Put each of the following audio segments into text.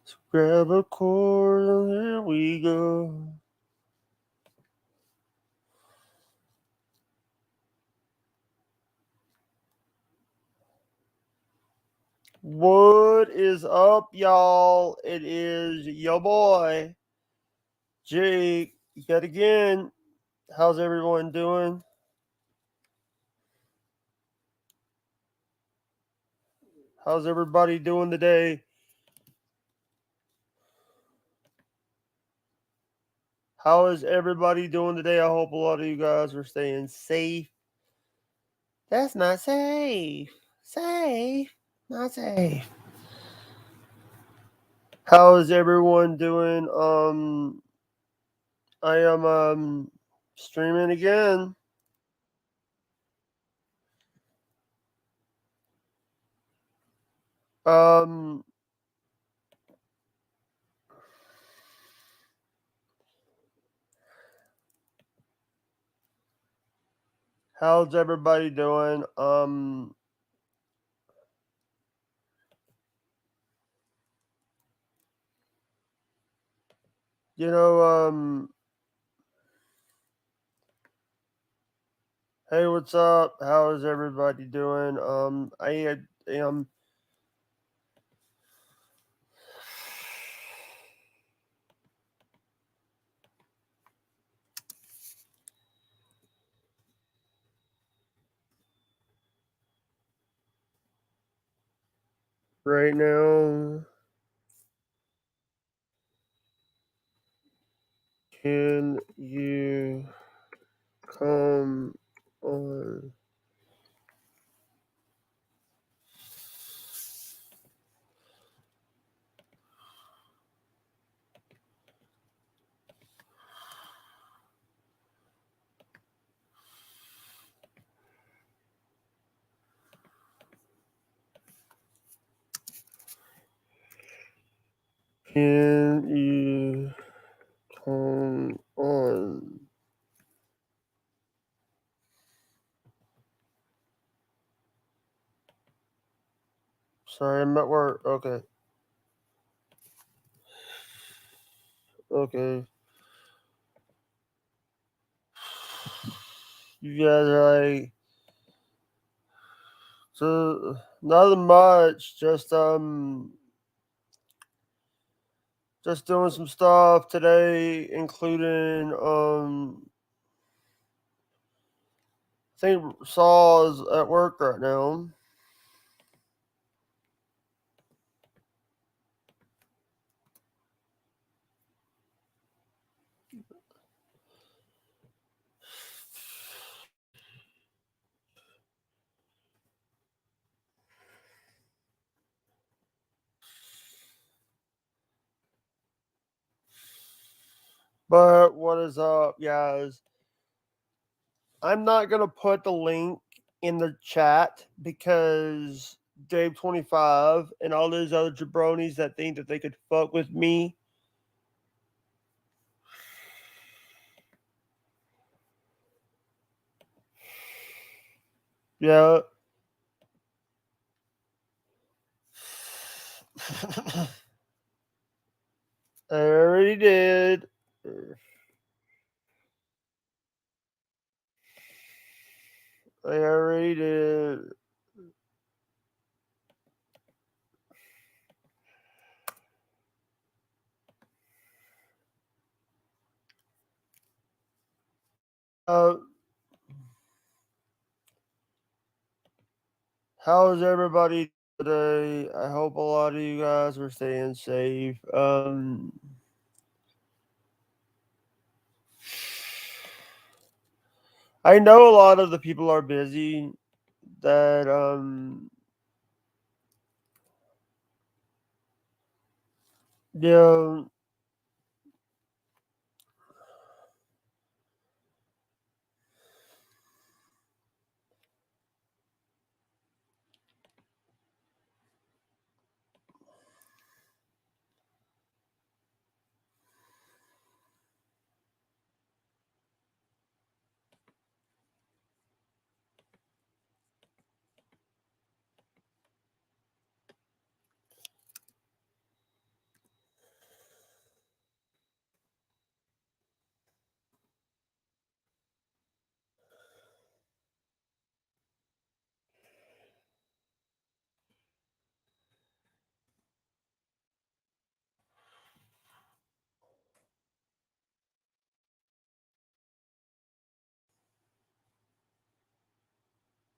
So grab a cord and here we go. What is up, y'all? It is your boy, Jake, yet again. How's everyone doing? How's everybody doing today? How is everybody doing today? I hope a lot of you guys are staying safe. That's not safe. Safe. Not safe. How is everyone doing? I am streaming again. Um how's everybody doing? You know, hey, what's up? How is everybody doing? I am right now. Can you come on? Can you come on? Sorry, I'm at work. Okay. Okay. You guys are like, so nothing much. Just doing some stuff today, including I think Saul is at work right now. But what is up, guys? I'm not gonna put the link in the chat because Dave25 and all those other jabronis that think that they could fuck with me. Yeah. I already did. I already did. Uh, how is everybody today? I hope a lot of you guys are staying safe. I know a lot of the people are busy that yeah.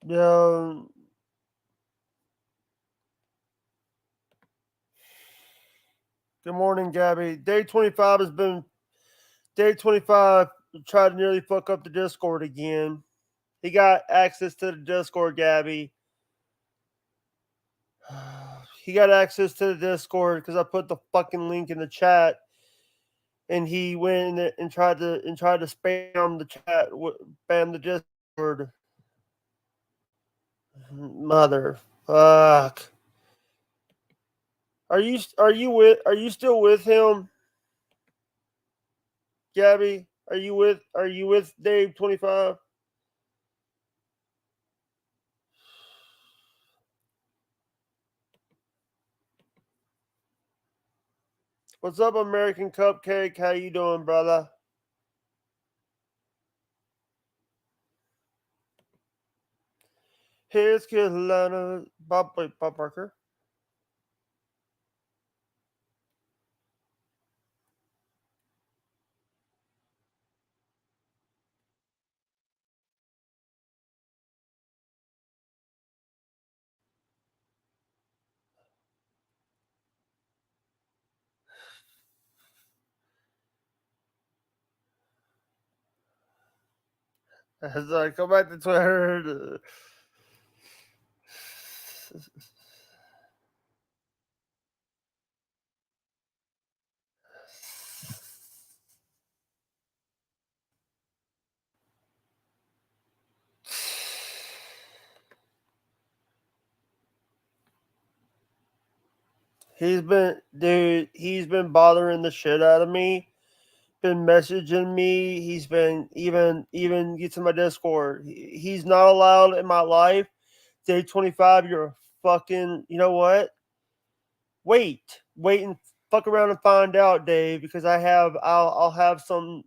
Yeah. Good morning, Gabby. Day 25 tried to nearly fuck up the Discord again. He got access to the Discord, Gabby. He got access to the Discord because I put the fucking link in the chat, and he went in and tried to spam the chat, spam the Discord. Mother fuck. Are you still with him, Gabby? Are you with Dave 25? What's up, American Cupcake? How you doing, brother? Here's Carolina. Bob Parker. As I come back to Twitter. He's been bothering the shit out of me. Been messaging me. He's been even get to my Discord. He's not allowed in my life. Day 25, you're a fucking, you know what? Wait and fuck around and find out, Dave, because I'll have some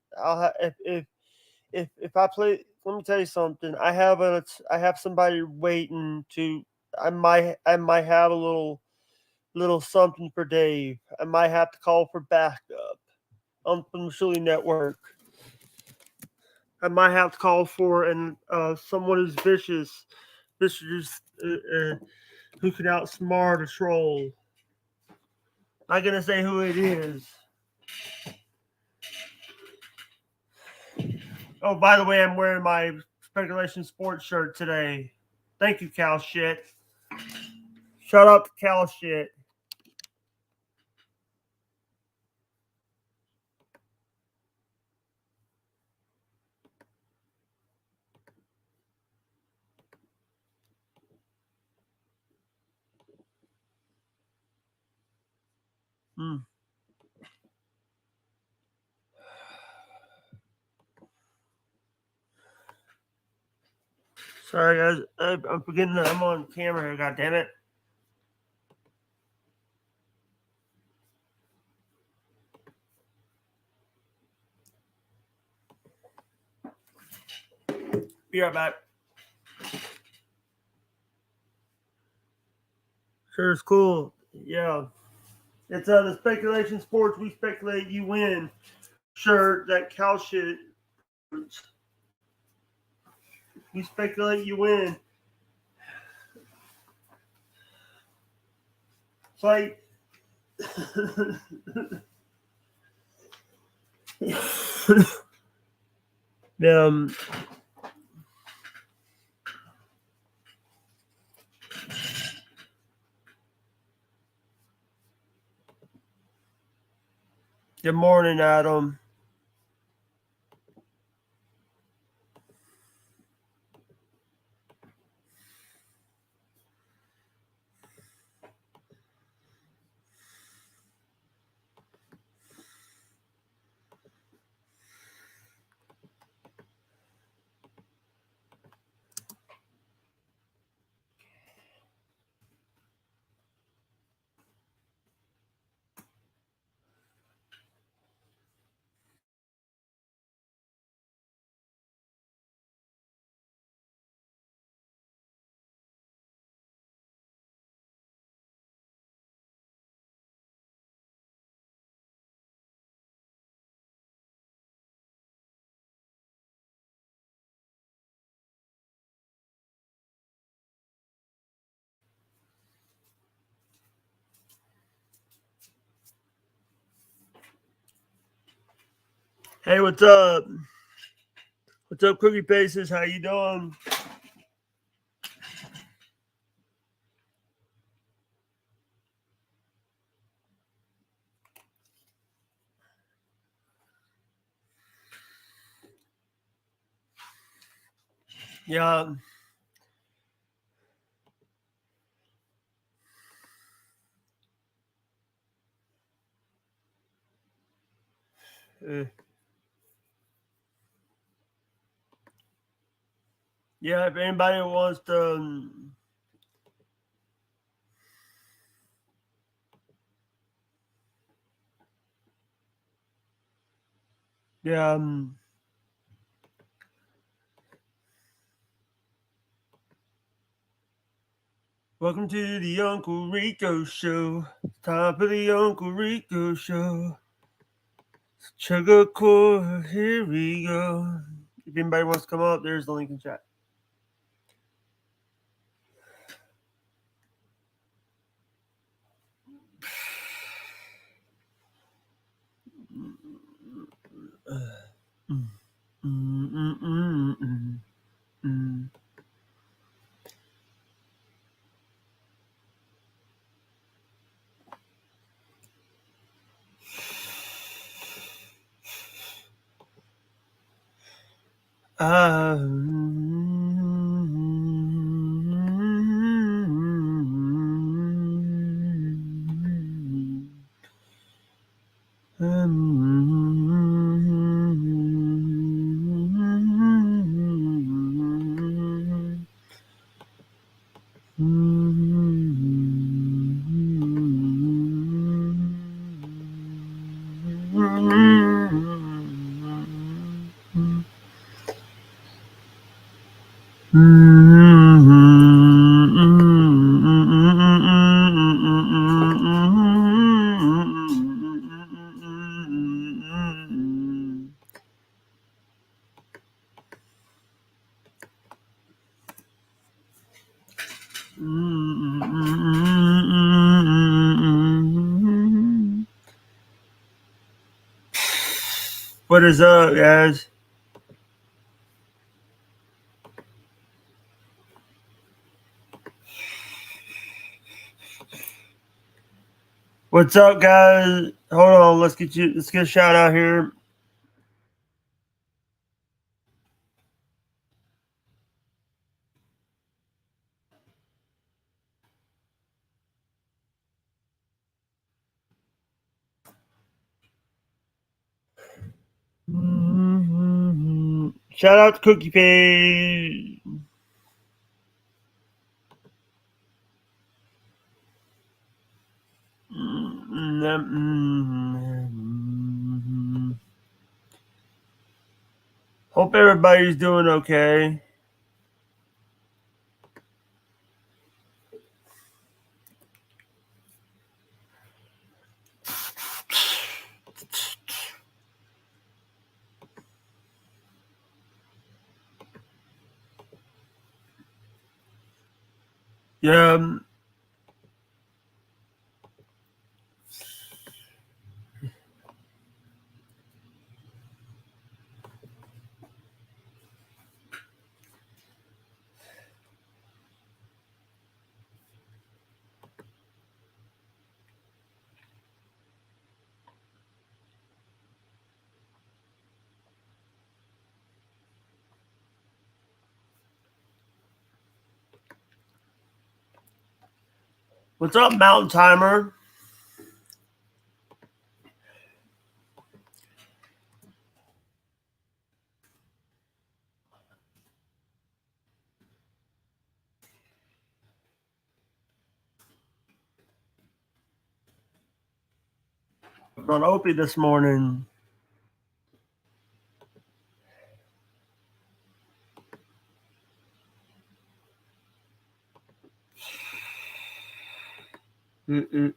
if I play. Let me tell you something. I have somebody waiting to. I might have a little something for Dave. I might have to call for backup on the Shuli Network. I might have to call for someone who's vicious, who can outsmart a troll. I'm gonna say who it is. Oh, by the way, I'm wearing my Speculation Sports shirt today. Thank you, Cal Shit. Shut up, Cal Shit. Mm. Sorry, guys. I'm forgetting that I'm on camera here. God damn it. Be right back. Sure, it's cool. Yeah. It's the Speculation Sports. We speculate you win shirt that Cal Shit. We speculate you win. It's like. um, Good morning, Adam. Hey, what's up? What's up, Cookie Faces? How you doing? Yeah. Yeah, if anybody wants to, yeah, welcome to the Uncle Rico Show. It's time for the Uncle Rico Show. Sugar core, here we go. If anybody wants to come up, there's the link in chat. What is up, guys? What's up, guys? Hold on, let's get a shout out here. Shout out to Cookie Page. Hope everybody's doing okay. Yeah. What's up, Mountain Timer? On Opie this morning. Mm-mm.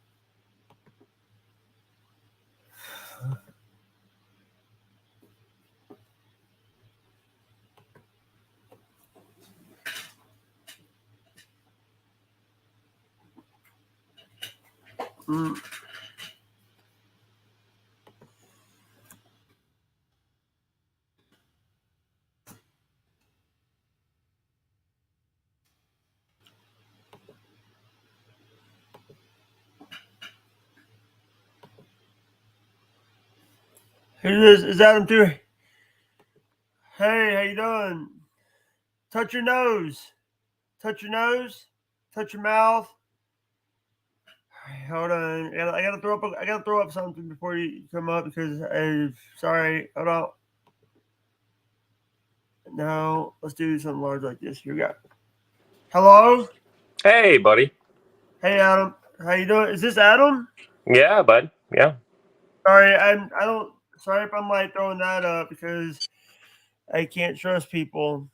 Who is Adam too? Hey, how you doing? Touch your nose. Touch your nose. Touch your mouth. Hold on. I gotta throw up. I gotta throw up something before you come up because sorry. Hold on. No, let's do something large like this. Here we go. Hello. Hey, buddy. Hey, Adam. How you doing? Is this Adam? Yeah, bud. Yeah. Sorry, I don't. Sorry if I'm like throwing that up because I can't trust people.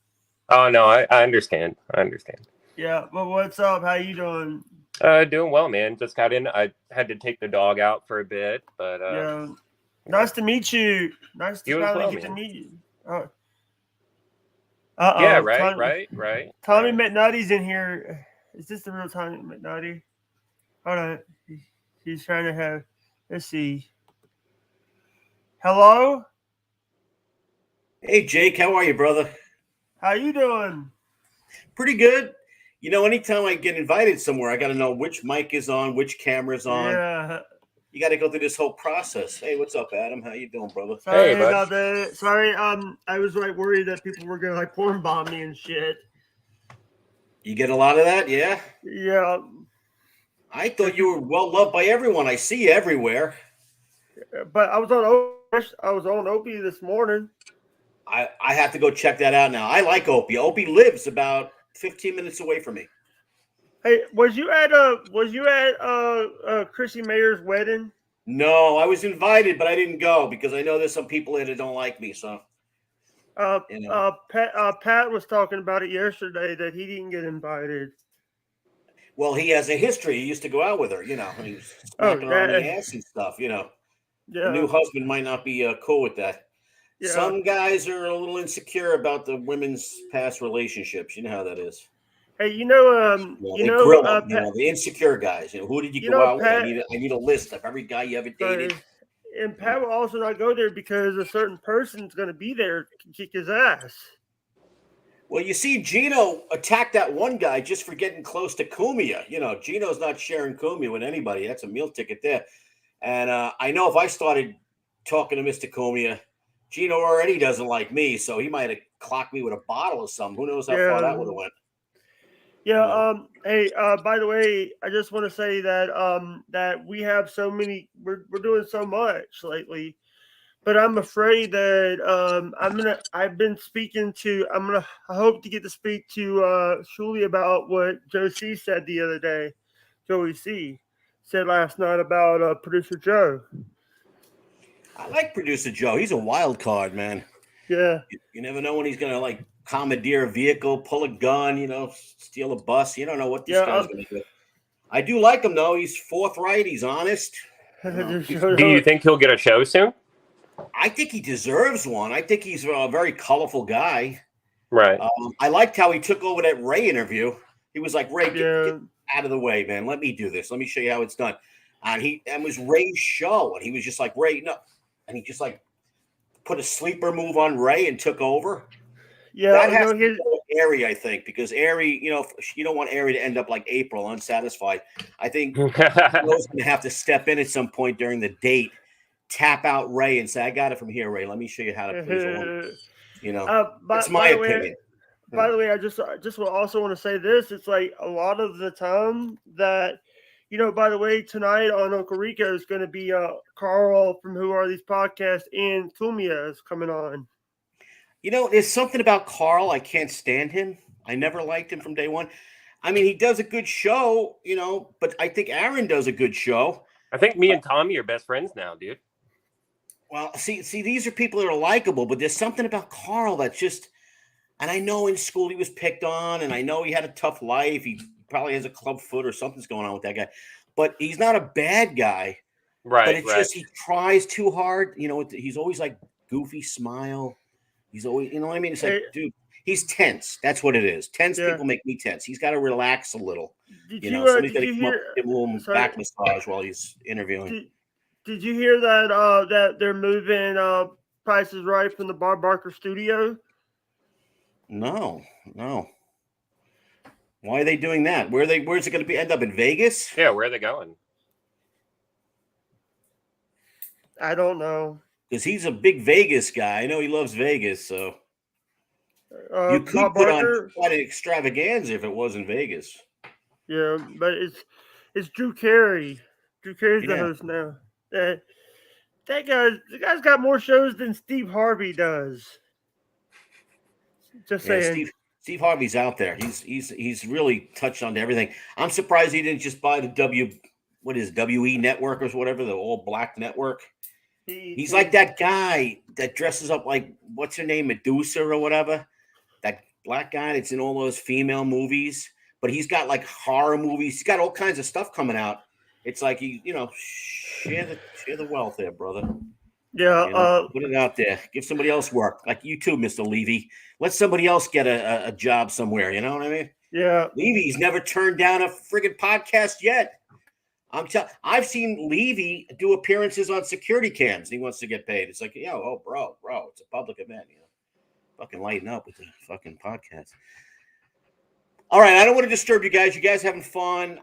Oh no, I understand. I understand. Yeah, but what's up? How you doing? Doing well, man. Just got in. I had to take the dog out for a bit, but Yeah. yeah. Nice to meet you. Nice to You as finally well, get to man. meet you. Oh, Yeah, uh-oh. right, Tommy, right, right, Tommy right. McNutty's in here. Is this the real Tommy McNutty? Hold on. He's trying to have. Let's see. Hello. Hey Jake, how are you, brother? How you doing? Pretty good. You know, anytime I get invited somewhere, I got to know which mic is on, which camera's on. Yeah. You got to go through this whole process. Hey, what's up, Adam? How you doing, brother? Hey, Sorry bud. about that. Sorry. I was like worried that people were gonna like porn bomb me and shit. You get a lot of that, yeah? Yeah. I thought you were well loved by everyone. I see you everywhere. But I was on Opie this morning. I have to go check that out now. I like Opie. Opie lives about 15 minutes away from me. Hey, was you at Chrissy Mayer's wedding? No, I was invited, but I didn't go because I know there's some people there that don't like me. So, you know. Pat was talking about it yesterday that he didn't get invited. Well, he has a history. He used to go out with her, you know, and he was Oh, smacking her on the that ass and stuff, you know. The yeah, new husband might not be cool with that. yeah. Some guys are a little insecure about the women's past relationships. You know how that is. Hey, They grill them. You Pat, know, the insecure guys. You know, who did you go out with? Pat. I need a list of every guy you ever dated. Sorry, and Pat will also not go there because a certain person's going to be there to kick his ass. Well, you see, Gino attacked that one guy just for getting close to Kumia. You know, Gino's not sharing Kumia with anybody. That's a meal ticket there. And I know if I started talking to Mr. Kumia, Gino already doesn't like me, so he might have clocked me with a bottle or something. Who knows how far Yeah, that would have went? yeah. You know. Hey. By the way, I just want to say that that we have so many. We're doing so much lately, but I'm afraid that I've been speaking to. I hope to get to speak to Shuli about what Joe C said the other day. Joey C said last night about producer Joe. I like producer Joe. He's a wild card, man. Yeah. You never know when he's gonna like commandeer a vehicle, pull a gun, steal a bus. You don't know what this Yeah. guy's gonna do. I do like him though. He's forthright. He's honest. Do you think he'll get a show soon? I think he deserves one. I think he's a very colorful guy. Right. I liked how he took over that Ray interview. He was like, Ray, get Yeah. out of the way, man. Let me do this. Let me show you how it's done. And it was Ray's show. And he was just like, Ray, no. And he just like put a sleeper move on Ray and took over. Yeah. That has to go with Aerie, I think, because Aerie, you don't want Aerie to end up like April, unsatisfied. I think Rose going to have to step in at some point during the date, tap out Ray and say, I got it from here, Ray. Let me show you how to please a woman. That's my opinion. By the way, I just also want to say this. It's like a lot of the time that, by the way, tonight on Uncle Rico is going to be Carl from Who Are These Podcasts and Kumia is coming on. There's something about Carl. I can't stand him. I never liked him from day one. I mean, he does a good show, but I think Aaron does a good show. I think me and Tommy are best friends now, dude. Well, see, these are people that are likable, but there's something about Carl that's just, and I know in school he was picked on, and I know he had a tough life. He probably has a club foot or something's going on with that guy, but he's not a bad guy. Right. But it's just he tries too hard. He's always like goofy smile. He's always, you know what I mean? It's like, dude, he's tense. That's what it is. Tense people make me tense. He's got to relax a little. Somebody's got to give him a little back massage while he's interviewing. Did you hear that that they're moving Price is Right from the Bob Barker studio? No. Why are they doing that? Where's it going to end up in Vegas? Yeah, where are they going? I don't know. because he's a big Vegas guy. I know he loves Vegas, so you could Bob put on Barker. quite an extravaganza if it was in Vegas. Yeah, but it's Drew Carey. Drew Carey's the Yeah. host now. The guy's got more shows than Steve Harvey does. Just Yeah, saying. Steve Harvey's out there. He's really touched on everything. I'm surprised he didn't just buy the WE network or whatever, the all black network. He's like that guy that dresses up like what's her name, Medusa or whatever. That black guy that's in all those female movies, but he's got like horror movies. He's got all kinds of stuff coming out. It's like share the wealth there, brother. Yeah, Put it out there. Give somebody else work, like you too, Mr. Levy. Let somebody else get a job somewhere. You know what I mean? yeah. Levy's never turned down a friggin' podcast yet. I've seen Levy do appearances on security cams. He wants to get paid. It's like, bro, it's a public event. Fucking lighten up with the fucking podcast. All right, I don't want to disturb you guys. You guys having fun?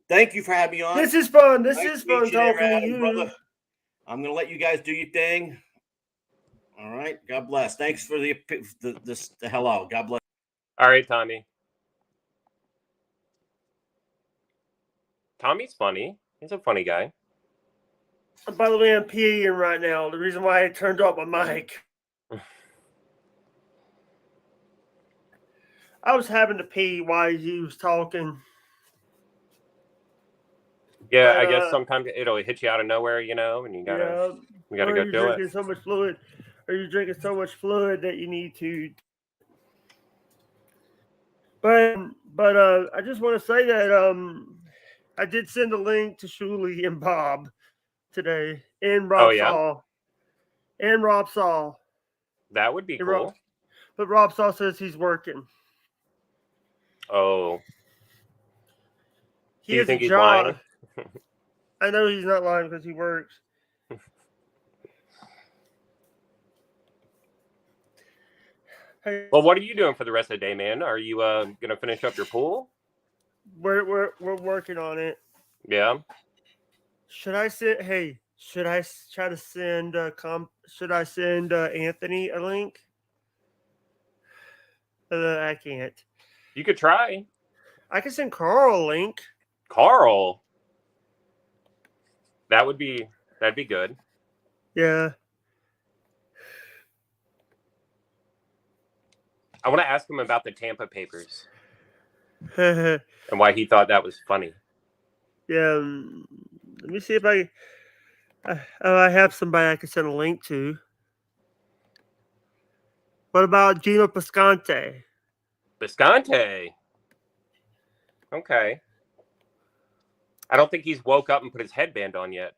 Thank you for having me on. This is fun. This Nice is to meet fun you there, talking to Adam, you. brother. I'm gonna let you guys do your thing. All right. God bless. Thanks for the hello. God bless. All right, Tommy. Tommy's funny. He's a funny guy. By the way, I'm peeing right now. The reason why I turned off my mic. I was having to pee while he was talking. Yeah, But, I guess sometimes it'll hit you out of nowhere, and you gotta go do it. So much fluid, or you're drinking so much fluid that you need to. But I just want to say that I did send a link to Shuli and Bob today, and Rob Saw, and Rob Saw. That would be cool. But Rob Saw says he's working. Oh. Do you think he's lying? I know he's not lying because he works. Hey, well, what are you doing for the rest of the day, man? Are you gonna finish up your pool? We're working on it. Yeah. Should I try to send should I send Anthony a link? I can't. You could try. I can send Carl a link. Carl. That'd be good. Yeah. I want to ask him about the Tampa Papers And why he thought that was funny. Yeah. Let me see if I have somebody I can send a link to. What about Gino Piscante? Piscante. Okay. I don't think he's woke up and put his headband on yet.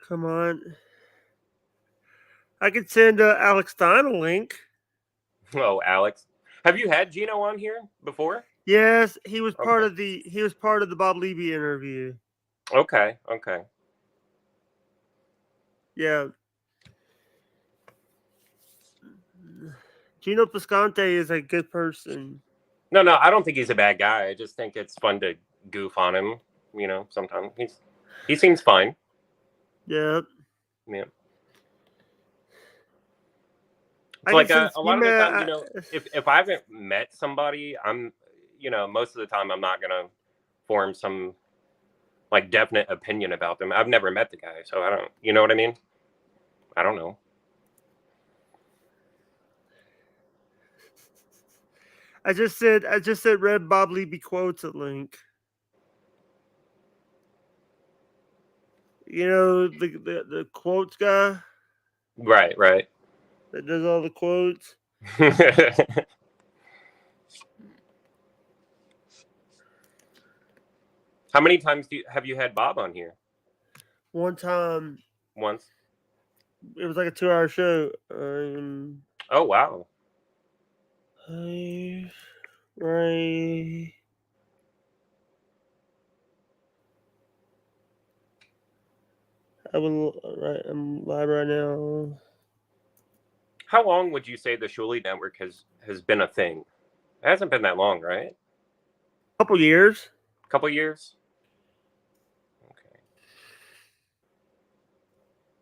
Come on. I could send Alex Stein a link. Oh, Alex. Have you had Gino on here before? Yes, he was part of the Bob Levy interview. Okay. Yeah. Gino Piscante is a good person. No, I don't think he's a bad guy. I just think it's fun to goof on him, sometimes. He seems fine. Yeah. Yeah. It's like a lot of the time, if I haven't met somebody, I'm, most of the time I'm not going to form some like definite opinion about them. I've never met the guy, so I don't, you know what I mean? I don't know. I just said read Bob Levy quotes a link. The quotes guy? Right. That does all the quotes. How many times have you had Bob on here? One time. Once. It was like a 2-hour show. Oh wow. Right. I'm live right now. How long would you say the Shuli Network has been a thing? It hasn't been that long, right? Couple years. Couple years. Okay.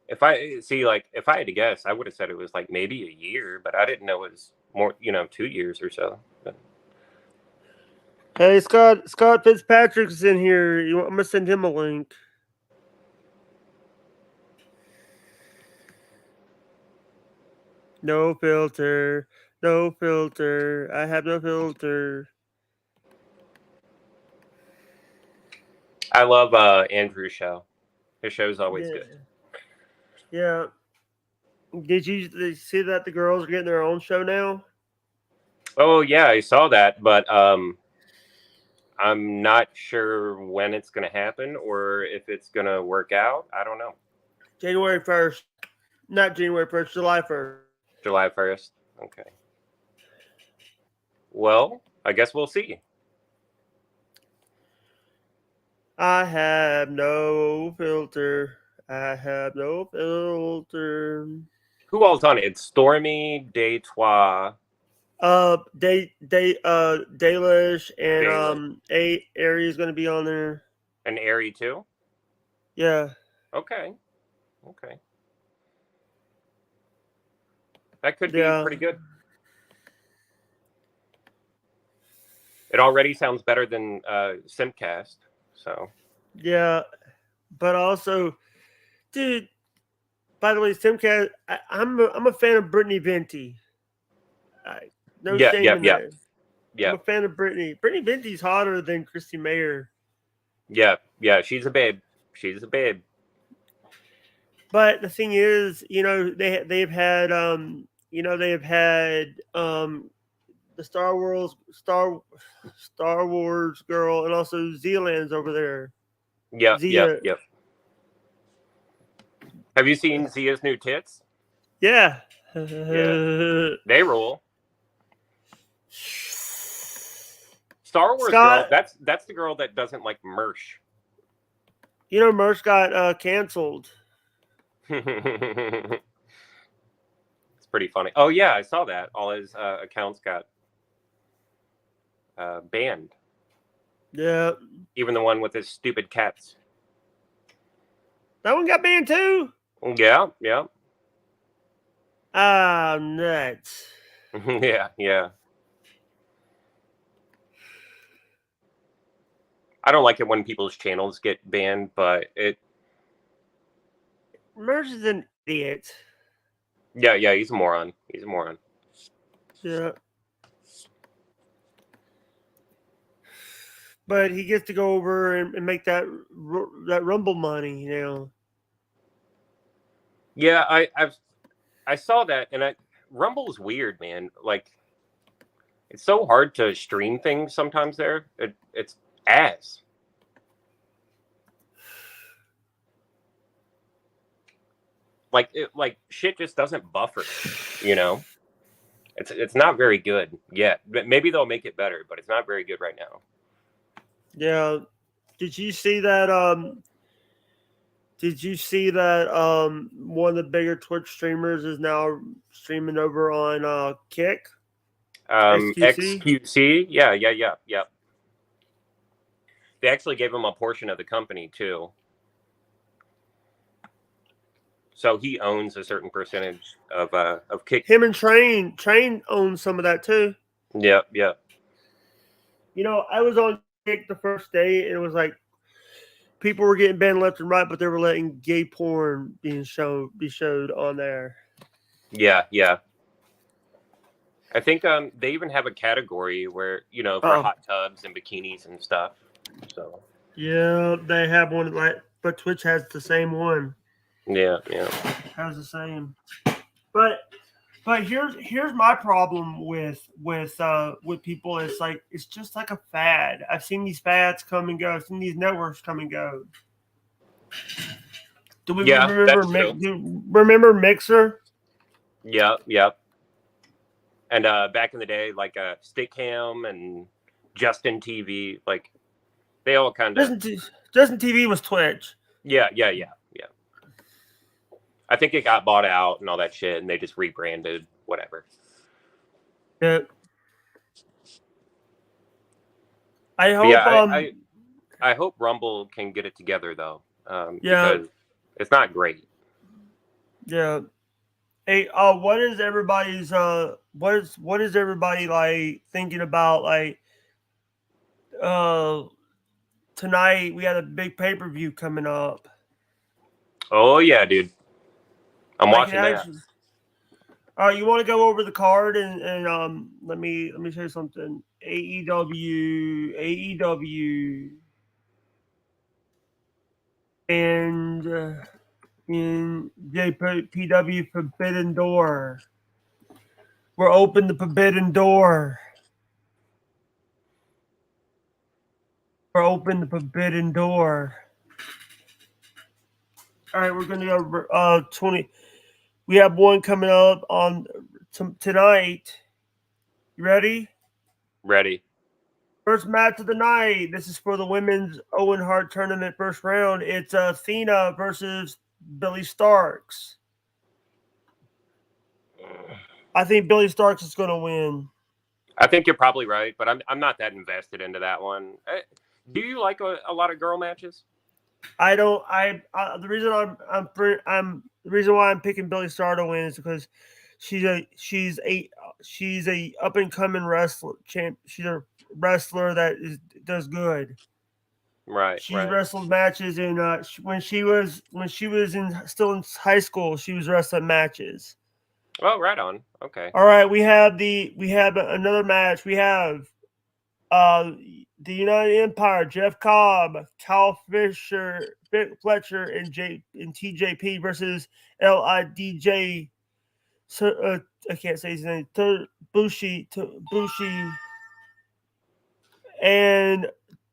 If I had to guess, I would have said it was like maybe a year, but I didn't know it was more, 2 years or so. But... Hey, Scott Fitzpatrick's in here. I'm gonna send him a link. No filter. No filter. I have no filter. I love Andrew's show. His show's always good. Yeah. Did you see that the girls are getting their own show now? Oh yeah, I saw that, but I'm not sure when it's going to happen or if it's going to work out. I don't know. January 1st. Not January 1st, July 1st. July 1st. Okay. Well, I guess we'll see. I have no filter. I have no filter. Who all's on it? It's Stormy, Deitois. Dalish and Aries going to be on there. And Airy too? Yeah. Okay. That could be pretty good. It already sounds better than Simcast, so. Yeah, but also, dude. By the way, Simcast, I'm a fan of Brittany Venti. No shame in that. Yeah. I'm a fan of Brittany. Brittany Venti's hotter than Christy Mayer. Yeah. She's a babe. But the thing is, they've had the Star Wars girl and also Zealand's over there. Yep. Have you seen Zia's new tits? Yeah. They rule. Star Wars girl, that's the girl that doesn't like Mersh. Mersh got canceled. It's pretty funny. Oh yeah, I saw that. All his accounts got banned. Yeah. Even the one with his stupid cats. That one got banned too? Yeah. Ah, nuts. Yeah. I don't like it when people's channels get banned, but Mersh is an idiot. Yeah, he's a moron. Yeah. But he gets to go over and make that Rumble money, Yeah, I saw that, and Rumble's weird, man. Like, it's so hard to stream things sometimes there. It's ass. Like shit just doesn't buffer, It's not very good yet. Maybe they'll make it better, but it's not very good right now. Yeah. Did you see that one of the bigger Twitch streamers is now streaming over on Kick? XQC? Yeah. They actually gave him a portion of the company too. So he owns a certain percentage of Kick. Him and Train owns some of that too. Yeah. I was on Kick the first day, and it was like people were getting banned left and right, but they were letting gay porn be showed on there. Yeah. I think they even have a category where for hot tubs and bikinis and stuff. So yeah, they have one but Twitch has the same one. Yeah. Has the same. But here's my problem with people. It's just like a fad. I've seen these fads come and go. I've seen these networks come and go. Do we remember Mixer? Yeah. And back in the day, like Stickam and Justin TV, like they all kind of. Justin TV was Twitch. Yeah. I think it got bought out and all that shit, and they just rebranded, whatever. Yeah. I hope. I hope Rumble can get it together though, Yeah. because it's not great. Yeah. Hey, what is everybody's what is everybody like thinking about like tonight we had a big pay-per-view coming up. Oh yeah, dude. I'm Like, watching that. You want to go over the card and let me show you something. AEW, and in JPW Forbidden Door. We're open the Forbidden Door. We're open the Forbidden Door. All right, we're gonna go 20. We have one coming up on tonight. You ready? Ready. First match of the night. This is for the women's Owen Hart tournament first round. It's Athena versus Billy Starks. I think Billy Starks is going to win. I think you're probably right, but I'm not that invested into that one. Do you like a lot of girl matches? I don't. The reason the reason why I'm picking Billy Starks to win is because she's a up and coming wrestler. She's a wrestler that does good. Right. She wrestled matches in when she was still in high school. She was wrestling matches. Oh, right on. Okay. All right, we have another match. We have the United Empire, Jeff Cobb, Kyle Fletcher, and TJP versus LIDJ. So I can't say his name. Bushi, and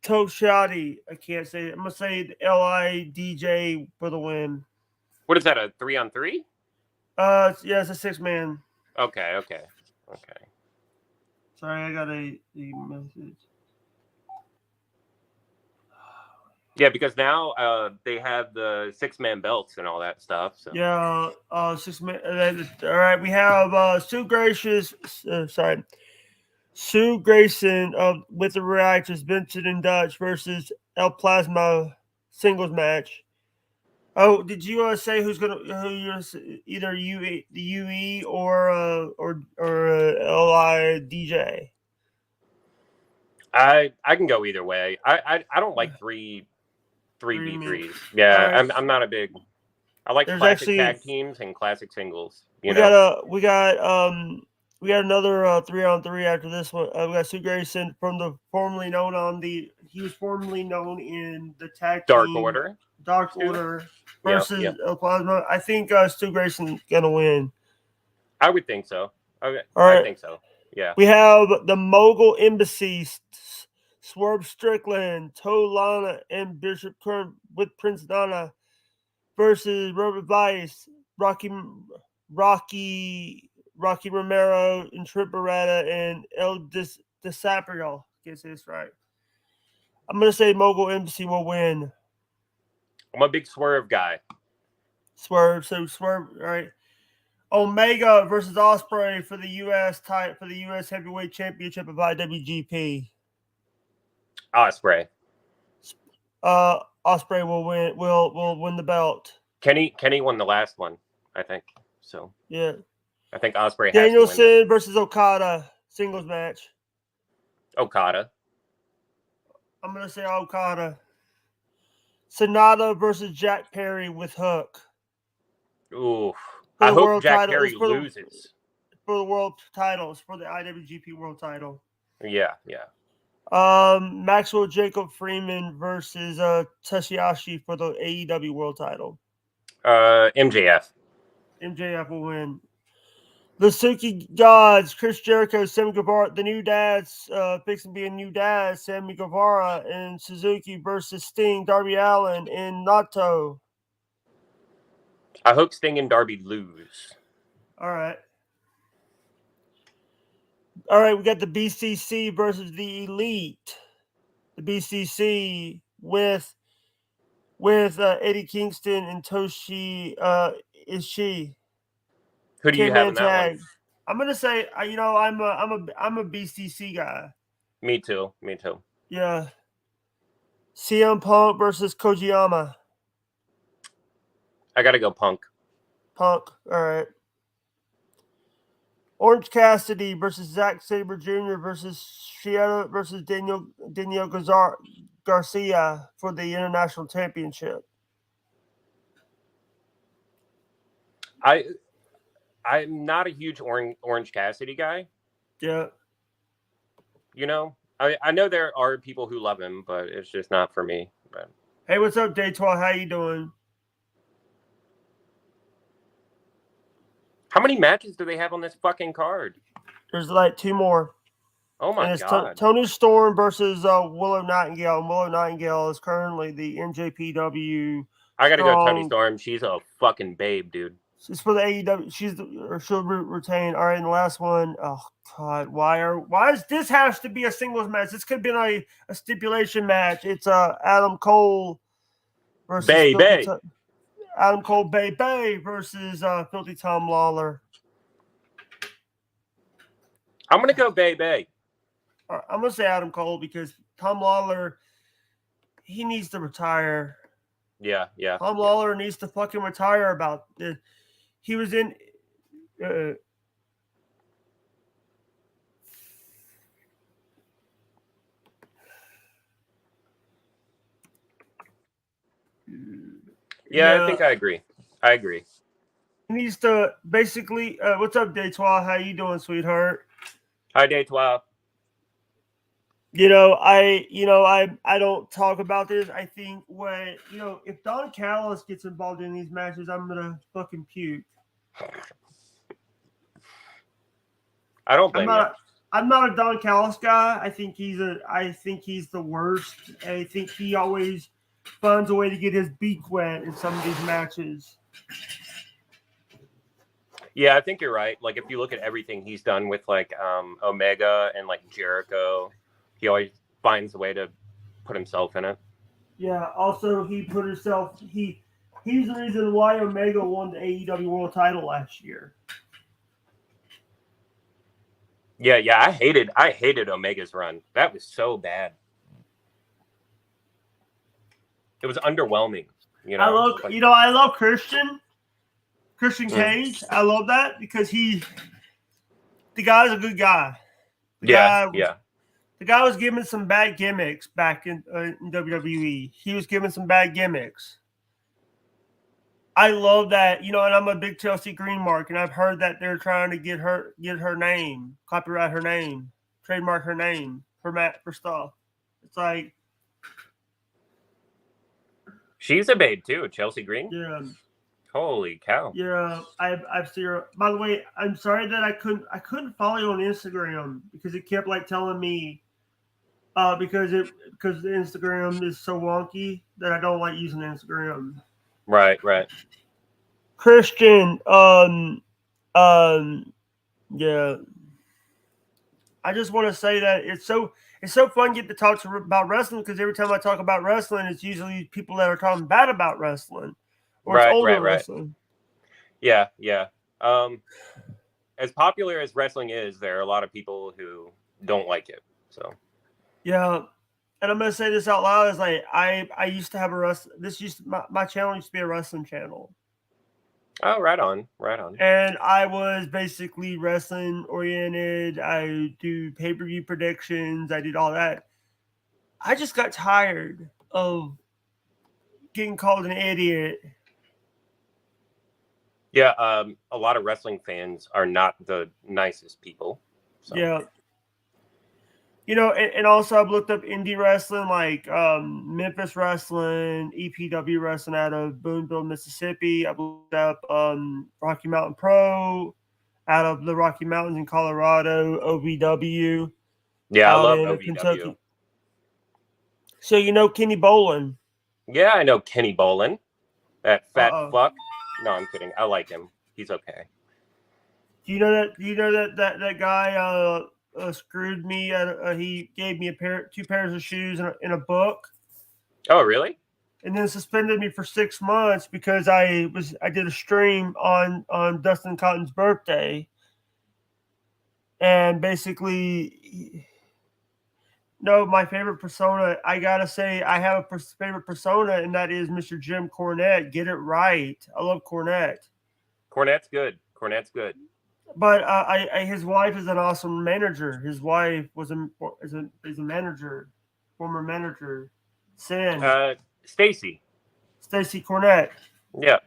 Toshadi. I can't say it. I'm gonna say LIDJ for the win. What is that? A 3-on-3? Yeah, it's a 6-man. Okay. Sorry, I got a message. Yeah, because now they have the 6-man belts and all that stuff. So Yeah, 6-man. All right, we have Sue Grayson with the Reactors, Vincent and Dutch versus El Plasma singles match. Oh, did you say either the UE or LIDJ? I can go either way. I don't like 3v3s. Yeah, right. I'm not a big. I like classic tag teams and classic singles. We got another 3-on-3 after this one. We got Sue Grayson formerly known in the tag Dark team Order. Dark Order versus El Plasma. I think Stu Grayson's gonna win. I would think so. Okay, right. I think so. Yeah. We have the Mogul Embassy, Swerve Strickland, Lana, and Bishop Kern with Prince Nana versus Robert Weiss, Rocky Romero, and Trip Beretta, and El DeSaprio. Can't say this right. I'm gonna say Mogul Embassy will win. I'm a big Swerve guy. Swerve, all right. Omega versus Ospreay for the U.S. Heavyweight Championship of IWGP. Ospreay. Ospreay will win. Will win the belt. Kenny won the last one, I think. So yeah, I think Ospreay. Danielson versus Okada singles match. Okada. I'm gonna say Okada. Sonata versus Jack Perry with Hook. Ooh. I hope Jack Perry loses. For the world titles, for the IWGP world title. Yeah. Maxwell Jacob Freeman versus Takahashi for the AEW world title. MJF. MJF will win. The Suzuki Gods, Chris Jericho, Sammy Guevara, the new dads, fixing to be a new dad, Sammy Guevara and Suzuki versus Sting, Darby Allin, and Naito. I hope Sting and Darby lose. All right, we got the BCC versus the Elite. The BCC with Eddie Kingston and Toshi Ishii. Who do you have in that one? I'm gonna say, I'm a BCC guy. Me too. Yeah. CM Punk versus Kojiyama. I gotta go Punk. Punk. All right. Orange Cassidy versus Zack Sabre Jr. versus Shida versus Daniel Garcia for the International Championship. I'm not a huge Orange Cassidy guy. Yeah. You know, I know there are people who love him, but it's just not for me. But. Hey, what's up, Day12? How you doing? How many matches do they have on this fucking card? There's like 2 more. Oh my god! Tony Storm versus Willow Nightingale. And Willow Nightingale is currently the NJPW. I gotta go Tony Storm. She's a fucking babe, dude. She's for the AEW. She'll retain. All right, and the last one. Oh god, why is this has to be a singles match? This could have been a stipulation match. It's Adam Cole versus Adam Cole Bay versus Filthy Tom Lawler. I'm gonna go Bay. I'm gonna say Adam Cole because Tom Lawler, he needs to retire. Yeah. Tom Lawler needs to fucking retire. He was in. Yeah, I think I agree. He needs to basically. What's up, Day12? How you doing, sweetheart? Hi, Day12. I don't talk about this. I think if Don Callis gets involved in these matches, I'm gonna fucking puke. I don't blame you. I'm not a Don Callis guy. I think he's the worst. I think he always finds a way to get his beak wet in some of these matches. Yeah, I think you're right. Like if you look at everything he's done with like Omega and like Jericho, he always finds a way to put himself in it. Yeah. Also, he put himself. He's the reason why Omega won the AEW World Title last year. Yeah. I hated Omega's run. That was so bad. It was underwhelming. I love Christian Cage. I love that because the guy's a good guy. The guy was given some bad gimmicks back in WWE. He was given some bad gimmicks. I love that, and I'm a big Chelsea Green mark, and I've heard that they're trying to get her name, copyright her name, trademark her name for stuff. It's like she's a babe too, Chelsea Green. Yeah. Holy cow. Yeah, I've seen her. By the way, I'm sorry that I couldn't follow you on Instagram because it kept like telling me because the Instagram is so wonky that I don't like using Instagram. Right. Christian, yeah. I just want to say that it's so fun to get to talk about wrestling because every time I talk about wrestling, it's usually people that are talking bad about wrestling or it's older wrestling. Yeah. As popular as wrestling is, there are a lot of people who don't like it. So. Yeah. And I'm gonna say this out loud: is like I used to have my channel used to be a wrestling channel. Oh, right on. And I was basically wrestling oriented. I do pay-per-view predictions. I did all that. I just got tired of getting called an idiot. Yeah, a lot of wrestling fans are not the nicest people. So. Yeah. And also I've looked up indie wrestling like Memphis Wrestling, EPW Wrestling out of Boonville, Mississippi. I've looked up Rocky Mountain Pro out of the Rocky Mountains in Colorado, OVW. Yeah, I love OVW. Kentucky. So Kenny Bolin. Yeah, I know Kenny Bolin. That fat fuck. No, I'm kidding. I like him. He's okay. Do you know that guy screwed me? He gave me 2 pairs of shoes in a book. Oh, really? And then suspended me for 6 months because I did a stream on Dustin Cotton's birthday, and basically No, my favorite persona. I gotta say, I have a favorite persona, and that is Mr. Jim Cornette. Get it right. I love Cornette. Cornette's good. Cornette's good. But his wife is an awesome manager. His wife is a manager, former manager. Stacy Cornette. Yeah.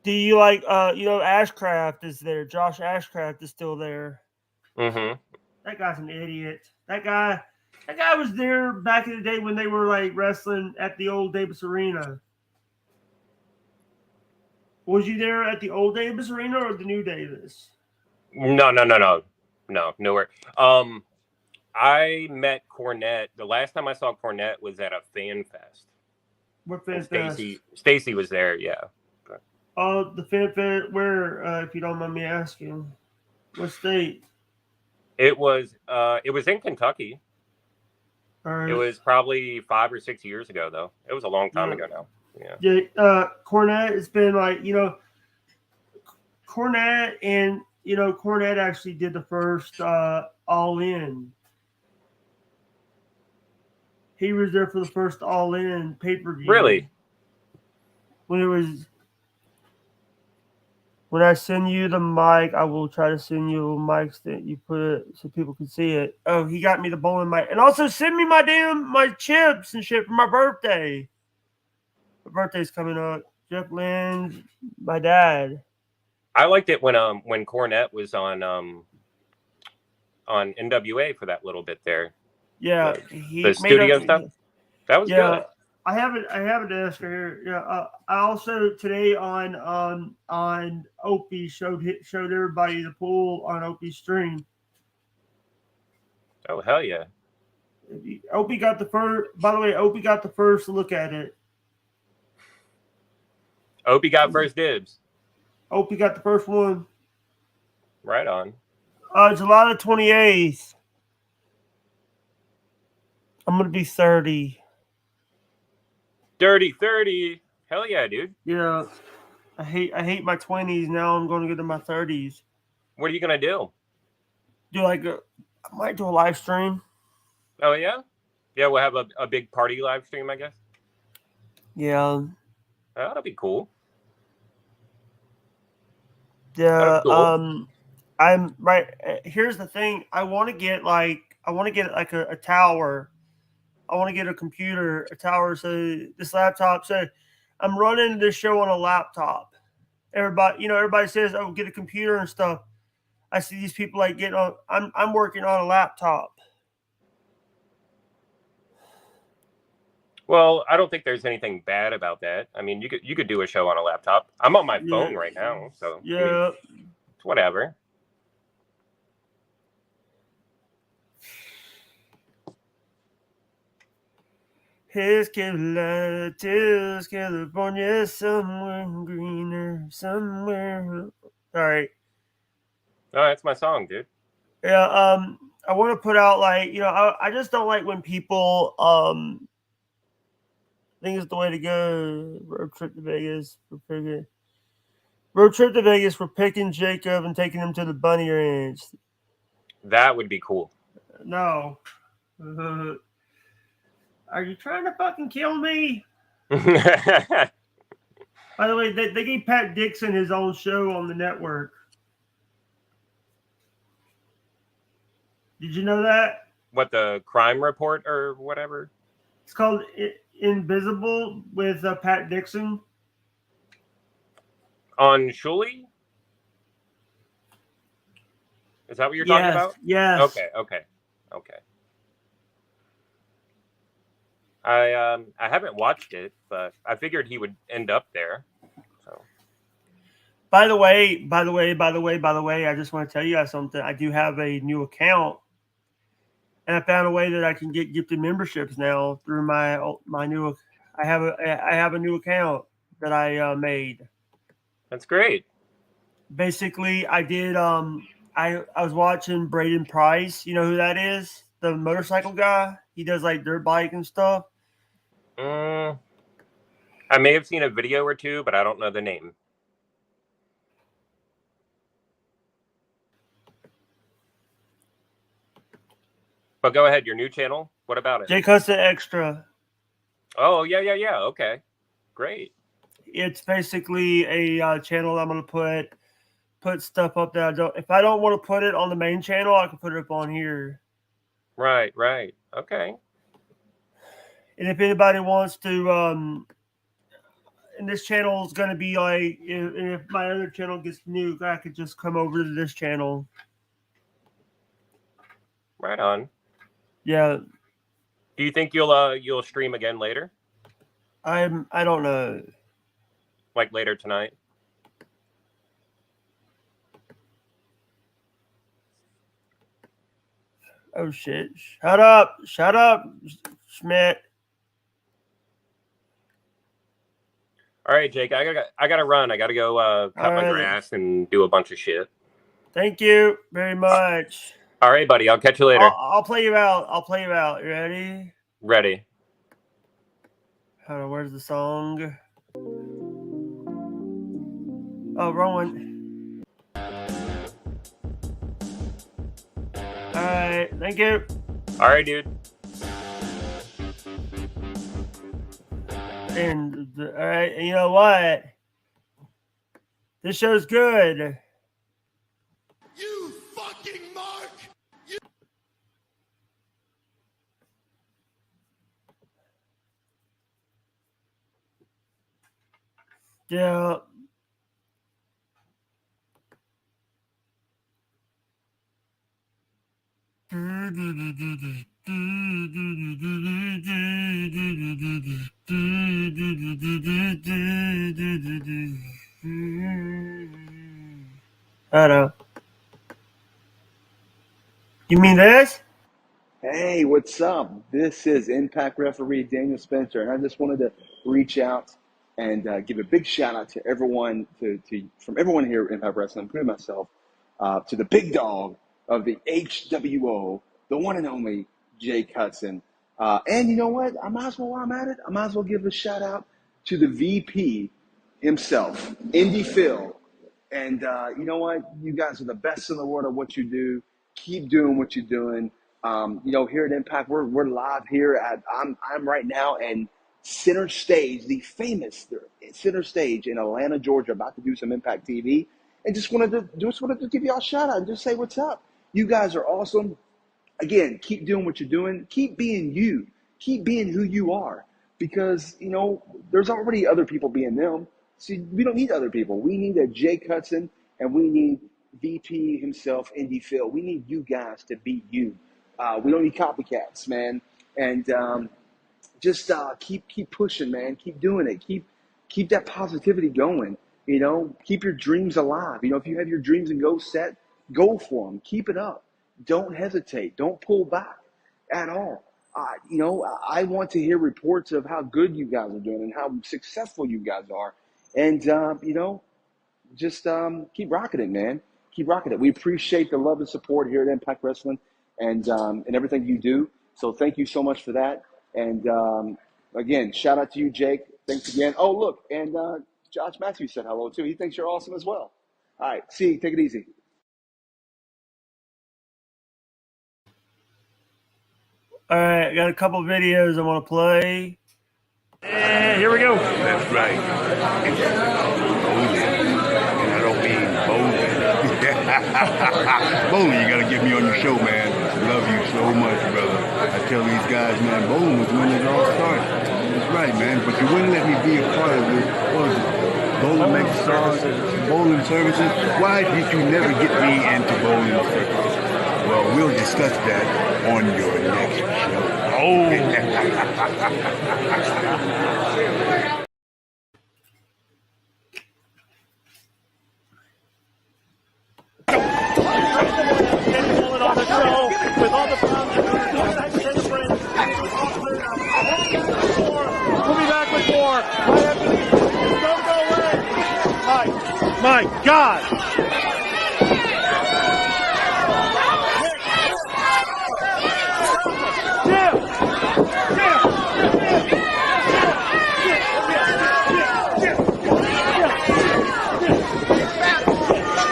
Do you like Ashcraft is there? Josh Ashcraft is still there. Mm-hmm. That guy's an idiot. That guy was there back in the day when they were like wrestling at the old Davis Arena. Was you there at the old Davis Arena or the new Davis? No, nowhere. I met Cornette. The last time I saw Cornette was at a fan fest. What fan fest? Stacy was there, yeah. The fan fest, where, if you don't mind me asking, what state? It was in Kentucky. Right. It was probably 5 or 6 years ago, though. It was a long time ago now. Yeah. Cornette, it's been like, Cornette Cornette actually did the first All In. He was there for the first All In pay-per-view. Really? When I send you the mic, I will try to send you mics that you put it so people can see it. Oh, he got me the bowling mic. And also send me my chips and shit for my birthday. My birthday's coming up. Jeff Lynn, my dad. I liked it when Cornette was on NWA for that little bit there. Yeah, the studio stuff. That was good. I have it asked here. Yeah, I also today on Opie showed everybody the pool on Opie's stream. Oh hell yeah! Opie got the first. By the way, Opie got the first look at it. Opie got first dibs. Opie got the first one. Right on. July the 28th. I'm gonna be 30. Dirty 30. Hell yeah, dude. Yeah. I hate my 20s. Now I'm going to get to my 30s. What are you going to do? I might do a live stream. Oh, yeah? Yeah, we'll have a big party live stream, I guess. Yeah. Oh, that'll be cool. Yeah. Cool. I'm right. Here's the thing. I want to get like a tower. I want to get a computer, a tower. So this laptop. So I'm running this show on a laptop. Everybody says, "Oh, get a computer and stuff." I see these people like getting on. I'm working on a laptop. Well, I don't think there's anything bad about that. I mean, you could do a show on a laptop. I'm on my phone right now, so yeah, it's whatever. Here's Carolina, tis California, somewhere greener, somewhere. All right. Oh, that's my song, dude. Yeah. I want to put out I just don't like when people think it's the way to go. Road trip to Vegas. We're picking Jacob and taking him to the bunny ranch. That would be cool. No. Are you trying to fucking kill me? By the way, they gave Pat Dixon his own show on the network. Did you know that? What, the Crime Report or whatever? It's called Invisible with Pat Dixon. On Shuli? Is that what you're talking about? Yes. Okay. I haven't watched it, but I figured he would end up there. So. By the way, I just want to tell you guys something. I do have a new account, and I found a way that I can get gifted memberships now through my new. I have a new account that I made. That's great. Basically, I did. I was watching Braden Price. You know who that is? The motorcycle guy. He does like dirt bike and stuff. I may have seen a video or two, but I don't know the name. But go ahead, your new channel. What about it? Jake Hudson Extra. Oh, yeah. Okay. Great. It's basically a channel I'm going to put stuff up that I don't. If I don't want to put it on the main channel, I can put it up on here. Right. Okay. And if anybody wants to, and this channel is going to be like, if my other channel gets nuked, I could just come over to this channel. Right on. Yeah. Do you think you'll stream again later? I don't know. Like later tonight? Oh shit! Shut up, Schmidt. All right, Jake. I gotta run. I gotta go cut my grass and do a bunch of shit. Thank you very much. All right, buddy. I'll catch you later. I'll play you out. You ready? Ready. Hold on. Where's the song? Oh, wrong one. All right. Thank you. All right, dude. And all right. And you know what? This show's good. You fucking mark. Yeah. I know. You mean this? Hey, what's up? This is Impact referee Daniel Spencer, and I just wanted to reach out and give a big shout out to everyone, from everyone here at Impact Wrestling, including myself, to the big dog of the HWO, the one and only Jake Hudson. And you know what? I might as well, while I'm at it, I might as well give a shout out to the VP himself, Indy Phil. And you know what? You guys are the best in the world at what you do. Keep doing what you're doing. Here at Impact, we're live here at I'm right now in Center Stage, the famous Center Stage in Atlanta, Georgia, about to do some Impact TV, and just wanted to give y'all a shout out and just say what's up. You guys are awesome. Again, keep doing what you're doing. Keep being you. Keep being who you are, because there's already other people being them. See, we don't need other people. We need a Jake Hudson, and we need VP himself, Indy Phil. We need you guys to be you. We don't need copycats, man. And just keep pushing, man. Keep doing it. Keep that positivity going. Keep your dreams alive. If you have your dreams and goals set, go for them. Keep it up. Don't hesitate. Don't pull back at all. I want to hear reports of how good you guys are doing and how successful you guys are. And just keep rocking it, man. Keep rocking it. We appreciate the love and support here at Impact Wrestling and everything you do. So thank you so much for that. And again, shout out to you, Jake. Thanks again. Oh, look, and Josh Matthews said hello too. He thinks you're awesome as well. All right, see you. Take it easy. All right, I got a couple videos I want to play. And here we go. That's right. Bowling. And I don't mean bowling. Bowling, you got to get me on your show, man. Love you so much, brother. I tell these guys, man, bowling was when it all started. That's right, man. But you wouldn't let me be a part of this. What was it? Bowling bowling services. Why did you never get me into bowling services? Well, we'll discuss that on your next show. Oh! We'll be back with more. Don't go away. My God.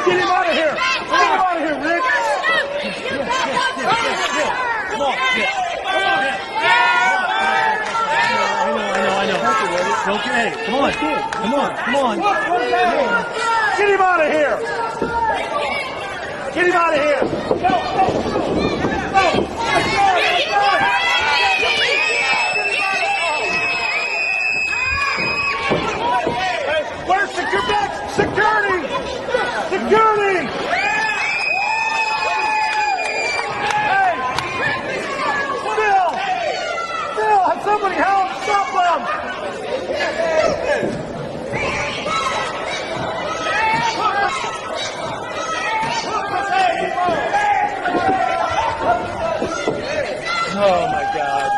Get him out of here. Get him out of here, Rick. Come on. okay? Come on. Come on. Get him out of here. Get him out of here. Where's security? Security! Hey! Phil, have somebody help! Stop them! Oh my God.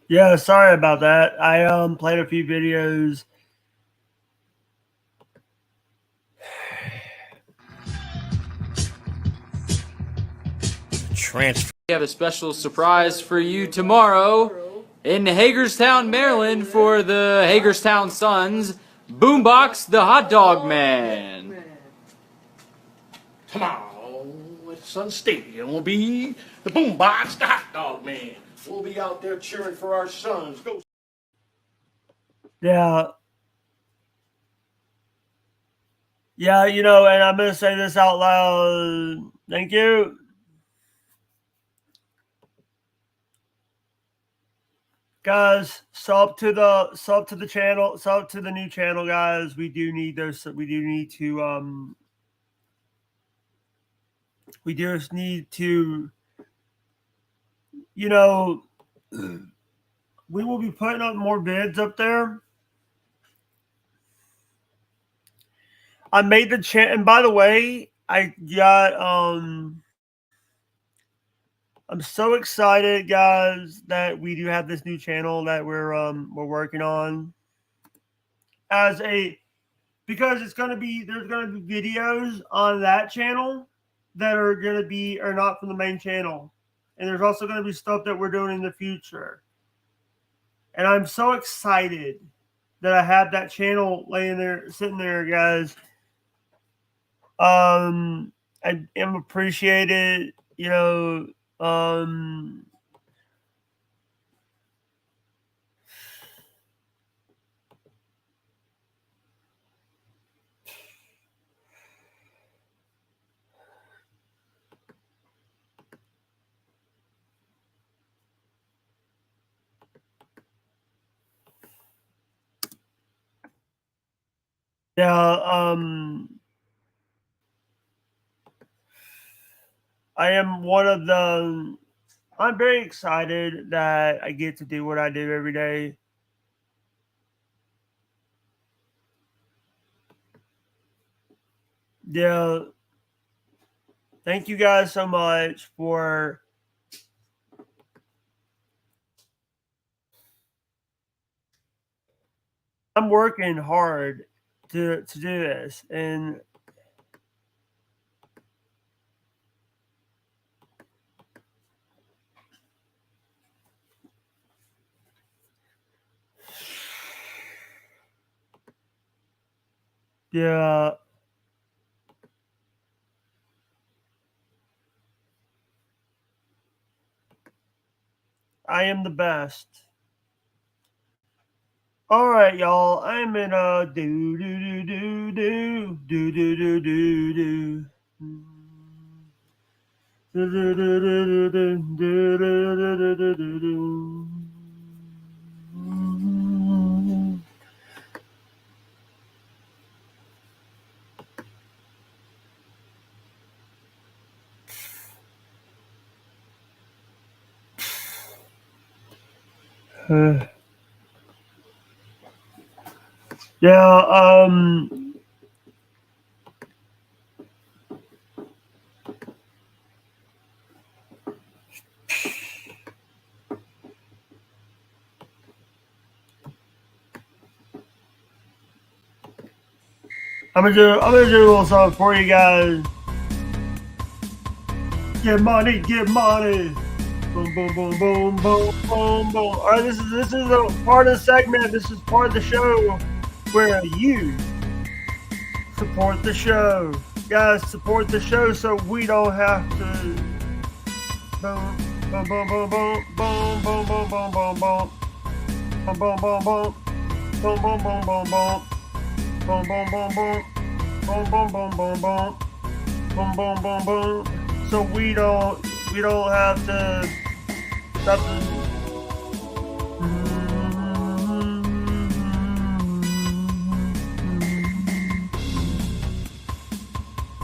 Yeah, sorry about that. I played a few videos. Transfer. We have a special surprise for you tomorrow in Hagerstown, Maryland for the Hagerstown Suns. Boombox the Hot Dog Man. Tomorrow at Sun Stadium will be the Boombox, the Hot Dog Man. We'll be out there cheering for our Suns. Go. Yeah. Yeah, you know, and I'm going to say this out loud. Thank you. Guys, sub to the channel, sub to the new channel, guys. We do need those. We do need to we just need to, you know, we will be putting up more vids up there. I made the channel, and by the way, I got I'm so excited, guys, that we do have this new channel that we're working on. Because it's gonna be, there's gonna be videos on that channel that are not from the main channel, and there's also gonna be stuff that we're doing in the future. And I'm so excited that I have that channel sitting there, guys. I am appreciated, you know. I am I'm very excited that I get to do what I do every day. Yeah. Thank you guys so much for I'm working hard to do this, and yeah. I am the best. All right, y'all. I'm in a do. Yeah, I'm gonna do a little something for you guys. Get money, get money. Boom, boom, boom, boom, boom, boom, boom. All right, this is a part of the segment. This is part of the show where you support the show. Guys, support the show so we don't have to. Boom. Boom, boom, boom, boom, boom, boom, boom, boom, boom, boom. Boom, boom, boom, boom. Boom, boom, boom, boom, boom. Boom, boom, boom, boom. Boom, boom, boom, boom, boom. Boom, boom, boom, boom. So we don't have to stop the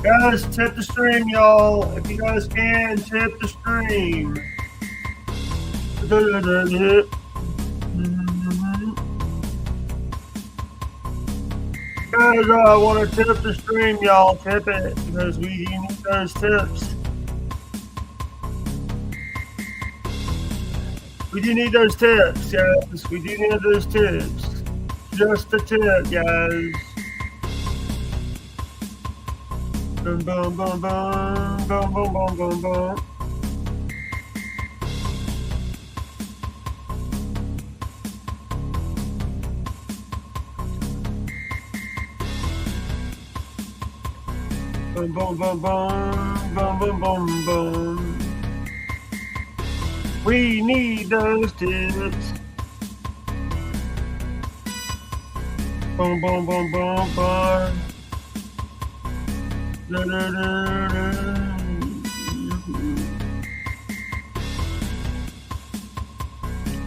guys, tip the stream, y'all. If you guys can, tip the stream. Guys, I want to tip the stream, y'all. Tip it because we need those tips. We do need those tips, guys. We do need those tips. Just a tip, guys. Boom, boom, boom, boom, boom, boom, boom, boom, boom. Boom, boom, boom, boom, boom, boom, boom, boom. We need those tips. Boom, boom, boom, boom, boom. Da, da, da, da.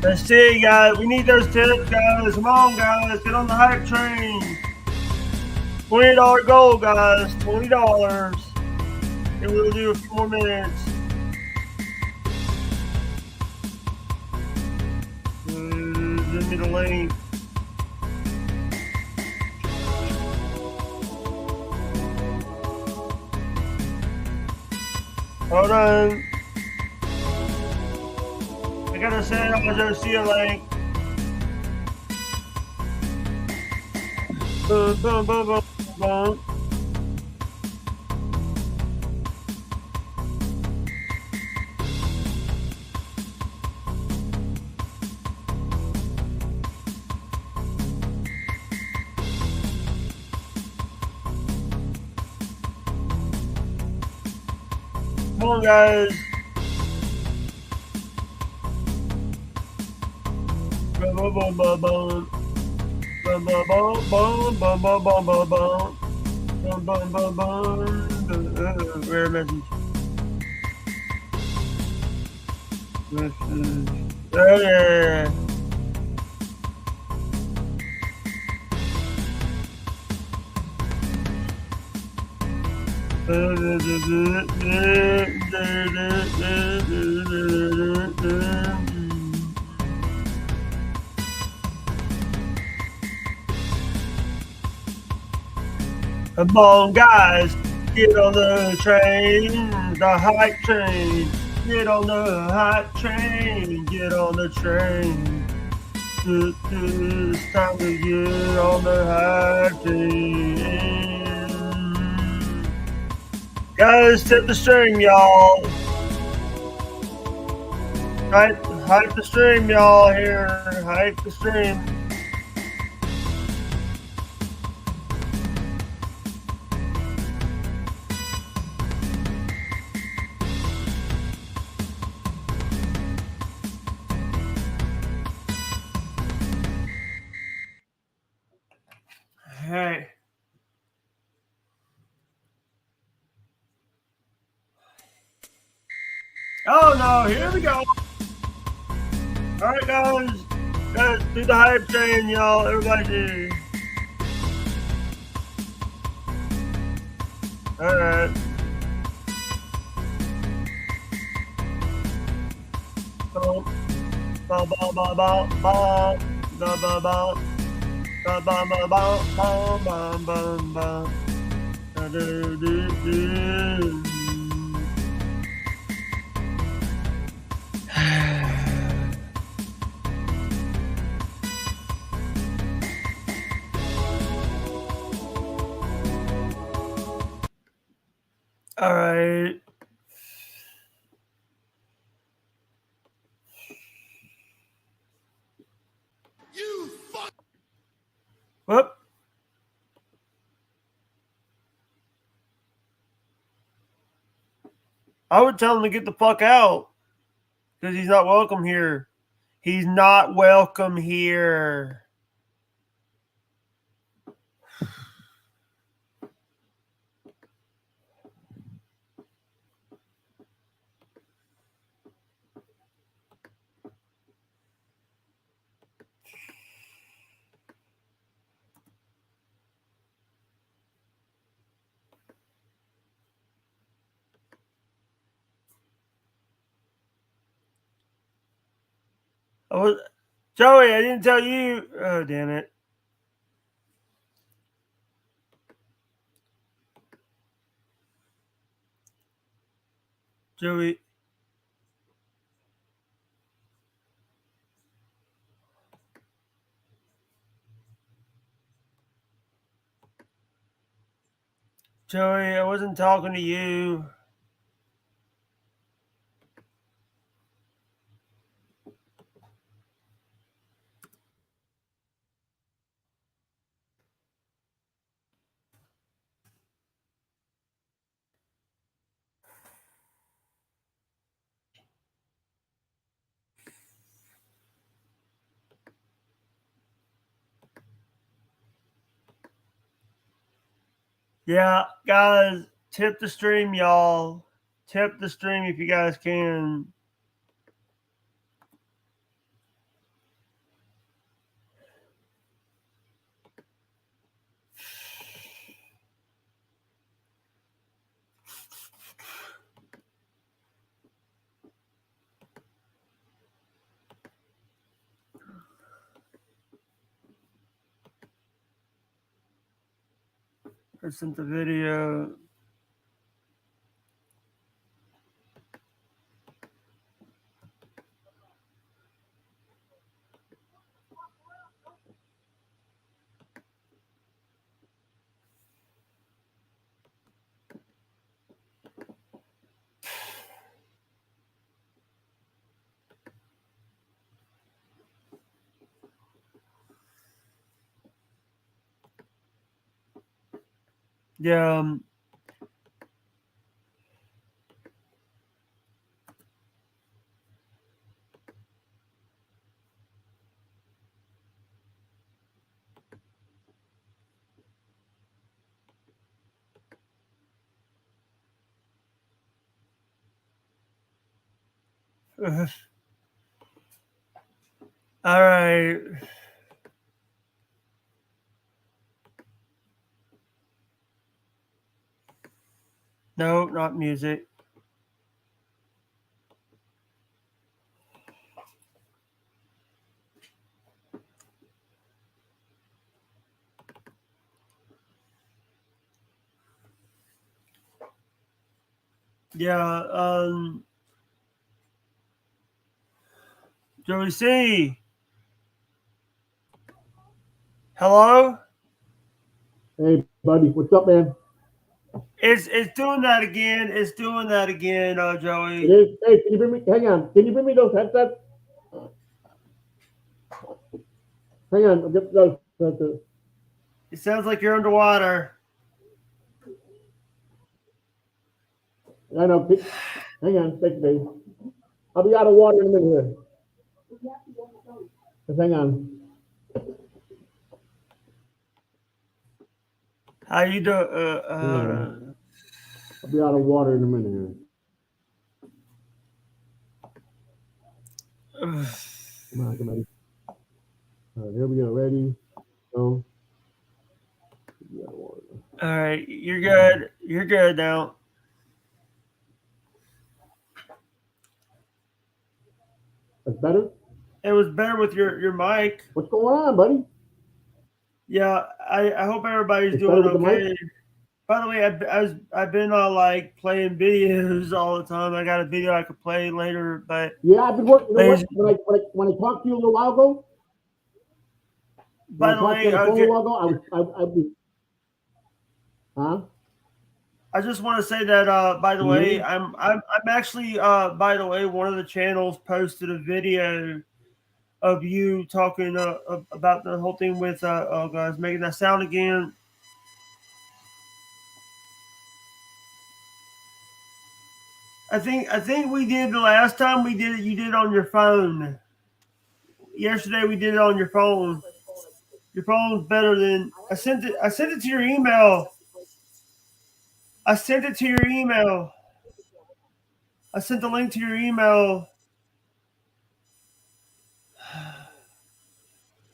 Let's see, guys. We need those tips, guys. Come on, guys. Get on the hype train. $20 goal, guys. $20. And we'll do a few more minutes. Send me the link. Hold on. I gotta send I'll just see a link. Boom, boom, boom, boom, boom. Come on, guys. Boom, boom, boom, boom, boom. Boom, boom, boom, boom, boom, boom, boom, boom, boom. Boom, boom, boom, boom. Rare message. Oh, yeah. Come on, guys, get on the train, the hype train. Get on the hype train, get on the train. It's time to get on the hype train. Guys, tip the stream, y'all. Hype the stream, y'all. Here, hype the stream. Hey. Oh no, here we go. Alright guys. Guys, do the hype train, y'all. Everybody do. Alright. Ba ba ba ba ba ba ba ba ba. Ba ba ba ba ba ba ba ba. Da do do do. All right. You fuck. Whoop. I would tell him to get the fuck out. Because he's not welcome here. He's not welcome here. Joey, I didn't tell you. Oh, damn it. Joey. Joey, I wasn't talking to you. Yeah, guys, tip the stream, y'all. Tip the stream if you guys can. I sent the video. Yeah. All right. No, not music. Yeah, Joey C. Hello? Hey, buddy, what's up, man? It's doing that again. It's doing that again, Joey. It is. Hey, can you bring me? Hang on. Can you bring me those headsets? Hang on. I'll get those headsets. It sounds like you're underwater. I know. Hang on. Thank you, baby. I'll be out of water in a minute here. Just hang on. How you doing? I'll be out of water in a minute here. Come on, come on. All right, here we go. Ready? Go. All right, you're good. You're good now. That's better? It was better with your mic. What's going on, buddy? Yeah, I hope everybody's It's doing better with the okay. mic? By the way, I've been like playing videos all the time. I got a video I could play later, but yeah, I've been working. You know what? When I talked to you a little while ago, by the way, I was. Huh? I just want to say that. By the way, I'm actually. By the way, one of the channels posted a video of you talking about the whole thing with oh guys, making that sound again. I think we did the last time we did it. You did it on your phone. Yesterday we did it on your phone. Your phone's better than I sent it. I sent it to your email. I sent it to your email. I sent the link to your email.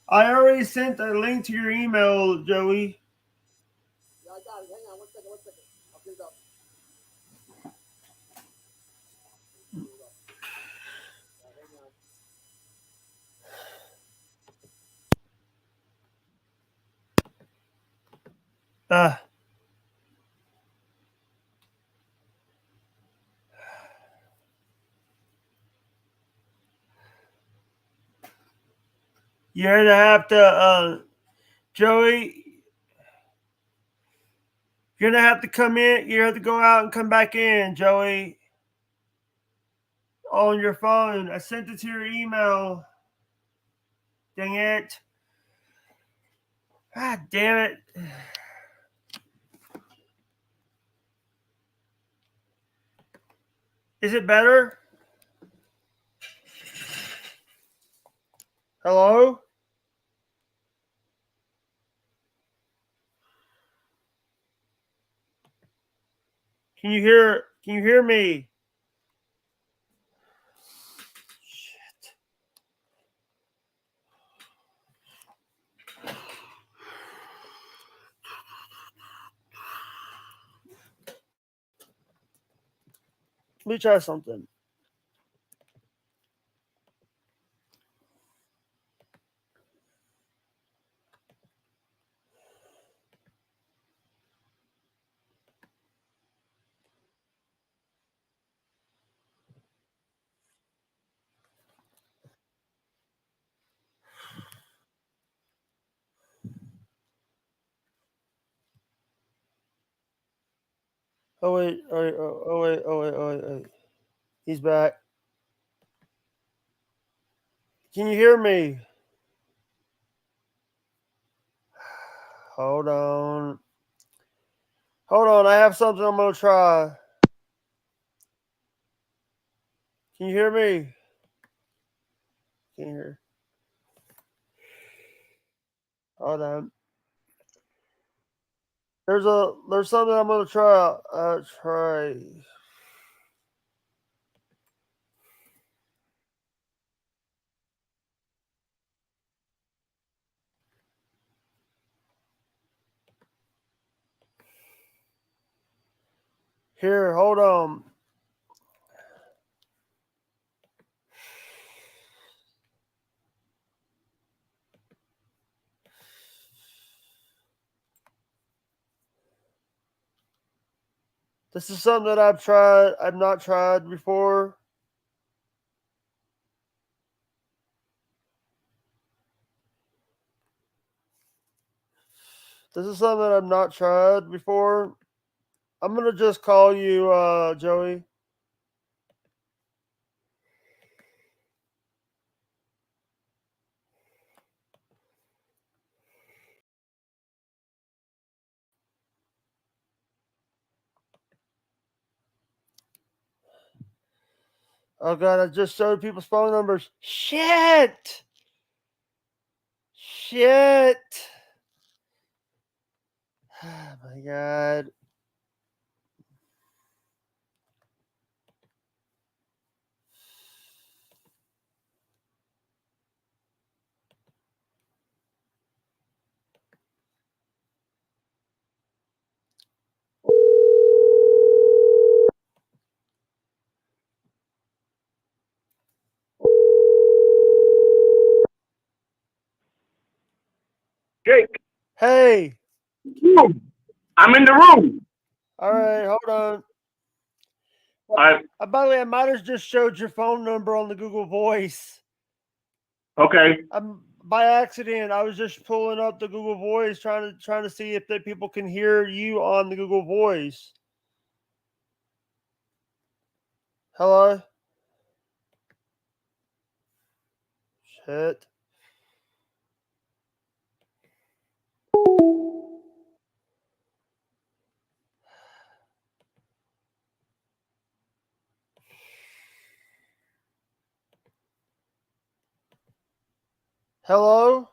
I already sent a link to your email, Joey. Yeah, I got it. Hang on 1 second. I'll get it up. You're gonna have to, Joey. You're gonna have to come in. You have to go out and come back in, Joey. On your phone. I sent it to your email. Dang it. God damn it. Is it better? Hello? Can you hear me? Shit. Let me try something. Oh wait. He's back. Can you hear me? Hold on. I have something I'm gonna try. Can you hear me? Can you hear? Hold on. There's something I'm gonna try. Try. Here, hold on. This is something that I've not tried before. This is something that I've not tried before. I'm gonna just call you Joey. Oh god, I just showed people's phone numbers. Shit. Oh my god. Jake, Hey. I'm in the room. All right, hold on. By the way, I might have just showed your phone number on the Google Voice. Okay. By accident. I was just pulling up the Google Voice, trying to see if the people can hear you on the Google Voice. Hello. Shit. Hello?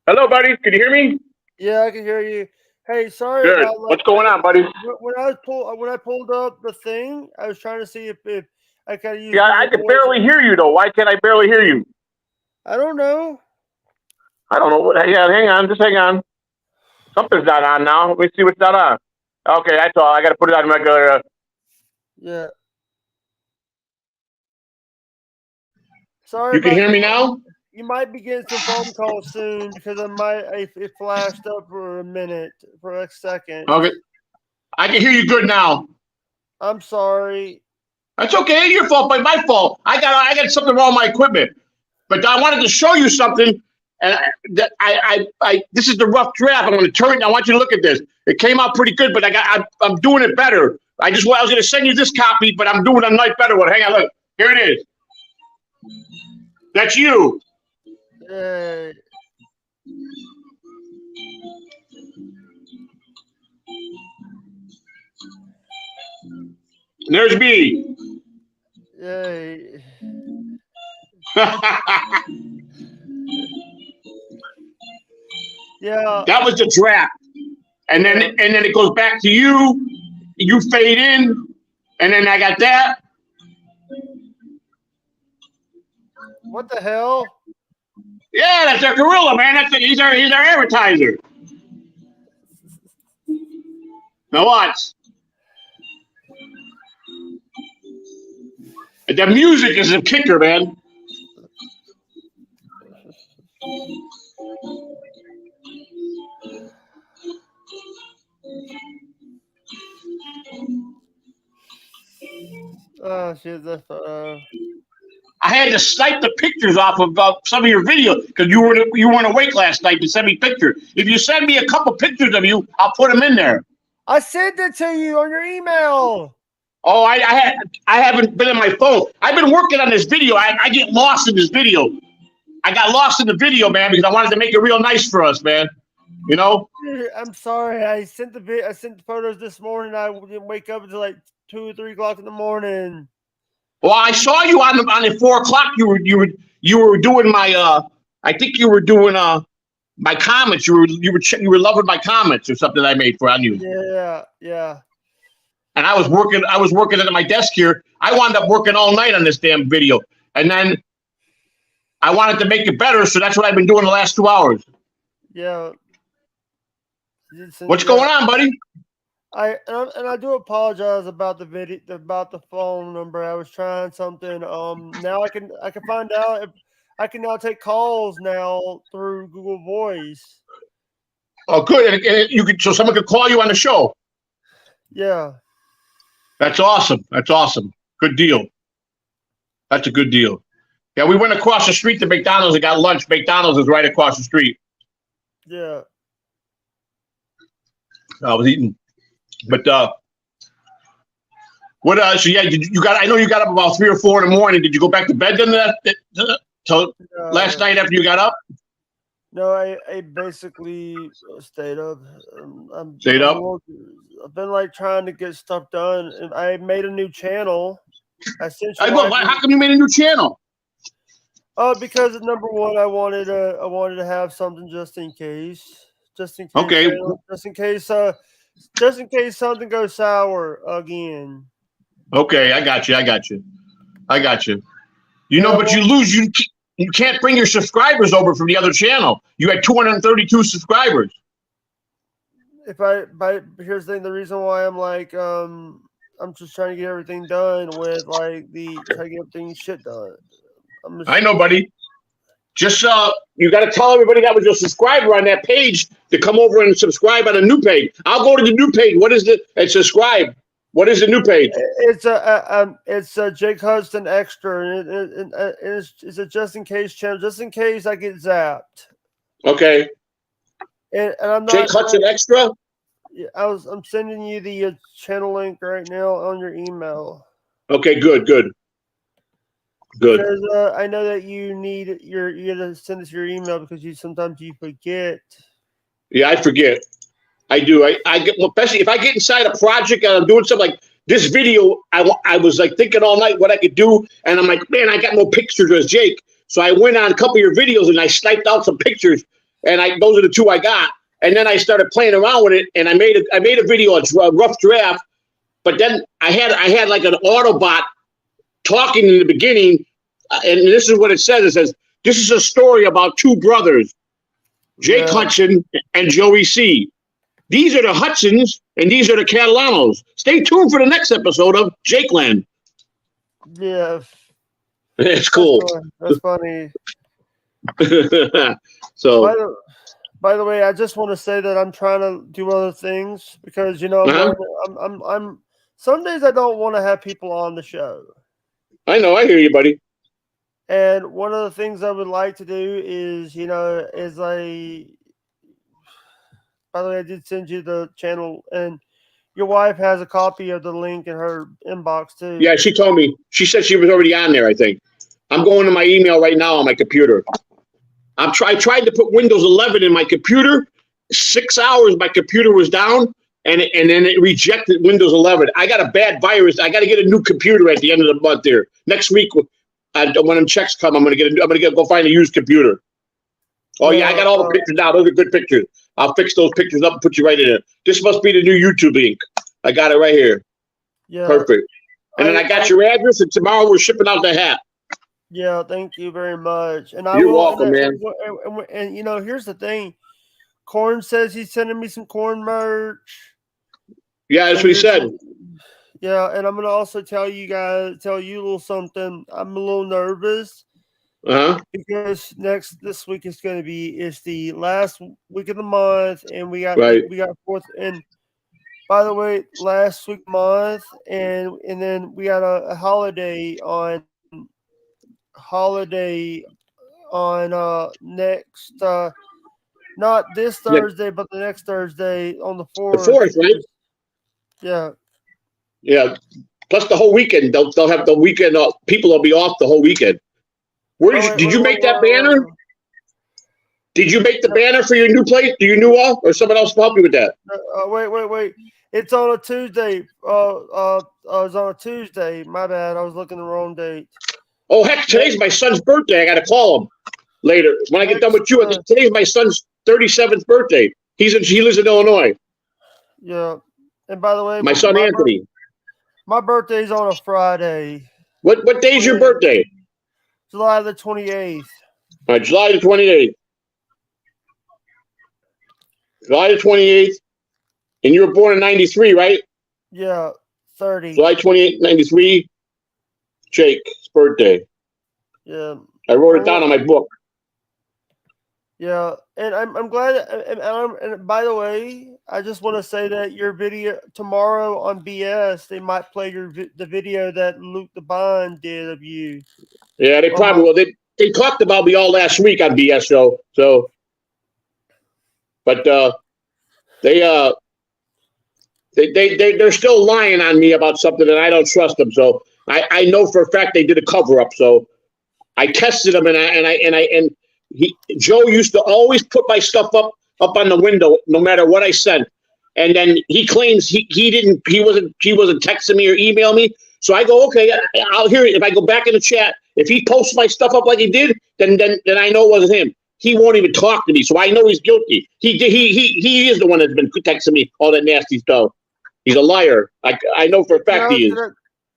Hello, buddy. Can you hear me? Yeah, I can hear you. Hey, sorry Good. about What's going on, buddy? when I pulled up the thing, I was trying to see if I could use. Yeah, I can barely hear you, though. Why can't I barely hear you? I don't know. I don't know. Yeah, hang on. Just hang on. Something's not on now. Let me see what's not on. Okay, that's all. I got to put it on regular. Yeah. Sorry. You can about hear me that. now? You might be getting some phone calls soon because it flashed up for a minute, for a second. Okay. I can hear you good now. I'm sorry. That's okay. Your fault, but my fault. I got something wrong with my equipment. But I wanted to show you something, and this is the rough draft. I'm going to turn it. I want you to look at this. It came out pretty good, but I'm doing it better. I was going to send you this copy, but I'm doing a nice better one. Hang on, look. Here it is. That's you. Hey. There's me. Yay. Yeah. That was the draft. And then it goes back to you. You fade in. And then I got that. What the hell? Yeah, that's our gorilla, man. He's our advertiser. Now watch. The music is a kicker, man. Oh shit! That's I had to snipe the pictures off of some of your videos because you weren't awake last night to send me pictures. If you send me a couple pictures of you, I'll put them in there. I sent it to you on your email. Oh, I haven't been on my phone. I've been working on this video. I get lost in this video. I got lost in the video, man, because I wanted to make it real nice for us, man. You know? I'm sorry. I sent the photos this morning. I didn't wake up until like 2 or 3 o'clock in the morning. Well, I saw you on the 4 o'clock. You were doing my I think you were doing my comments. You were loving my comments or something I made on you. Yeah. And I was working at my desk here. I wound up working all night on this damn video, and then I wanted to make it better, so that's what I've been doing the last 2 hours. Yeah. What's going on, buddy? I do apologize about the video, about the phone number. I was trying something. Now I can find out if I can now take calls now through Google Voice. Oh, good. And you could, so someone could call you on the show. Yeah. That's awesome. That's awesome. Good deal. That's a good deal. Yeah, we went across the street to McDonald's and got lunch. McDonald's is right across the street. Yeah. I was eating. But what so yeah, I know you got up about 3 or 4 in the morning. Did you go back to bed then till last night after you got up? No, I basically stayed up. Stayed up? I've been like trying to get stuff done, and I made a new channel. I sent you. How come you made a new channel? Because number one, I wanted to have something just in case. Okay. Just in case something goes sour again. Okay, I got you. You know, but you lose. You can't bring your subscribers over from the other channel. You had 232 subscribers. Here's the thing. The reason why I'm like, I'm just trying to get everything done with trying to get everything shit done. I know, buddy. Just you got to tell everybody that was your subscriber on that page to come over and subscribe on a new page. I'll go to the new page. What is it? And subscribe. What is the new page? It's a Jake Hudson Extra, and it's a just in case channel, just in case I get zapped. Okay. And I'm not Jake Hudson Extra. Yeah, I'm sending you the channel link right now on your email. Okay, good. Because I know that you gotta send us your email because sometimes you forget. Yeah, I forget. I do. I get, especially if I get inside a project and I'm doing something like this video. I was like thinking all night what I could do, and I'm like, man, I got no pictures of Jake. So I went on a couple of your videos and I sniped out some pictures, and those are the 2 I got. And then I started playing around with it, and I made a video, a rough draft. But then I had like an Autobot talking in the beginning, and this is what it says. It says, "This is a story about 2 brothers, Jake Hudson and Joey C. These are the Hudsons, and these are the Catalanos. Stay tuned for the next episode of Jake Land." Yeah. It's cool. That's funny. So. By the way, I just want to say that I'm trying to do other things because I'm some days I don't want to have people on the show. I know, I hear you, buddy. And one of the things I would like to do is, by the way, I did send you the channel, and your wife has a copy of the link in her inbox too. Yeah, she told me. She said she was already on there, I think. I'm going to my email right now on my computer. I tried to put Windows 11 in my computer. 6 hours, my computer was down, and then it rejected Windows 11. I got a bad virus. I got to get a new computer at the end of the month. There next week, when them checks come, I'm gonna go find a used computer. Oh yeah, I got all the pictures now. Those are good pictures. I'll fix those pictures up and put you right in there. This must be the new YouTube link. I got it right here. Yeah, perfect. And then I got your address, and tomorrow we're shipping out the hat. Yeah, thank you very much. And You're welcome, man. And here's the thing. Corn says he's sending me some corn merch. Yeah, that's what he said. Yeah, and I'm gonna also tell you a little something. I'm a little nervous. Because this week is going to be the last week of the month, and we got 4th. And by the way, last week month, and then we got a holiday on next not this Thursday, but the next Thursday on the 4th. The 4th, right? Yeah. Yeah. Plus the whole weekend, they'll have the weekend. People will be off the whole weekend. Did you make that banner? Did you make the banner for your new place? Do you know or someone else help you with that? Wait. It's on a Tuesday. It was on a Tuesday. My bad. I was looking the wrong date. Oh, heck, today's my son's birthday. I got to call him later. When I get done with you, today's my son's 37th birthday. He lives in Illinois. Yeah. And by the way, my son Anthony. My birthday's on a Friday. What day's your birthday? July the 28th. All right, July the 28th. July the 28th. And you were born in 93, right? Yeah, 30. July 28th, 93. Jake's birthday. Yeah. I wrote it down on my book. Yeah, and I'm glad. And by the way, I just want to say that your video tomorrow on BS, they might play the video that Luke the Bond did of you. Yeah, they probably will. They talked about me all last week on BS show. So, but they're still lying on me about something, and I don't trust them. So I know for a fact they did a cover up. So I tested them, and Joe used to always put my stuff up on the window, no matter what I sent. And then he claims he wasn't texting me or email me. So I go, okay, I'll hear it. If I go back in the chat, if he posts my stuff up like he did, then I know it wasn't him. He won't even talk to me, so I know he's guilty. He is the one that's been texting me all that nasty stuff. He's a liar. I know for a fact he is.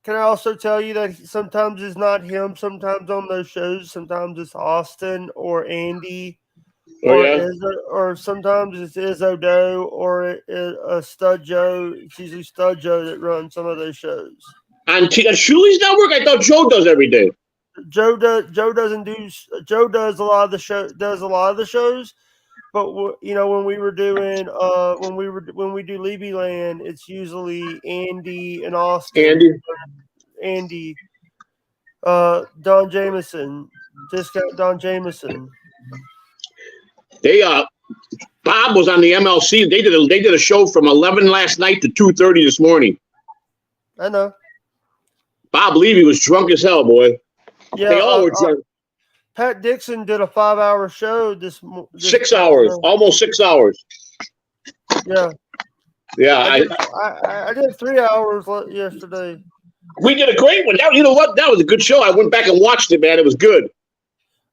Can I also tell you that sometimes it's not him? Sometimes on those shows, sometimes it's Austin or Andy, or sometimes it's Izzo Doe or a Stud Joe. It's usually Stud Joe that runs some of those shows. On Shuli's network, I thought Joe does every day. Joe does a lot of the show. Does a lot of the shows, but when we were doing when we do Libby Land, it's usually Andy and Austin. Andy. Don Jameson. Just got Don Jameson. They Bob was on the MLC. They did a show from 11 last night to 2:30 this morning. I know. Bob Levy was drunk as hell, boy. Yeah, they all were drunk. Pat Dixon did a 5-hour show this 6 hours, almost 6 hours. Yeah. Yeah, I did 3 hours yesterday. We did a great one. You know what? That was a good show. I went back and watched it, man. It was good.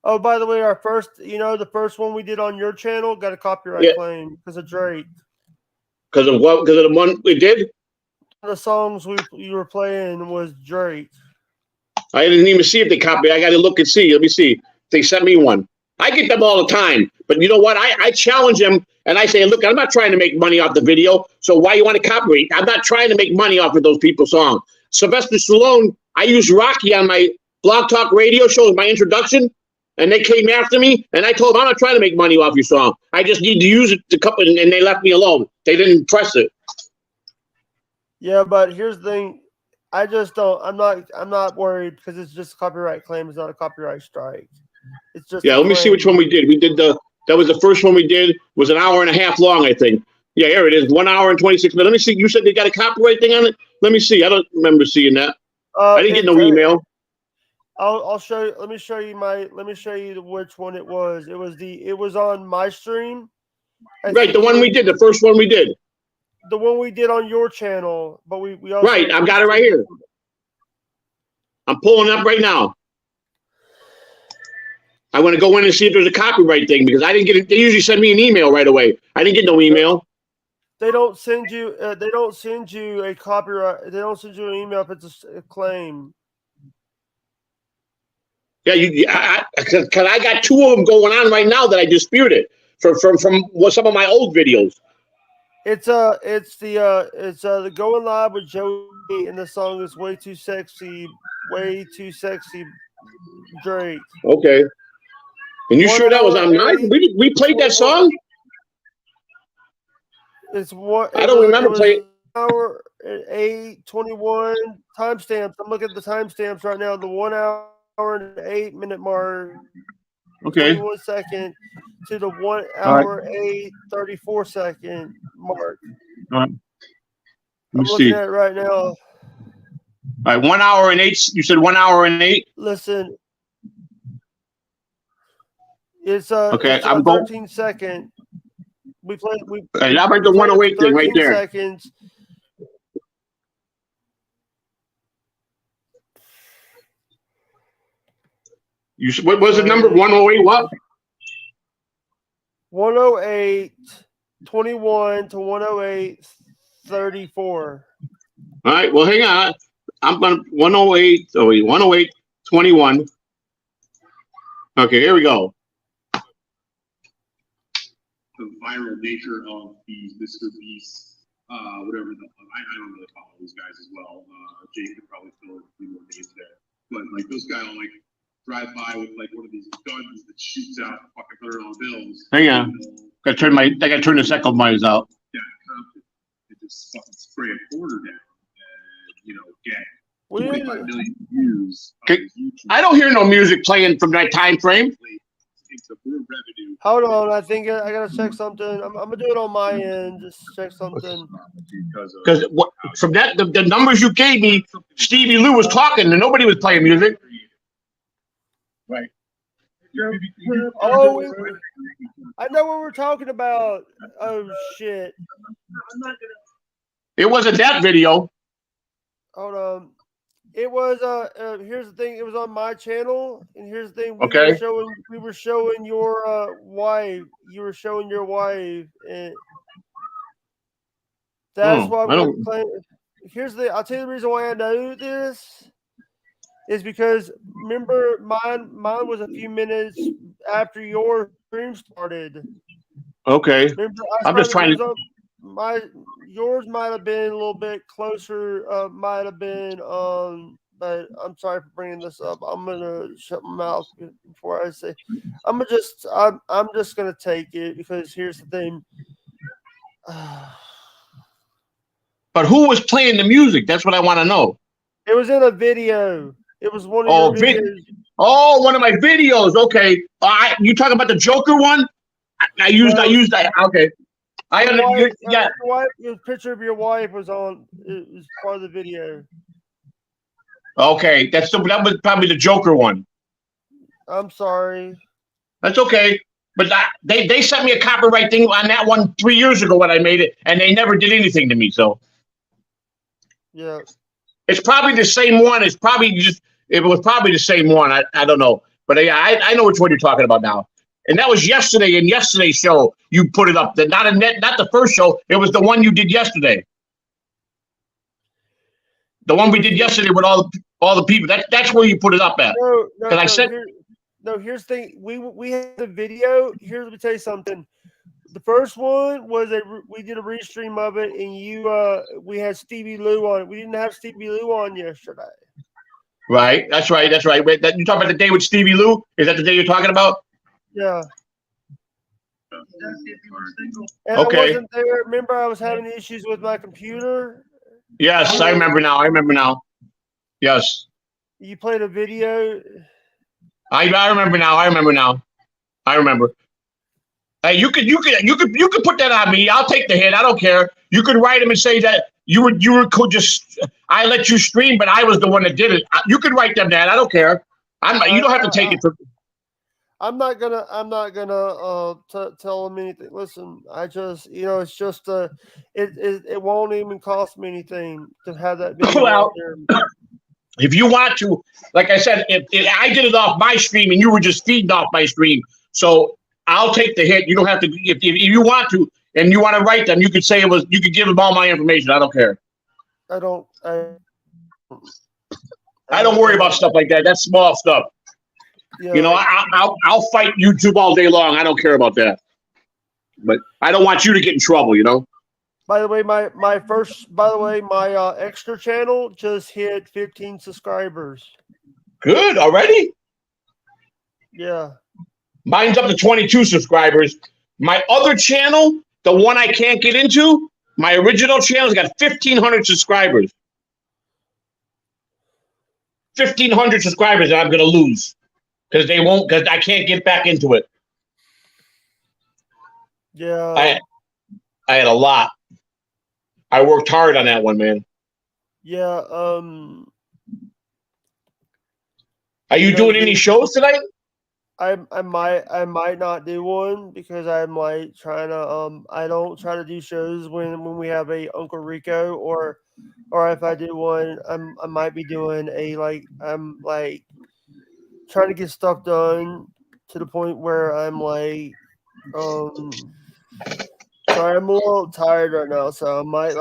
Oh, by the way, our first, the first one we did on your channel got a copyright claim because of Drake. Because of what? Because of the one we did? The songs you were playing was Drake. I didn't even see if they copied. I got to look and see. Let me see. They sent me one. I get them all the time. But you know what? I challenge them and I say, look, I'm not trying to make money off the video. So why you want to copyright? I'm not trying to make money off of those people's songs. Sylvester Stallone, I used Rocky on my Blog Talk radio show as my introduction. And they came after me, and I told them, I'm not trying to make money off your song. I just need to use it to couple, and they left me alone. They didn't press it. Yeah, but here's the thing. I just don't. I'm not worried because it's just a copyright claim. It's not a copyright strike. It's just. Yeah, let me see which one we did. We did that was the first one we did. Was an hour and a half long, I think. Yeah, here it is. 1 hour and 26 minutes. Let me see. You said they got a copyright thing on it. Let me see. I don't remember seeing that. I didn't get no email. I'll show you. Let me show you which one it was. It was on my stream. Right, the one we did, the first one we did. The one we did on your channel, but we also right. I've got it right here. I'm pulling it up right now. I want to go in and see if there's a copyright thing because I didn't get it. They usually send me an email right away. I didn't get no email. They don't send you. They don't send you a copyright. They don't send you an email if it's a claim. Yeah, because I got 2 of them going on right now that I disputed from some of my old videos. It's the Going Live with Joey, and the song is way too sexy, Drake. Okay, and you sure that was on mine? We played that song. It's what I don't remember playing. Hour 8:21 timestamps. I'm looking at the timestamps right now. The 1 hour and 8 minute mark. Okay. 1 second to the 1 hour 8:34 second mark. All right. I'm looking at it right now. All right, 1 hour and 8. You said 1 hour and 8. Listen, it's okay. it's I'm 13 second. We played. Right, I'm at the 108 thing right there. Seconds. What was the number? 108 what? 108 21 to 108 34. All right, well, hang on. I'm going to 108. Oh, wait, 108 21. Okay, here we go. The viral nature of these Mr. Beast, whatever I don't really follow those guys as well. Jake could probably fill in a few more names there, but like those guys will like drive by with like one of these guns that shoots out fucking $100 bills. Hang on, I gotta turn the echo mics out. Yeah, and just fucking spray a quarter down, and get 25 million views. I don't hear no music playing from that time frame. Hold on, I think I gotta check something. I'm gonna do it on my end. Just check something. Because from that, the numbers you gave me, Stevie Lou was talking and nobody was playing music. Right. Oh, I know what we're talking about. Oh shit! It wasn't that video. Hold on. It was here's the thing, it was on my channel, and here's the thing, we were showing your wife. You were showing your wife, and that's why we're playing. I'll tell you the reason why I know this is because remember mine was a few minutes after your stream started. Okay. Remember, I'm just trying to yours might have been a little bit closer, might have been, but I'm sorry for bringing this up. I'm gonna shut my mouth before I say. I'm just gonna take it because here's the thing. But who was playing the music? That's what I want to know. It was in a video. It was one of your videos. One of my videos. Okay. You talking about the Joker one? I used that. Okay. The picture of your wife was on. It was part of the video. Okay, that was probably the Joker one. I'm sorry. That's okay, but they sent me a copyright thing on that one 3 years ago when I made it, and they never did anything to me. So yeah, it's probably the same one. It was probably the same one. I don't know, But I know which one you're talking about now. And that was yesterday. In yesterday's show, you put it up. Not the first show. It was the one you did yesterday. The one we did yesterday with all the people. That's where you put it up at. Here's the thing. We had the video. Let me tell you something. The first one was we did a restream of it, and we had Stevie Lou on it. We didn't have Stevie Lou on yesterday. Right. That's right. Wait, you talking about the day with Stevie Lou? Is that the day you're talking about? Yeah. And okay. I wasn't there. Remember, I was having issues with my computer. Yes, I remember now. Yes. You played a video. I remember now. I remember. Hey, you could put that on me. I'll take the hit. I don't care. You could write him and say that you were just. I let you stream, but I was the one that did it. You could write them that. I don't care. You don't have to take it for. I'm not gonna tell them anything. Listen, I just it's just it won't even cost me anything to have that video out there. If you want to, like I said, if I did it off my stream and you were just feeding off my stream, so I'll take the hit. You don't have to. If you want to, and you want to write them, you could say it was. You could give them all my information. I don't care. I don't worry about stuff like that. That's small stuff. Yeah, I'll fight YouTube all day long. I don't care about that. But I don't want you to get in trouble. By the way, my extra channel just hit 15 subscribers. Good already. Yeah. Mine's up to 22 subscribers. My other channel, the one I can't get into, my original channel's got 1,500 subscribers. 1,500 subscribers that I'm going to lose because I can't get back into it. Yeah. I had a lot. I worked hard on that one, man. Yeah. Are you doing any shows tonight? I might not do one because I'm like trying to I don't try to do shows when we have a Uncle Rico or if I do one I might be doing I'm trying to get stuff done to the point where I'm like sorry, I'm a little tired right now, so I might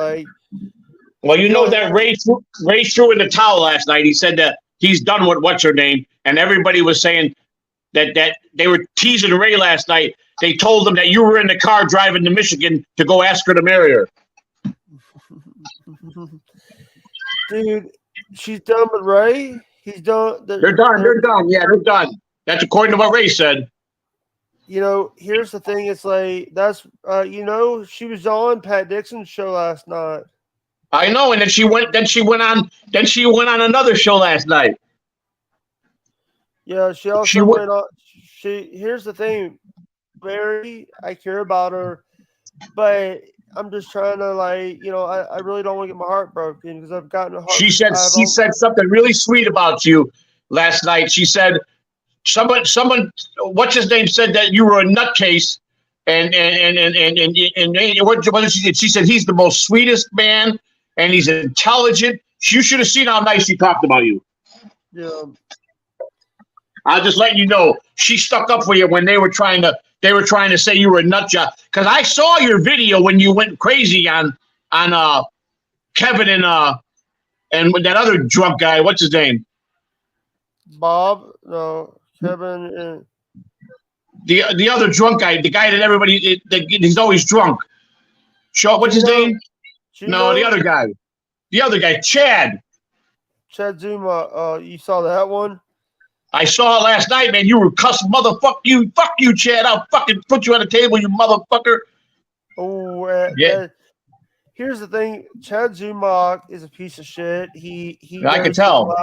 Well, that Ray threw in the towel last night. He said that he's done with what's her name, and everybody was saying that they were teasing Ray last night. They told him that you were in the car driving to Michigan to go ask her to marry her. Dude, she's done with Ray. He's done. They're done. They're done. Yeah, they're done. That's according to what Ray said. Here's the thing. It's that's she was on Pat Dixon's show last night. I know, and then she went on another show last night. Yeah, she also went on. Here's the thing, Barry. I care about her, but I'm just trying to I really don't want to get my heart broken because I've gotten a heart. She said something really sweet about you last night. She said someone what's his name said that you were a nutcase, and what she did? She said he's the most sweetest man and he's intelligent. You should have seen how nice she talked about you. Yeah. I'll just let you know she stuck up for you when they were trying to say you were a nut job. Because I saw your video when you went crazy on Kevin and that other drunk guy. What's his name? Bob? No, Kevin. And the other drunk guy, the guy that everybody he's always drunk. What's his name? No, the other guy, Chad. Chad Zuma. You saw that one? I saw it last night, man. You were cussing, fuck you, Chad. I'll fucking put you on the table, you motherfucker. Oh, yeah. Here's the thing: Chad Zumach is a piece of shit. I can tell.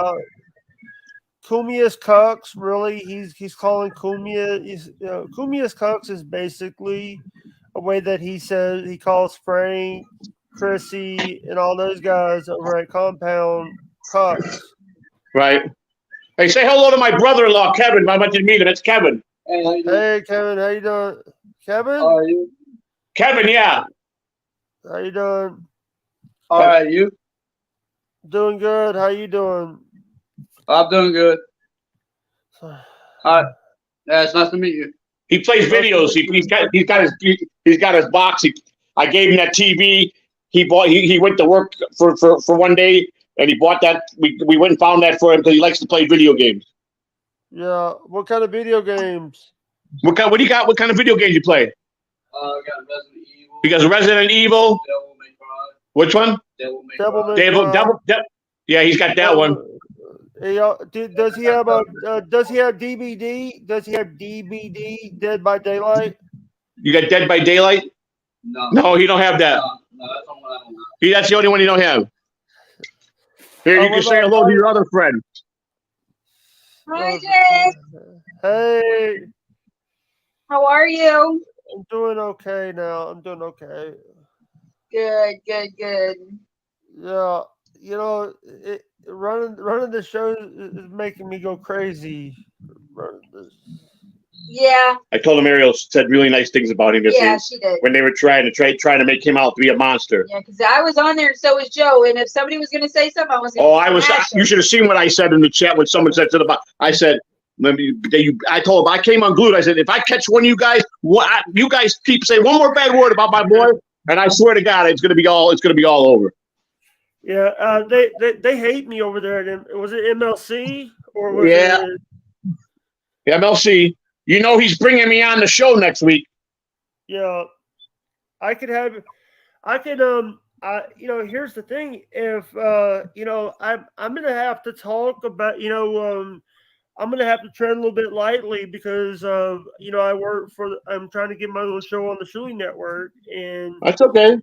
Kumia's Cucks, really, he's calling Kumia. Kumia's Cucks is basically a way that he says he calls Frank, Chrissy, and all those guys over at Compound Cucks. Right. Hey, say hello to my brother-in-law, Kevin. I went to meet him. It's Kevin. Hey, Kevin. How you doing? Kevin? How are you? Kevin, yeah. How you doing? All right, you? Doing good. How you doing? I'm doing good. Yeah, it's nice to meet you. He plays videos. He's got his box. I gave him that TV. He went to work for one day, and he bought that. We went and found that for him because he likes to play video games. Yeah. What kind of video games? What do you got? What kind of video games you play? I got Resident Evil. You got Resident Evil. Devil May Cry. Which one? Devil May Cry. Devil. Yeah, he's got that one. Does he have Does he have DVD? Does he have DVD? Dead by Daylight. You got Dead by Daylight? No, he don't have that. No, that's the one I don't have. That's the only one you don't have. Here, you can say hello to your other friend. Hi, Jay. Hey. How are you? I'm doing okay now. I'm doing okay. Good, good, good. Yeah, running the show is making me go crazy. Running this. Yeah. I told him Ariel said really nice things about him. Yeah, she did. When they were trying to make him out to be a monster. Yeah, because I was on there and so was Joe. And if somebody was going to say something, I was going to You should have seen what I said in the chat when someone said something about. I said, I told him I came unglued. I said, if I catch one of you guys, you guys keep saying one more bad word about my boy, and I swear to God, it's gonna be all over. Yeah, they hate me over there. Was it MLC or was it? MLC. You know he's bringing me on the show next week. Yeah, here's the thing. If I'm gonna have to talk about, I'm gonna have to tread a little bit lightly because I'm trying to get my little show on the Shuli Network, and that's okay.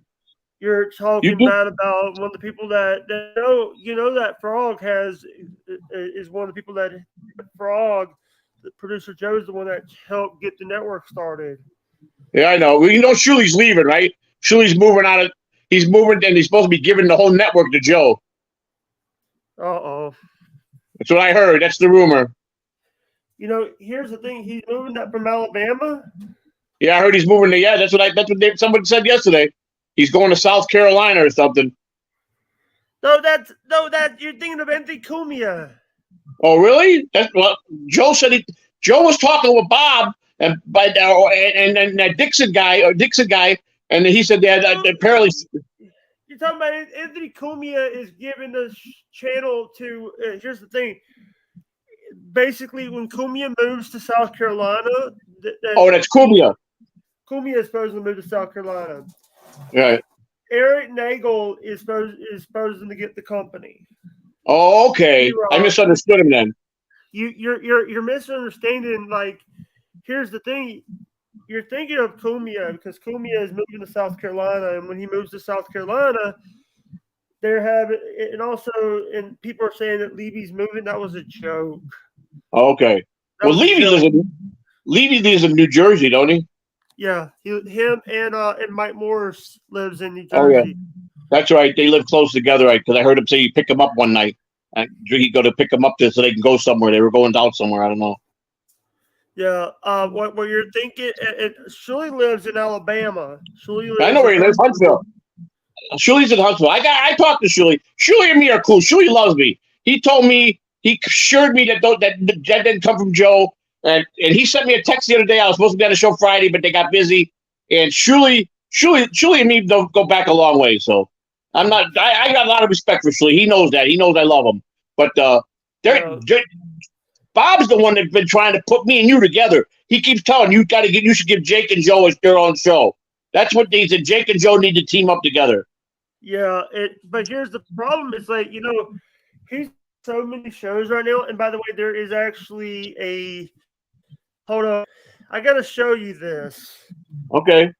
You're talking bad about one of the people that that Frog is one of the people that Frog. The producer Joe's the one that helped get the network started. Yeah, I know. Well, Shuli's leaving, right? Shuli's moving out. He's moving, and he's supposed to be giving the whole network to Joe. Uh-oh. That's what I heard. That's the rumor. Here's the thing. He's moving that from Alabama. Yeah, I heard he's moving to. Yeah, that's what somebody said yesterday. He's going to South Carolina or something. No, you're thinking of Anthony Cumia. Oh, really? That's what Joe said. Joe was talking with Bob and that Dixon guy, and he said that apparently. You're talking about Anthony Cumia is giving the channel to. Here's the thing. Basically, when Cumia moves to South Carolina, that's Cumia. Cumia is supposed to move to South Carolina. Right. Eric Nagel is supposed to get the company. Oh, okay. I misunderstood him then. You're misunderstanding. Like, here's the thing: you're thinking of Cumia because Cumia is moving to South Carolina, and when he moves to South Carolina, and people are saying that Levy's moving. That was a joke. Okay. Well, Levy lives in New Jersey, don't he? Yeah, him and Mike Morris lives in New Jersey. Oh, yeah. That's right. They live close together, right? Because I heard him say he picked him up one night. And he'd go to pick him up there so they can go somewhere. They were going out somewhere. I don't know. Yeah. What you're thinking? Shuli lives in Alabama. I know where he lives. Huntsville. Shuli's in Huntsville. I talked to Shuli. Shuli and me are cool. Shuli loves me. He told me, he assured me that didn't come from Joe. And he sent me a text the other day. I was supposed to be on the show Friday, but they got busy. And Shuli and me don't go back a long way. So I'm not. I got a lot of respect for Shuli. He knows that. He knows I love him. But Bob's the one that's been trying to put me and you together. He keeps telling you you should give Jake and Joe their own show. That's what they said. Jake and Joe need to team up together. Yeah, but here's the problem. It's like, he's so many shows right now. And by the way, there is actually hold on. I got to show you this. Okay.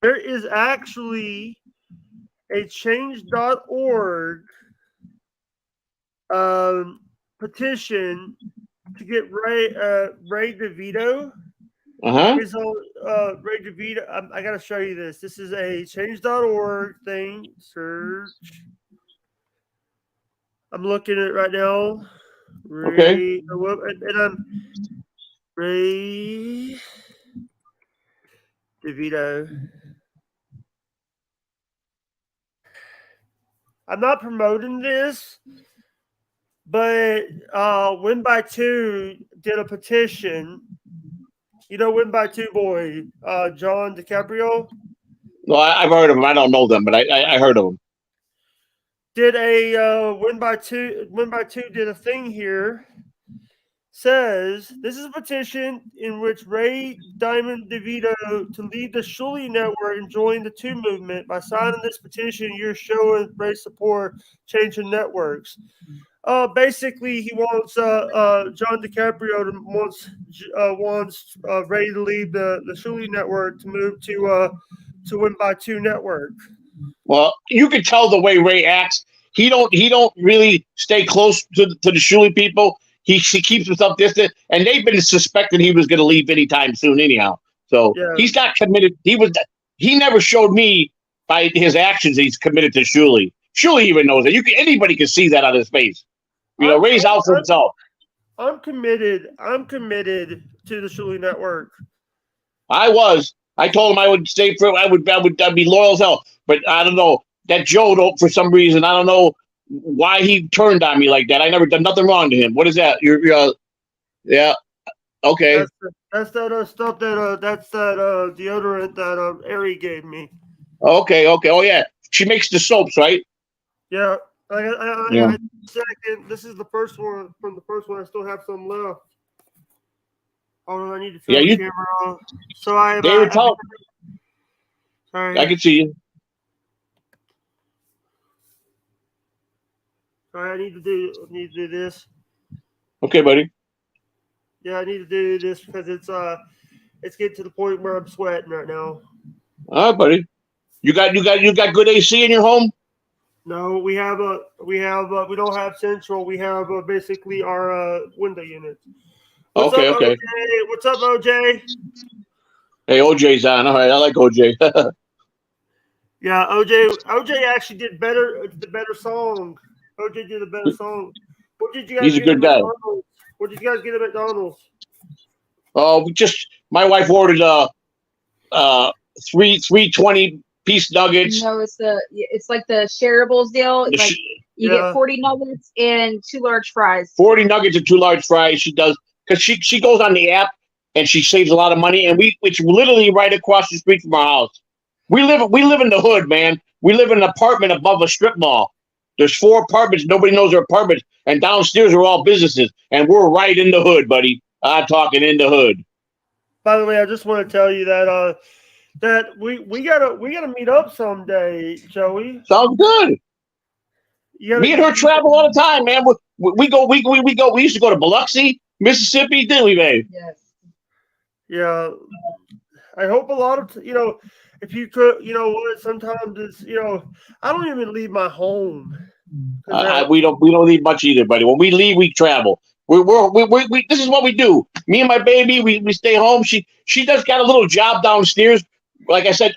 There is actually a change.org petition to get Ray DeVito. His own Ray DeVito. I gotta show you this. This is a change.org thing. Search. I'm looking at it right now. Okay. And I'm Ray DeVito. I'm not promoting this, But Win by Two did a petition. You know Win by Two boy, John DiCaprio? No, I've heard of them. I don't know them, but I heard of them. Did a Win by Two did a thing here. Says this is a petition in which Ray Diamond DeVito to lead the Shuli Network and join the Two movement. By signing this petition, you're showing Ray's support, changing networks. Basically, he wants John DiCaprio wants Ray to leave the Shuli Network to move to Win by Two Network. Well, you can tell the way Ray acts. He don't really stay close to the Shuli people. He keeps himself distant, and they've been suspecting he was going to leave anytime soon, anyhow. So he's not committed. He never showed me by his actions he's committed to Shuli. Shuli even knows that. Anybody can see that on his face. Ray's out for himself. I'm committed to the Shuli Network. I told him I would stay for. I'd be loyal as hell. But I don't know that Joe. For some reason, I don't know why he turned on me like that. I never done nothing wrong to him. What is that? You're yeah. Okay. That's that stuff that's that deodorant that Ari gave me. Okay. Oh yeah. She makes the soaps, right? Yeah. I second. This is the first one. From the first one, I still have some left. Oh, I need to turn the camera off. So David, tell. Sorry. I can see you. Sorry, I need to do this. Okay, buddy. Yeah, I need to do this because it's getting to the point where I'm sweating right now. All right, buddy. You got good AC in your home? No, we don't have central. We have basically our window unit. What's Okay. up, OJ? What's up, OJ? Hey, OJ's on. All right, I like OJ. Yeah, OJ actually did the better song. OJ did a better song. What did you guys He's a good guy. McDonald's? What did you guys get at McDonald's? Oh, my wife ordered 320 piece nuggets. No, it's like the shareables deal. Like you get 40 nuggets and 2 large fries. 40 nuggets and 2 large fries. She does because she goes on the app and she saves a lot of money. And it's literally right across the street from our house. We live in the hood, man. We live in an apartment above a strip mall. There's 4 apartments. Nobody knows their apartments. And downstairs are all businesses. And we're right in the hood, buddy. I'm talking in the hood. By the way, I just want to tell you that we gotta meet up someday, Joey. Sounds good. Me and her travel all the time, man. We go. We used to go to Biloxi, Mississippi, didn't we, babe? Yes. Yeah. I hope a lot of if you could, sometimes it's I don't even leave my home. We don't leave much either, buddy. When we leave, we travel. We this is what we do. Me and my baby, we stay home. She does got a little job downstairs. Like I said,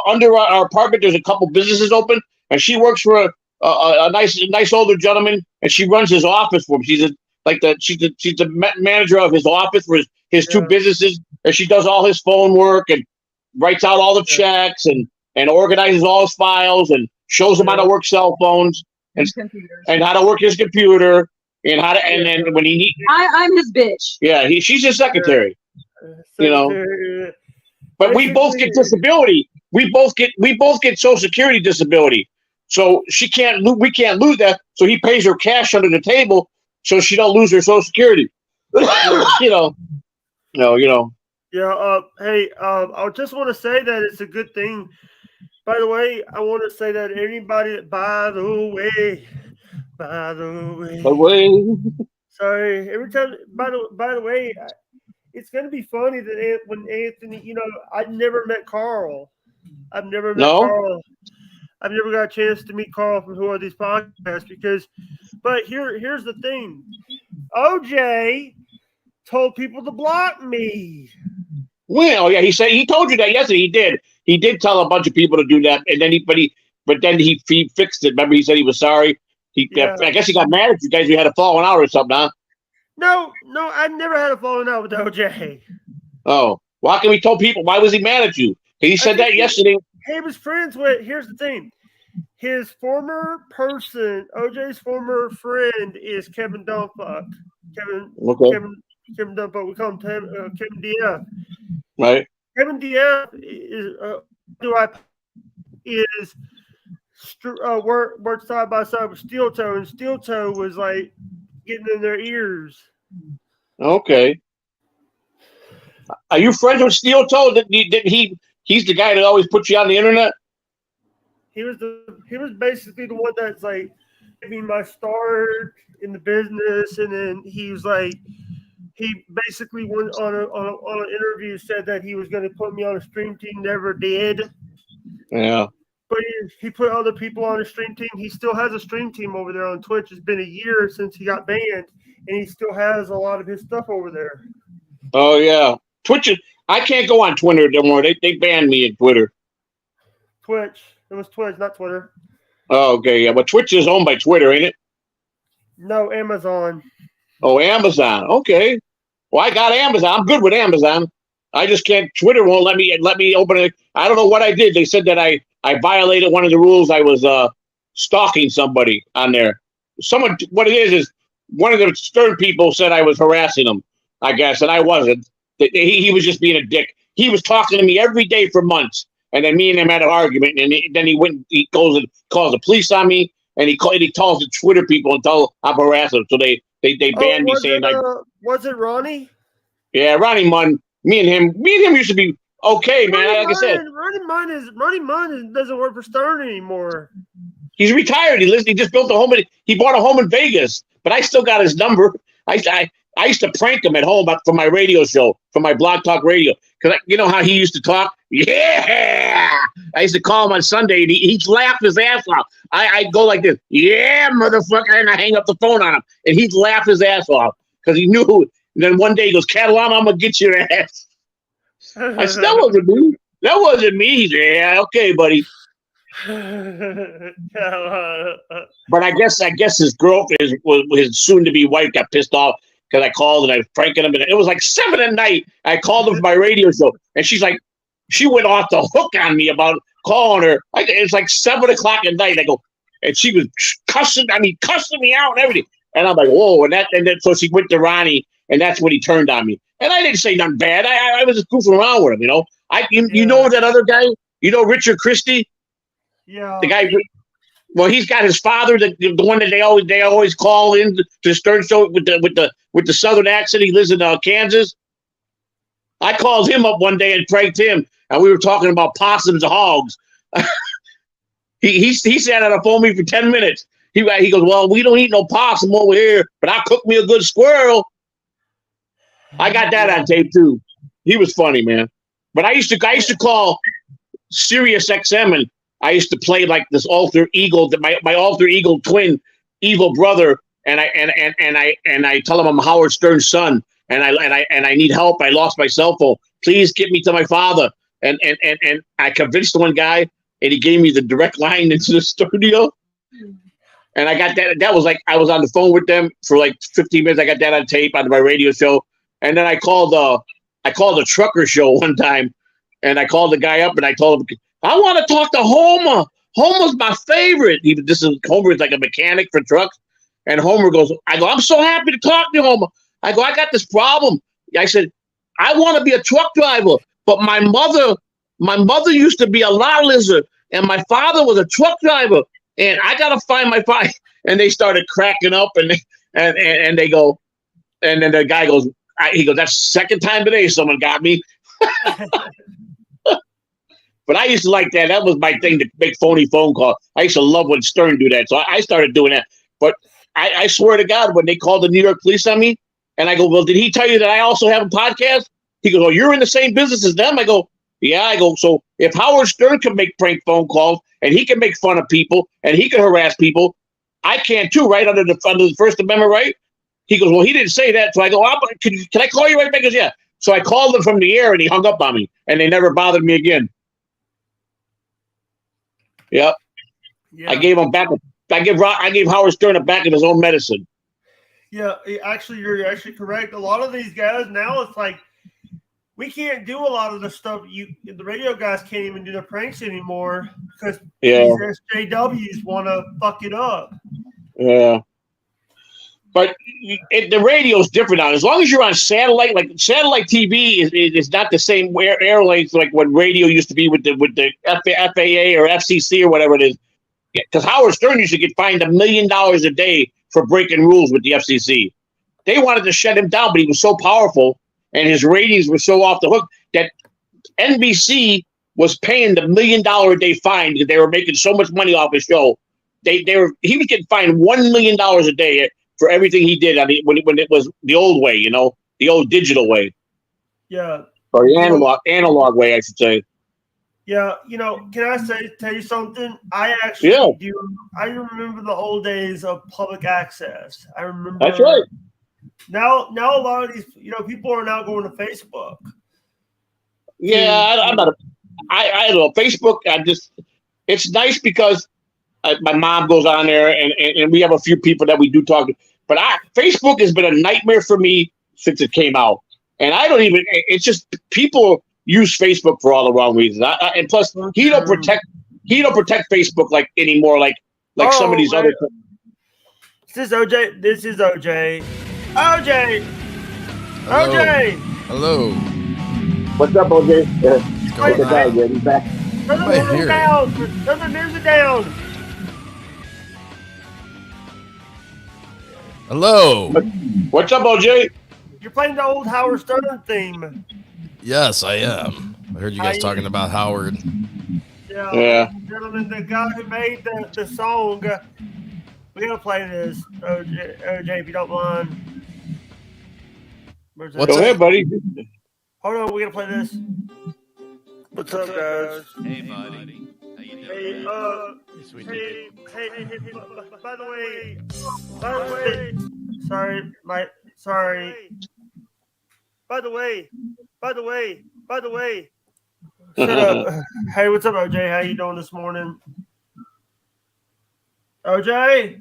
under our apartment, there's a couple businesses open, and she works for a nice older gentleman, and she runs his office for him. She's the manager of his office for his 2 businesses, and she does all his phone work and writes out all the checks and organizes all his files and shows him how to work cell phones and how to work his computer and how to and then when he needs. I'm his bitch. Yeah, she's his secretary. But we both get disability. We both get Social Security disability. So we can't lose that. So he pays her cash under the table so she don't lose her Social Security. Yeah. Hey, I just want to say that it's a good thing. By the way, I want to say that anybody. By the way. Sorry. Every time. By the way, it's going to be funny that when Anthony. I've never met Carl. I've never met Carl. I've never got a chance to meet Carl from Who Are These Podcasts but here's the thing. OJ told people to block me. Well, yeah, he told you that yesterday. He did. He did tell a bunch of people to do that, and then he fixed it. Remember, he said he was sorry. I guess he got mad at you guys. We had a falling out or something, huh? No, I've never had a falling out with OJ. Oh, well, how come he told people? Why was he mad at you? He said that yesterday. He was friends with. Here's the thing. his former person, OJ's former friend, is Kevin Dunfuck. Kevin Dunfuck. We call him Kevin DF. Right. Kevin DF worked side by side with Steel Toe, and Steel Toe was like getting in their ears. Okay. Are you friends with Steel Toe? He's the guy that always puts you on the internet? He was basically the one that's like giving me my start in the business, and then he was like, he basically went on an interview, said that he was going to put me on a stream team, never did. Yeah. But he put other people on a stream team. He still has a stream team over there on Twitch. It's been a year since he got banned, and he still has a lot of his stuff over there. Oh yeah, Twitch. I can't go on Twitter anymore. They banned me in Twitter. Twitch. It was Twitch, not Twitter. Oh, okay, yeah, but Twitch is owned by Twitter, ain't it? No, Amazon. Oh, Amazon. Okay. Well, I got Amazon. I'm good with Amazon. I just can't. Twitter won't let me open it. I don't know what I did. They said that I violated one of the rules. I was stalking somebody on there. What it is one of the Stern people said I was harassing them, I guess, and I wasn't. He was just being a dick. He was talking to me every day for months, and then me and him had an argument, and then he goes and calls the police on me, and he calls the Twitter people and tells I'm harassing them. So they banned me saying was it Ronnie? Yeah, Ronnie Munn. Me and him used to be okay, man. Like I said, Ronnie Munn doesn't work for Stern anymore. He's retired. He just built a home. He bought a home in Vegas, but I still got his number. I used to prank him at home for my radio show, for my Blog Talk Radio. Because you know how he used to talk? Yeah! I used to call him on Sunday, and he'd laugh his ass off. I'd go like this, yeah, motherfucker, and I hang up the phone on him. And he'd laugh his ass off because he knew. And then one day he goes, Catalan, I'm going to get your ass. I said, that wasn't me. That wasn't me. He said, yeah, okay, buddy. But I guess his girlfriend, his soon-to-be wife, got pissed off because I called and I was pranking him. And it was like 7 at night. I called him for my radio show, and she's like, she went off the hook on me about calling her. It's like 7 o'clock at night. I go, and she was cussing me out and everything. And I'm like, whoa! And then so she went to Ronnie, and that's when he turned on me. And I didn't say nothing bad. I was just goofing around with him, you know. You know that other guy? You know Richard Christie? Yeah. The guy. Well, he's got his father, the one that they always call in to the Stern Show with the Southern accent. He lives in Kansas. I called him up one day and pranked him, and we were talking about possums and hogs. he sat on the phone with me for 10 minutes. He goes, well, we don't eat no possum over here, but I'll cook me a good squirrel. I got that on tape too. He was funny, man. But I used to call Sirius XM, and I used to play like this alter ego, my alter ego twin, evil brother, and I tell him I'm Howard Stern's son, and I need help. I lost my cell phone. Please get me to my father. And I convinced one guy, and he gave me the direct line into the studio. And I got that. That was like I was on the phone with them for like 15 minutes. I got that on tape on my radio show. And then I called the trucker show one time, and I called the guy up and I told him, I want to talk to Homer. Homer's my favorite. Homer is like a mechanic for trucks. And Homer goes, I'm so happy to talk to you, Homer. I go, I got this problem. I said, I want to be a truck driver, but my mother used to be a law lizard, and my father was a truck driver, and I got to find my father. And they started cracking up, and they go, and then the guy goes, he goes, that's the second time today someone got me. But I used to like that. That was my thing, to make phony phone calls. I used to love when Stern do that. So I started doing that. But I swear to God, when they called the New York police on me, and I go, well, did he tell you that I also have a podcast? He goes, oh, you're in the same business as them? I go, yeah. I go, so if Howard Stern can make prank phone calls, and he can make fun of people, and he can harass people, I can too, right? Under the First Amendment, right? He goes, well, he didn't say that. So I go, can I call you right back? He goes, yeah. So I called him from the air, and he hung up on me, and they never bothered me again. Yep. Yeah. I gave him back. I gave Howard Stern a back of his own medicine. Yeah, actually, you're actually correct. A lot of these guys now, it's like we can't do a lot of the stuff. The radio guys can't even do the pranks anymore because Yeah. these SJWs want to fuck it up. Yeah. But the radio's different now. As long as you're on satellite, like satellite TV is not the same airlines like what radio used to be with the FAA or FCC or whatever it is. Because Howard Stern used to get fined $1 million a day for breaking rules with the FCC. They wanted to shut him down, but he was so powerful and his ratings were so off the hook that NBC was paying the $1 million a day fine because they were making so much money off his show. He was getting fined $1 million a day for everything he did when it was the old way, the old digital way. Yeah. Or the analog way, I should say. Yeah, can I tell you something? I actually do. I remember the old days of public access. I remember. That's right. Now a lot of these, people are now going to Facebook. Yeah, I don't know. Facebook, it's nice because my mom goes on there and we have a few people that we do talk to. But Facebook has been a nightmare for me since it came out. And it's just people use Facebook for all the wrong reasons. And plus, he don't protect Facebook anymore like some of these other. This is OJ. OJ. Hello. OJ. Hello. What's up, OJ? What's the guy again. He's back. Turn the music down. Turn the music down. Hello. What's up, OJ? You're playing the old Howard Stern theme. Yes, I am. I heard you guys talking about Howard. Yeah. Gentlemen, the guy who made the song, we're going to play this, OJ, if you don't mind. Go ahead, buddy. Hold on, we're going to play this. What's up, guys? Hey, buddy. How you doing? Hey, by the way, sorry. By the way. Shut up. Hey, what's up, OJ? How you doing this morning? OJ?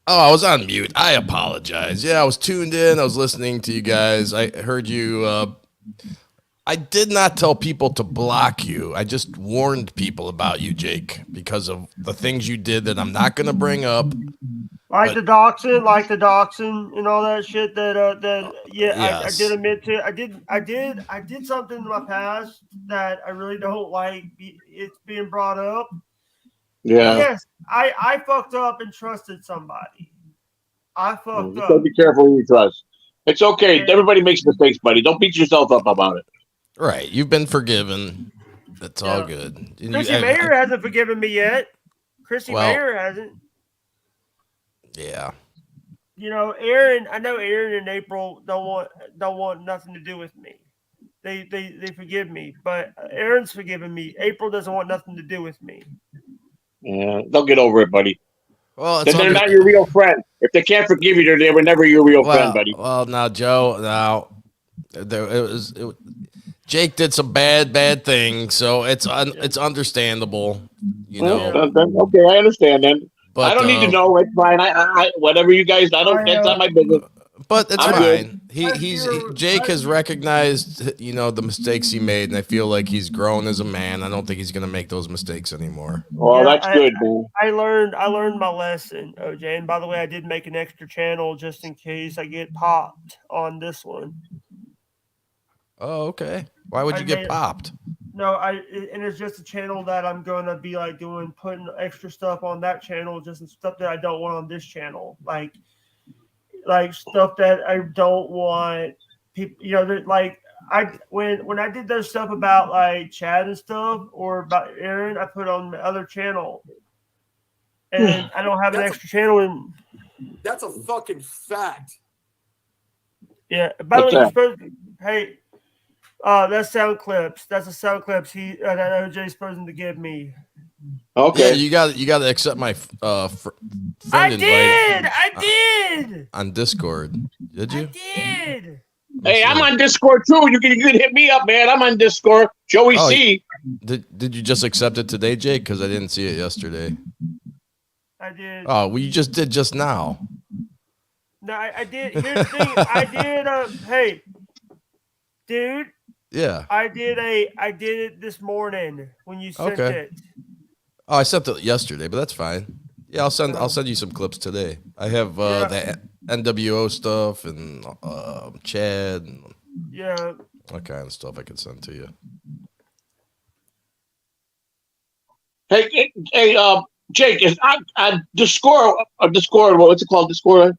Oh, I was on mute. I apologize. Yeah, I was tuned in. I was listening to you guys. I heard you. I did not tell people to block you. I just warned people about you, Jake, because of the things you did that I'm not going to bring up. The doxing, and all that shit. Yes. I did admit to. I did something in my past that I really don't like. It's being brought up. Yeah. Yes, I fucked up and trusted somebody. I fucked up. So be careful who you trust. It's okay. Everybody makes mistakes, buddy. Don't beat yourself up about it. Right. You've been forgiven. That's all good. Chrissy Mayer hasn't forgiven me yet. Mayer hasn't. Yeah. Aaron. I know Aaron and April don't want nothing to do with me. They forgive me, but Aaron's forgiven me. April doesn't want nothing to do with me. Yeah, they'll get over it, buddy. Well, they're not your real friend. If they can't forgive you, they were never your real friend, buddy. Well, now, Joe, Jake did some bad things, so it's understandable, Okay, I understand then. But I don't need to know. It's fine. I whatever you guys. That's not my business. But it's fine. Jake has recognized, the mistakes he made, and I feel like he's grown as a man. I don't think he's going to make those mistakes anymore. Well, that's good, man. I learned my lesson, OJ. And by the way, I did make an extra channel just in case I get popped on this one. Oh, okay. Why would you get popped? No, and it's just a channel that I'm going to be putting extra stuff on that channel, just stuff that I don't want on this channel, like stuff that I don't want people. When I did those stuff about Chad and stuff or about Aaron, I put on the other channel, and I don't have an extra channel. That's a fucking fact. Yeah. By the way, hey. That's sound clips. That's a sound clips that OJ's supposed to give me. Okay. Yeah, you got to accept my friend invite. I did. On Discord. Did you? I did. Hey, I'm on Discord too. You can hit me up, man. I'm on Discord. Joey C. Did you just accept it today, Jake? Because I didn't see it yesterday. I did. Oh, well, you just did just now. No, I did. Here's the thing. I did. Hey, dude. Yeah. I did it this morning when you sent Okay. it. Oh, I sent it yesterday, but that's fine. Yeah, I'll send you some clips today. I have the NWO stuff and Chad and all kind of stuff I can send to you. Hey, Jake, is on Discord? What's it called? Discord.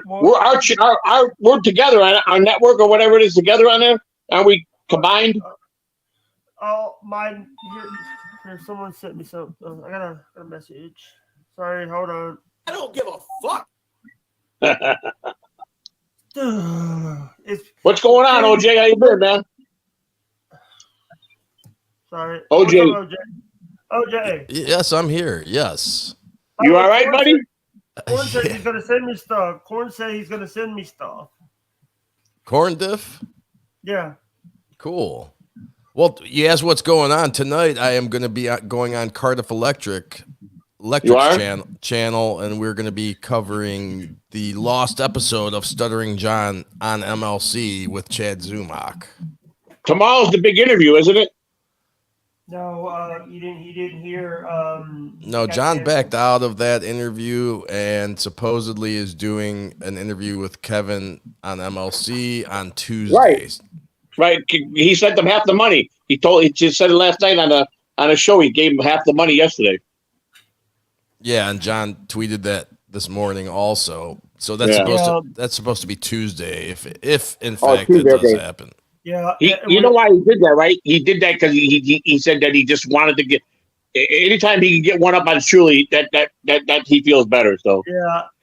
We're together on our network or whatever it is together on there. Are we combined? Mine here. Someone sent me some. I got a message. Sorry, hold on. I don't give a fuck. What's going on, OJ? How you been, man? Sorry, OJ. OJ. Yes, I'm here. Yes. You all right, buddy? Corn said he's gonna send me stuff. Corn said he's gonna send me stuff. Corn diff? Yeah. Cool. Well, you asked what's going on tonight. I am going to be going on Cardiff Electric's channel, and we're going to be covering the lost episode of Stuttering John on MLC with Chad Zumock. Tomorrow's the big interview, isn't it? No, he didn't hear. No, John backed out of that interview and supposedly is doing an interview with Kevin on MLC on Tuesdays. Right. He sent them half the money. He just said it last night on a show. He gave him half the money yesterday. Yeah, and John tweeted that this morning also. So that's supposed to be Tuesday if in fact it does happen. Yeah. You know why he did that, right? He did that because he said that he just wanted to get anytime he can get one up on Shuli, that he feels better. So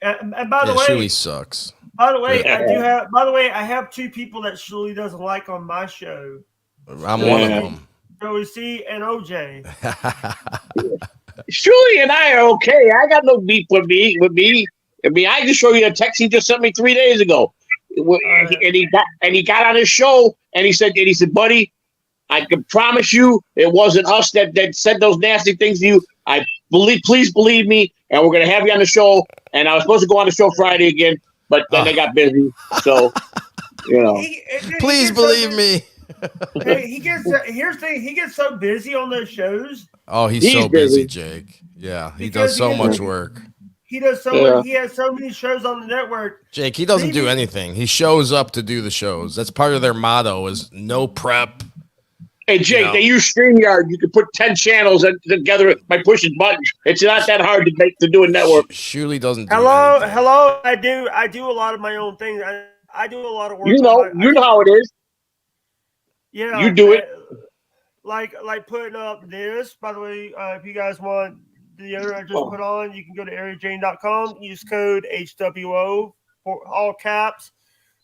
and by the way, Shuli sucks. By the way, I have two people that Shuli doesn't like on my show. I'm one of them. Joey C and OJ. Shuli and I are okay. I got no beef with me. I mean, I can show you a text he just sent me 3 days ago. And he got on his show and he said, buddy, I can promise you it wasn't us that said those nasty things to you. Please believe me, and we're gonna have you on the show. And I was supposed to go on the show Friday again, but then they got busy. So please believe me. He gets so busy on those shows. Oh, he's so busy, Jake. Yeah, he does so much work. He does so much. He has so many shows on the network. Jake, he doesn't do anything. He shows up to do the shows. That's part of their motto is no prep. Hey, Jake, they use StreamYard. You can put 10 channels together by pushing buttons. It's not that hard to do a network. Shuli doesn't do Hello. I do a lot of my own things. I do a lot of work. You know how it is. Yeah. You do it. Like putting up this. By the way, if you guys want the other I just put on, you can go to areajane.com. Use code HWO for all caps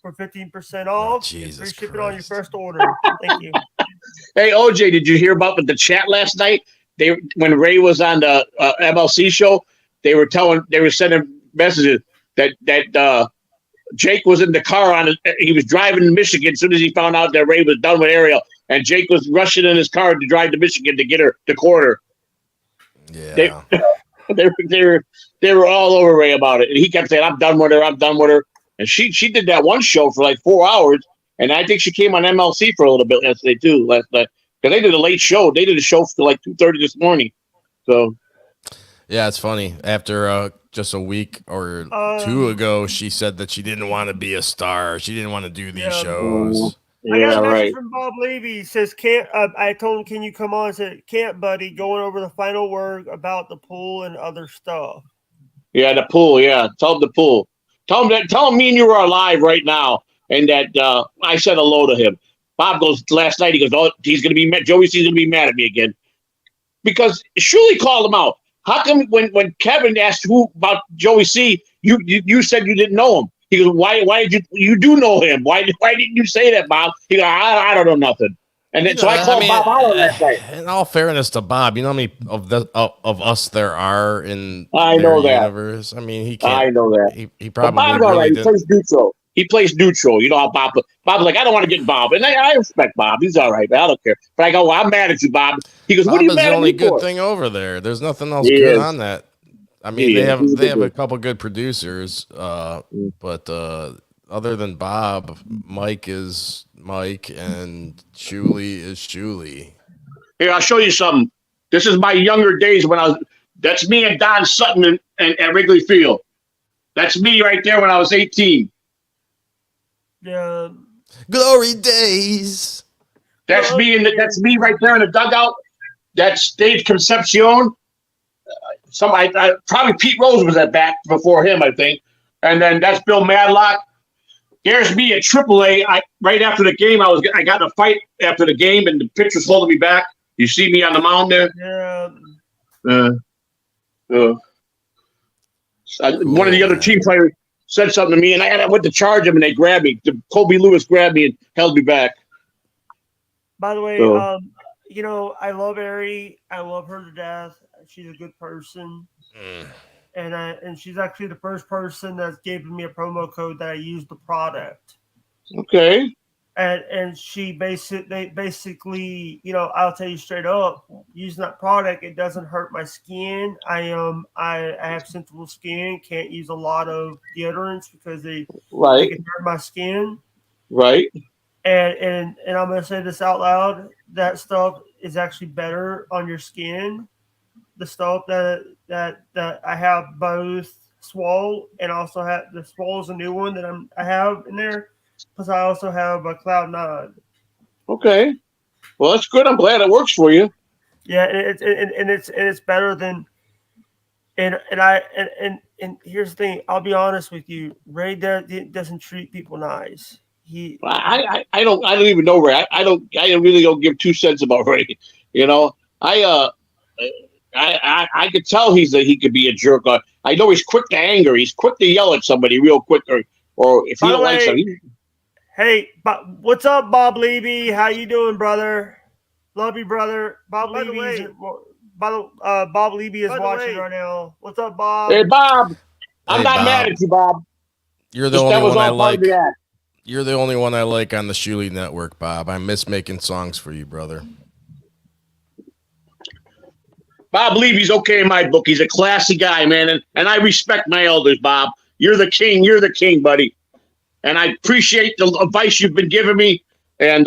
for 15% off. Jesus Free shipping on your first order. Thank you. Hey, OJ, did you hear about the chat last night? When Ray was on the MLC show, they were sending messages that Jake was in the car he was driving to Michigan as soon as he found out that Ray was done with Ariel, and Jake was rushing in his car to drive to Michigan to get her to court her. Yeah, they were all over Ray about it, and he kept saying, "I'm done with her," and she did that one show for like 4 hours. And I think she came on MLC for a little bit yesterday too, last night, because they did a late show. They did a show for like 2:30 this morning. So, yeah, it's funny. After just a week or two ago, she said that she didn't want to be a star. She didn't want to do these shows. I got a message from Bob Levy. He says, "Can't." I told him, "Can you come on?" I said, "Can't, buddy." Going over the final word about the pool and other stuff. Yeah, the pool. Yeah, tell him the pool. Tell him me and you are alive right now. And that I said hello to him. Bob goes last night. He goes, "Oh, he's gonna be mad. Joey C's gonna be mad at me again," because Shuli called him out. How come when Kevin asked who about Joey C, you said you didn't know him? He goes, "Why did you do know him? Why didn't you say that, Bob?" He goes, "I don't know nothing." And then I called Bob out last night. In all fairness to Bob, you know how many of us there are in their universe? I mean, he can't. I know that. He probably Bob's all right. He plays neutral. He plays neutral. You know how Bob's like, "I don't want to get Bob," and I respect Bob. He's all right, man. I don't care. But I go, "Well, I'm mad at you, Bob." He goes, "What are you mad at me for?" Bob is the only good thing over there. There's nothing else good on that. I mean, they have a couple good producers, but other than Bob, Mike is Mike and Shuli is Shuli. Here, I'll show you something. This is my younger days when I was. That's me and Don Sutton and at Wrigley Field. That's me right there when I was 18. Yeah. Glory days. That's me that's me right there in the dugout. That's Dave Concepcion. Probably Pete Rose was at bat before him, I think. And then that's Bill Madlock. There's me at AAA. Right after the game, I got in a fight after the game, and the pitcher's holding me back. You see me on the mound there? Yeah. One of the other team players said something to me, and I went to charge him, and they grabbed me. Kobe Lewis grabbed me and held me back. By the way, you know, I love Ari. I love her to death. She's a good person. And she's actually the first person that's given me a promo code that I use the product. Okay. And she basically, you know, I'll tell you straight up, using that product, it doesn't hurt my skin. I have sensitive skin, can't use a lot of deodorants because they can hurt my skin. Right. And I'm gonna say this out loud, that stuff is actually better on your skin. The stuff that I have both Swole and also have the Swole is a new one that I have in there. Plus, I also have a Cloud9. Okay, well that's good. I'm glad it works for you. Yeah, and it's better than. And here's the thing. I'll be honest with you. Ray doesn't treat people nice. I don't even know Ray. I really don't give 2 cents about Ray. You know, I could tell he could be a jerk. I know he's quick to anger. He's quick to yell at somebody real quick, or if he don't like something. Hey, what's up, Bob Levy? How you doing, brother? Love you, brother. Bob Levy is watching right now. What's up, Bob? Hey, Bob. I'm not mad at you, Bob. You're the only one I like. You're the only one I like on the Shuli Network, Bob. I miss making songs for you, brother. Bob Levy's okay in my book. He's a classy guy, man, and I respect my elders, Bob. You're the king. You're the king, buddy. And I appreciate the advice you've been giving me. And,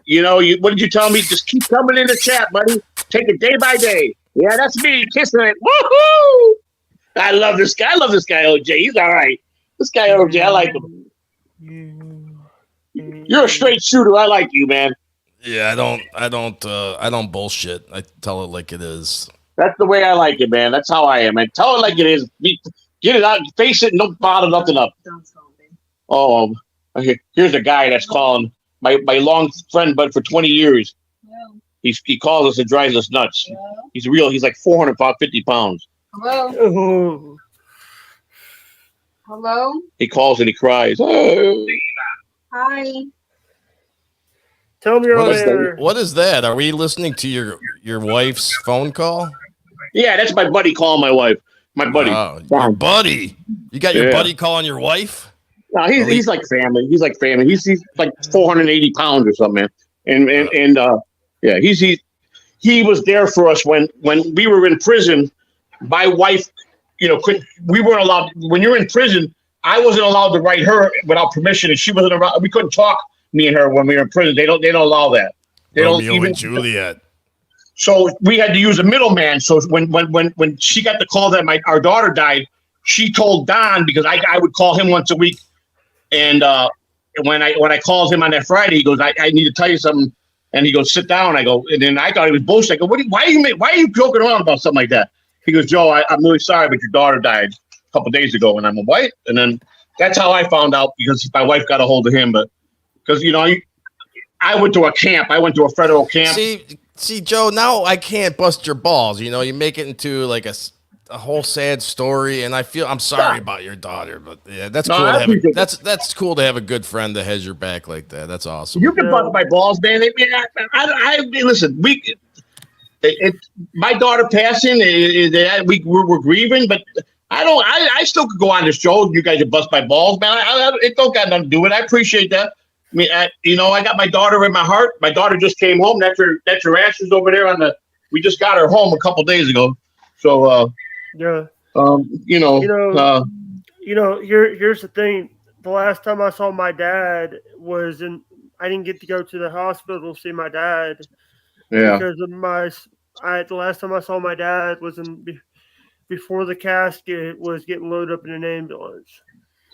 you know, what did you tell me? Just keep coming in the chat, buddy. Take it day by day. Yeah, that's me kissing it. Woohoo! I love this guy. OJ. He's all right. This guy, OJ, I like him. You're a straight shooter. I like you, man. Yeah, I don't bullshit. I tell it like it is. That's the way I like it, man. That's how I am, man. Tell it like it is. Get it out, face it, and don't bother nothing up. Oh, here's a guy that's calling my long friend, but for 20 years. Yeah. He calls us and drives us nuts. Yeah. He's like 450 pounds. Hello. Hello. He calls and he cries. Oh. Hi. Tell me what is that? Are we listening to your wife's phone call? Yeah, that's my buddy calling my wife. My buddy. Your buddy. You got your buddy calling your wife? No, he's like family. He's like family. He's like 480 pounds or something, man. And yeah, he was there for us when we were in prison. My wife, you know, we weren't allowed when you're in prison. I wasn't allowed to write her without permission, and she wasn't around. We couldn't talk, me and her, when we were in prison. They don't allow that. They Romeo don't even and Juliet. So we had to use a middleman. So when she got the call that our daughter died, she told Don, because I would call him once a week. And when I called him on that Friday, he goes, I need to tell you something. And he goes, sit down. I go, and then I thought he was bullshit. I go, why are you joking around about something like that? He goes, Joe, I'm really sorry, but your daughter died a couple of days ago. And I'm a what? And then that's how I found out, because my wife got a hold of him. But because, you know, I went to a camp. I went to a federal camp. See, Joe, now I can't bust your balls. You know, you make it into like a whole sad story, and I'm sorry about your daughter, but yeah, that's cool. That's cool to have a good friend that has your back like that. That's awesome. You can bust my balls, man. I listen. My daughter passing, we're grieving, but I still could go on this show. You guys can bust my balls, man. It don't got nothing to do with it. I appreciate that. I mean, I got my daughter in my heart. My daughter just came home. That's her ashes over there we just got her home a couple days ago. So, yeah. here's the thing. the last time I saw my dad was I didn't get to go to the hospital to see my dad. Yeah. Because of the last time I saw my dad was before the casket was getting loaded up in an ambulance.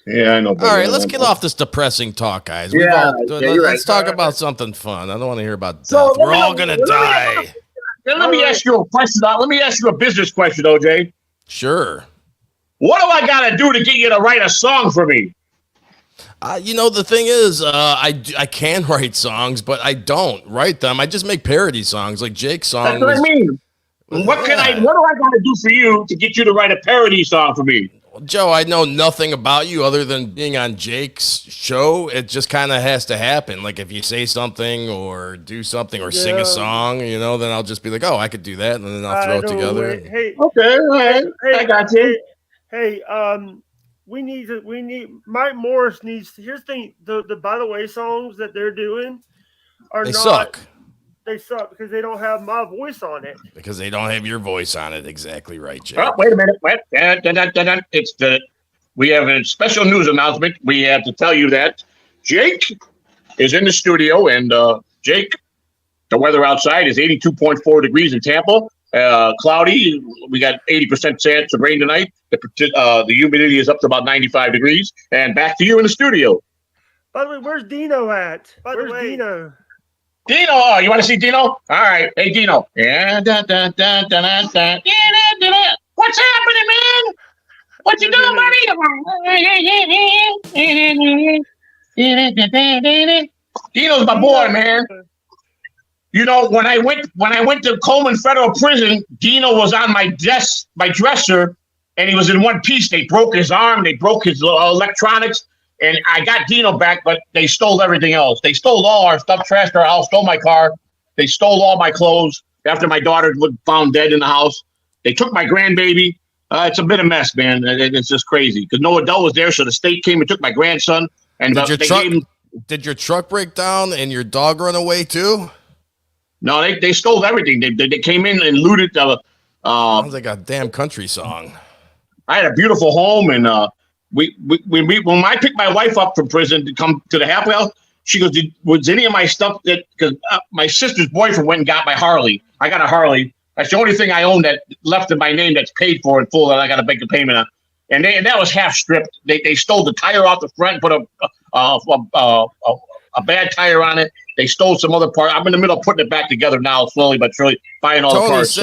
Yeah, I know. All right, let's get off this depressing talk, guys. Let's talk about something fun. I don't want to hear about death. We're all gonna die. Let me ask you a question. Let me ask you a business question, OJ. Sure. What do I gotta do to get you to write a song for me? The thing is, I can write songs, but I don't write them. I just make parody songs, like Jake's song. That's what I mean. What do I gotta do for you to get you to write a parody song for me? Joe, I know nothing about you other than being on Jake's show. It just kind of has to happen. Like if you say something or do something or sing a song, then I'll just be like, oh, I could do that, and then I'll throw it together. Hey, okay, all right, I got you. Hey, we need Mike Morris needs. Here's the thing: the By the Way songs that they're doing suck. They suck because they don't have my voice on it. Because they don't have your voice on it. Exactly right, Jake. Oh, wait a minute. We have a special news announcement. We have to tell you that Jake is in the studio, and Jake, the weather outside is 82.4 degrees in Tampa. Cloudy. We got 80% chance of rain tonight. The humidity is up to about 95 degrees. And back to you in the studio. By the way, where's Dino at? Where's Dino? Dino, you want to see Dino? All right, hey Dino. Yeah, What's happening, man? What you doing, buddy? Dino's my boy, man. When I went to Coleman Federal Prison, Dino was on my dresser, and he was in one piece. They broke his arm, they broke his electronics. And I got Dino back, but they stole everything else. They stole all our stuff, trashed our house, stole my car. They stole all my clothes after my daughter was found dead in the house. They took my grandbaby. It's a bit of a mess, man. It's just crazy because no adult was there, so the state came and took my grandson. And did your truck break down and your dog run away too? No, they stole everything. They came in and looted. Sounds like a damn country song. I had a beautiful home, and when I picked my wife up from prison to come to the halfway house, she goes, was any of my stuff because my sister's boyfriend went and got my Harley. I got a Harley. That's the only thing I own that left in my name that's paid for in full that I got to make a payment on. And that was half stripped. They stole the tire off the front and put a bad tire on it. They stole some other part. I'm in the middle of putting it back together now, slowly but surely, buying all the parts.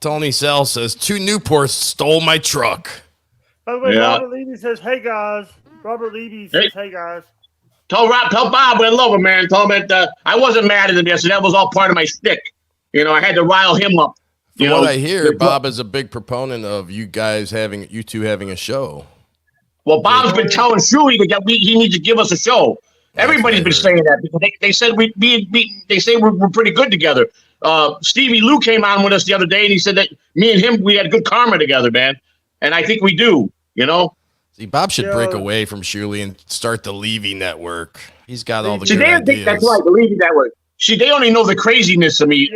Tony Sell says 2 Newports stole my truck. By the way, Robert Levy says, "Hey guys." Robert Levy says, "Hey guys." Tell Bob I love him, man. Tell him that I wasn't mad at him yesterday. That was all part of my shtick. I had to rile him up. From what I hear, Bob is a big proponent of you two having a show. Well, Bob's been telling Shuey that he needs to give us a show. Everybody's been saying that because they said they say we're pretty good together. Stevie Lou came on with us the other day, and he said that me and him we had good karma together, man. And I think we do. See, Bob should break away from Shuley and start the Levy Network. He's got all the good ideas. That's right, the Levy Network. See, they only know the craziness of me,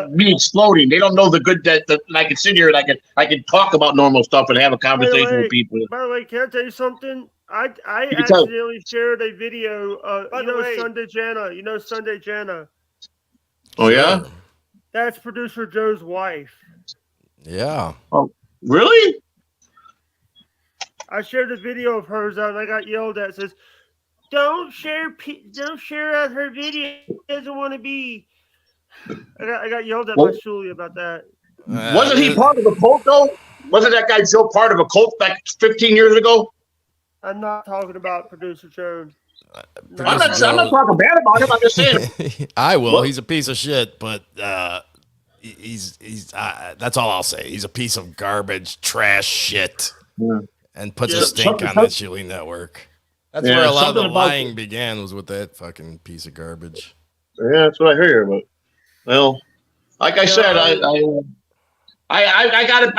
me exploding. They don't know the good that I can sit here and I can talk about normal stuff and have a conversation with people. By the way, can I tell you something? I accidentally shared a video. Sunday Jana. Sunday Jana. Oh yeah. That's producer Joe's wife. Yeah. Oh, really? I shared a video of hers and I got yelled at. It says, "Don't share out her video. She doesn't want to be." I got yelled at by Shuley about that. Wasn't he part of a cult though? Wasn't that guy Joe part of a cult back 15 years ago? I'm not talking about producer Joe. I'm not talking bad about him. I'm just saying. I will. He's a piece of shit, but he's that's all I'll say. He's a piece of garbage, trash shit. Yeah. And puts a stink on that Shuley Network. That's where a lot of the lying began, was with that fucking piece of garbage. Yeah, that's what I hear. But well, like I said, I gotta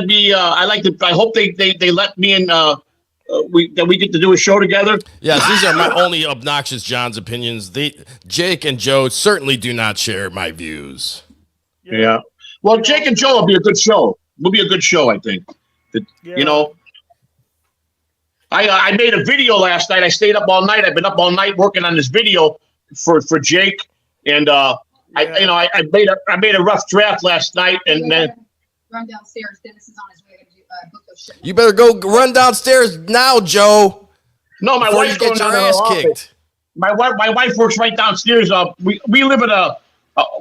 be. I hope they let me in. That we get to do a show together. Yes, these are my only obnoxious John's opinions. Jake and Joe certainly do not share my views. Yeah. Well, Jake and Joe will be a good show. Will be a good show, I think. I made a video last night. I stayed up all night. I've been up all night working on this video for Jake, and I made a rough draft last night, and then Run downstairs. Dennis is on his way to book those shit. You better go run downstairs now, Joe. No, my wife's going your down to her ass office. kicked. My wife works right downstairs. We live in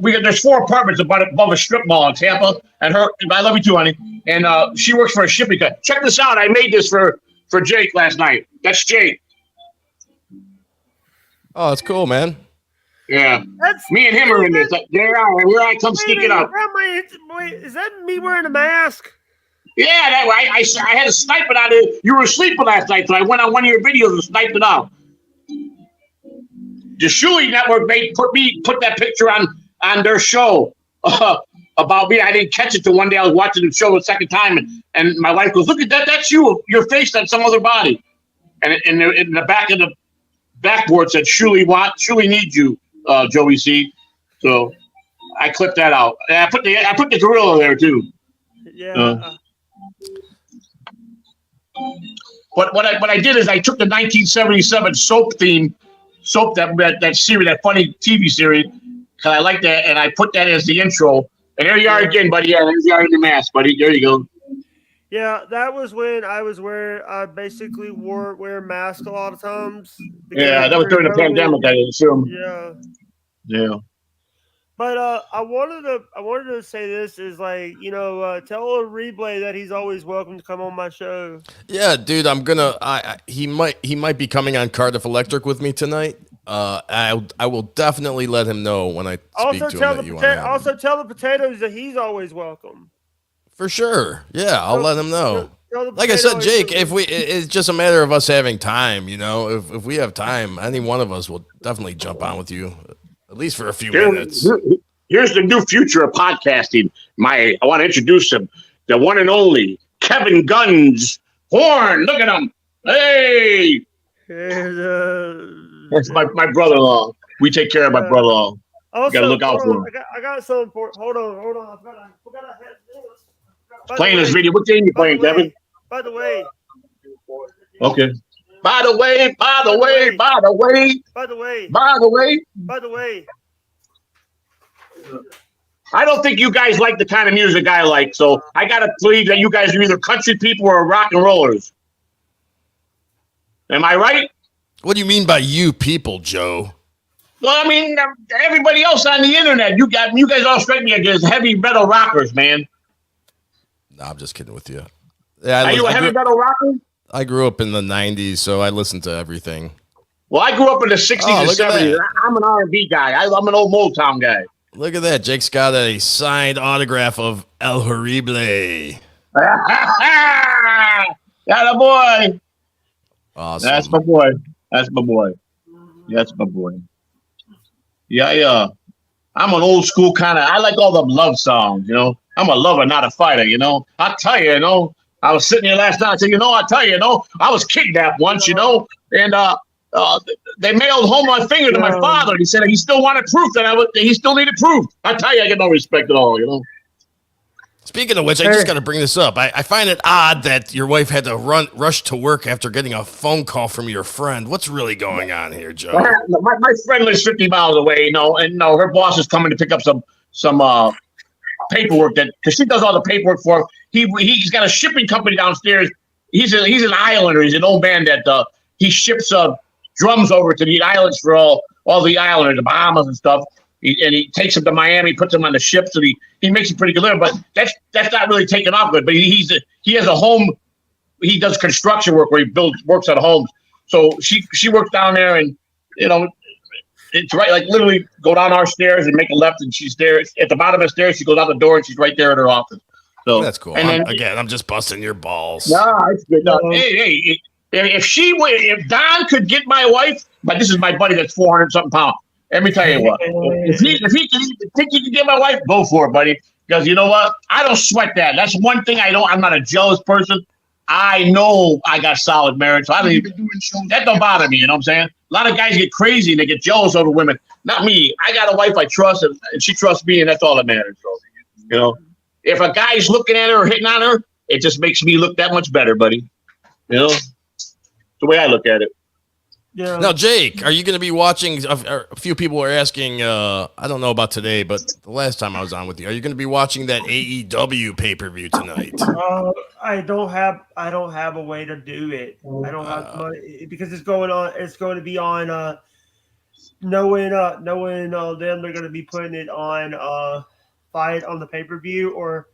there's 4 apartments above a strip mall in Tampa, and I love you too, honey. And she works for a shipping company. Check this out. I made this for Jake last night. That's Jake. Oh, that's cool, man. Yeah. Me and him are in this. Here I come sneaking up. Is that me wearing a mask? Yeah, that way. I had to snipe it out of. You were sleeping last night, so I went on one of your videos and sniped it out. The Shuli Network put that picture on their show about me. I didn't catch it till one day I was watching the show the second time, and my wife goes, "Look at that! That's you. Your face on some other body." And in the back of the backboard said, "Shuli needs you, Joey C." So I clipped that out. And I put the gorilla there too. Yeah. What I did is I took the 1977 soap that series, that funny TV series, because I like that, and I put that as the intro. And there you are again, buddy. Yeah, there you are in the mask, buddy. There you go. Yeah, that was when I basically wear a mask a lot of times. Yeah, that was during the pandemic, I assume. Yeah. Yeah. But I wanted to say this is like, tell Replay that he's always welcome to come on my show. Yeah, dude, I'm gonna. He might be coming on Cardiff Electric with me tonight. I will definitely let him know when I speak to him that you want to have him. Also tell the potatoes that he's always welcome. For sure. Yeah, I'll let him know. Tell Like I said, Jake, it's just a matter of us having time. If we have time, any one of us will definitely jump on with you. At least for a few minutes. Here's the new future of podcasting. I want to introduce him, the one and only Kevin Guns Horn. Look at him. Hey. That's my brother-in-law. We take care of my brother-in-law. Also, Got to look out for him. I got something important. Hold on. I forgot Playing this video. What game you playing, Kevin? By the way. Okay. By the way. I don't think you guys like the kind of music I like, so I gotta believe that you guys are either country people or rock and rollers. Am I right? What do you mean by you people, Joe? Well, I mean everybody else on the internet. You guys all strike me as heavy metal rockers, man. No, I'm just kidding with you. Yeah, are you a heavy metal rocker? I grew up in the 90s, so I listened to everything. Well, I grew up in the 60s and 70s. I'm an R&B guy. I'm an old Motown guy. Look at that. Jake's got a signed autograph of El Horrible. Got a boy. Awesome. That's my boy. Yeah. I'm an old school kind of, I like all the love songs, I'm a lover, not a fighter, I tell you, I was sitting here last night. I said, I tell you, I was kidnapped once, and they mailed home my finger to my father. He said he still wanted proof he still needed proof. I tell you, I get no respect at all, Speaking of which, I just got to bring this up. I find it odd that your wife had to rush to work after getting a phone call from your friend. What's really going on here, Joe? My friend lives 50 miles away, and her boss is coming to pick up some paperwork because she does all the paperwork for him. He's got a shipping company downstairs. He's an islander. He's an old man that he ships drums over to the islands for all the islanders, the Bahamas and stuff. He takes them to Miami, puts them on the ship, so he makes it pretty good living. But that's not really taking off good. But he has a home. He does construction work where he works on homes. So she works down there, and it's right, like literally go down our stairs and make a left, and she's there at the bottom of the stairs. She goes out the door, and she's right there at her office. So that's cool. And I'm just busting your balls. No, it's good. No, hey, if Don could get my wife, but this is my buddy that's 400-something pounds. Let me tell you what. If he think he can get my wife, go for it, buddy. Because you know what? I don't sweat that. That's one thing I don't. I'm not a jealous person. I know I got solid marriage, so I don't even that don't bother me. You know what I'm saying? A lot of guys get crazy and they get jealous over women. Not me. I got a wife I trust, and she trusts me, and that's all that matters. So, if a guy's looking at her or hitting on her, it just makes me look that much better, buddy. the way I look at it. Yeah. Now, Jake, are you going to be watching? A few people are asking. I don't know about today, but the last time I was on with you, are you going to be watching that AEW pay-per-view tonight? I don't have a way to do it. I don't have money because it's going on. It's going to be on. Knowing them, they're going to be putting it on Fight on the pay-per-view, or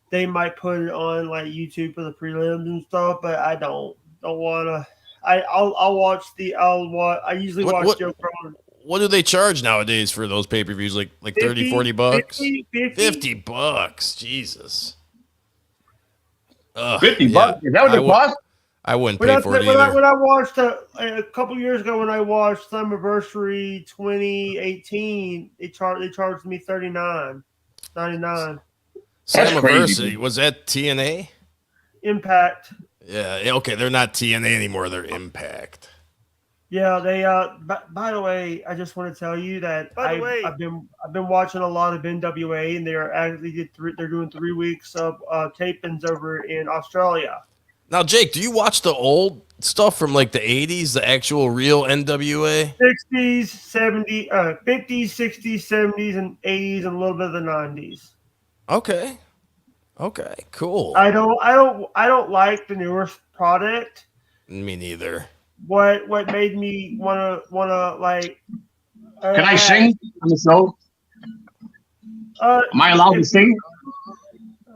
they might put it on like YouTube for the prelims and stuff. But I don't want to. I'll watch I usually watch Joe Cronin. What do they charge nowadays for those pay-per-views? Like 30, 40 bucks? 50 bucks. Jesus. 50 bucks? Is that what it costs? I wouldn't pay for it either. When I watched a couple years ago, when I watched Summerversary 2018, they charged me $39.99. Summerversary, was that TNA? Impact. Yeah, okay, they're not TNA anymore, they're Impact. Yeah, they by the way, I just want to tell you that I've been watching a lot of NWA, and they're doing 3 weeks of tapings over in Australia. Now, Jake, do you watch the old stuff from like the 80s, the actual real NWA? 60s, 70s, 50s, 60s, 70s, and 80s, and a little bit of the 90s. Okay, cool. I don't like the newer product. Me neither. What made me wanna like? Can I sing on the show? Am I allowed to sing?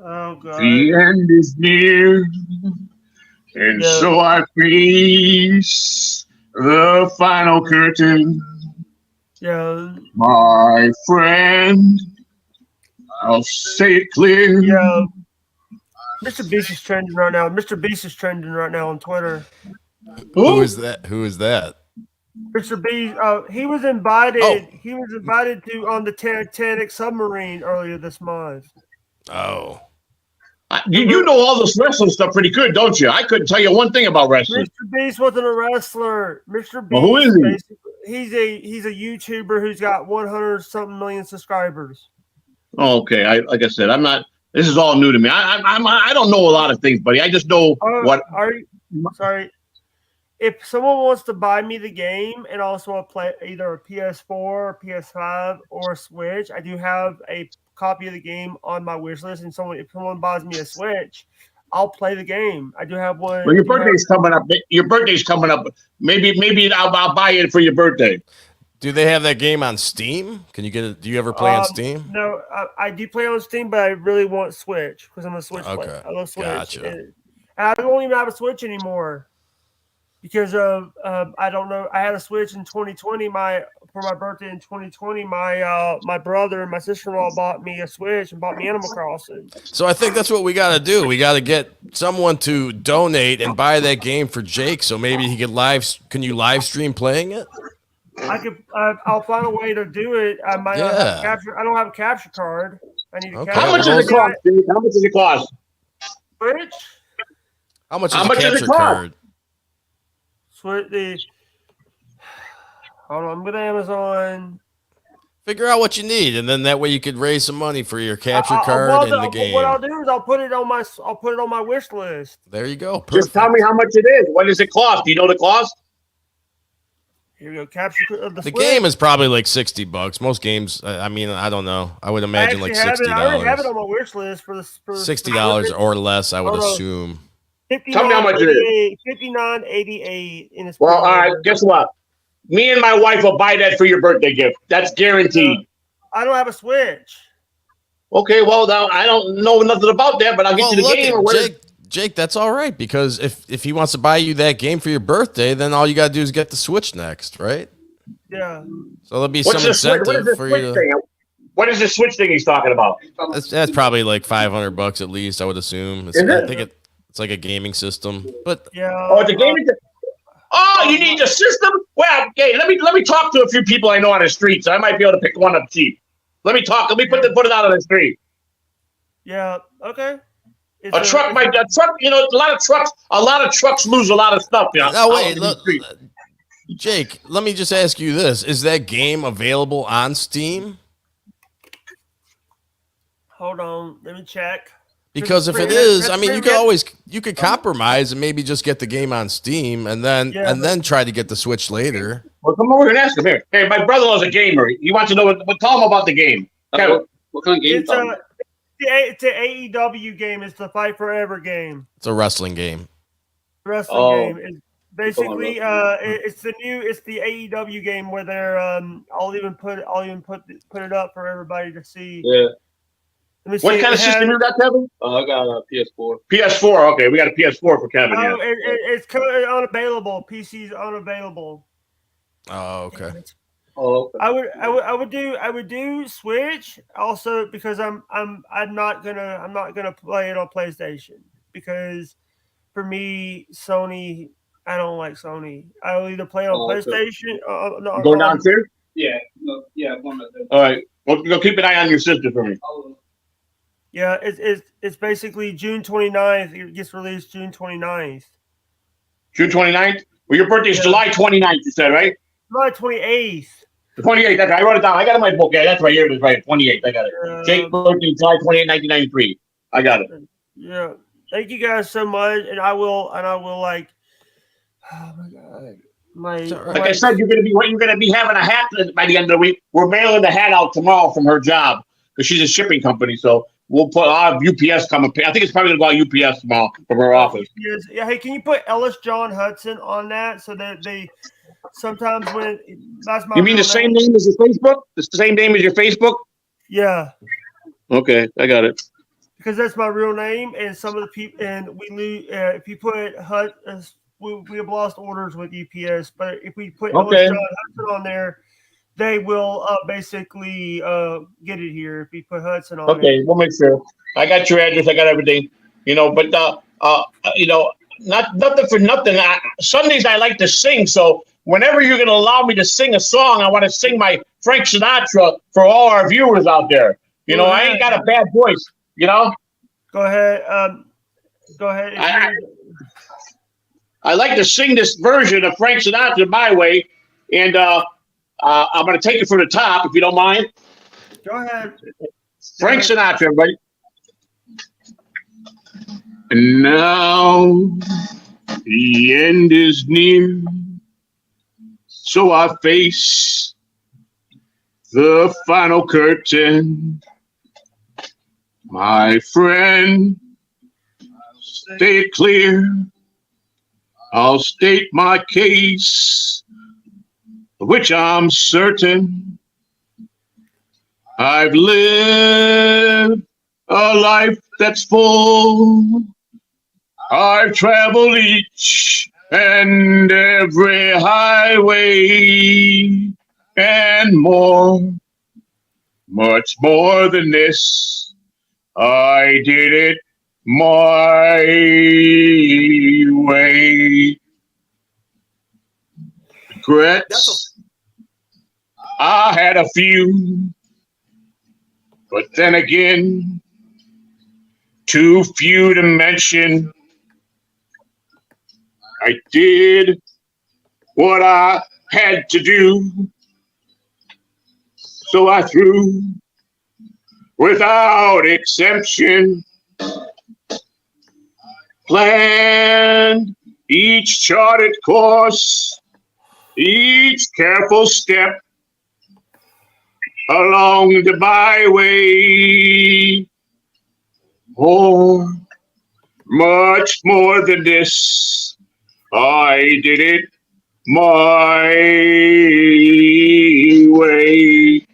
Oh God! The end is near, and so I face the final curtain. Yeah, my friend. I'll say it clear. Yeah. Mr. Beast is trending right now. Mr. Beast is trending right now on Twitter. Who is that? Mr. Beast. He was invited. He was invited to on the Titanic submarine earlier this month. Oh. You know all this wrestling stuff pretty good, don't you? I couldn't tell you one thing about wrestling. Mr. Beast wasn't a wrestler. Mr. Beast. Well, who is he? He's a YouTuber who's got 100-something million subscribers. Oh, okay. Like I said, I'm not. This is all new to me. I don't know a lot of things, buddy. I just know what. Sorry. If someone wants to buy me the game and also play either a PS4, PS5, or a Switch, I do have a copy of the game on my wish list. And if someone buys me a Switch, I'll play the game. I do have one. Well, your birthday's coming up. Your birthday's coming up. Maybe I'll buy it for your birthday. Do they have that game on Steam? Can you get it? Do you ever play on Steam? No, I do play on Steam, but I really want Switch because I'm a Switch player. I love Switch. Gotcha. And I don't even have a Switch anymore because of I don't know. I had a Switch in 2020. For my birthday in 2020, my brother and my sister-in-law bought me a Switch and bought me Animal Crossing. So I think that's what we got to do. We got to get someone to donate and buy that game for Jake, so maybe he could Can you live stream playing it? I'll find a way to do it. I might not have capture. I don't have a capture card. I need a capture. How much does it cost, dude? How much does it cost? Switch? How much is a capture card? Switch hold on, I'm with Amazon. Figure out what you need, and then that way you could raise some money for your capture card in the game. What I'll do is I'll put it on my wish list. There you go. Perfect. Just tell me how much it is. What does it cost? Do you know the cost? Here we go. Capture of the Switch. Game is probably like $60. Most games, I mean, I don't know. I would imagine like $60. I already have it on my wish list for $60 or less, I would assume. Tell me how much it is. $59.88. Well, all right. Guess what? Me and my wife will buy that for your birthday gift. That's guaranteed. I don't have a Switch. Okay, well, now I don't know nothing about that, but I'll get you the game. Jake, that's all right, because if he wants to buy you that game for your birthday, then all you got to do is get the Switch next, right? Yeah. So there'll be some incentive for you to... What is the Switch thing he's talking about? That's probably like $500 at least, I would assume. I think it's like a gaming system. But Oh, it's a gaming system? Oh, you need the system? Well, okay, let me talk to a few people I know on the streets. I might be able to pick one up cheap. Let me talk. Let me put it out on the street. Yeah, okay. A truck, you know, a lot of trucks lose a lot of stuff. You know, now, wait, look, Jake, let me just ask you this. Is that game available on Steam? Hold on. Let me check. Because if it is, I mean, you could compromise and maybe just get the game on Steam and then try to get the Switch later. Well, come over and ask him here. Hey, my brother-in-law's a gamer. He wants to know tell him about the game. What kind of game? It's an AEW game. It's the Fight Forever game. It's a wrestling game. Game. It's basically it's the AEW game where they're I'll even put it up for everybody to see. Yeah. What kind of system you got, Kevin? I got a PS4. PS4. Okay, we got a PS4 for Kevin. Oh, it's currently unavailable. PC's unavailable. Oh, okay. Oh, okay. I would do Switch also because I'm not gonna play it on PlayStation because for me Sony, I don't like Sony. I'll either play it on PlayStation or go downstairs. Yeah, one of them. All right, well, go keep an eye on your sister for me. Yeah, it's basically June 29th. It gets released June 29th. June 29th? Well, your birthday is July 29th, you said, right? July 28th. The 28th, that's right. I wrote it down. I got it in my book. Yeah, that's right here. It is right. 28th. I got it. Jake birthday, July 28th, 1993. I got it. Yeah. Thank you guys so much. And I will like, oh my God. Like I said, you're gonna be having a hat by the end of the week. We're mailing the hat out tomorrow from her job because she's a shipping company. So we'll put UPS coming. I think it's probably gonna go on UPS tomorrow from her office. Yeah. Hey, can you put Ellis John Hudson on that so that they sometimes when that's my. You mean the same name as your Facebook? The same name as your Facebook? Yeah. Okay, I got it. Because that's my real name, and some of the people, and we lose if you put we have lost orders with UPS, but if we put Ellis John Hudson on there, they will basically get it here. If you put Hudson on. Okay, we'll make sure. I got your address. I got everything. But nothing for nothing. Sundays I like to sing, so whenever you're going to allow me to sing a song, I want to sing my Frank Sinatra for all our viewers out there. I ain't got a bad voice. Go ahead. Go ahead. I like to sing this version of Frank Sinatra my way, and I'm going to take it from the top, if you don't mind. Go ahead. Frank Sinatra, everybody. And now the end is near, so I face the final curtain. My friend, stay it clear. I'll state my case, which I'm certain. I've lived a life that's full. I've traveled each and every highway and more, much more than this. I did it my way. Regrets, I had a few, but then again, too few to mention. I did what I had to do, so I threw without exemption. Planned each charted course, each careful step along the byway. Much more than this, I did it my way.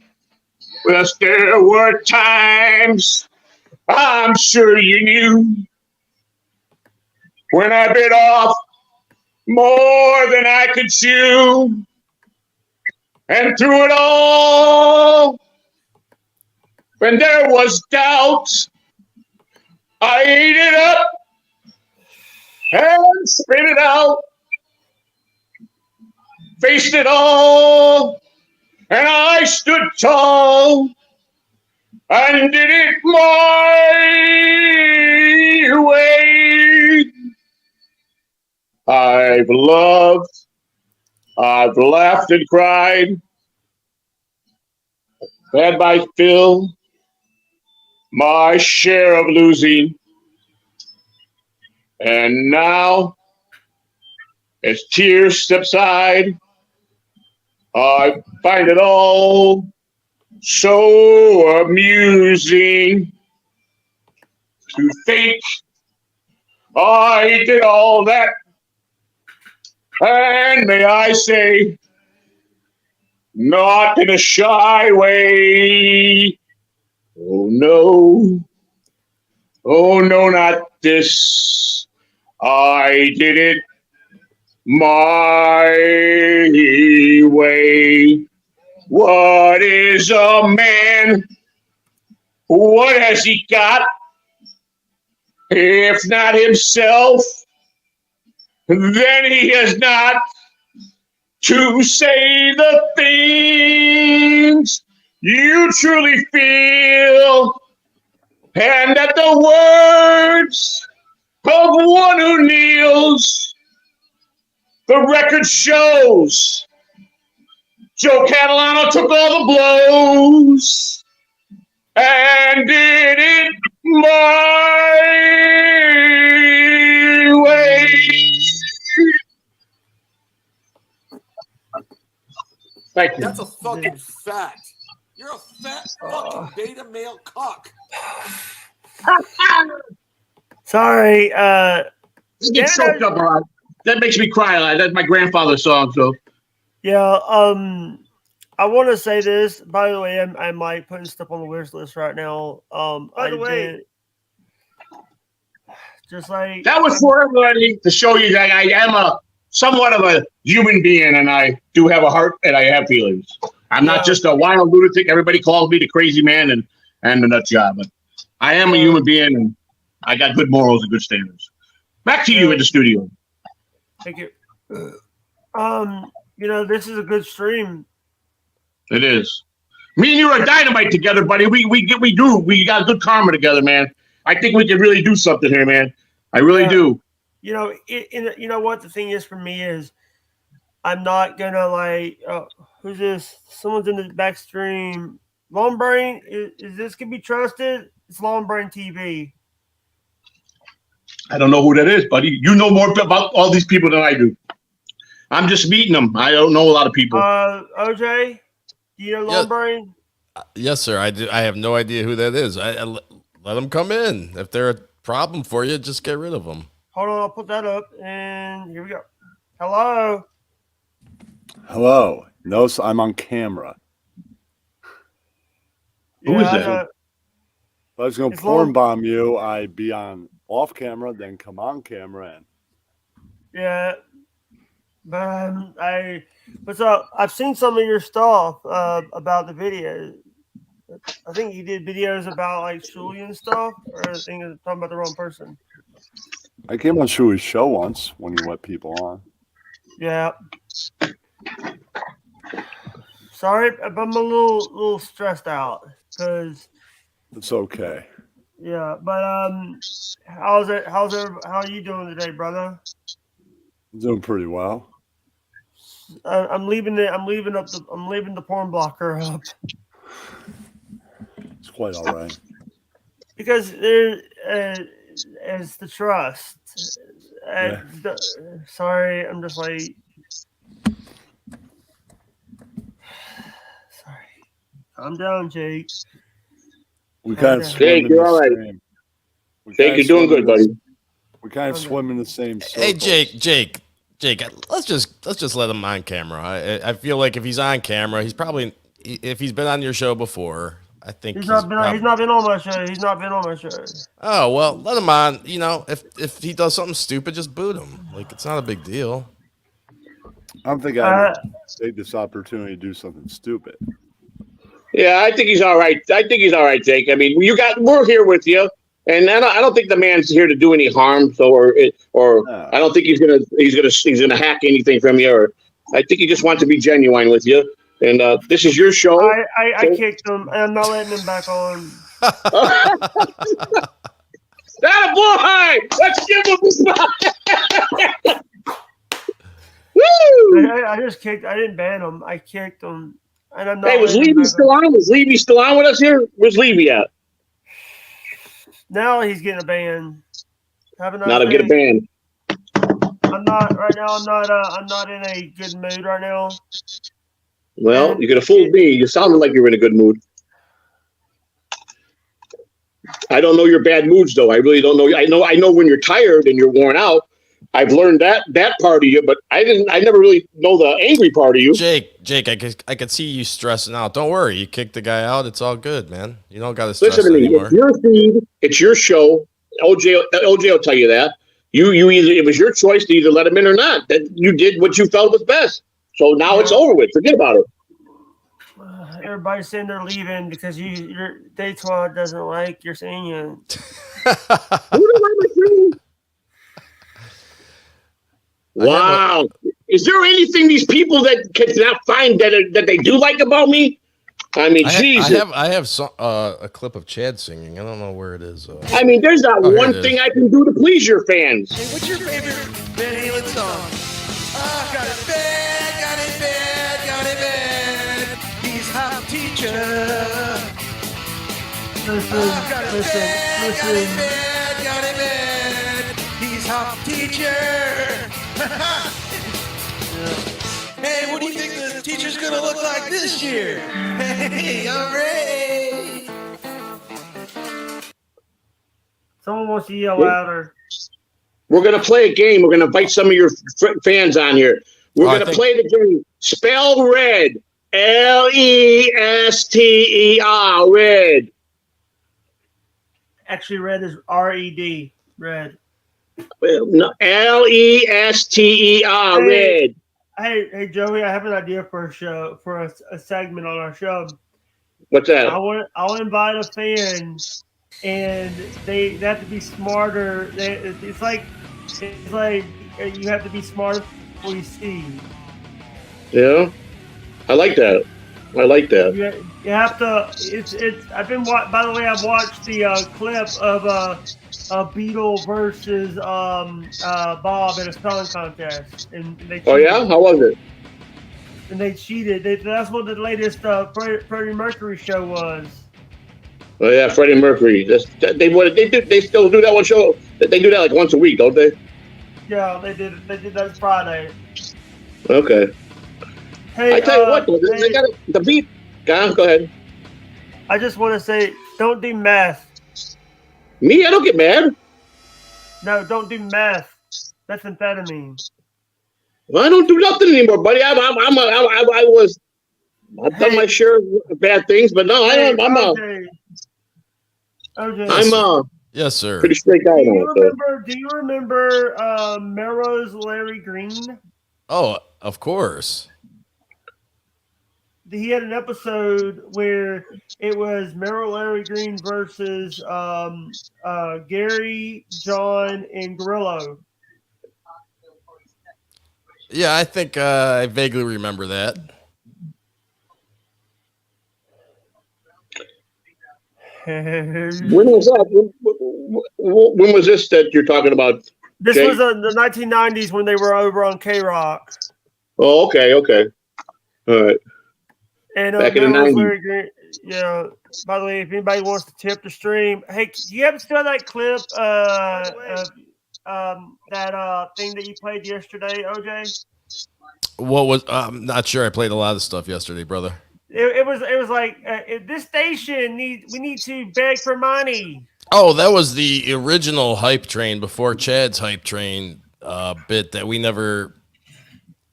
Well, there were times I'm sure you knew when I bit off more than I could chew, and through it all, when there was doubt, I ate it up and spit it out, faced it all, and I stood tall and did it my way. I've loved, I've laughed and cried, had my fill, my share of losing, And now, as tears subside, I find it all so amusing to think I did all that. And may I say, not in a shy way. Oh no, not this. I did it my way. What is a man? What has he got? If not himself, then he has not to say the things you truly feel, and that the words of one who kneels. The record shows Joe Catalano took all the blows and did it my way. Thank you. That's a fucking fact. You're a fat fucking beta male cock. Sorry. Get choked up, Rod. That makes me cry a lot. That's my grandfather's song, so. Yeah, I want to say this. By the way, I might put stuff on the wish list right now. By the way, just like that was for everybody to show you that I am somewhat of a human being, and I do have a heart and I have feelings. I'm not just a wild lunatic. Everybody calls me the crazy man and the nut job, but I am a human being, and I got good morals and good standards. Back to you in the studio. Thank you. This is a good stream. It is. Me and you are dynamite together, buddy. We got good karma together, man. I think we can really do something here, man. I really do. You know what the thing is for me is, I'm not gonna who's this? Someone's in the back stream. Long Brain, is this can be trusted? It's Long Brain TV. I don't know who that is, buddy. You know more about all these people than I do. I'm just meeting them. I don't know a lot of people. OJ, do you know Long Brain? Yes, sir. I do. I have no idea who that is. I let them come in. If they're a problem for you, just get rid of them. Hold on, I'll put that up, and here we go. Hello. Hello. Notice I'm on camera. Who is that? If I was going to porn bomb you, I'd be on off camera, then come on camera. Yeah. But I've seen some of your stuff about the videos. I think you did videos about like Shuli and stuff, or I think I'm talking about the wrong person. I came on Shui's show once when you let people on. Yeah. Sorry, but I'm a little stressed out because it's okay. Yeah, but how are you doing today, brother? I'm doing pretty well. I'm leaving the porn blocker up. It's quite all right. Because there is the trust. Sorry, I'm just like. Sorry. Calm down, Jake. We kind of Jake, you're all right. Jake, you're doing good, buddy. We kind of swim in the same circle. Hey, Jake, let's just let him on camera. I feel like if he's on camera, if he's been on your show before, I think he's not been on my show. He's not been on my show. Oh well, let him on. If he does something stupid, just boot him. Like, it's not a big deal. I don't think I take this opportunity to do something stupid. Yeah, I think he's all right. Jake. I mean, we're here with you, and I don't think the man's here to do any harm. So, I don't think he's gonna hack anything from you. Or I think he just wants to be genuine with you. And this is your show. I kicked him, and I'm not letting him back on. That boy! Let's give him the Woo! I just kicked. I didn't ban him. I kicked him. And I'm not. Hey, was Levy still on? Was Levy still on with us here? Where's Levy at? Now he's getting a ban. Have a nice Now to day. get a band. I'm not right now. I'm not in a good mood right now. Well, you could have fooled me. You sounded like you were in a good mood. I don't know your bad moods, though. I really don't know. I know when you're tired and you're worn out. I've learned that part of you, but I never really know the angry part of you. Jake, I could see you stressing out. Don't worry. You kicked the guy out. It's all good, man. You don't got to stress Listen to me. anymore. It's your feed. It's your show. OJ will tell you that. You either, it was your choice to either let him in or not. That you did what you felt was best. So now it's over with. Forget about it. Everybody's saying they're leaving because your day 12 doesn't like your singing. Wow. Is there anything these people that cannot find that they do like about me? I mean, Jesus. I have a clip of Chad singing. I don't know where it is. I mean, there's not one thing I can do to please your fans. Hey, what's your favorite Van Halen song? Got it bad. He's hot teacher. Listen. Got it bad. He's hot teacher. Hey, what do you think the teacher's gonna look like this year? Hey, hooray! Someone wants to yell louder. We're going to play a game. We're going to invite some of your fans on here. We're going to play the game. Spell red. Lester. Red. Actually, red is R-E-D. Red. No, Lester. Red. Hey, Joey, I have an idea for a show, for a segment on our show. What's that? I'll invite a fan, and they have to be smarter. It's like you have to be smarter before you see. Yeah, I like that. You have to. It's. I've been. By the way, I've watched the clip of Beetle versus Bob in a spelling contest, and they cheated. Oh yeah, how was it? And they cheated. That's what the latest Freddie Mercury show was. Oh yeah, Freddie Mercury. They still do that one show. They do that like once a week, don't they? Yeah, they did. They did that Friday. Okay. Hey, I tell you what, though, they got the beat. Go ahead. I just want to say, don't do meth. Me? I don't get mad. No, don't do meth. Methamphetamine. Well, I don't do nothing anymore, buddy. I've done my share of bad things, but no, OJ. Yes, sir. Pretty straight guy. Do you remember Melrose Larry Green? Oh, of course. He had an episode where it was Merrill Larry Green versus Gary, John, and Grillo. Yeah, I think I vaguely remember that. When was that? When was this that you're talking about? This Jay? was in the 1990s when they were over on K-Rock. Oh, okay. All right. And back in the 90s. Yeah. By the way, if anybody wants to tip the stream, hey, do you have still that clip that thing that you played yesterday, OJ? What was? I'm not sure. I played a lot of stuff yesterday, brother. It was like this station we need to beg for money. Oh, that was the original hype train before Chad's hype train bit that we never.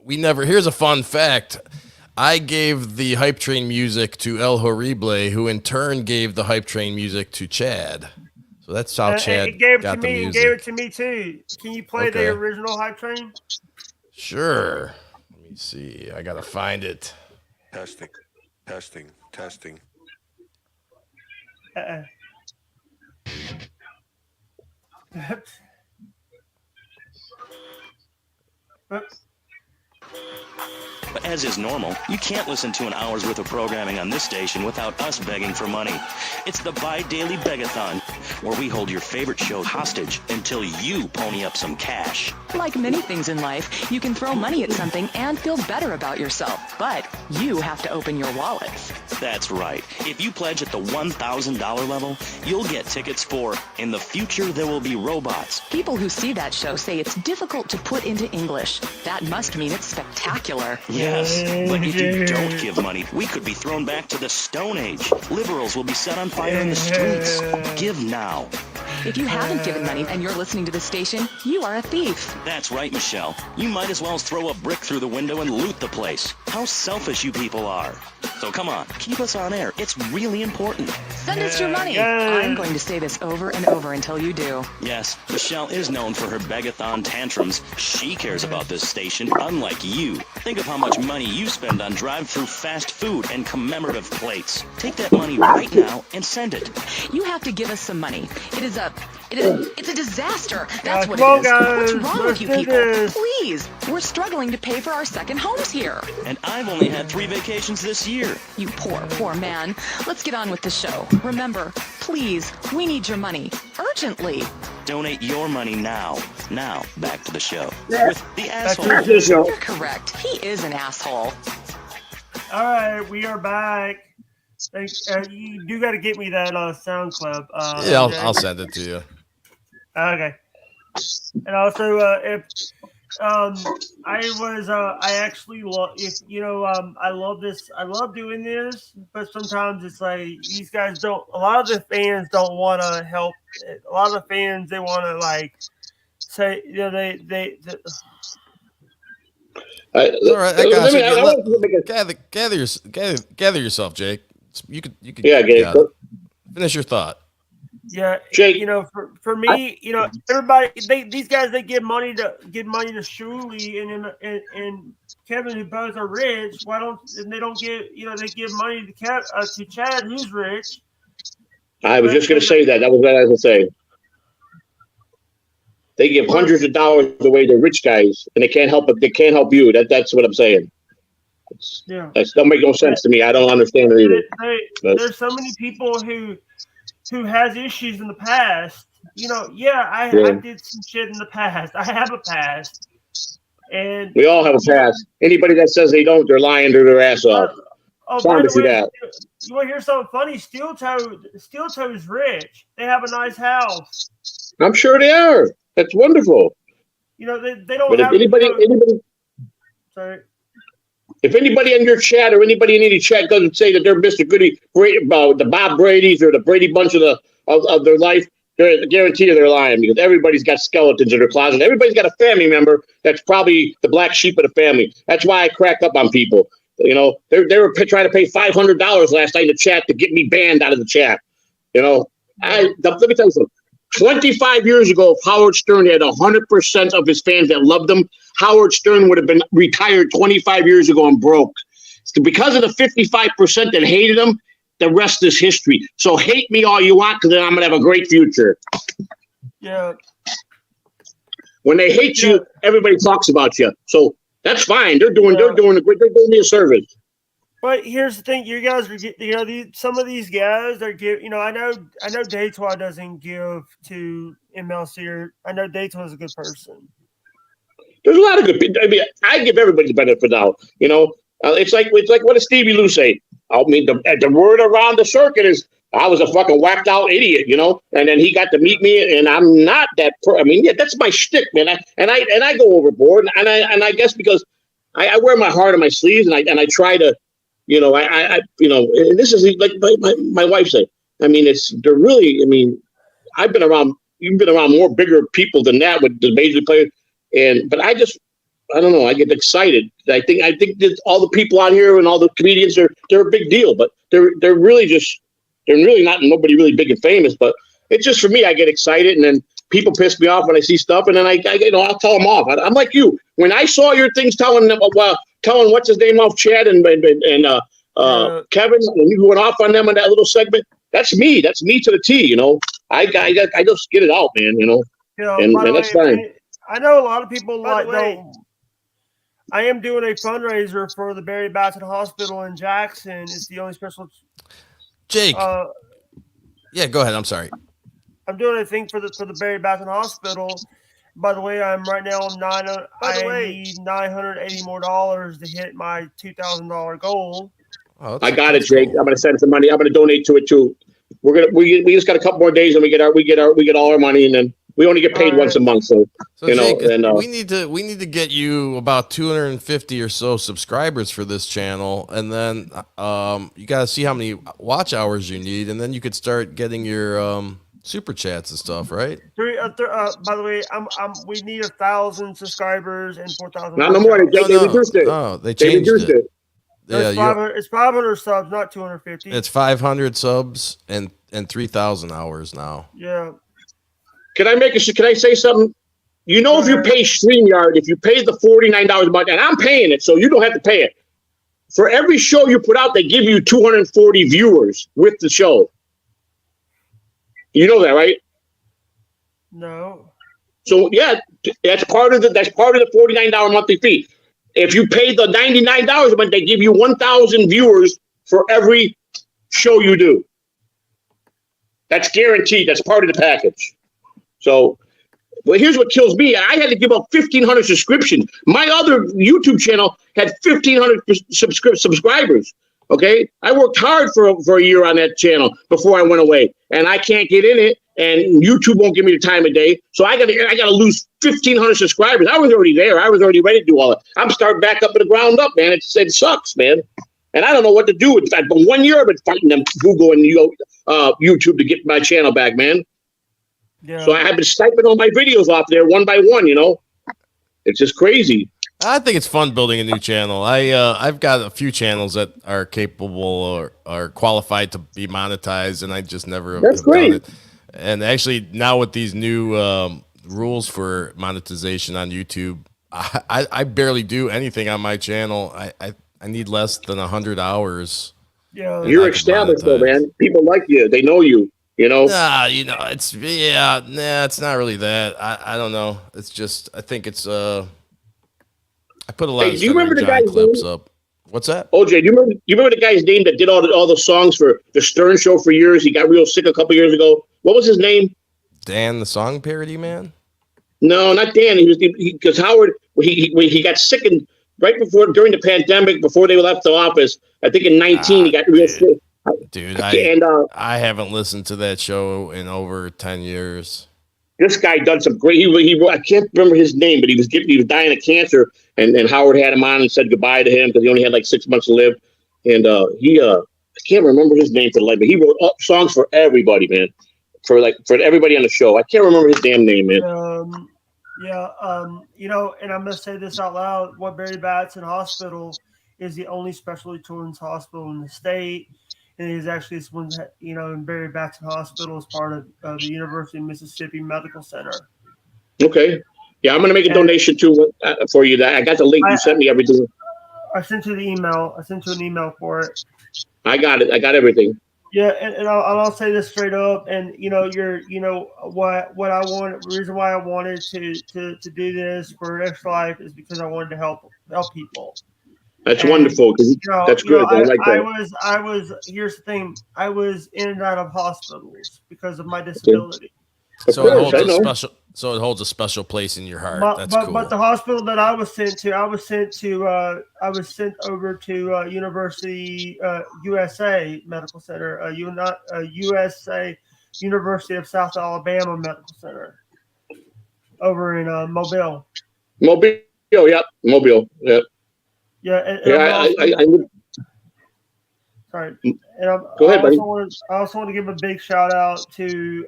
Here's a fun fact. I gave the hype train music to El Horrible, who in turn gave the hype train music to Chad. So that's how Chad got the music. He gave it to me too. Can you play the original hype train? Sure. Let me see. I gotta find it. Testing. But as is normal, you can't listen to an hour's worth of programming on this station without us begging for money. It's the Bi-Daily Begathon, where we hold your favorite show hostage until you pony up some cash. Like many things in life, you can throw money at something and feel better about yourself, but you have to open your wallets. That's right. If you pledge at the $1,000 level, you'll get tickets for In the Future There Will Be Robots. People who see that show say it's difficult to put into English. That must mean it's spectacular. Yes, but if you don't give money, we could be thrown back to the Stone Age. Liberals will be set on fire in the streets. Give now. If you haven't given money and you're listening to the station, you are a thief. That's right, Michelle. You might as well throw a brick through the window and loot the place. How selfish you people are. So come on, keep us on air. It's really important. Send us your money. I'm going to say this over and over until you do. Yes, Michelle is known for her begathon tantrums. She cares about this station, unlike you. Think of how much money you spend on drive-through fast food and commemorative plates. Take that money right now and send it. You have to give us some money. It's a disaster. That's what come it is. on, guys. What's wrong with you people? Please, we're struggling to pay for our second homes here. And I've only had 3 vacations this year. You poor man. Let's get on with the show. Remember, please, we need your money. Urgently. Donate your money now. Now, back to the show. With the asshole. You're correct. He is an asshole. All right, we are back. You do got to get me that sound clip. Yeah, I'll send it to you. Okay. And also, if I actually love, I love this. I love doing this, but sometimes it's like these guys don't. A lot of the fans don't want to help. A lot of the fans, they want to like say, they all right, I got gather yourself, Jake. You could. Yeah, Gabe. Finish your thought. Yeah, Jake. For me, everybody, these guys, they give money to Shuli and Kevin, who both are rich. Why don't they don't give they give money to Chad, who's rich? I was just going to say that. That was what I was going to say. They give hundreds of dollars away to rich guys, and they can't help it. They can't help you. That's what I'm saying. That don't make no sense to me. I don't understand it either. There's so many people who has issues in the past. I did some shit in the past. I have a past, and we all have a past. Anybody that says they don't, they're lying to their ass off. By the way, you want to hear something funny? Steel Toe's rich. They have a nice house. I'm sure they are. That's wonderful. They don't. But have anybody, sorry. If anybody in your chat or anybody in any chat doesn't say that they're Mr. Goody, the Bob Brady's or the Brady Bunch of their life, I guarantee you they're lying, because everybody's got skeletons in their closet. Everybody's got a family member that's probably the black sheep of the family. That's why I crack up on people. They were trying to pay $500 last night in the chat to get me banned out of the chat. Let me tell you something. 25 years ago, if Howard Stern had 100% of his fans that loved him, Howard Stern would have been retired 25 years ago and broke. Because of the 55% that hated him, the rest is history. So hate me all you want, because then I'm going to have a great future. Yeah. When they hate you, everybody talks about you. So that's fine. They're doing me a service. But here's the thing: you guys are, some of these guys are give. I know Daytwa doesn't give to MLC, or I know Daytwa is a good person. There's a lot of good people. I mean, I give everybody the benefit of the doubt. It's like what does Stevie Lou say? I mean, the word around the circuit is I was a fucking whacked out idiot, And then he got to meet me, and I'm not that. That's my shtick, man. I go overboard, and I guess because I wear my heart on my sleeves, and I try to. And this is like my wife said. I mean, they're really. I mean, I've been around. You've been around more bigger people than that with the major players, but I don't know. I get excited. I think that all the people out here and all the comedians they're a big deal, but they're really not nobody really big and famous. But it's just for me. I get excited, and then people piss me off when I see stuff, and then I'll tell them off. I'm like you. When I saw your things telling what's his name off Chad and Kevin, and you went off on them in that little segment. That's me. That's me to the T. I just get it out, man. And that's fine. I know a lot of people I am doing a fundraiser for the Barry Batson Hospital in Jackson. It's the only special. Jake. Yeah, go ahead. I'm sorry. I'm doing a thing for the Barry Batson Hospital. By the way, I'm right now I need $980 more to hit my $2,000 goal. Oh, I got it, Jake. Cool. I'm gonna send some money. I'm gonna donate to it too. We just got a couple more days and we get all our money, and then we only get paid once a month. So you know, Jake, and we need to get you about 250 or so subscribers for this channel, and then you gotta see how many watch hours you need, and then you could start getting your super chats and stuff, right? By the way, we need 1,000 subscribers and 4,000. Not no more. They reduced it. No, they changed it. Yeah, it's 500 subs, not 250. It's 500 subs and 3,000 hours now. Yeah. Can I say something? You know, if you pay StreamYard, if you pay the $49 a month, and I'm paying it, so you don't have to pay it. For every show you put out, they give you 240 viewers with the show. You know that, right? No. So yeah, that's part of the $49 monthly fee. If you pay the $99 a month, they give you 1,000 viewers for every show you do. That's guaranteed. That's part of the package. So, well, here's what kills me. I had to give up 1,500 subscriptions. My other YouTube channel had 1,500 subscribers. Okay, I worked hard for a year on that channel before I went away, and I can't get in it. And YouTube won't give me the time of day, so I gotta lose 1,500 subscribers. I was already there. I was already ready to do all that. I'm starting back up at the ground up, man. It sucks, man. And I don't know what to do. But 1 year I've been fighting them Google and YouTube to get my channel back, man. Yeah. So I've been sniping all my videos off there one by one. You know, it's just crazy. I think it's fun building a new channel. I've got a few channels that are capable or are qualified to be monetized, and I just never have done it. And actually, now with these new rules for monetization on YouTube, I barely do anything on my channel. I need less than 100 hours. Yeah, you're established though, man. People like you. They know you. You know. Nah, it's it's not really that. I don't know. It's just I think it's I put a lot of clips up. What's that? OJ, do you remember the guy's name that did all the songs for the Stern Show for years? He got real sick a couple years ago. What was his name? Dan, the song parody man? No, not Dan. Because Howard he got sick during the pandemic, before they left the office. I think in 19 he got real sick. Dude, I haven't listened to that show in over 10 years. This guy done some great. I can't remember his name, but he was dying of cancer, and Howard had him on and said goodbye to him because he only had like 6 months to live. And I can't remember his name for the life, but he wrote songs for everybody, man, for everybody on the show. I can't remember his damn name, man. And I'm gonna say this out loud: what Barry Batson Hospital is the only specialty children's hospital in the state. And it is actually this one that, in Barry Batson Hospital is part of the University of Mississippi Medical Center. Okay. Yeah, I'm going to make a donation for you. I got the link. You sent me everything. I sent you the email. I sent you an email for it. I got it. I got everything. Yeah, and I'll say this straight up. And what I want. The reason why I wanted to do this for Extra Life is because I wanted to help people. That's wonderful. That's good. I like that. I was. Here's the thing. I was in and out of hospitals because of my disability. So it holds a special place in your heart. That's cool. But the hospital that I was sent over to University USA Medical Center, USA University of South Alabama Medical Center, over in Mobile. Mobile, yep. Mobile, yep. Yeah, sorry. And go ahead, buddy. I also want to give a big shout out to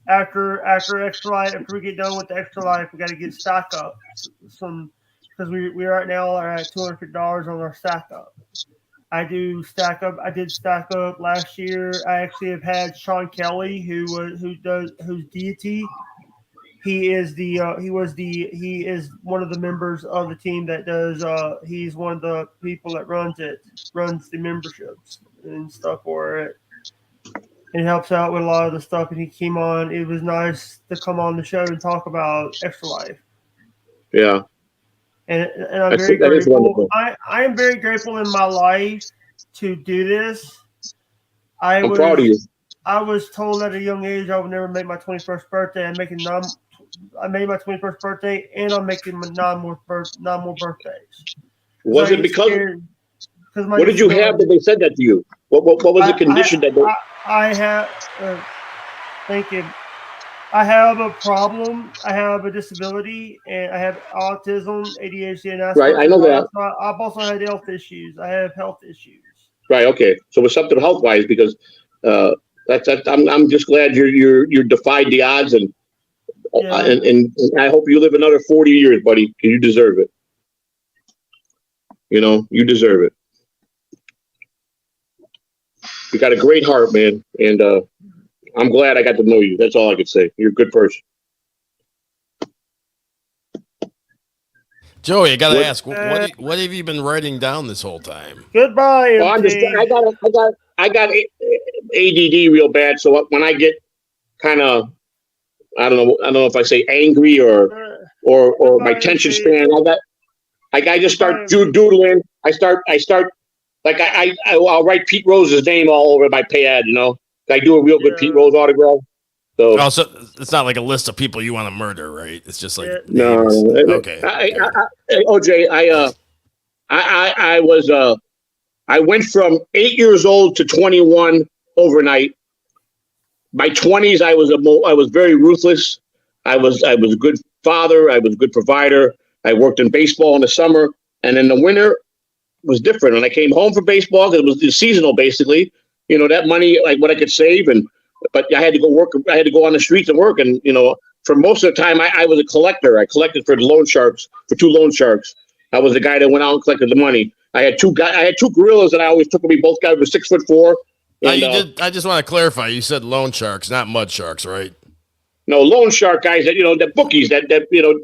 after Extra Life. After we get done with the Extra Life, we got to get stock up because we right now are at $250 on our stack up. I did stack up last year. I actually have had Sean Kelly, who's deity. He is one of the members of the team that does. He's one of the people that runs the memberships and stuff for it, and helps out with a lot of the stuff. And he came on. It was nice to come on the show and talk about Extra Life. Yeah, and I'm very grateful. I am very grateful in my life to do this. I'm proud of you. I was told at a young age I would never make my 21st birthday. I made my 21st birthday, and I'm making 9 more birthdays. Was it because? What did you have that they said that to you? What was the condition that they? I have. Thank you. I have a problem. I have a disability, and I have autism, ADHD, and Asperger's. Right, I know that. I've also had health issues. I have health issues. Right. Okay. So it's something health wise because I'm just glad you defied the odds and I hope you live another 40 years, buddy, because you deserve it. You deserve it. You got a great heart, man, and I'm glad I got to know you. That's all I could say. You're a good person. Joey, I gotta ask, what have you been writing down this whole time? Goodbye. Well, I got ADD real bad, so when I get kind of, I don't know if I say angry or my attention span, I just start doodling. I start like I'll write Pete Rose's name all over my pad. I do a real good Pete Rose autograph. So it's not like a list of people you want to murder, right? It's just like no. Okay. OJ, I went from 8 years old to 21 overnight. My 20s, I was very ruthless. I was a good father. I was a good provider. I worked in baseball in the summer, and in the winter was different. When I came home from baseball, it was seasonal basically. That money, like what I could save, but I had to go work. I had to go on the streets and work, and for most of the time, I was a collector. I collected for the loan sharks, for 2 loan sharks. I was the guy that went out and collected the money. I had two gorillas that I always took with me. Both guys were 6'4". Now I just want to clarify. You said loan sharks, not mud sharks, right? No, loan shark guys that the bookies that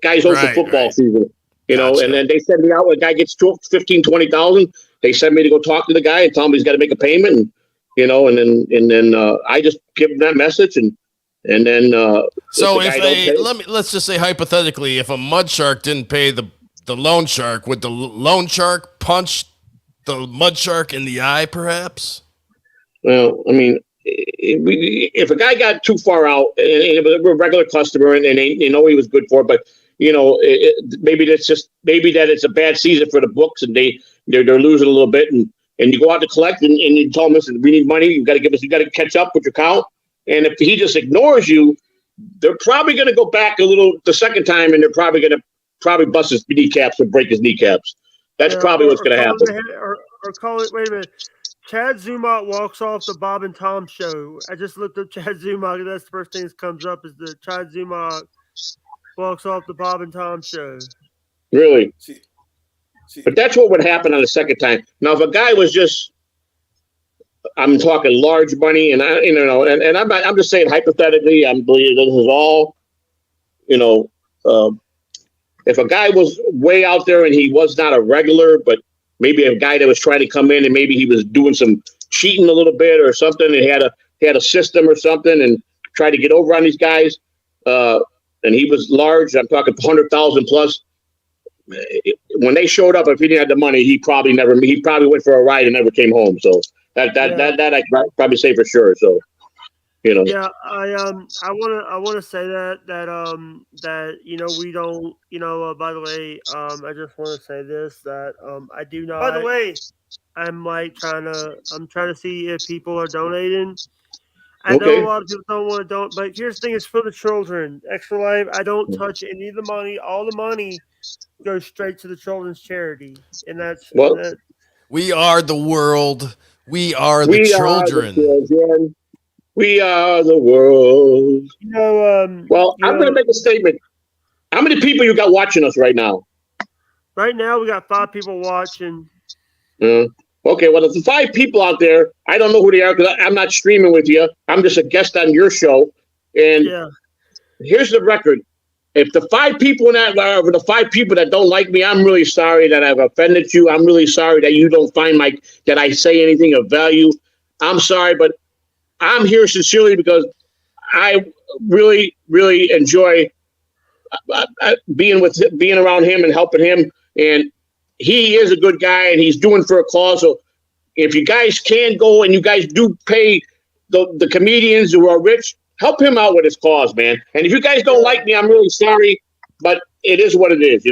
guys host the football season. Gotcha. And then they send me out when a guy gets 15, 20,000. They send me to go talk to the guy and tell him he's got to make a payment, and then I just give him that message and then. So let's just say hypothetically, if a mud shark didn't pay the loan shark, would the loan shark punch the mud shark in the eye, perhaps? Well, I mean, if a guy got too far out, and we're a regular customer, and they know he was good for it, but maybe that it's a bad season for the books, and they're losing a little bit, and you go out to collect, and you tell them, listen, we need money, you got to catch up with your count, and if he just ignores you, they're probably going to go back a little the second time, and they're probably going to bust his kneecaps or break his kneecaps. That's probably what's going to happen. Or call it. Wait a minute. Chad Zumach walks off the Bob and Tom show. I just looked up Chad Zumach, and that's the first thing that comes up is the Chad Zumach walks off the Bob and Tom show. Really? But that's what would happen on the second time. Now, if a guy was just, I'm talking large money, and I'm just saying hypothetically, I'm believing this is all, if a guy was way out there and he was not a regular, but maybe a guy that was trying to come in and maybe he was doing some cheating a little bit or something, and he had a system or something and tried to get over on these guys, and he was large. I'm talking 100,000 plus. When they showed up, if he didn't have the money, he probably went for a ride and never came home. So that I can probably say for sure. So Yeah, I want to say that we don't by the way, I just want to say this that I do not. By the way, I'm trying to see if people are donating. I know a lot of people don't want to donate, but here's the thing: it's for the children. Extra Life. I don't touch any of the money. All the money goes straight to the children's charity, and that's we are the world. We are the children. We are the world. I'm going to make a statement. How many people you got watching us right now? Right now, we got 5 people watching. Okay, well, if the 5 people out there, I don't know who they are because I'm not streaming with you. I'm just a guest on your show. And here's the record. If the 5 people the 5 people that don't like me, I'm really sorry that I've offended you. I'm really sorry that you don't find that I say anything of value. I'm sorry, but I'm here sincerely because I really, really enjoy being around him and helping him. And he is a good guy, and he's doing for a cause. So if you guys can go and you guys do pay the comedians who are rich, help him out with his cause, man. And if you guys don't like me, I'm really sorry, but it is what it is,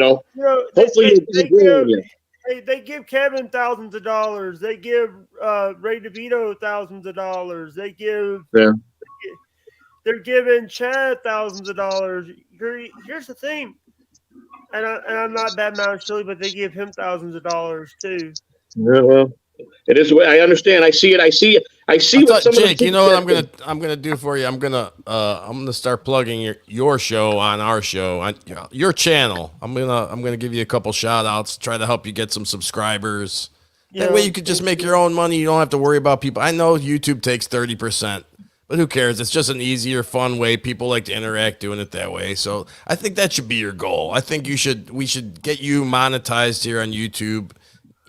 Hopefully you. They give Kevin thousands of dollars. They give Ray DeVito thousands of dollars. They give. Yeah. They're giving Chad thousands of dollars. Here's the thing, and I'm not bad mouthing Chili, but they give him thousands of dollars too. Yeah, well, it is. I understand. I see it. I see what some Jake, of the you know what I'm gonna do for you? I'm gonna start plugging your show on our show on your channel. I'm gonna give you a couple shout outs, try to help you get some subscribers. That way you could just make your own money. You don't have to worry about people. I know YouTube takes 30%. But who cares? It's just an easier, fun way. People like to interact doing it that way. So I think that should be your goal. I think we should get you monetized here on YouTube,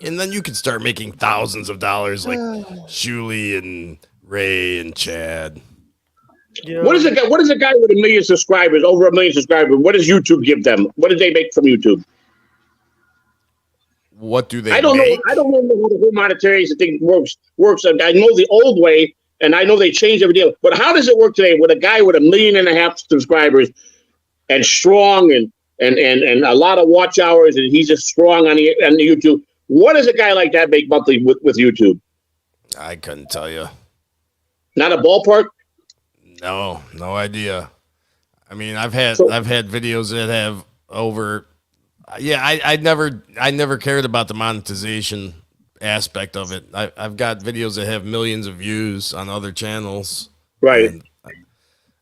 and then you can start making thousands of dollars like Shuli and Ray and Chad. Yeah. What is a guy with 1 million subscribers, over 1 million subscribers? What does YouTube give them? What do they make from YouTube? What do they? I don't know how the whole monetary thing works. I know the old way. And I know they changed every deal, but how does it work today with a guy with 1.5 million subscribers and strong and a lot of watch hours, and he's just strong on the YouTube? What does a guy like that make monthly with YouTube? I couldn't tell you. Not a ballpark? No idea. I mean, I've had videos that have over. Yeah, I never cared about the monetization aspect of it. I've got videos that have millions of views on other channels. Right.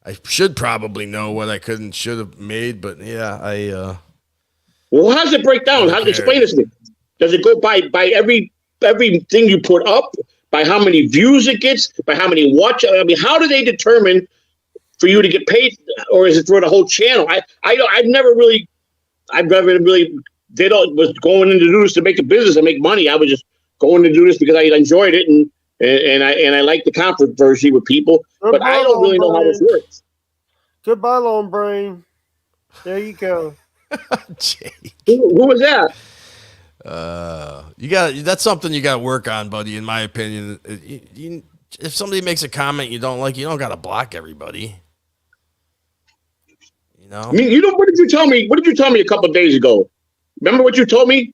I should probably know what I could and should have made, but yeah, Well, how does it break down? How explain this to me? Does it go by everything you put up, by how many views it gets, by how many watch? I mean, how do they determine for you to get paid, or is it for the whole channel? I've never really was going in to do this to make a business and make money. I was just going to do this because I enjoyed it and I like the controversy with people, but I don't really know how this works. Goodbye, Lone Brain. There you go. Who was that? That's something you got to work on, buddy. In my opinion, if somebody makes a comment you don't like, you don't got to block everybody. You know. I mean, what did you tell me? What did you tell me a couple of days ago? Remember what you told me?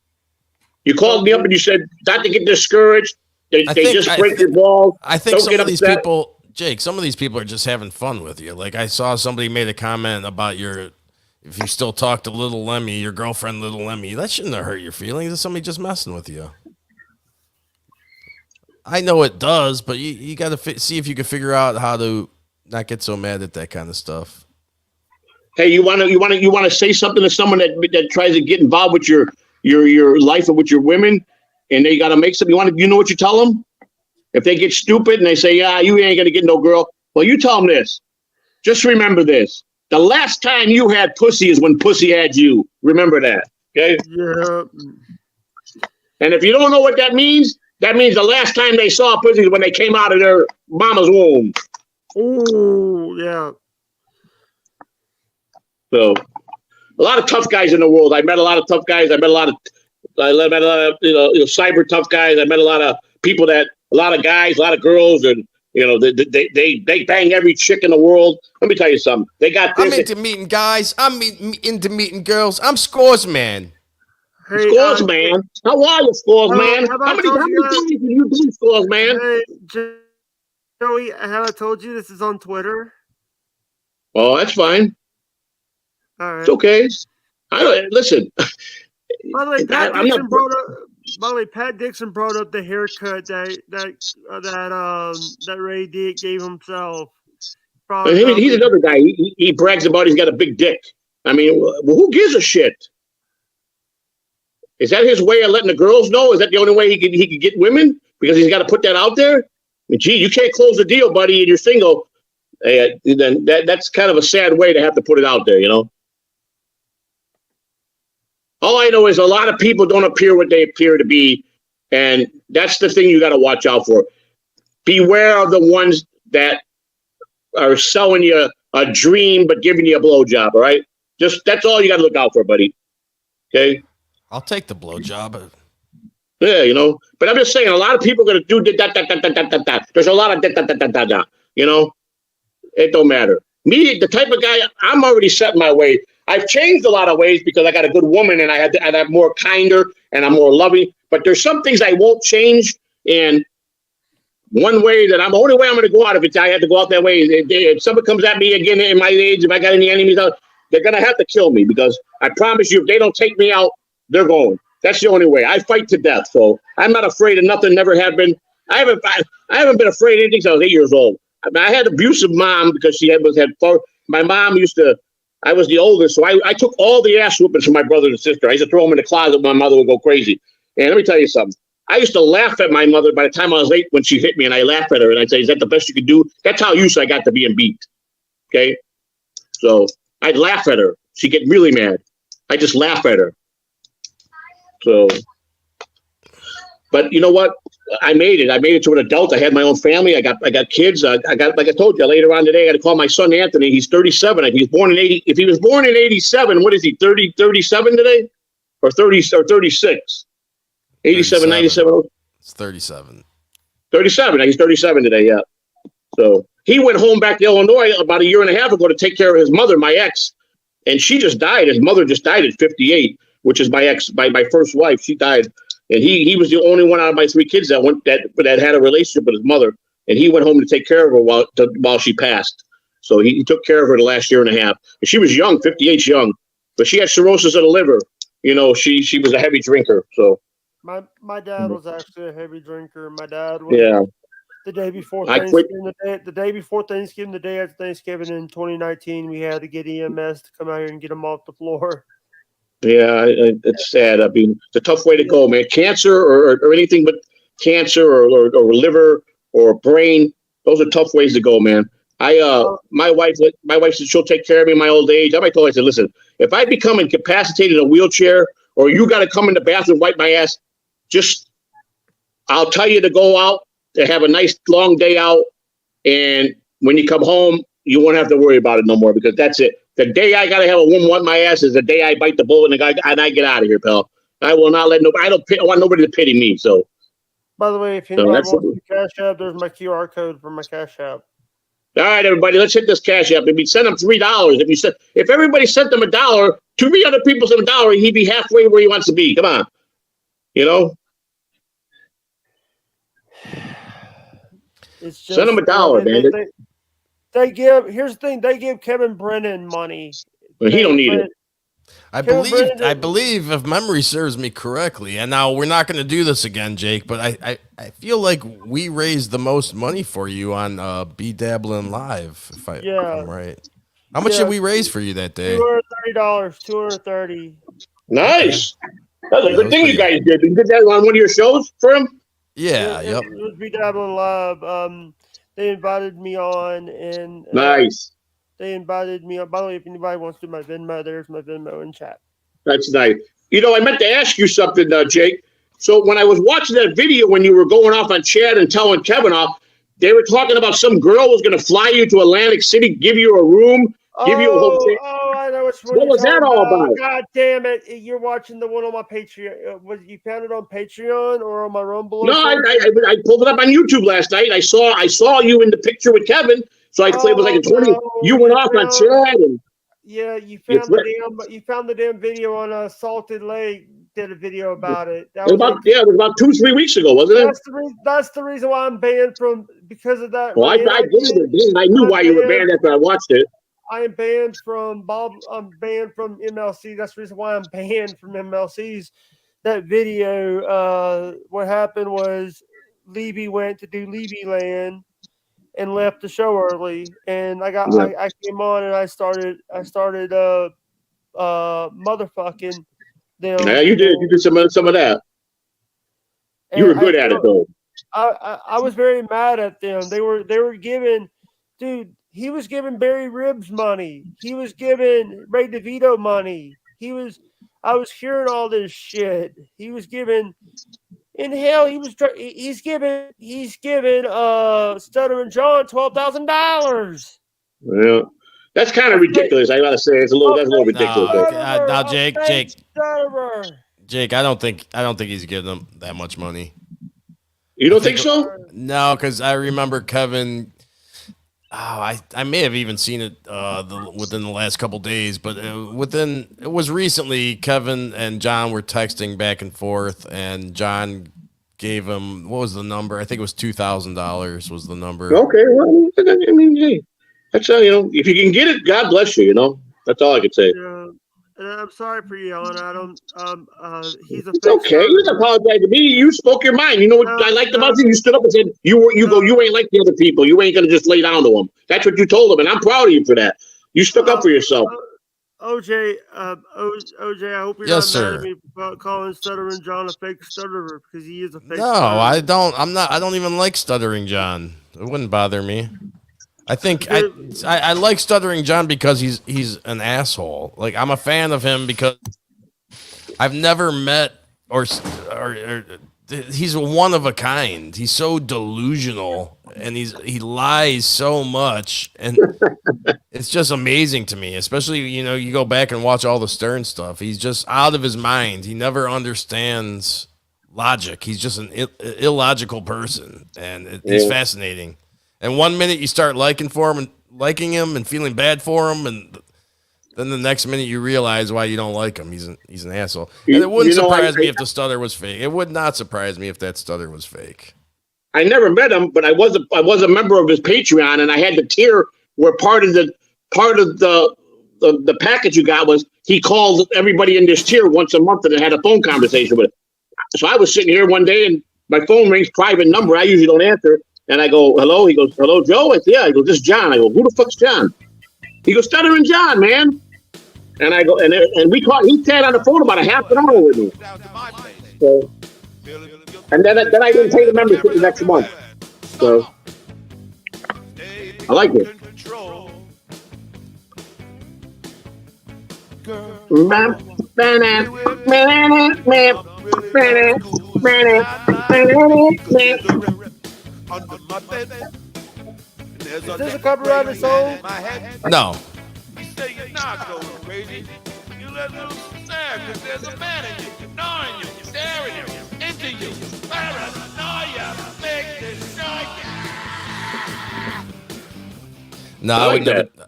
You called me up and you said not to get discouraged. They just break your balls. I think some of these people, Jake, some of these people are just having fun with you. Like I saw somebody made a comment about if you still talk to Little Lemmy, your girlfriend Little Lemmy. That shouldn't have hurt your feelings. It's somebody just messing with you. I know it does, but you got to see if you can figure out how to not get so mad at that kind of stuff. Hey, you want to say something to someone that tries to get involved with your life and with your women, and they got to make something. You know what you tell them? If they get stupid and they say, "Yeah, you ain't gonna get no girl," well, you tell them this. Just remember this: the last time you had pussy is when pussy had you. Remember that, okay? Yeah. And if you don't know what that means the last time they saw pussy is when they came out of their mama's womb. Oh, yeah. So, a lot of tough guys in the world. I met a lot of tough guys. I met a lot of cyber tough guys. I met a lot of people a lot of guys, a lot of girls, and they bang every chick in the world. Let me tell you something. They got this. I'm into meeting guys. I'm into meeting girls. I'm Scores Man. Hey, Scores Man. How are you, Scores Man? How many times did you do, Scores Man? Hey, Joey, have I told you this is on Twitter? Oh, that's fine. All right. It's okay. Listen. By the way, Pat Dixon brought up the haircut that Ray gave himself. He's another guy. He brags about he's got a big dick. I mean, who gives a shit? Is that his way of letting the girls know? Is that the only way he could get women? Because he's got to put that out there? I mean, gee, you can't close the deal, buddy, and you're single. Then that's kind of a sad way to have to put it out there, you know? All I know is a lot of people don't appear what they appear to be, and that's the thing you got to watch out for. Beware of the ones that are selling you a dream but giving you a blowjob, all right? That's all you got to look out for, buddy. Okay? I'll take the blowjob. Yeah, But I'm just saying, a lot of people are going to do that. There's a lot of that. It don't matter. Me, the type of guy, I'm already set in my way. I've changed a lot of ways because I got a good woman and I have more kinder and I'm more loving. But there's some things I won't change. And one way that the only way I'm going to go out, if I had to go out that way, if someone comes at me again in my age, if I got any enemies out, they're going to have to kill me, because I promise you, if they don't take me out, they're going. That's the only way. I fight to death. So I'm not afraid of nothing, never have been. I haven't been afraid of anything since I was 8 years old. I mean, I had an abusive mom because she had my mom used to, I was the oldest, so I took all the ass whoopings from my brother and sister. I used to throw them in the closet. My mother would go crazy. And let me tell you something. I used to laugh at my mother by the time I was 8 when she hit me, and I laughed at her, and I'd say, is that the best you could do? That's how used I got to being beat. Okay? So I'd laugh at her. She'd get really mad. I just laugh at her. So, but you know what? I made it. I made it to an adult. I had my own family. I got kids. I got, like I told you later on today, I got to call my son Anthony. He's 37. He's born in 80. If he was born in 87, what is he? 37 today? Or 30 or 36? 87, 97. It's 37. 37. He's 37 today, yeah. So he went home back to Illinois about a year and a half ago to take care of his mother, my ex. And she just died. His mother just died at 58, which is my ex, my first wife. She died. And he was the only one out of my 3 kids that had a relationship with his mother. And he went home to take care of her while she passed. So he took care of her the last year and a half. And she was young, 58's young. But she had cirrhosis of the liver. You know, she was a heavy drinker. So my dad was actually a heavy drinker. My dad was the day before Thanksgiving, the day before Thanksgiving, the day after Thanksgiving in 2019, we had to get EMS to come out here and get him off the floor. Yeah, it's sad. I mean, it's a tough way to go, man. Cancer or anything but cancer or liver or brain, those are tough ways to go, man. My wife said she'll take care of me in my old age. I told her, I said, listen, if I become incapacitated in a wheelchair or you got to come in the bathroom and wipe my ass, I'll tell you to go out to have a nice long day out. And when you come home, you won't have to worry about it no more, because that's it. The day I gotta have a woman wipe my ass is the day I bite the bullet and I get out of here, pal. I will not let nobody. I want nobody to pity me. So, by the way, if anybody wants to Cash App, there's my QR code for my Cash App. All right, everybody, let's hit this Cash App. If you send them $3, if everybody sent them $1, 2 other people sent $1, he'd be halfway where he wants to be. Come on, you know. It's just, send them $1, man. Here's the thing, they give Kevin Brennan money. But he don't need it. I believe, if memory serves me correctly, and now we're not going to do this again, Jake, but I feel like we raised the most money for you on Be Dabbling Live, if I'm right. How much did we raise for you that day? $230. $230. Nice. That's a good thing you guys did. You did that on one of your shows for him? Yeah, It was Be Dabbling Live. They invited me on, and nice. They invited me on. By the way, if anybody wants to do my Venmo, there's my Venmo in chat. That's nice. You know, I meant to ask you something, Jake. So when I was watching that video when you were going off on Chad and telling Kevin off, they were talking about some girl was going to fly you to Atlantic City, give you a room, give you a hotel. Oh, I know what was that all about? God damn it! You're watching the one on my Patreon. Was you found it on Patreon or on my Rumble? No, I pulled it up on YouTube last night. I saw you in the picture with Kevin. So it was like a 20. You went off on Chad. Yeah, you found the damn video on Salted Lake. Did a video about it. It was about 2-3 weeks ago, wasn't it? That's the reason why I'm banned because of that. Well, I did it. I knew why you were banned after I watched it. I am banned from I'm banned from MLC. That's the reason why I'm banned from MLC's. That video. What happened was Levy went to do Levy Land and left the show early, and I came on and I started motherfucking them. Yeah, you did. You did some of that. You were good at it though. I was very mad at them. They were giving, dude. He was giving Barry Ribs money. He was giving Ray DeVito money. I was hearing all this shit. He was giving. In hell, he's giving Stuttering John $12,000. Yeah, that's kind of ridiculous. I gotta say, that's a little ridiculous. Now, Jake, I don't think he's giving them that much money. You don't think so? No, because I remember Kevin. I may have even seen it within the last couple days, but it was recently. Kevin and John were texting back and forth, and John gave him, what was the number? I think it was $2,000 was the number. Okay, well, I mean, hey, that's if you can get it, God bless you. That's all I could say. Yeah. I'm sorry for yelling at him. He's a. It's okay. You didn't apologize to me. You spoke your mind. You know what I liked about you? You stood up and said you ain't like the other people. You ain't gonna just lay down to them. That's what you told them, and I'm proud of you for that. You stuck up for yourself. OJ, OJ, I hope you're not mad at me about calling Stuttering John a fake stutterer because he is a fake. No, stutterer. I don't. I don't even like Stuttering John. It wouldn't bother me. I think I like Stuttering John because he's an asshole. Like, I'm a fan of him because I've never met or he's one of a kind. He's so delusional and he lies so much, and it's just amazing to me. Especially you go back and watch all the Stern stuff. He's just out of his mind. He never understands logic. He's just an illogical person, and he's fascinating. And one minute you start liking him and feeling bad for him, and then the next minute you realize why you don't like him. He's an asshole. And it wouldn't surprise me if the stutter was fake. It would not surprise me if that stutter was fake. I never met him, but I was a member of his Patreon, and I had the tier where part of the package you got was he called everybody in this tier once a month and had a phone conversation with him. So I was sitting here one day and my phone rings, private number. I usually don't answer. And I go, hello? He goes, hello, Joe? I said, yeah. He goes, this is John. I go, who the fuck's John? He goes, Stuttering John, man. And I go, and he sat on the phone about a half an hour with me. So, and then I didn't pay the membership the next month. So, I like it. Is this a copyrighted song? No. You say you're not going crazy. You let loose sad because there's a man in you, gnawing you, staring you, into you. Paranoia, make this noise. No,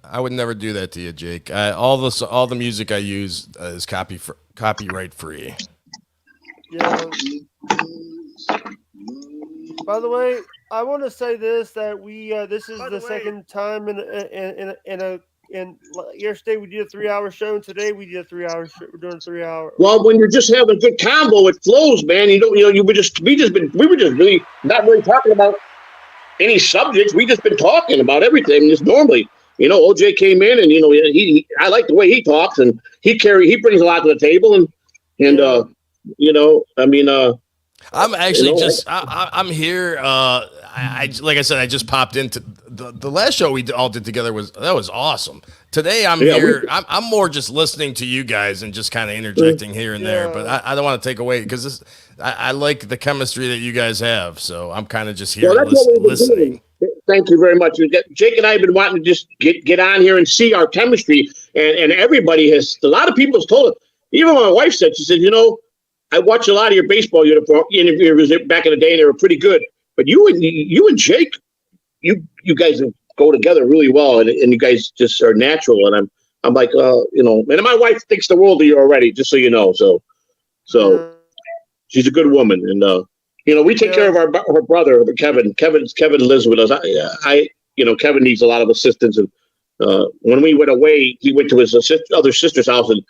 I would never do that to you, Jake. All the music I use is copyright free. Yeah. By the way, I want to say this that this is the second time in yesterday we did a 3-hour show, and today we did a 3-hour show. We're doing 3 hours. Well, when you're just having a good combo, it flows, man. We were just really not really talking about any subjects. We just been talking about everything just normally. OJ came in, and I like the way he talks, and he brings a lot to the table, and I'm actually I'm here. Like I said, I just popped into the last show we all did together was awesome. Today I'm here. I'm more just listening to you guys and just kind of interjecting here and there. But I don't want to take away because I like the chemistry that you guys have. So I'm kind of just here listening. Thank you very much. Jake and I have been wanting to just get on here and see our chemistry, and everybody has. A lot of people have told us. Even my wife said, she said, I watched a lot of your baseball interviews back in the day, and they were pretty good. But you and Jake, you guys go together really well, and you guys just are natural. And I'm like, and my wife thinks the world of you already, just so you know. So she's a good woman, and we take care of her brother, Kevin. Kevin lives with us. Kevin needs a lot of assistance, and when we went away, he went to his other sister's house, and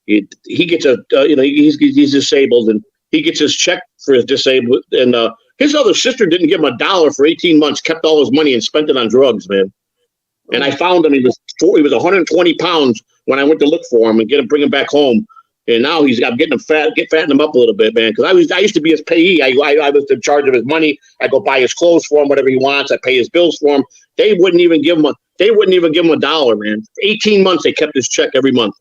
he gets he's disabled, and he gets his check for his disabled, and his other sister didn't give him $1 for 18 months, kept all his money and spent it on drugs, man. And I found him. He was 120 pounds when I went to look for him and bring him back home. And now I'm getting him fatten him up a little bit, man. Because I used to be his payee. I was in charge of his money. I go buy his clothes for him, whatever he wants. I pay his bills for him. They wouldn't even give him $1, man. 18 months they kept his check every month.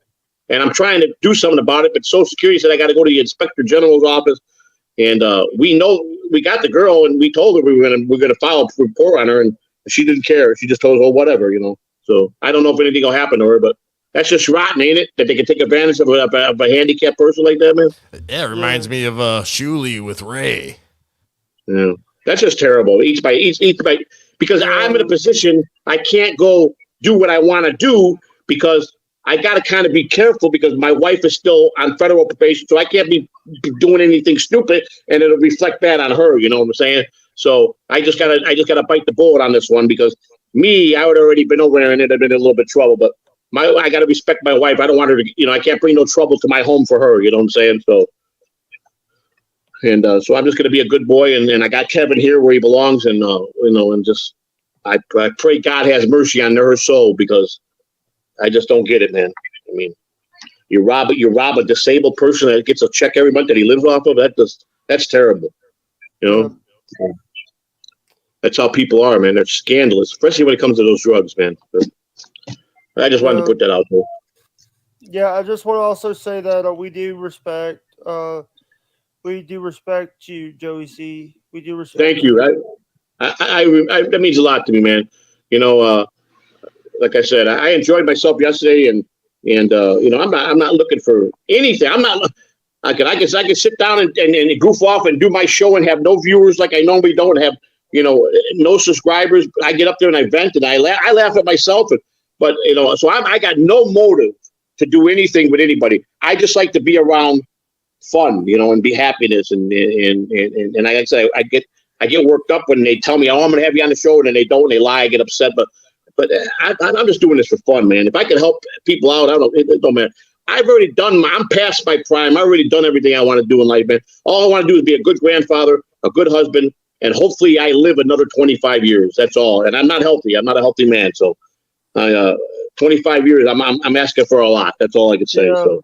And I'm trying to do something about it, but Social Security said I got to go to the Inspector General's office. And we got the girl, and we told her we were gonna file a report on her, and she didn't care. She just told us, whatever, So I don't know if anything will happen to her, but that's just rotten, ain't it? That they can take advantage of a handicapped person like that, man. Yeah, it reminds me of Shuley with Ray. Yeah, that's just terrible. Each by. because I'm in a position I can't go do what I want to do because I got to kind of be careful because my wife is still on federal probation, so I can't be doing anything stupid, and it'll reflect bad on her. You know what I'm saying? So I just gotta bite the bullet on this one because I would already been over there and it'd have been a little bit of trouble. But I got to respect my wife. I don't want her to, I can't bring no trouble to my home for her. You know what I'm saying? So. And so I'm just going to be a good boy, and I got Kevin here where he belongs, and and just I pray God has mercy on her soul because I just don't get it, man. I mean, you rob a disabled person that gets a check every month that he lives off of. That's terrible, That's how people are, man. They're scandalous, especially when it comes to those drugs, man. But I just wanted to put that out there. Yeah, I just want to also say that we do respect. We do respect you, Joey C. We do respect. Thank you. That means a lot to me, man. Like I said, I enjoyed myself yesterday, and I'm not looking for anything. I'm not. I can sit down and goof off and do my show and have no viewers like I normally don't have. No subscribers. I get up there and I vent and I laugh at myself. But so I got no motive to do anything with anybody. I just like to be around fun, and be happiness, and like I said, I get worked up when they tell me, "Oh, I'm gonna have you on the show," and then they don't, and they lie. I get upset, but I'm just doing this for fun, man. If I can help people out, it don't matter. I've already done. I'm past my prime. I've already done everything I want to do in life, man. All I want to do is be a good grandfather, a good husband, and hopefully I live another 25 years. That's all. And I'm not healthy. I'm not a healthy man. So, 25 years. I'm asking for a lot. That's all I can say. So.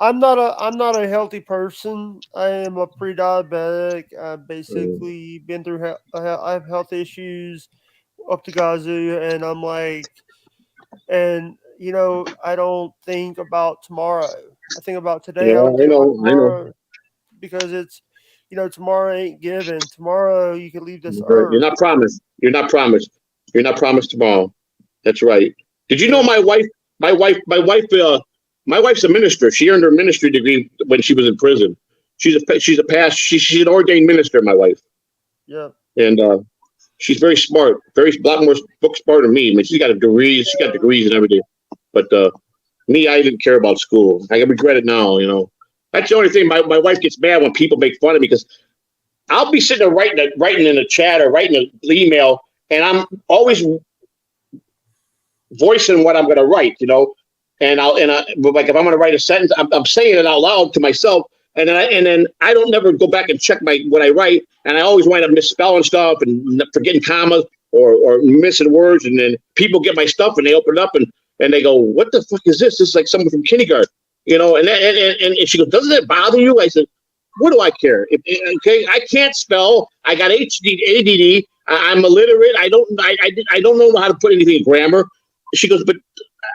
I'm not a healthy person. I am a pre-diabetic. I've basically been through. I have health issues up to Gazoo, and I'm like, I don't think about tomorrow. I think about today. Yeah, I know. Because it's, tomorrow ain't given. Tomorrow you can leave this earth. You're not promised. You're not promised. You're not promised tomorrow. That's right. Did you know my wife? My wife's a minister. She earned her ministry degree when she was in prison. She's an ordained minister, my wife. Yeah. And she's very smart, a lot more book smart than me. I mean, she's got degrees and everything. But me, I didn't care about school. I regret it now, That's the only thing. My wife gets mad when people make fun of me because I'll be sitting there writing in a chat or writing an email, and I'm always voicing what I'm going to write, And like if I'm going to write a sentence, I'm saying it out loud to myself, and then I don't never go back and check what I write, and I always wind up misspelling stuff and forgetting commas or missing words, and then people get my stuff and they open it up and they go, "What the fuck is this? This is like someone from kindergarten." And she goes, "Doesn't it bother you?" I said, "What do I care? Okay, I can't spell. I got ADD. I'm illiterate. I don't know how to put anything in grammar." She goes, "But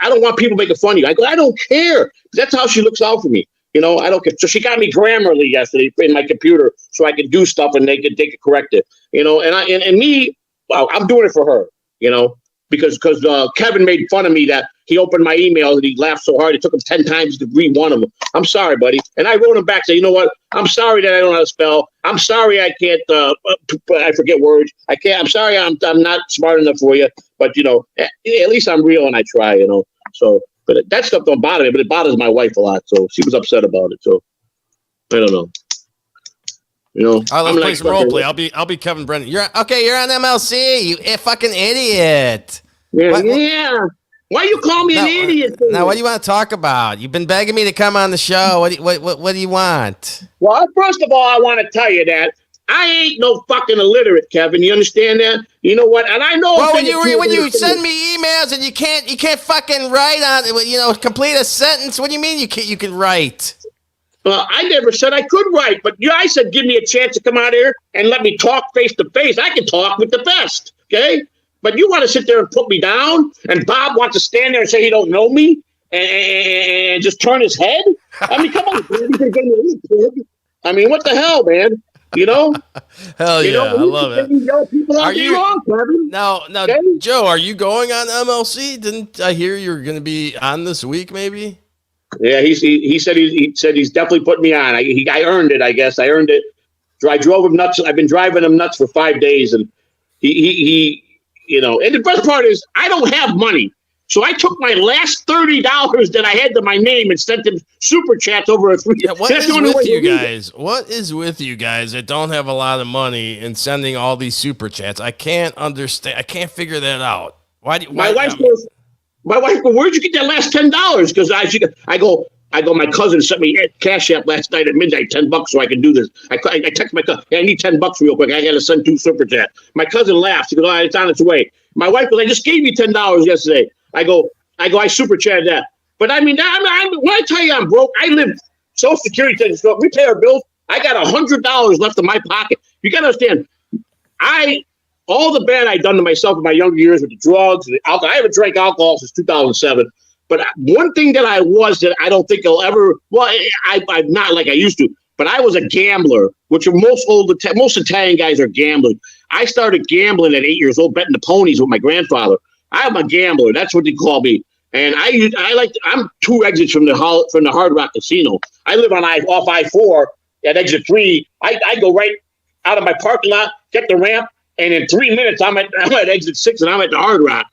I don't want people making fun of you." I go, "I don't care." That's how she looks out for me. I don't care. So she got me Grammarly yesterday in my computer so I could do stuff and they could correct it. And me, well, I'm doing it for her. Because Kevin made fun of me that he opened my email and he laughed so hard it took him 10 times to read one of them. I'm sorry, buddy. And I wrote him back saying, "You know what? I'm sorry that I don't know how to spell. I'm sorry I can't. I forget words. I can't. I'm sorry I'm not smart enough for you. But at least I'm real and I try. So, but that stuff don't bother me. But it bothers my wife a lot. So she was upset about it. So I don't know. All right, let's play some role play. I'll be Kevin Brennan. You're on MLC. You fucking idiot. Yeah. Why you call me an idiot? Now, what do you want to talk about? You've been begging me to come on the show. What do you want? Well, first of all, I want to tell you that I ain't no fucking illiterate, Kevin. You understand that? You know what? And I know. Well, when you send me emails and you can't fucking write on complete a sentence. What do you mean you can write? I never said I could write, but I said give me a chance to come out here and let me talk face to face. I can talk with the best, okay? But you want to sit there and put me down, and Bob wants to stand there and say he don't know me and just turn his head? I mean, come on, kid. I mean, what the hell, man? Hell yeah, I love it. People are you wrong, Kevin? Now, okay? Joe, are you going on MLC? Didn't I hear you're going to be on this week, maybe? Yeah, he said he's definitely putting me on. I earned it, I guess. I earned it. I drove him nuts. I've been driving him nuts for 5 days, and He and the best part is I don't have money. So I took my last $30 that I had to my name and sent them super chats over a 3. Yeah, what is with you guys? What is with you guys that don't have a lot of money and sending all these super chats? I can't understand. I can't figure that out. My wife goes, where'd you get that last $10? Because I go, my cousin sent me a Cash App last night at midnight, $10 so I can do this. I text my cousin, hey, I need $10 real quick. I got to send 2 super chats. My cousin laughs. She goes, oh, it's on its way. My wife goes, I just gave you $10 yesterday. I go, I super chatted that. But I mean, when I tell you I'm broke, I live Social Security, we pay our bills. I got $100 left in my pocket. You got to understand, all the bad I've done to myself in my younger years with the drugs and the alcohol. I haven't drank alcohol since 2007. But one thing that that I don't think I'll ever, I'm not like I used to, but I was a gambler, which most Italian guys are gamblers. I started gambling at 8 years old, betting the ponies with my grandfather. I'm a gambler. That's what they call me. And I'm 2 exits from the Hard Rock Casino. I live on off I-4 at exit 3. I go right out of my parking lot, get the ramp, and in 3 minutes I'm at exit 6 and I'm at the Hard Rock.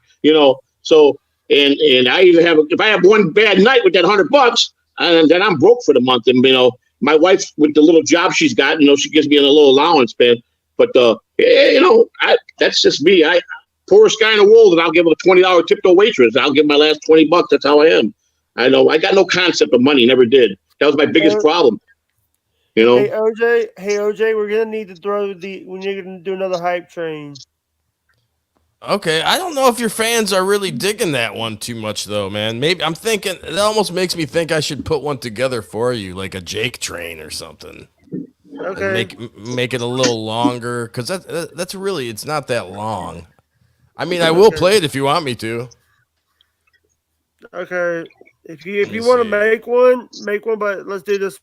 So and I even have if I have one bad night with that $100, and then I'm broke for the month. And my wife with the little job she's got, she gives me a little allowance, man. But that's just me. Poorest guy in the world, and I'll give him a $20 tip to a waitress. I'll give my last $20. That's how I am. I know. I got no concept of money. Never did. That was my biggest problem. Hey OJ, we're gonna need to when you're gonna do another hype train. Okay, I don't know if your fans are really digging that one too much though, man. Maybe I'm thinking it almost makes me think I should put one together for you, like a Jake train or something. Okay. Make it a little longer because that's really it's not that long. I mean, I will play it if you want me to. Okay. If you want to make one, but let's do this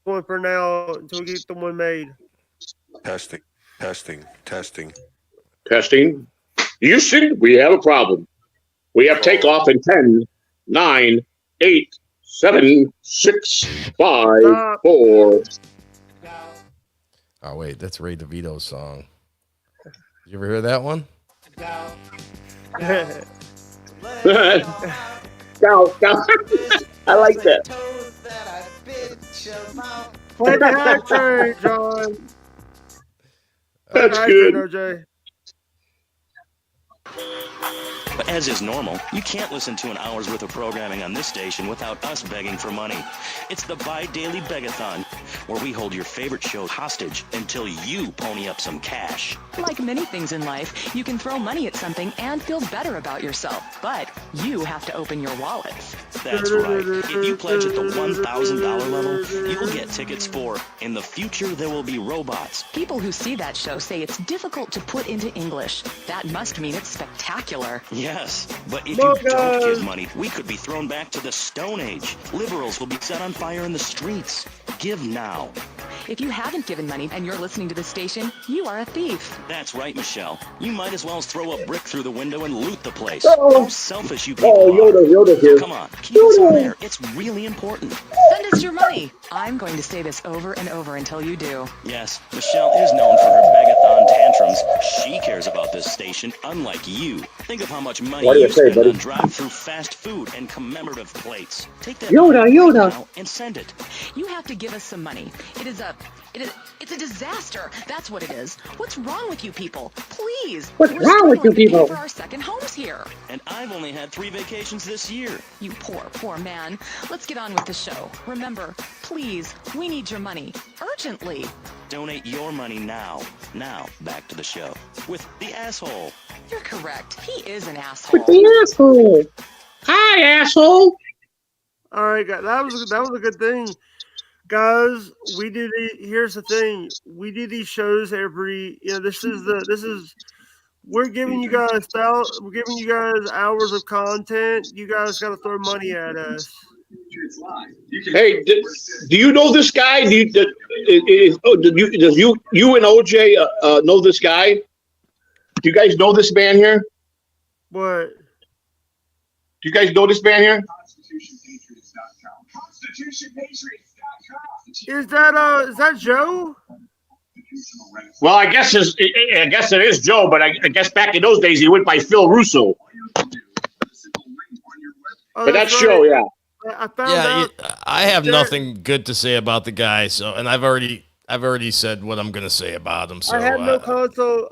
one for now until we get the one made. Testing. Houston, we have a problem. We have takeoff in 10, 9, 8, 7, 6, 5, 4. Oh, wait, that's Ray DeVito's song. You ever hear that one? I like that. Play the hype train, John. That's good. OJ. But as is normal, you can't listen to an hour's worth of programming on this station without us begging for money. It's the Bi-Daily Begathon, where we hold your favorite show hostage until you pony up some cash. Like many things in life, you can throw money at something and feel better about yourself, but you have to open your wallets. That's right. If you pledge at the $1,000 level, you'll get tickets for In the Future There Will Be Robots. People who see that show say it's difficult to put into English. That must mean it's spectacular. Yes, but if you don't give money, we could be thrown back to the Stone Age. Liberals will be set on fire in the streets. Give now. If you haven't given money and you're listening to this station, you are a thief. That's right, Michelle. You might as well throw a brick through the window and loot the place. Oh. How selfish you people are. Yoda here. Come on, keep us on air. It's really important. Send us your money. I'm going to say this over and over until you do. Yes, Michelle is known for her begathon tantrums. She cares about this station, unlike you. Think of how much money you spend on drive-through fast food and commemorative plates. Take that money now and send it. You have to give us some money. It's a disaster. That's what it is. What's wrong with you people? Please. What's wrong with you people? For our second homes here. And I've only had 3 vacations this year. You poor man. Let's get on with the show. Remember, please, we need your money urgently. Donate your money now. Now, back to the show with the asshole. You're correct. He is an asshole. With the asshole. Hi, asshole. All right, guys. That was a good thing. Guys, here's the thing. We do these shows every, we're giving you guys hours of content. You guys got to throw money at us. Hey, do you know this guy? Do you and OJ know this guy? Do you guys know this man here? What? Do you guys know this man here? Is that Joe? Well, I guess it is Joe, but I guess back in those days he went by Phil Russo. But that's Joe, yeah. I found out. I have nothing good to say about the guy. So, and I've already said what I'm going to say about him. So I have no console.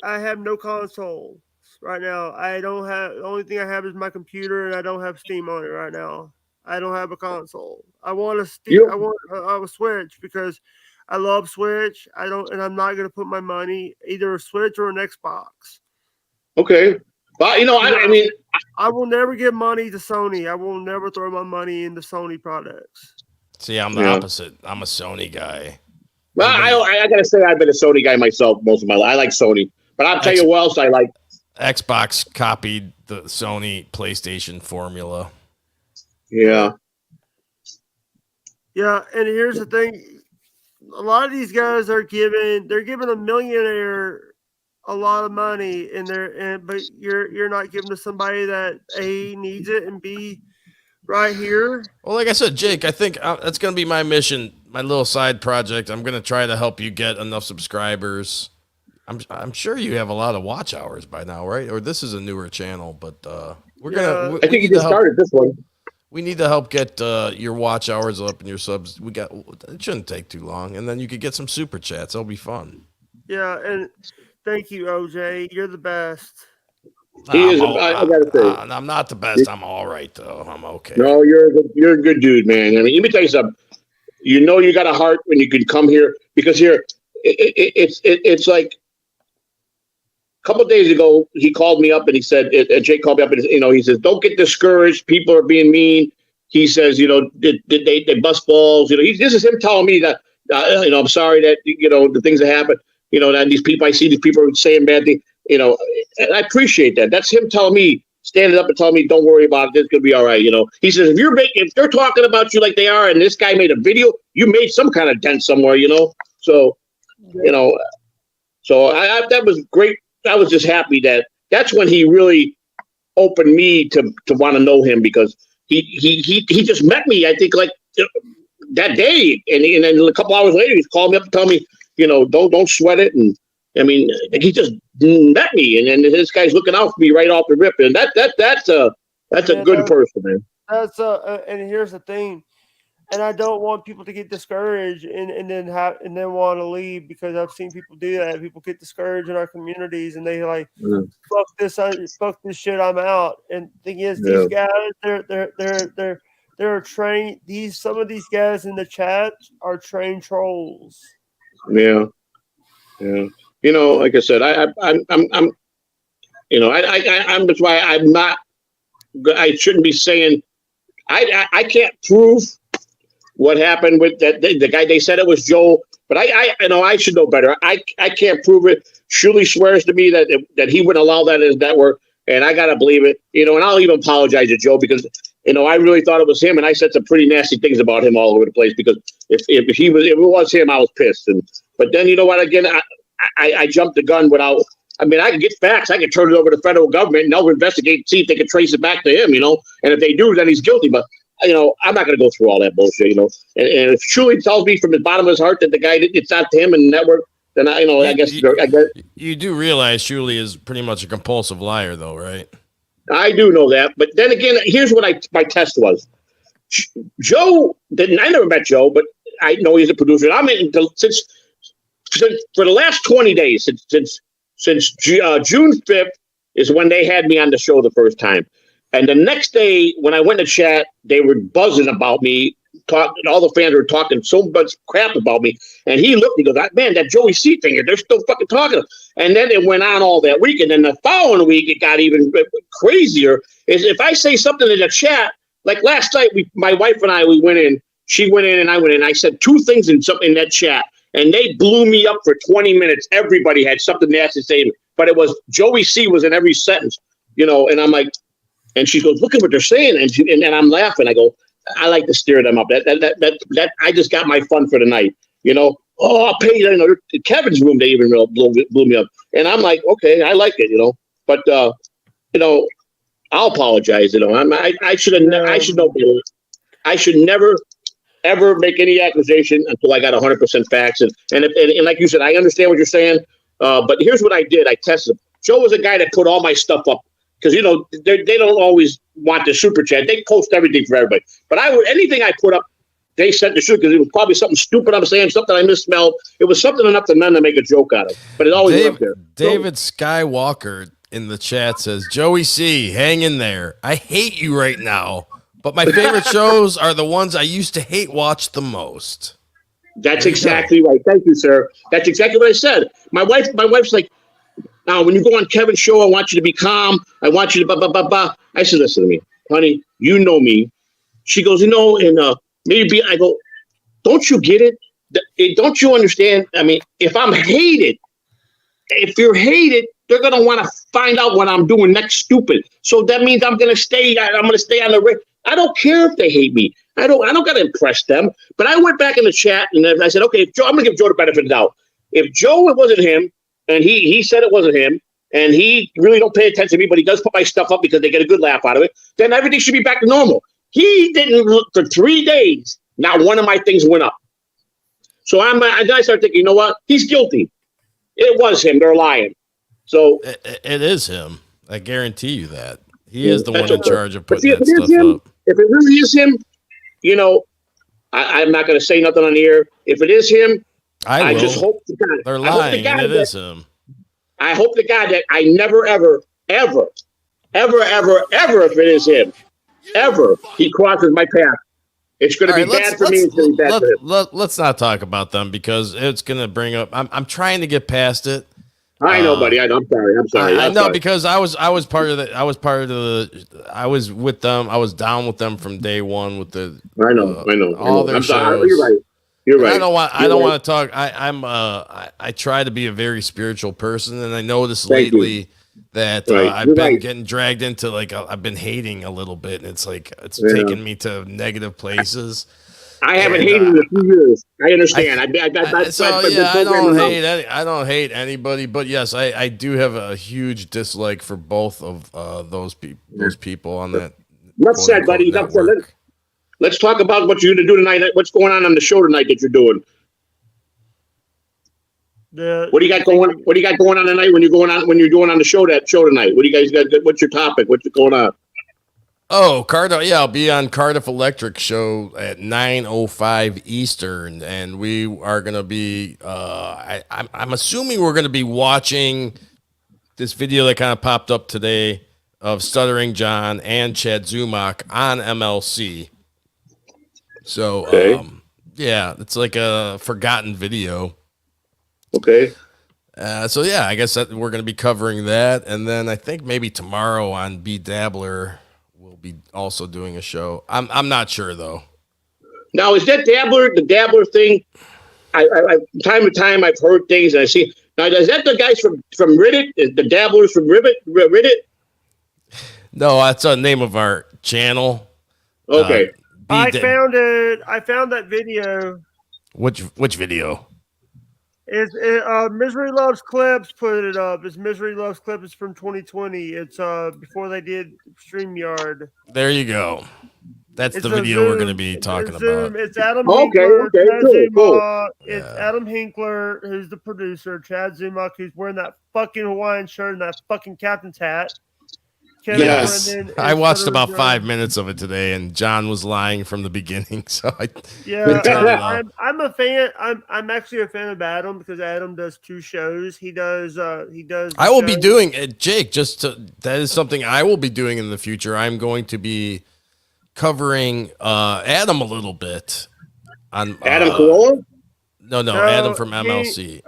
I have no console right now. I don't have. The only thing I have is my computer, and I don't have Steam on it right now. I don't have a console. I want a Steam. I want a Switch because I love Switch. And I'm not going to put my money either a Switch or an Xbox. Okay. Well, I mean, I will never give money to Sony. I will never throw my money into Sony products. See, I'm the opposite. I'm a Sony guy. Well, I gotta say, I've been a Sony guy myself most of my life. I like Sony, but I'll tell you what else I like. Xbox copied the Sony PlayStation formula. Yeah. Yeah, and here's the thing: a lot of these guys they're giving a millionaire a lot of money, but you're not giving to somebody that A, needs it, and B, right here. Well, like I said, Jake, I think that's going to be my mission, my little side project. I'm going to try to help you get enough subscribers. I'm sure you have a lot of watch hours by now, right? Or this is a newer channel, but I think you just started this one. We need to help get your watch hours up and your subs. It shouldn't take too long, and then you could get some super chats. That'll be fun. Yeah, and thank you, OJ. You're the best. I gotta say, I'm not the best. I'm all right though. I'm okay. No, you're a good dude, man. I mean, let me tell you something. You got a heart when you can come here, because here it's like a couple of days ago he called me up and he said, Jake called me up and he says, don't get discouraged. People are being mean. He says, did they bust balls? This is him telling me that I'm sorry that the things that happened. And these people, I see these people saying bad things, and I appreciate that. That's him telling me, standing up and telling me, don't worry about it. It's going to be all right. He says, if they're talking about you like they are, and this guy made a video, you made some kind of dent somewhere, So, that was great. I was just happy that's when he really opened me to want to know him, because he just met me, I think, like that day. And then a couple hours later, he's called me up to tell me, don't sweat it. And I mean, he just met me, and then this guy's looking out for me right off the rip. And that's a good person, man. And here's the thing, and I don't want people to get discouraged and then want to leave, because I've seen people do that. People get discouraged in our communities, and they like, fuck this shit, I'm out. And the thing is, these guys, they're trained. Some of these guys in the chat are trained trolls. Yeah. Like I said, I'm that's why I'm not. I shouldn't be saying. I can't prove what happened with that. The guy, they said it was Joe, but I should know better. I can't prove it. Shuli swears to me that he wouldn't allow that in his network, and I gotta believe it. And I'll even apologize to Joe, because I really thought it was him, and I said some pretty nasty things about him all over the place, because if it was him, I was pissed. But then you know what? Again, I jumped the gun without. I mean, I can get facts. I can turn it over to the federal government, and they'll investigate, see if they can trace it back to him. And if they do, then he's guilty. But I'm not going to go through all that bullshit. And if Shuli tells me from the bottom of his heart that the guy, it's not to him and the network, then I guess you do realize Shuli is pretty much a compulsive liar, though, right? I do know that. But then again, here's what my test was. Joe didn't. I never met Joe, but I know he's a producer. Since for the last 20 days, since June 5th is when they had me on the show the first time. And the next day, when I went to chat, they were buzzing about me. All the fans were talking so much crap about me. And he looked, he goes, man, that Joey C thing, they're still fucking talking. And then it went on all that week. And then the following week, it got even crazier. Is if I say something in the chat, like last night, my wife and I, we went in. She went in and I went in. I said two things in that chat. And they blew me up for 20 minutes. Everybody had something nasty to say. But it was Joey C was in every sentence, and I'm like, and she goes, look at what they're saying. And then I'm laughing. I go, I like to stir them up. That I just got my fun for the night, I'll pay you. Kevin's room, they even blew me up. And I'm like, okay, I like it, But, I'll apologize, I should have. I should know better. I should never ever make any accusation until I got 100% facts. And like you said, I understand what you're saying. But here's what I did. I tested him. Joe was a guy that put all my stuff up because, they don't always want the super chat. They post everything for everybody. But anything I put up, they sent the shoot because it was probably something stupid I'm saying, something I misspelled. It was something enough to none to make a joke out of. But it always up there. David Skywalker in the chat says, Joey C, hang in there. I hate you right now, but my favorite shows are the ones I used to hate watch the most. That's exactly right. Thank you, sir. That's exactly what I said. My wife's like, now when you go on Kevin's show, I want you to be calm. I want you to blah, blah, blah, blah. I said, listen to me, honey, you know me. She goes, and maybe I go, don't you get it? Don't you understand? I mean, if I'm hated, if you're hated, they're going to want to find out what I'm doing next stupid. So that means I'm going to stay on the ring. I don't care if they hate me. I don't got to impress them. But I went back in the chat and I said, okay, Joe, I'm going to give Joe the benefit of the doubt. If Joe, it wasn't him, and he said it wasn't him, and he really don't pay attention to me, but he does put my stuff up because they get a good laugh out of it, then everything should be back to normal. He didn't look for 3 days. Not one of my things went up. So I started thinking, you know what? He's guilty. It was him. They're lying. So it is him. I guarantee you that. He is the one in charge of putting that stuff up. If it really is him, I'm not going to say nothing on the air. If it is him, I just hope to God. They're lying, and it is him. I hope to God that I never, ever, ever, ever, ever, ever, if it is him, ever, he crosses my path. It's going to be bad for me. It's going to be bad for him. Let's not talk about them because it's going to bring up. I'm trying to get past it. I know, buddy. I know. I'm sorry. I know because I was part of the. I was with them. I was down with them from day one with the. I know. All their I'm shows. sorry. You're right. You're right. I don't want to talk. I try to be a very spiritual person, and I noticed lately that I've been getting dragged into I've been hating a little bit, and it's taking me to negative places. I haven't hated in a few years. I understand. I don't hate anybody, but yes, I do have a huge dislike for both of those people on that. Enough said, buddy. Enough said. Let's talk about what you're going to do tonight. What's going on the show tonight that you're doing? What do you got going? What do you got going on tonight when you're doing on the show tonight? What do you guys got? What's your topic? What's going on? Oh, Cardiff! Yeah, I'll be on Cardiff Electric show at 9:05 Eastern, and we are going to be. I'm assuming we're going to be watching this video that kind of popped up today of Stuttering John and Chad Zumock on MLC. So, yeah, it's like a forgotten video. Okay. So yeah, I guess that we're going to be covering that, and then I think maybe tomorrow on B Dabbler we'll be also doing a show. I'm not sure though. Now, is that the Dabbler thing? I time to time I've heard things and I see. Now, is that the guys from Reddit? Is the Dabblers from Reddit? No, that's the name of our channel. Okay. I found it. I found that video. Which video? It's Misery Loves Clips put it up. It's Misery Loves Clips. It's from 2020. It's before they did StreamYard. There you go. That's the video we're going to be talking about. It's Adam Hinkler. Okay, cool. It's Adam Hinkler, who's the producer. Chad Zumock, who's wearing that fucking Hawaiian shirt and that fucking captain's hat. Yes, I watched about 5 minutes of it today, and John was lying from the beginning. So I'm a fan. I'm actually a fan of Adam because Adam does 2 shows. He does. I will be doing it, Jake. That is something I will be doing in the future. I'm going to be covering Adam a little bit on Adam Carolla. No, Adam from MLC.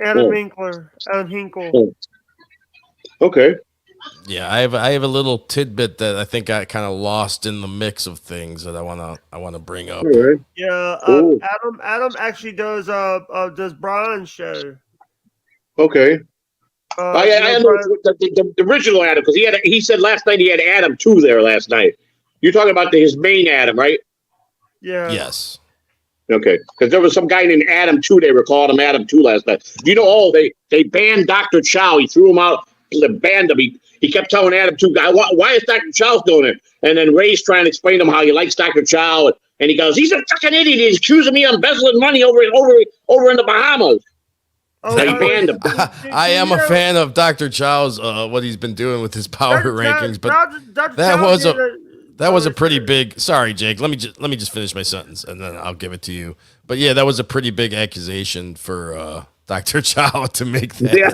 Adam Hinkler. Adam Hinkle. Oh. Okay. Yeah, I have a little tidbit that I think I kind of lost in the mix of things that I wanna bring up. Right. Yeah, Adam actually does Brian's show. Okay. I know the original Adam because he said last night he had Adam 2 there last night. You're talking about his main Adam, right? Yeah. Yes. Okay, because there was some guy named Adam 2. They were calling him Adam 2 last night. You know, they banned Dr. Chow. He threw him out. They banned him. He kept telling Adam 2 guy, why is Dr. Chow doing it? And then Ray's trying to explain to him how he likes Dr. Chow, And he goes, he's a fucking idiot. He's accusing me of embezzling money over in the Bahamas. Oh, They banned him. I am a fan of Dr. Chow's what he's been doing with his power rankings, but that was a pretty big. Sorry, Jake. Let me just finish my sentence and then I'll give it to you. But yeah, that was a pretty big accusation for Dr. Chow to make that. Yeah.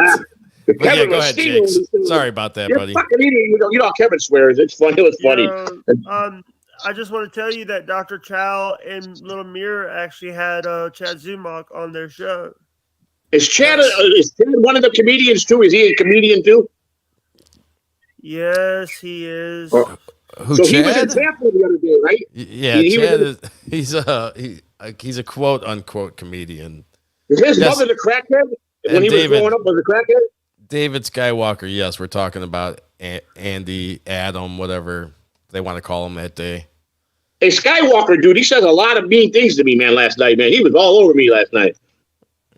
But yeah, Kevin go was ahead, stealing. Jake. Sorry about that, You're buddy. a fucking idiot. You know how Kevin swears. It's funny. It was funny. I just want to tell you that Dr. Chow and Little Mirror actually had Chad Zumach on their show. Is Chad one of the comedians too? Is he a comedian too? Yes, he is. Who, so Chad? he was in Tampa the other day, right? Yeah, Chad he's a quote unquote comedian. Is his mother the crackhead? When he was growing up, was a crackhead? David Skywalker, yes, we're talking about Andy, Adam, whatever they want to call him that day. Hey, Skywalker, dude, he says a lot of mean things to me, man, last night, man. He was all over me last night.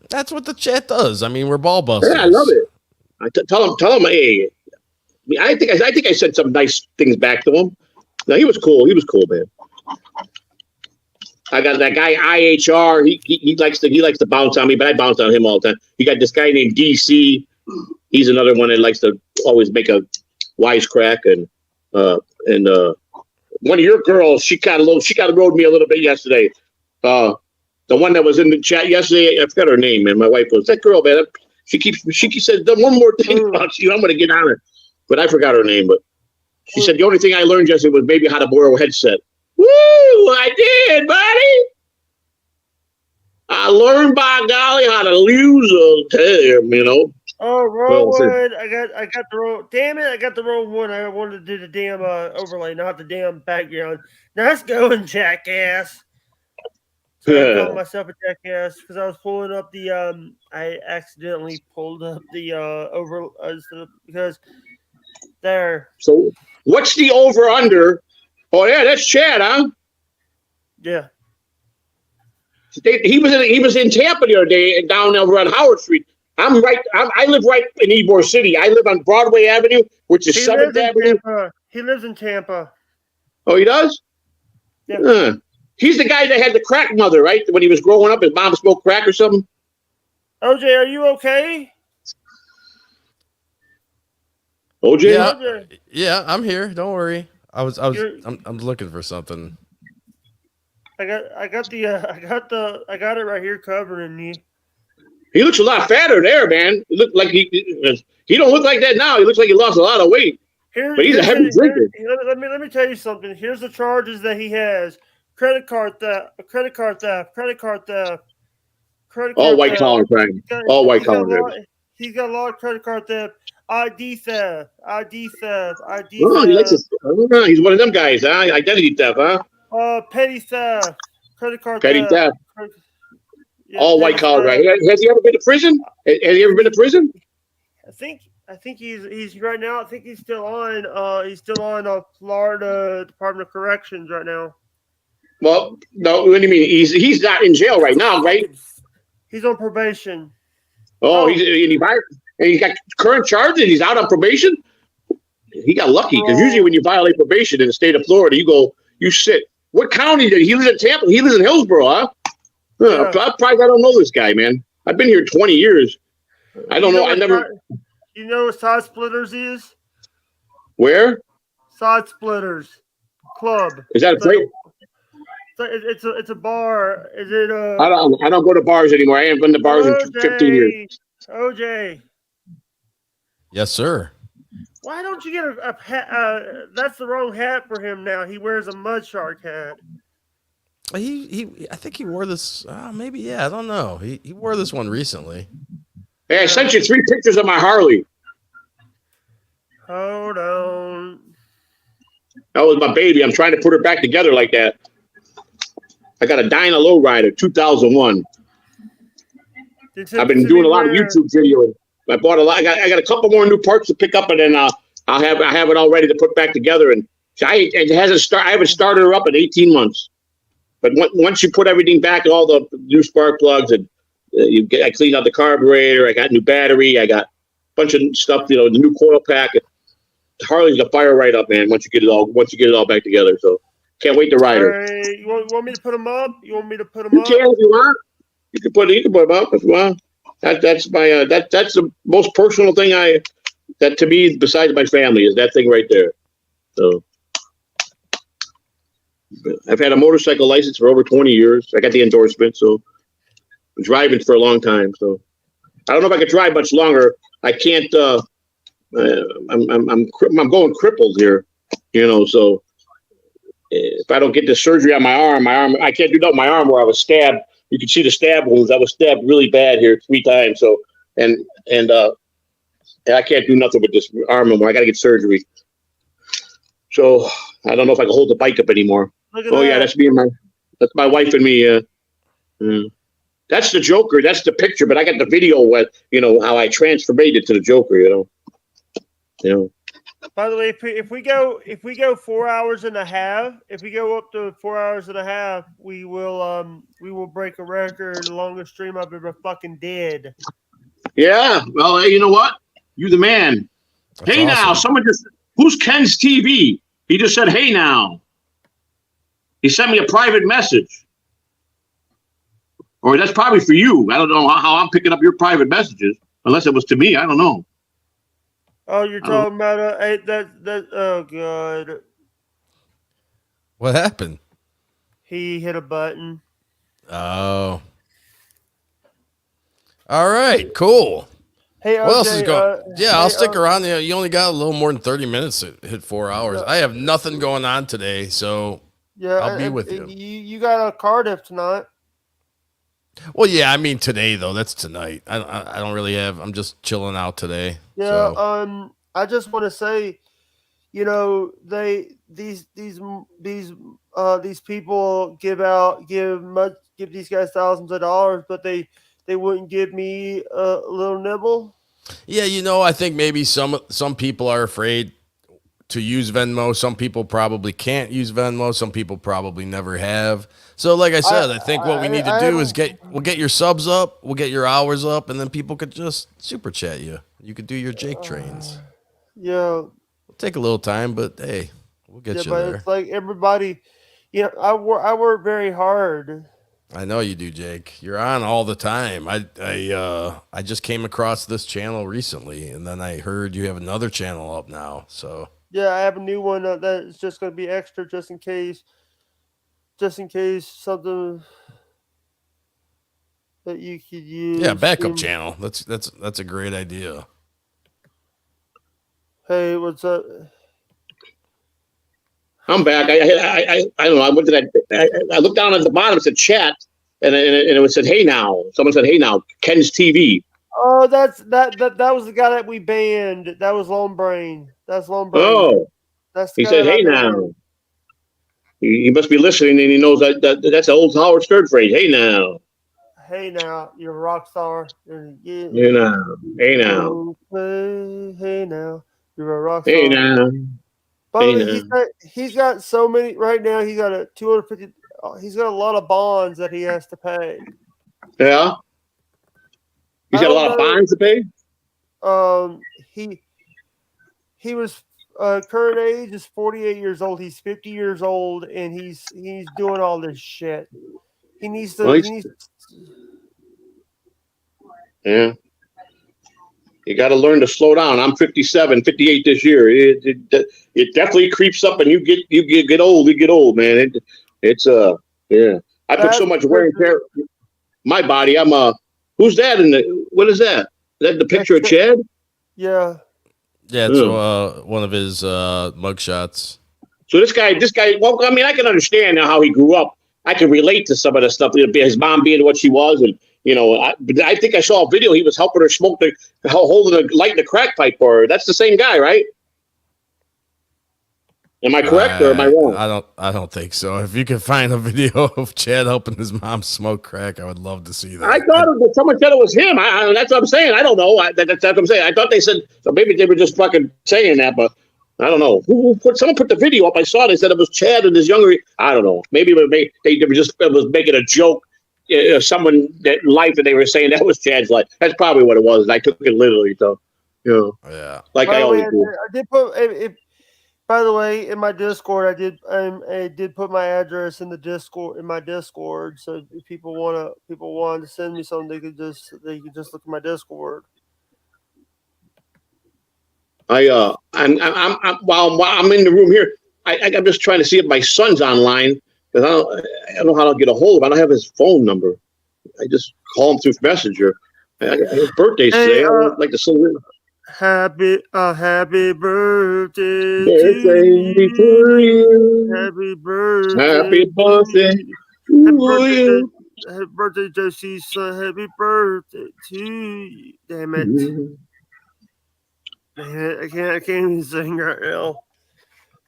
That's what the chat does. I mean, we're ball busters. Yeah, I love it. Tell him, hey. I think I said some nice things back to him. No, he was cool. He was cool, man. I got that guy IHR. He likes to bounce on me, but I bounce on him all the time. You got this guy named DC. He's another one that likes to always make a wisecrack and one of your girls, she kind of rode me a little bit yesterday. The one that was in the chat yesterday, I forgot her name, man. My wife was that girl, man. She said one more thing about you. I'm gonna get on her, but I forgot her name. But she said the only thing I learned yesterday was maybe how to borrow a headset. Woo! I did, buddy. I learned by golly how to use a term, you know. Oh, wrong one. I got the wrong. Damn it! I got the wrong one. I wanted to do the damn overlay, not the damn background. Nice going, jackass. So I called myself a jackass because I was pulling up the. I accidentally pulled up the because there. So what's the over under? Oh yeah, that's Chad, huh? Yeah. He was in Tampa the other day down over on Howard Street. I live right in Ybor City. I live on Broadway Avenue, which is 7th Avenue. He lives in Tampa. Oh, he does? Yeah. He's the guy that had the crack mother, right? When he was growing up, his mom smoked crack or something. OJ, are you okay? OJ? Yeah, I'm here. Don't worry. I'm looking for something. I got it right here covering you. He looks a lot fatter there, man. He looked like he don't look like that now. He looks like he lost a lot of weight. But he's a heavy drinker. Let me tell you something. Here's the charges that he has: credit card theft. All white collar crime. All white collar crime. He's got a lot of credit card theft, ID theft. Oh, he likes to, he's one of them guys, huh? Identity theft, huh? Petty theft, credit card petty theft. Yeah, all white collar crime. Has he ever been to prison? Has he ever been to prison? I think he's right now. I think he's still on Florida Department of Corrections right now. Well, no. What do you mean? He's not in jail right now, right? He's on probation. Oh, he got current charges. He's out on probation. He got lucky because usually when you violate probation in the state of Florida, you sit. What county did he live in? Tampa. He lives in Hillsborough, huh? Yeah. I'm surprised I don't know this guy, man. I've been here 20 years. I don't know. I never. You know what Side Splitters is? Where? Side Splitters Club. Is that a place? It's a bar. Is it? I don't go to bars anymore. I haven't been to bars in 15 years. OJ. Yes, sir. Why don't you get a hat? That's the wrong hat for him now. He wears a mud shark hat. I think he wore this. Maybe, yeah. I don't know. He wore this one recently. Hey, I sent you 3 pictures of my Harley. Hold on. That was my baby. I'm trying to put her back together like that. I got a Dyna Lowrider 2001. I've been doing a lot of YouTube videos. I bought a lot. I got a couple more new parts to pick up, and then I have it all ready to put back together. And it hasn't started. I haven't started her up in 18 months. But once you put everything back, all the new spark plugs, and I cleaned out the carburetor. I got new battery. I got a bunch of stuff. The new coil pack. Harley's gonna fire right up, man. Once you get it all back together. So Can't wait to ride her. You want me to put them up? You want me to put them You up? can if you want. You can put them up if you want. That's my that's the most personal thing that to me besides my family is that thing right there. So I've had a motorcycle license for over 20 years. I got the endorsement, so I'm driving for a long time. So I don't know if I can drive much longer. I can't. I'm going crippled here, So if I don't get the surgery on my arm, I can't do that. My arm where I was stabbed. You can see the stab wounds. I was stabbed really bad here 3 times. So and I can't do nothing with this arm anymore. I got to get surgery. So I don't know if I can hold the bike up anymore. Oh yeah, that's my wife and me. That's the Joker. That's the picture. But I got the video with how I transformed it to the Joker. By the way, if we go 4 hours and a half, if we go up to 4 hours and a half, we will break a record. The longest stream I've ever fucking did. Yeah. Well, hey, you know what? You the man. That's hey awesome. Now, someone just who's Ken's TV? He just said, "Hey now." He sent me a private message. Or that's probably for you. I don't know how I'm picking up your private messages, unless it was to me. I don't know. Oh, you're talking about that? Oh god! What happened? He hit a button. Oh. All right. Cool. Hey, what else is going? I'll stick around. You only got a little more than 30 minutes to hit 4 hours. I have nothing going on today, so I'll be with you. You got a Cardiff tonight. Well, yeah, I mean today though. That's tonight. I don't really have. I'm just chilling out today. Yeah. So. I just want to say, these people give these guys thousands of dollars, but they wouldn't give me a little nibble. Yeah, I think maybe some people are afraid to use Venmo. Some people probably can't use Venmo. Some people probably never have. So like I said, I think what we need to do is we'll get your subs up, we'll get your hours up, and then people could just super chat you. You could do your Jake trains. Yeah. It'll take a little time, but hey, we'll get you there. It's like everybody, I work very hard. I know you do, Jake. You're on all the time. I just came across this channel recently, and then I heard you have another channel up now. So yeah, I have a new one that is just going to be extra, just in case something that you could use. Yeah, backup channel. That's a great idea. Hey, what's up? I'm back. I don't know. I went to that. I looked down at the bottom. It said chat, and it said, "Hey now." Someone said, "Hey now." Ken's TV. Oh, that was the guy that we banned. That was Lone Brain. That's Lone Brain. Oh, he said, "Hey now." He must be listening, and he knows that's an old Howard Stern phrase. Hey now. Hey now, you're a rock star. Hey now. Hey now. Hey now, you're a rock star. Hey now. But he's got so many right now. He's got a 250. He's got a lot of bonds that he has to pay. Yeah. He's got a lot of bonds to pay. He was current age is 48 years old. He's 50 years old, and he's doing all this shit. He needs to. Yeah. You got to learn to slow down. I'm 57, 58 this year. It definitely creeps up, and you get old. You get old, man. It's yeah. I put so much wear and tear. My body. Who's that what is that? Is that the picture of Chad? Yeah. Yeah, it's one of his mugshots. So this guy. Well, I mean, I can understand now how he grew up. I can relate to some of the stuff. His mom being what she was, and but I think I saw a video. He was helping her holding lighting the crack pipe for her. That's the same guy, right? Am I correct or am I wrong? I don't think so. If you can find a video of Chad helping his mom smoke crack, I would love to see that. I thought someone said it was him. That's what I'm saying. I don't know. That's what I'm saying. I thought they said, so maybe they were just fucking saying that, but I don't know. Someone put the video up. I saw they said it was Chad and his younger. I don't know. Maybe they were just making a joke. Someone that life, and they were saying that was Chad's life. That's probably what it was. And I took it literally. So, yeah, like I always do. I did put. By the way, in my Discord, I did put my address in the Discord, so if people want to send me something, they could just look at my Discord. While I'm in the room here, I'm just trying to see if my son's online because I don't know how to get a hold of him. I don't have his phone number. I just call him through Messenger. His birthday's today. I would like to sing him. Happy birthday to you. Happy birthday. Happy birthday Happy birthday, Josie's son. Happy birthday to you. Damn it. I can't even sing right now.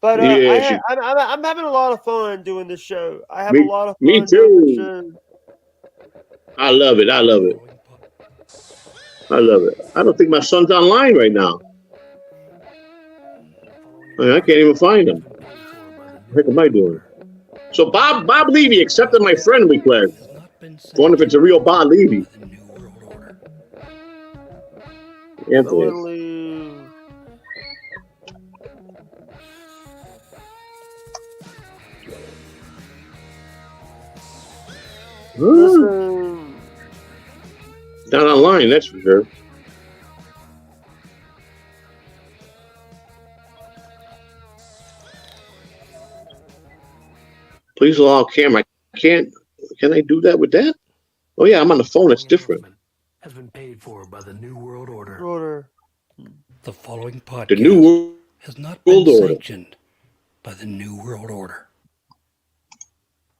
But Yeah, I'm having a lot of fun doing this show. I have Me- a lot of fun me doing too. this show. I love it. I don't think my son's online right now. I can't even find him. What the heck am I doing? So Bob Levy accepted my friend request. I wonder if it's a real Bob Levy. Anthony. Listen. Not online, that's for sure. Please allow camera. Can I do that with that? Oh yeah, I'm on the phone. It's different. Has been paid for by the New World Order. The following podcast The New has not World been Order. sanctioned by the New World Order.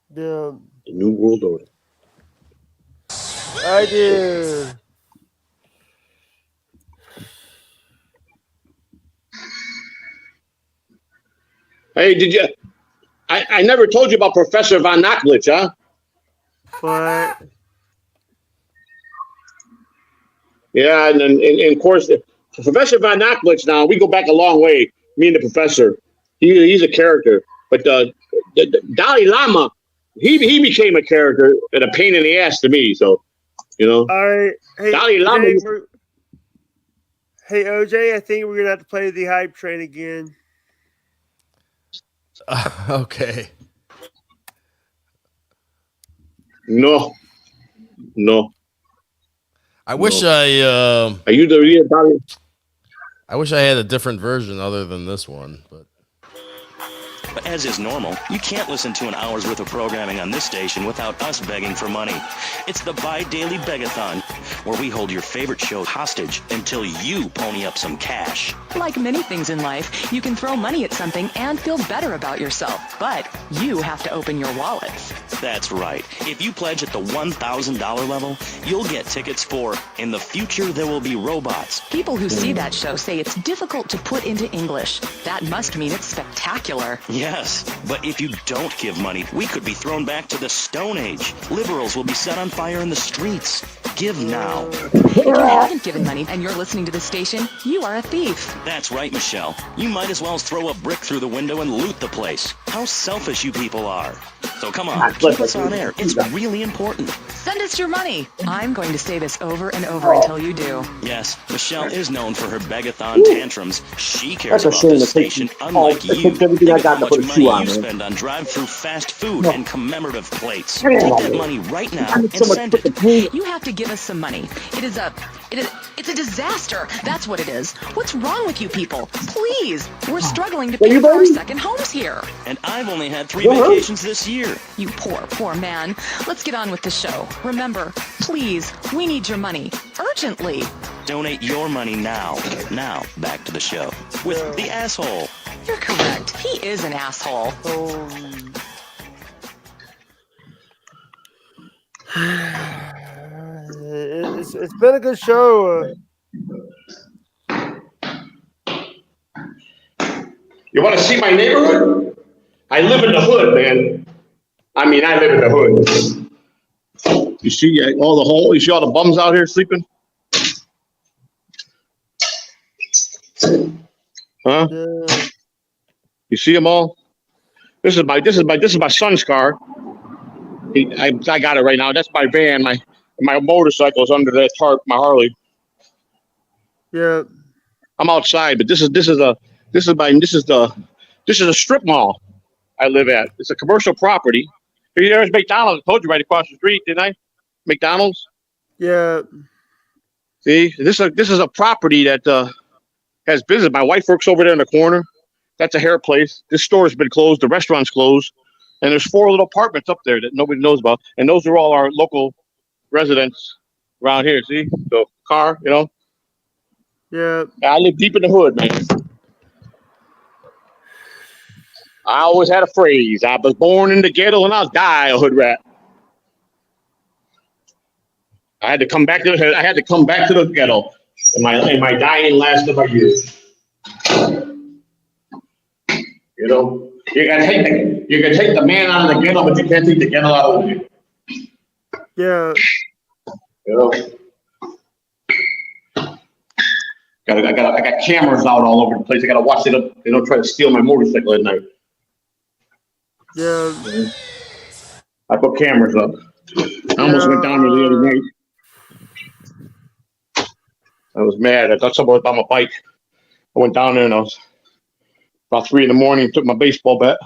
The New World Order. I did. Hey, did you? I never told you about Professor Von Knocklich, huh? What? Yeah, and of course, Professor Von Knocklich. Now we go back a long way. Me and the professor. He's a character, but the Dalai Lama, he became a character and a pain in the ass to me. So, you know. All right. Hey, Dalai Lama. Hey, OJ, I think we're gonna have to play the hype train again. Okay. No. I wish Are you the real Dalai? I wish I had a different version other than this one, but But as is normal, you can't listen to an hour's worth of programming on this station without us begging for money. It's the Bi-Daily Begathon, where we hold your favorite show hostage until you pony up some cash. Like many things in life, you can throw money at something and feel better about yourself, but you have to open your wallets. That's right. If you pledge at the $1,000 level, you'll get tickets for In the Future There Will Be Robots. People who see that show say it's difficult to put into English. That must mean it's spectacular. Yes, but if you don't give money, we could be thrown back to the Stone Age. Liberals will be set on fire in the streets. Give now. If you haven't given money and you're listening to the station, you are a thief. That's right, Michelle. You might as well throw a brick through the window and loot the place. How selfish you people are. So come on, keep us on air. It's really important. Send us your money. I'm going to say this over and over until you do. Yes, Michelle is known for her begathon tantrums. She cares about this station unlike you. Think of how much money you spend on drive-through fast food and commemorative plates. Take that money right now and send it. You have to give us some money. It's a disaster. That's what it is. What's wrong with you people? Please, we're struggling to pay for our second homes here. And I've only had 3 vacations this year. You poor man. Let's get on with the show. Remember, please, we need your money. Urgently. Donate your money now. Now, back to the show. With the asshole. You're correct. He is an asshole. It's been a good show. You want to see my neighborhood? I live in the hood, man. I mean, I live in the hood. You see all the hole? You see all the bums out here sleeping? Huh? You see them all? This is my son's car. I got it right now. That's my van. My motorcycle's under that tarp. My Harley. Yeah. I'm outside, but this is the This is a strip mall I live at. It's a commercial property. There's McDonald's. I told you right across the street, didn't I? McDonald's. Yeah. See, this is a property that has business. My wife works over there in the corner. That's a hair place. This store has been closed. The restaurant's closed. And there's 4 little apartments up there that nobody knows about. And those are all our local residents around here. See? So, car, you know? Yeah. I live deep in the hood, man. I always had a phrase. I was born in the ghetto and I'll die a hood rat. I had to come back to the ghetto in my dying last of my years. You know, you can take the man out of the ghetto, but you can't take the ghetto out of you. Yeah. You know. I got cameras out all over the place. I gotta watch it. They don't try to steal my motorcycle at night. Yeah. I put cameras up. I almost went down there the other night. I was mad. I thought someone was on my bike. I went down there and I was about 3 a.m. Took my baseball bat.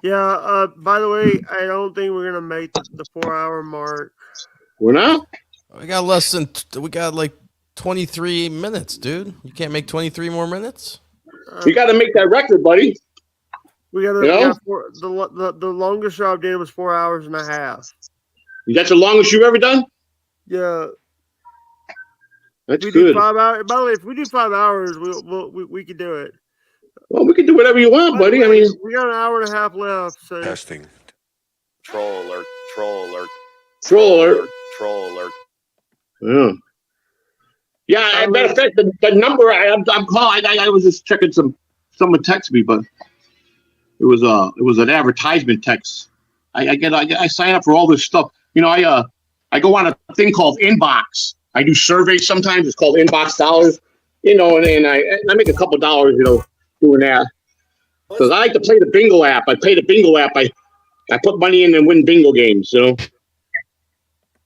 Yeah. By the way, I don't think we're gonna make the 4-hour mark. We're not. We got we got like 23 minutes, dude. You can't make 23 more minutes. You got to make that record, buddy. We got to. You know? Yeah, the longest show I did was 4 hours and a half. That's the longest you've ever done? Yeah. That's we good. Do 5 hours. By the way, if we do 5 hours, we can do it. Well, we can do whatever you want, buddy. I mean, we got an hour and a half left. So. Testing. Troll alert. Troll alert. Troll alert. Troll alert. Yeah. Yeah. As a matter of fact, the number I'm calling. I was just checking someone texted me, but it was an advertisement text. I sign up for all this stuff. You know, I go on a thing called Inbox. I do surveys sometimes. It's called Inbox Dollars. You know, and I make a couple dollars, you know, doing that. Because I like to play the bingo app. I pay the bingo app. I put money in and win bingo games, you know.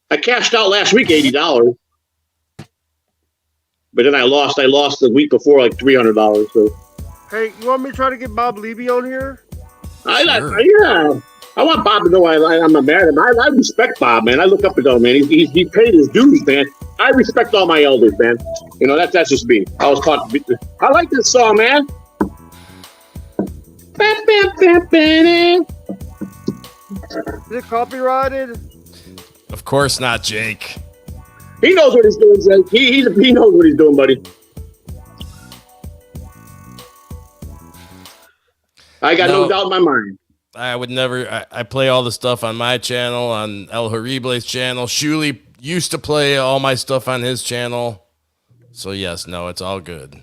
I cashed out last week $80. But then I lost the week before like $300. So. Hey, you want me to try to get Bob Levy on here? Yeah. I want Bob to know I'm not mad at him. I respect Bob, man. I look up to him, man. He paid his dues, man. I respect all my elders, man. You know, that's just me. I was taught to be. I like this song, man. Is it copyrighted? Of course not, Jake. He knows what he's doing, Jake. He knows what he's doing, buddy. I got no doubt in my mind. I would never. I play all the stuff on my channel, on El Horrible's channel. Shuli used to play all my stuff on his channel. So yes, no, it's all good.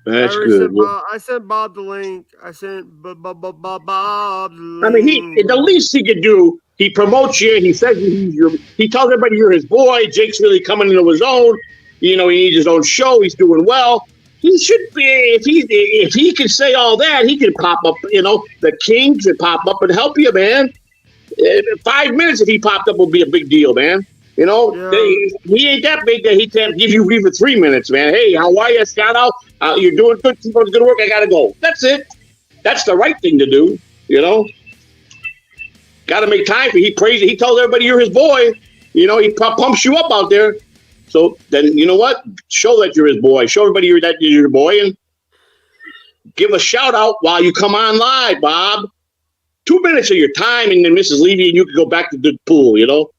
That's good. I sent Bob the link. I sent Bob the link. I mean, the least he could do. He promotes you. He says he tells everybody you're his boy. Jake's really coming into his own. You know, he needs his own show. He's doing well. He should be. If he can say all that, he can pop up. You know, the king can pop up and help you, man. 5 minutes if he popped up would be a big deal, man. You know, he ain't that big that he can't give you even 3 minutes, man. Hey, how are you? Shout out. You're doing good. Keep up the good work. I gotta go. That's it. That's the right thing to do. You know. Got to make time for. He prays. He tells everybody you're his boy. You know, he pumps you up out there. So then, you know what? Show that you're his boy. Show everybody you're your boy, and give a shout out while you come on live, Bob. 2 minutes of your time, and then Mrs. Levy, and you can go back to the pool. You know.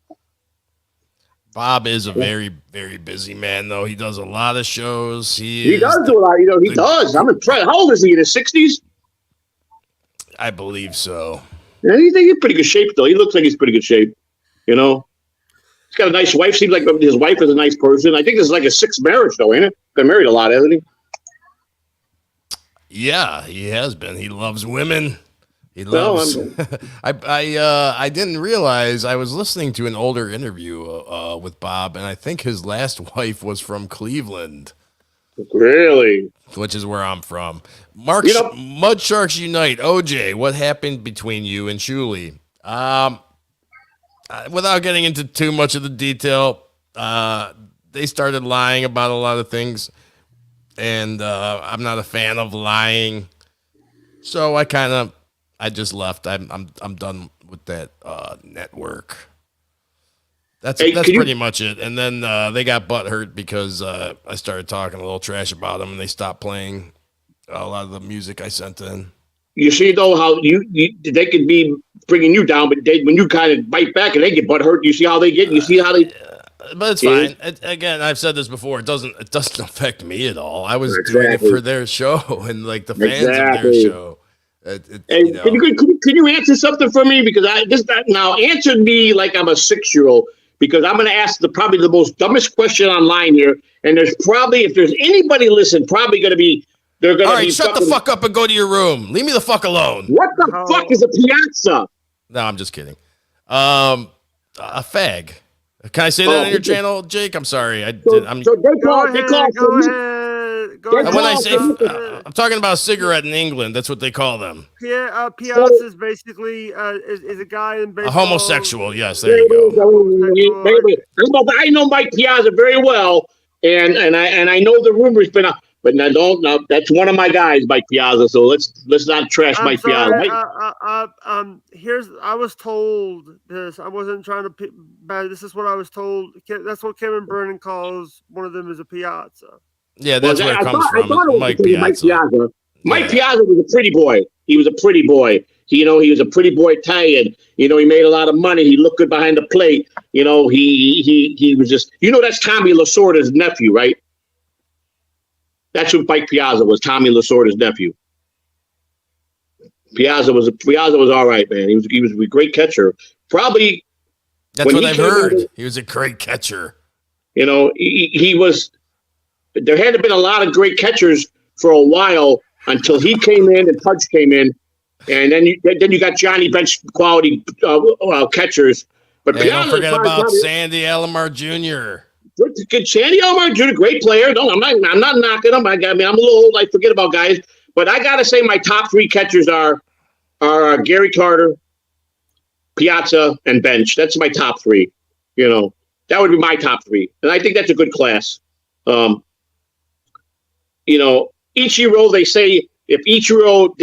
Bob is a very, very busy man, though. He does a lot of shows. He does do a lot. You know, he does. I'm impressed. How old is he? In his 60s? I believe so. Yeah, he's in pretty good shape, though. He looks like he's in pretty good shape. You know, he's got a nice wife. Seems like his wife is a nice person. I think this is like his 6th marriage, though, ain't it? Been married a lot, hasn't he? Yeah, he has been. He loves women. He loves. I didn't realize I was listening to an older interview with Bob, and I think his last wife was from Cleveland. Really? Which is where I'm from. Mud Sharks Unite. OJ, what happened between you and Shuli? Without getting into too much of the detail, they started lying about a lot of things. and I'm not a fan of lying. So I just left. I'm done with that network. That's pretty much it. And then they got butthurt because I started talking a little trash about them, and they stopped playing a lot of the music I sent in. You see though how they could be bringing you down, but when you kind of bite back and they get butthurt, you see how they get. You see how they. But it's fine. Again, I've said this before. It doesn't affect me at all. I was doing it for their show and like the fans of their show. Can you answer something for me? Because answer me like I'm a 6-year-old. Because I'm going to ask probably the most dumbest question online here, and there's probably, if there's anybody listening, probably going to be. They're going to be. All right, shut the fuck up and go to your room. Leave me the fuck alone. What the fuck is a piazza? No, I'm just kidding. A fag. Can I say that on your channel, Jake? I'm sorry. I'm talking about a cigarette in England. That's what they call them. Piazza is basically is a guy in baseball. A homosexual. Yes, there you go. I know Mike Piazza very well, and I know the rumors been out. But no, that's one of my guys, Mike Piazza. So let's not trash Mike Piazza. I was told this. I wasn't trying to bad. This is what I was told. That's what Kevin Brennan calls one of them is a piazza. Yeah, that's where it comes from. Mike Piazza. Mike Piazza was a pretty boy. He was a pretty boy. He was a pretty boy Italian. He made a lot of money. He looked good behind the plate. He was just. That's Tommy Lasorda's nephew, right? That's what Mike Piazza was, Tommy Lasorda's nephew. Piazza was all right, man. He was a great catcher. Probably. That's what I've heard. He was a great catcher. He was. There hadn't been a lot of great catchers for a while until he came in and Pudge came in, and then you got Johnny Bench quality catchers. But hey, don't forget about Sandy Alomar Jr. Sandy Alomar Jr., great player. No, I'm not knocking him. I'm a little old. I forget about guys. But I gotta say, my top 3 catchers are Gary Carter, Piazza, and Bench. That's my top 3. That would be my top 3, and I think that's a good class. Ichiro. They say if Ichiro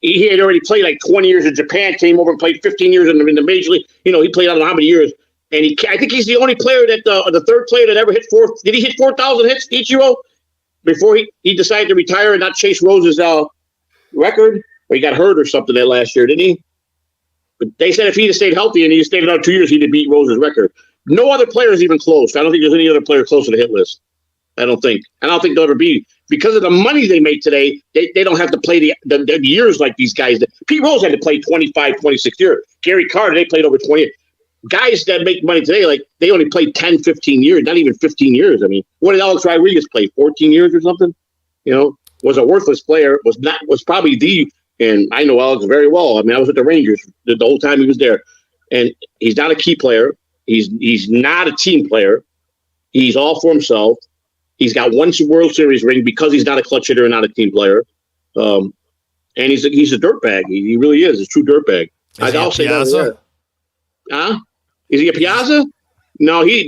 he had already played like 20 years in Japan, came over and played 15 years in the major league. He played I don't know how many years. And I think he's the only player the third player that ever hit 4. Did he hit 4,000 hits, Ichiro, before he decided to retire and not chase Rose's record? Or he got hurt or something that last year, didn't he? But they said if he'd have stayed healthy and he stayed another 2 years, he'd have beat Rose's record. No other player is even close. I don't think there's any other player close to the hit list. I don't think there'll ever be. Because of the money they make today, they don't have to play the years like these guys. Pete Rose had to play 25, 26 years. Gary Carter, they played over 20. Guys that make money today, like they only played 10, 15 years, not even 15 years. I mean, what did Alex Rodriguez play? 14 years or something? Was a worthless player, was probably and I know Alex very well. I mean, I was at the Rangers the whole time he was there. And he's not a key player. He's not a team player. He's all for himself. He's got 1 World Series ring because he's not a clutch hitter and not a team player. And he's a dirtbag. He really is a true dirtbag. I'll say that. Huh? Is he a Piazza? No, he's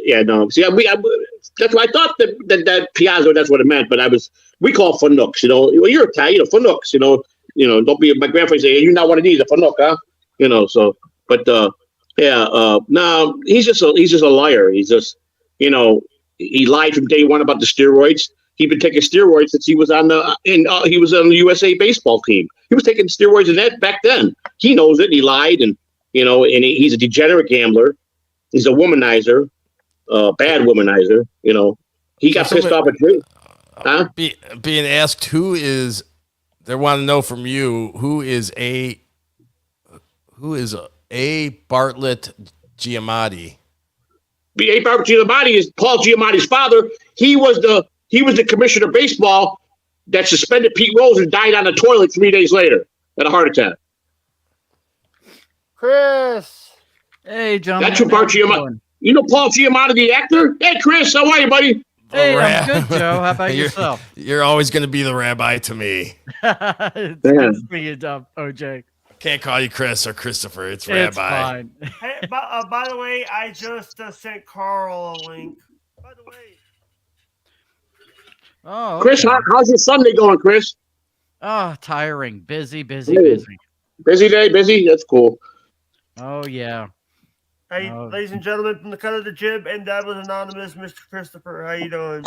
yeah, no. See, that's what I thought that Piazza. That's what it meant. But we call Fanooks. Well, you're Italian, Fanooks. Don't be my grandfather say you're not one of these, a Fanook, huh? So, but no, he's just a liar. He's just, he lied from day one about the steroids. He'd been taking steroids since he was on the USA baseball team. He was taking steroids in that back then. He knows it. And he lied, and he's a degenerate gambler. He's a womanizer, bad womanizer. He got pissed off at Drake. Huh? Being asked they want to know from you who is A. Bartlett Giamatti. A. Bartlett Giamatti is Paul Giamatti's father. He was the commissioner of baseball that suspended Pete Rose and died on the toilet 3 days later at a heart attack. Chris. Hey, John. That's who Bart Giamatti. Paul Giamatti, the actor? Hey, Chris, how are you, buddy? Hey, I'm good, Joe. How about yourself? You're always going to be the rabbi to me. It's good for you, OJ. Can't call you Chris or Christopher. It's Rabbi. Fine. Hey, by the way, I just sent Carl a link. Oh, Chris, okay. how's your Sunday going, Chris? Oh, tiring. Busy. Hey. Busy day, busy? That's cool. Oh, yeah. Hey, ladies and gentlemen, from the cut of the jib, and that was anonymous, Mr. Christopher. How you doing?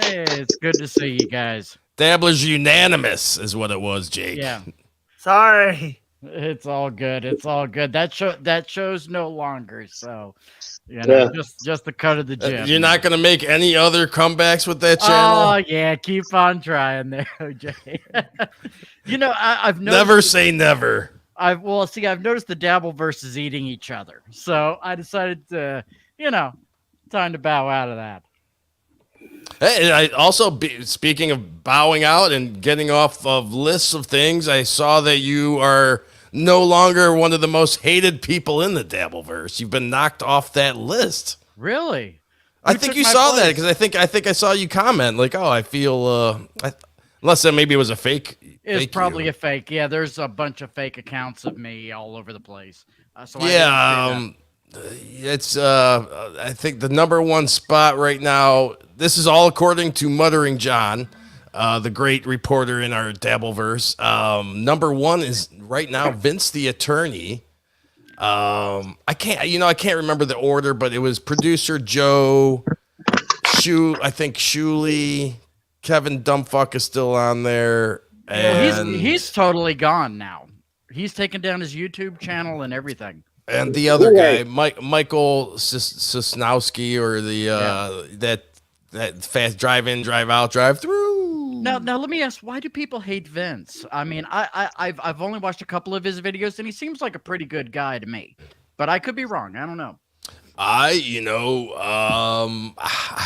Hey, it's good to see you guys. Dabblers unanimous is what it was, Jake. Yeah. Sorry. It's all good. It's all good. That show's no longer. So, you know, just the cut of the jib. You're not going to make any other comebacks with that channel? Oh, yeah. Keep on trying there, OJ. You know, I've noticed. Never say never. I've noticed the Dabbleverse is eating each other. So I decided to, time to bow out of that. Hey, I also, speaking of bowing out and getting off of lists of things, I saw that you are no longer one of the most hated people in the Dabbleverse. You've been knocked off that list. Really? I think you saw that because I think I saw you comment like, "Oh, I feel," unless that maybe it was a fake. It's probably a fake. Yeah, there's a bunch of fake accounts of me all over the place. So it's I think the number one spot right now. This is all according to Muttering John, the great reporter in our Dabbleverse. Number one is right now Vince the Attorney. I can't remember the order, but it was producer Joe, I think Shuley, Kevin Dumbfuck is still on there. And he's totally gone now. He's taken down his YouTube channel and everything. And the other guy, Michael Sosnowski, or the that fast drive in, drive out, drive through. Now let me ask, why do people hate Vince? I mean, I've only watched a couple of his videos, and he seems like a pretty good guy to me, but I could be wrong. I don't know. I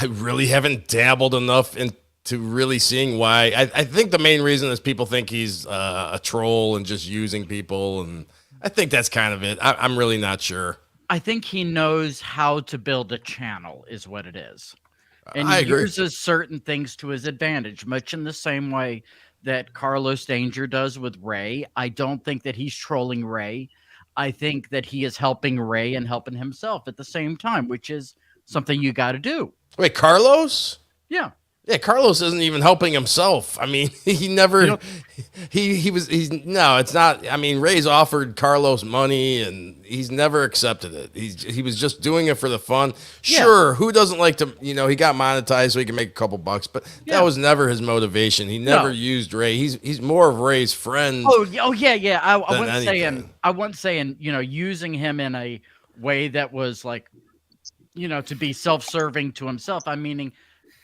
really haven't dabbled enough into really seeing why. I think the main reason is people think he's a troll and just using people, and I think that's kind of it. I'm really not sure. I think he knows how to build a channel is what it is. And I he agree. uses certain things to his advantage, much in the same way that Carlos Danger does with Ray. I don't think that he's trolling Ray. I think that he is helping Ray and helping himself at the same time, which is something you got to do. Wait, Carlos? Yeah. Yeah, Carlos isn't even helping himself. I mean, he never, it's not. I mean, Ray's offered Carlos money and he's never accepted it. He was just doing it for the fun. Sure, who doesn't like to, he got monetized so he can make a couple bucks, but that was never his motivation. He never used Ray. He's more of Ray's friend. Oh yeah. I wasn't saying, using him in a way that was like, to be self-serving to himself. I'm meaning,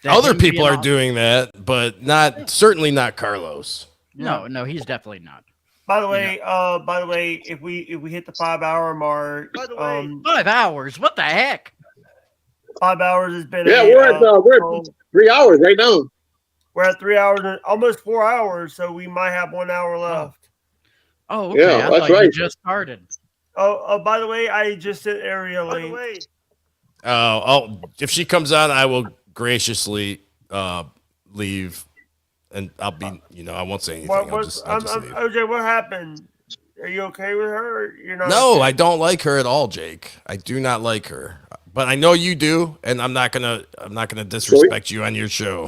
other people are doing that, but certainly not Carlos. No, he's definitely not. By the way, if we hit the 5 hour mark, 5 hours, what the heck? 5 hours has been. Yeah, we're at 3 hours right now. We're at 3 hours, and almost 4 hours, so we might have 1 hour left. Oh, okay. Yeah, that's right. You just started. Oh, by the way, I just sent Ariel a link. If she comes on, I will graciously leave, and I'll be, I won't say anything. I'll just leave. OJ, what happened? Are you okay with her? Or you're not? No, okay? I don't like her at all, Jake. I do not like her, but I know you do, and I'm not gonna disrespect you on your show.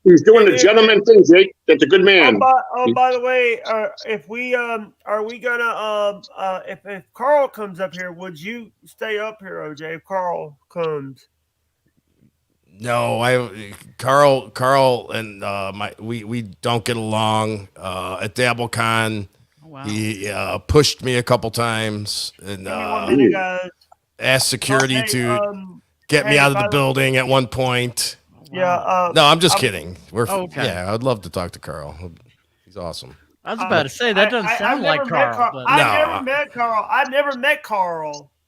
He's doing the gentleman thing, Jake. That's a good man. By the way, if Carl comes up here, would you stay up here, OJ? If Carl comes. No, Carl and we don't get along. At DabbleCon, he pushed me a couple times and asked security to get me out of the building at one point. Yeah. No, I'm just kidding. Yeah, I'd love to talk to Carl. He's awesome. I was about to say that doesn't sound like Carl. I've never met Carl.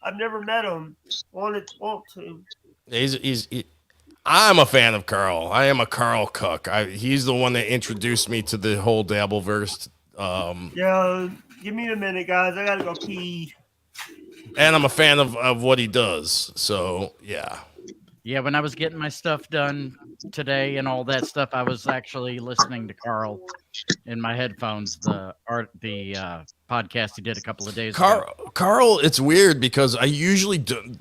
I've never met him. Want to. I'm a fan of Carl. I am a Carl cuck. He's the one that introduced me to the whole Dabbleverse. Yeah, give me a minute, guys. I gotta go pee. And I'm a fan of what he does. So yeah. Yeah, when I was getting my stuff done today and all that stuff, I was actually listening to Carl in my headphones. The podcast he did a couple of days ago. Carl, it's weird because I usually do.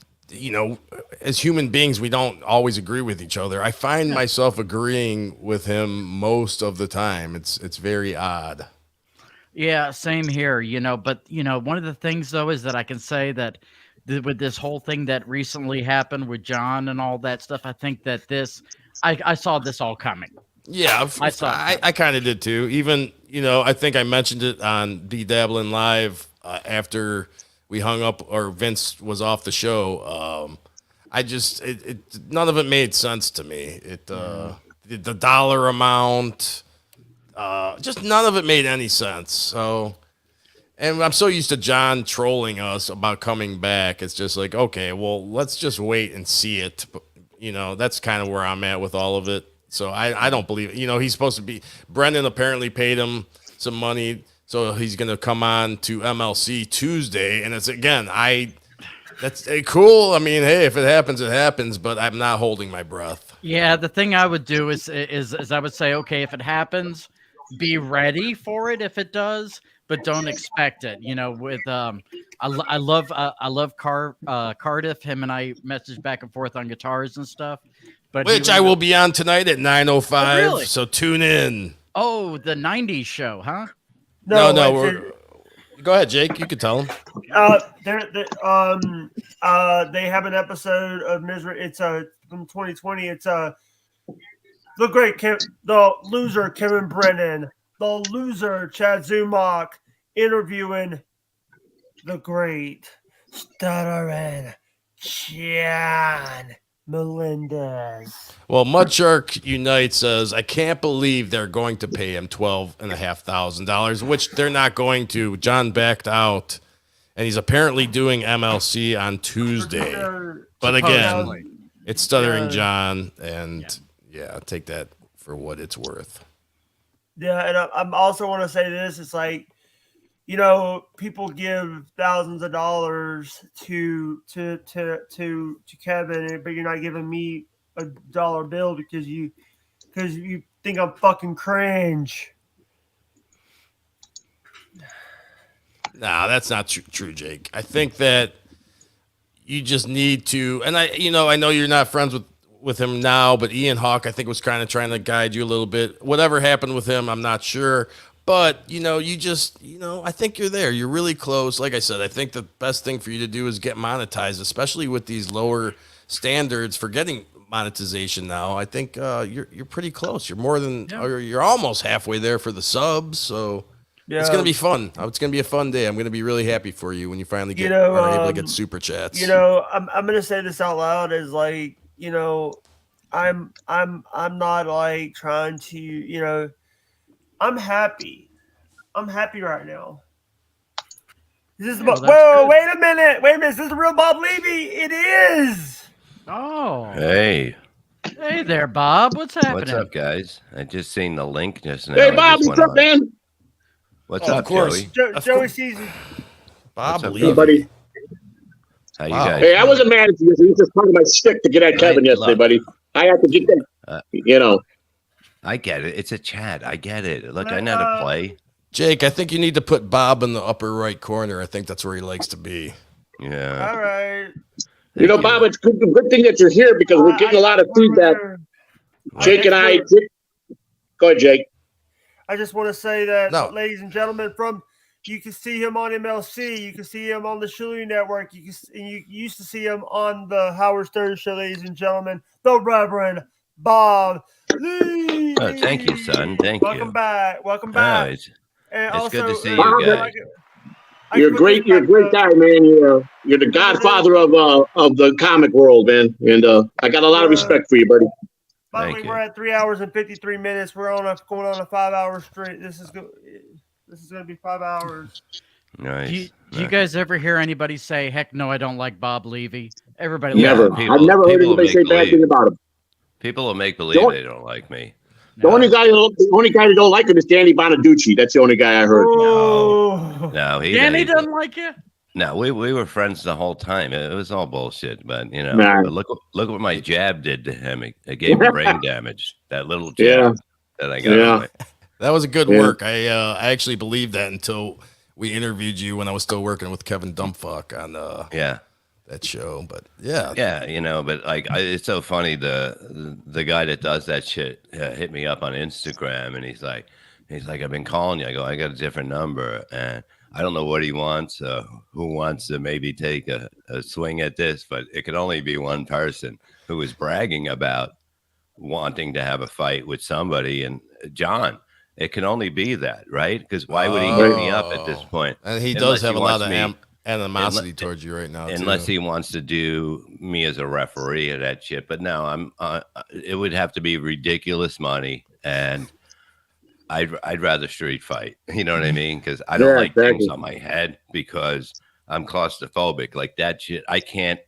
as human beings, we don't always agree with each other. I find myself agreeing with him most of the time. It's very odd. Yeah, same here, but one of the things though is that I can say that with this whole thing that recently happened with John and all that stuff, I think that I saw this all coming. Yeah, I kind of did too. Even, I think I mentioned it on B Dabbling Live after we hung up or Vince was off the show. None of it made sense to me. The dollar amount, just none of it made any sense. So, and I'm so used to John trolling us about coming back. It's just like, okay, well, let's just wait and see it. That's kind of where I'm at with all of it. So I don't believe it. He's supposed to be. Brendan apparently paid him some money, so he's going to come on to MLC Tuesday. And it's again, that's cool. I mean, hey, if it happens, it happens. But I'm not holding my breath. Yeah, the thing I would do is I would say, okay, if it happens, be ready for it if it does, but don't expect it. With I love Cardiff. Him and I message back and forth on guitars and stuff. But which I will be on tonight at 9:05. Oh, really? So tune in. Oh, the 90s show, huh? No. Go ahead, Jake. You can tell them. They have an episode of Misery. It's from 2020. It's the loser Kevin Brennan, the loser Chad Zumach interviewing the great stuttering John Melendez. Well, Mudshark Unite says, I can't believe they're going to pay him $12,500, which they're not going to. John backed out, and he's apparently doing MLC on Tuesday. But again, it's Stuttering John, and take that for what it's worth. Yeah, and I also want to say this. It's like, people give thousands of dollars to Kevin, but you're not giving me a dollar bill because you think I'm fucking cringe. No, that's not true, Jake. I think that you just need to, and I know you're not friends with him now, but Ian Hawk, I think, was kind of trying to guide you a little bit. Whatever happened with him, I'm not sure. But, I think you're there. You're really close. Like I said, I think the best thing for you to do is get monetized, especially with these lower standards for getting monetization now. I think you're pretty close. You're more than, or you're almost halfway there for the subs. So it's going to be fun. It's going to be a fun day. I'm going to be really happy for you when you finally are able to get super chats. I'm going to say this out loud is like, I'm not like trying to, I'm happy. I'm happy right now. This is wait a minute. This is the real Bob Levy. It is. Oh. Hey. Hey there, Bob. What's happening? What's up, guys? I just seen the link just now. Hey, Bob. What's up, man? What's up, Joey? Joey sees Bob Levy. Hey, buddy. How you guys? Hey, I wasn't mad at you. You just part of my stick to get at Kevin yesterday, buddy. I had to get that. I get it. It's a chat. I get it. Look, I know how to play. Jake, I think you need to put Bob in the upper right corner. I think that's where he likes to be. Yeah. All right. Bob, it's good thing that you're here because we're getting a lot of feedback. Jake and I. Go ahead, Jake. I just want to say that, ladies and gentlemen, you can see him on MLC. You can see him on the Shuli Network. You used to see him on the Howard Stern Show, ladies and gentlemen. The Reverend Bob Lee. Oh, thank you, son. Welcome back. Welcome back. Oh, it's also, good to see you guys. You're a great guy, man. You're the godfather of the comic world, man. And I got a lot of respect for you, buddy. By the way, we're at 3 hours and 53 minutes. We're going on a 5 hour straight. This is going to be 5 hours. Nice. Do you guys ever hear anybody say, "Heck no, I don't like Bob Levy"? Everybody. Never. I've never heard anybody say bad thing about him. People will make believe they don't like me. The only guy that don't like him is Danny Bonaducci. That's the only guy I heard. No, Danny doesn't like you. No, we were friends the whole time. It was all bullshit. But Nah. but look what my jab did to him. It gave him brain damage. That little jab that I got. That was a good work. I actually believed that until we interviewed you when I was still working with Kevin Dumpfuck on that show. But yeah, but like it's so funny. The guy that does that shit hit me up on Instagram, and he's like, I've been calling you. I go, I got a different number, and I don't know what he wants. Who wants to maybe take a swing at this? But it could only be one person who was bragging about wanting to have a fight with somebody, and John. It can only be that, right? Because why would he hit me up at this point? And he does have a lot of animosity towards you right now, unless he wants to do me as a referee of that shit. But no, it would have to be ridiculous money, and I'd rather street fight. You know what I mean? Because I don't like things on my head because I'm claustrophobic. Like that shit, I can't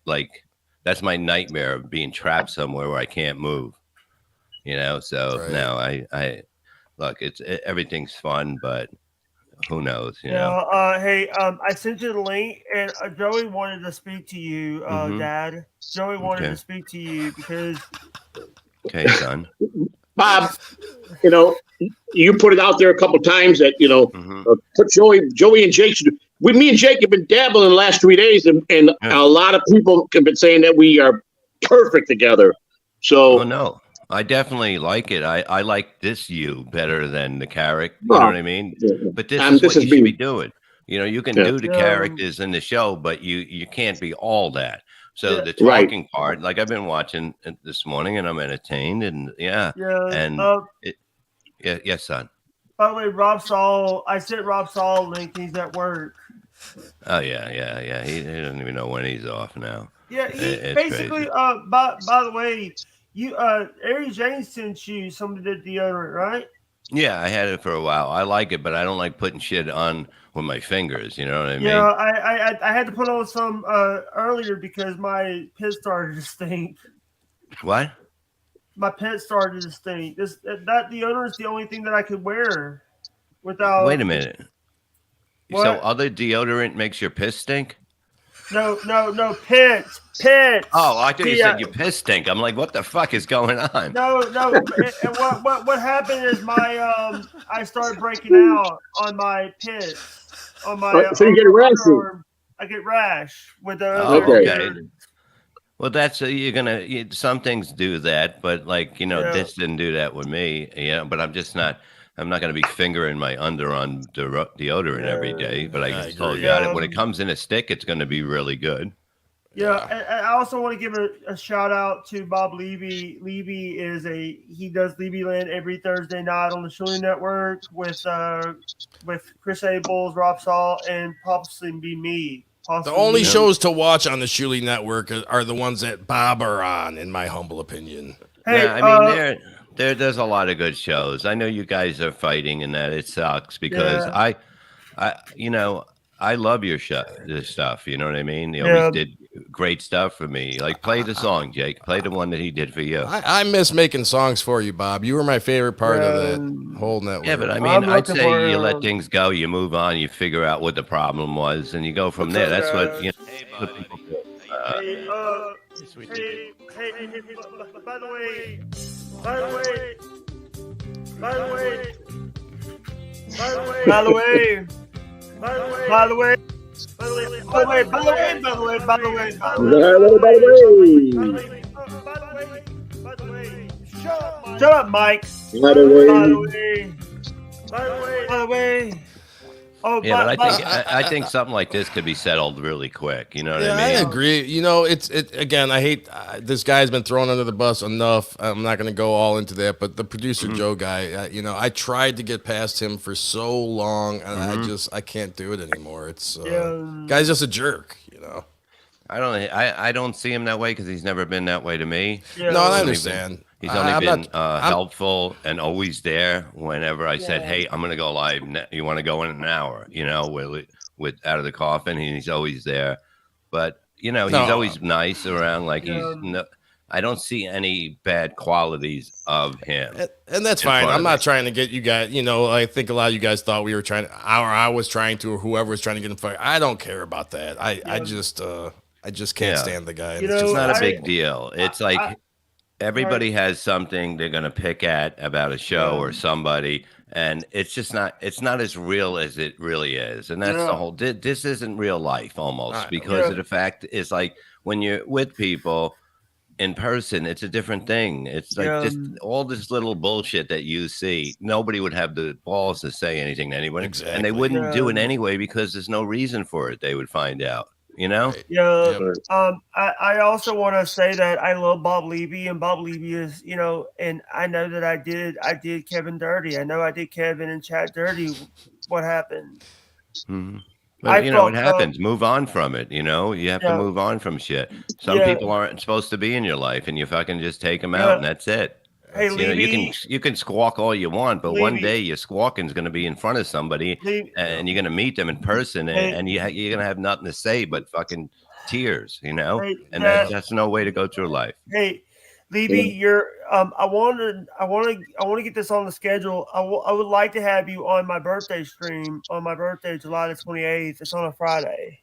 that's my nightmare of being trapped somewhere where I can't move. So no, I look, everything's fun, but who knows? Hey, I sent you the link, and Joey wanted to speak to you, Dad. Joey wanted to speak to you because. Okay, son. Bob, you put it out there a couple times that put Joey and Jake. Me and Jake have been dabbling the last 3 days, and a lot of people have been saying that we are perfect together. So, no. I definitely like it. I like this you better than the character. You know what I mean? But this is what you should be doing. You can do the characters in the show, but you can't be all that. So the talking part, like I've been watching it this morning, and I'm entertained, and yes, son. By the way, I sent Rob Saul a link. He's at work. Oh yeah. He doesn't even know when he's off now. Yeah, basically. By the way. Ari James sent you some of the deodorant, right? Yeah, I had it for a while. I like it, but I don't like putting shit on with my fingers. You know what I mean? Yeah, I had to put on some earlier because my pit started to stink. What? My pit started to stink. That deodorant is the only thing that I could wear without. Wait a minute. What? So other deodorant makes your piss stink? No, pit. Oh, I thought you said you piss stink. I'm like, what the fuck is going on? No. And what happened is I started breaking out on my pit. On my. So you get a rash. I get rash with the. Okay. Well, that's some things do that, but this didn't do that with me. Yeah, but I'm not going to be fingering my under on deodorant every day, but I just told you when it comes in a stick, it's going to be really good. Yeah, and I also want to give a shout out to Bob Levy. Levy he does Levy Land every Thursday night on the Shuli Network with Chris Abels, Rob Saul, and possibly me. The only shows to watch on the Shuli Network are the ones that Bob are on, in my humble opinion. Hey, I mean, there's a lot of good shows. I know you guys are fighting and that it sucks because I love your show, this stuff. You know what I mean? They always did great stuff for me. Like, play the song, Jake. Play the one that he did for you. I miss making songs for you, Bob. You were my favorite part of that whole network. Yeah, but I mean, I'd say you let things go, you move on, you figure out what the problem was, and you go from there. That's what people do. By the way. Shut up, Mike. By the way. Oh, yeah, but I think something like this could be settled really quick. You know what I mean? I agree. It's again. I hate this guy's been thrown under the bus enough. I'm not going to go all into that, but the producer Joe guy, I tried to get past him for so long, and I can't do it anymore. It's guy's just a jerk. I don't see him that way because he's never been that way to me. Yeah. No, I understand. He's only been helpful and always there whenever I said, hey, I'm going to go live. You want to go in an hour, with out of the coffin. He's always there. But, he's always nice around. I don't see any bad qualities of him. And that's fine. I'm not trying to get you guys, I think a lot of you guys thought we were trying to, or I was trying to, or whoever was trying to get him fired. I don't care about that. I just can't stand the guy. It's not a big deal. It's like everybody has something they're going to pick at about a show or somebody, and it's just not. It's not as real as it really is, and that's the whole. This isn't real life almost because of the fact is like when you're with people in person, it's a different thing. It's like just all this little bullshit that you see. Nobody would have the balls to say anything to anyone, and they wouldn't do it anyway because there's no reason for it. They would find out, you know. Yeah. I also want to say that I love Bob Levy, and Bob Levy is, you know, and I know that I did Kevin dirty. I know I did Kevin and Chad dirty. What happened? Mm-hmm. But you know, it happens. Move on from it. You know, you have to move on from shit. Some people aren't supposed to be in your life, and you fucking just take them out, and that's it. Hey, you know, you can squawk all you want, but one day your squawking is going to be in front of somebody, and you're going to meet them in person, and you're going to have nothing to say but fucking tears. You know, and that's no way to go through life. Hey, Levy, you're. I want to get this on the schedule. I would like to have you on my birthday stream on my birthday, July the 28th. It's on a Friday.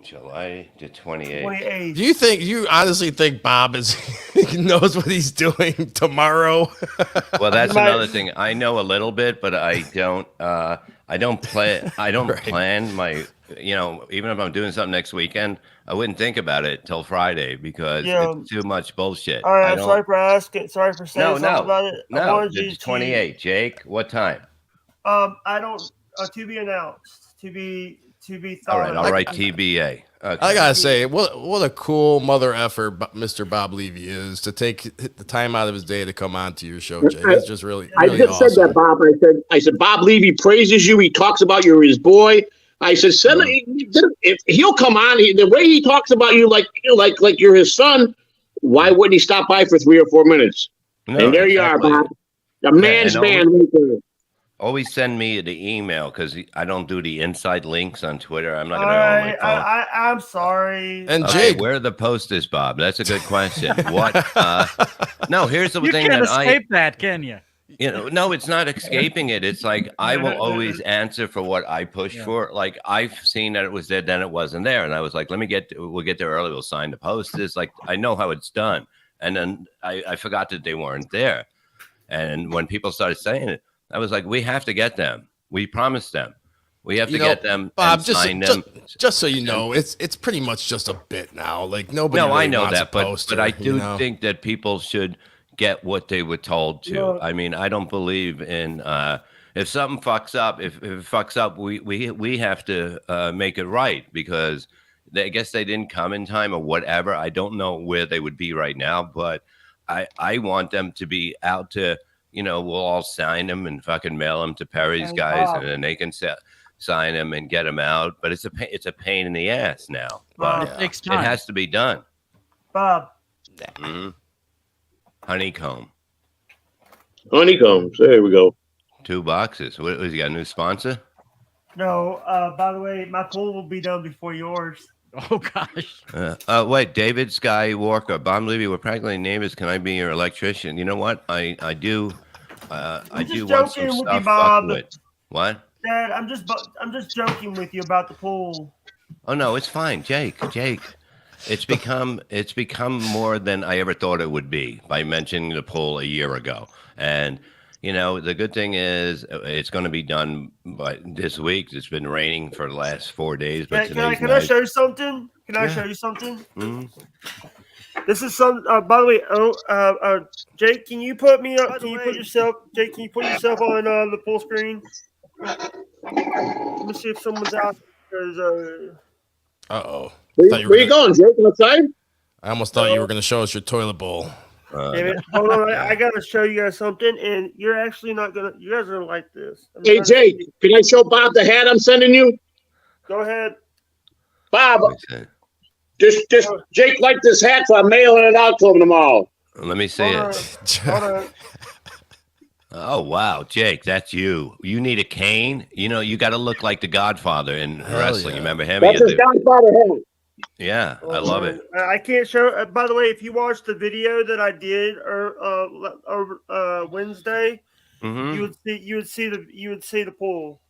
July the 28th. Do you honestly think Bob knows what he's doing tomorrow? Well, that's another thing. I know a little bit, but I don't plan my, you know, even if I'm doing something next weekend, I wouldn't think about it till Friday because it's too much bullshit. All right, sorry for asking. Sorry for saying something about it. No, it's 28. Jake, what time? I don't. To be announced. To be thought. All right, I'll write TBA. Okay. I gotta say, what a cool mother effer Mr. Bob Levy is to take the time out of his day to come on to your show, Jay. It's just really I just awesome. said that, Bob. I said Bob Levy praises you. He talks about you're his boy. I said, if he'll come on, the way he talks about you, like you're his son. Why wouldn't he stop by for 3 or 4 minutes? No, and there you are, Bob. A man's man. Always send me the email because I don't do the inside links on Twitter. I'm not going to on my phone. I'm sorry. And okay, Jake, where are the posters, Bob? That's a good question. What? No, here's the thing can't that escape that, can you? You know, no, it's not escaping it. It's like I will always answer for what I push for. Like I've seen that it was there, then it wasn't there, and I was like, we'll get there early. We'll sign the posters. Like I know how it's done, and then I forgot that they weren't there. And when people started saying it, I was like, we have to get them. We promised them. We have to get them. Bob, and sign them. Just so you know, it's pretty much just a bit now. Like nobody. No, really I know wants that, a poster, but I do you know? think that people should get what they were told to. No. I mean, I don't believe in if something fucks up. If it fucks up, we have to make it right because I guess they didn't come in time or whatever. I don't know where they would be right now, but I want them to be out to. You know, we'll all sign them and fucking mail them to Perry's guys, and then they can sign them and get them out. But it's a pain in the ass now. But it has to be done. Bob. Mm-hmm. Honeycomb. Honeycombs. There we go. 2 boxes. What was he got? A new sponsor? No. By the way, my pool will be done before yours. Oh gosh. Wait, David Skywalker, Bob Levy, we're practically neighbors. Can I be your electrician? You know what? I do want some stuff. Fuck with. What? Dad, I'm just joking with you about the pool. Oh no, it's fine, Jake. It's become more than I ever thought it would be by mentioning the pool a year ago. And you know, the good thing is it's going to be done by this week. It's been raining for the last 4 days. But can I show you something? Can I show you something? Mm-hmm. This is some. By the way, Jake, can you put me up? Can you put yourself on the full screen? Let me see if someone's out. Uh-oh. Where you going, Jake? Outside? I almost thought you were going to show us your toilet bowl. Damn it. Hold on, I gotta show you guys something, and you're actually not gonna. You guys are gonna like this. Hey, Jake, can I show Bob the hat I'm sending you? Go ahead, Bob. Just Jake liked this hat, so I'm mailing it out to him tomorrow. Let me see it. Hold on. Oh wow, Jake, that's you. You need a cane. You know, you got to look like the Godfather in wrestling. You remember him? That's his Godfather hat. Yeah, I love it. I can't show. By the way, if you watch the video that I did Wednesday, you would see the pool.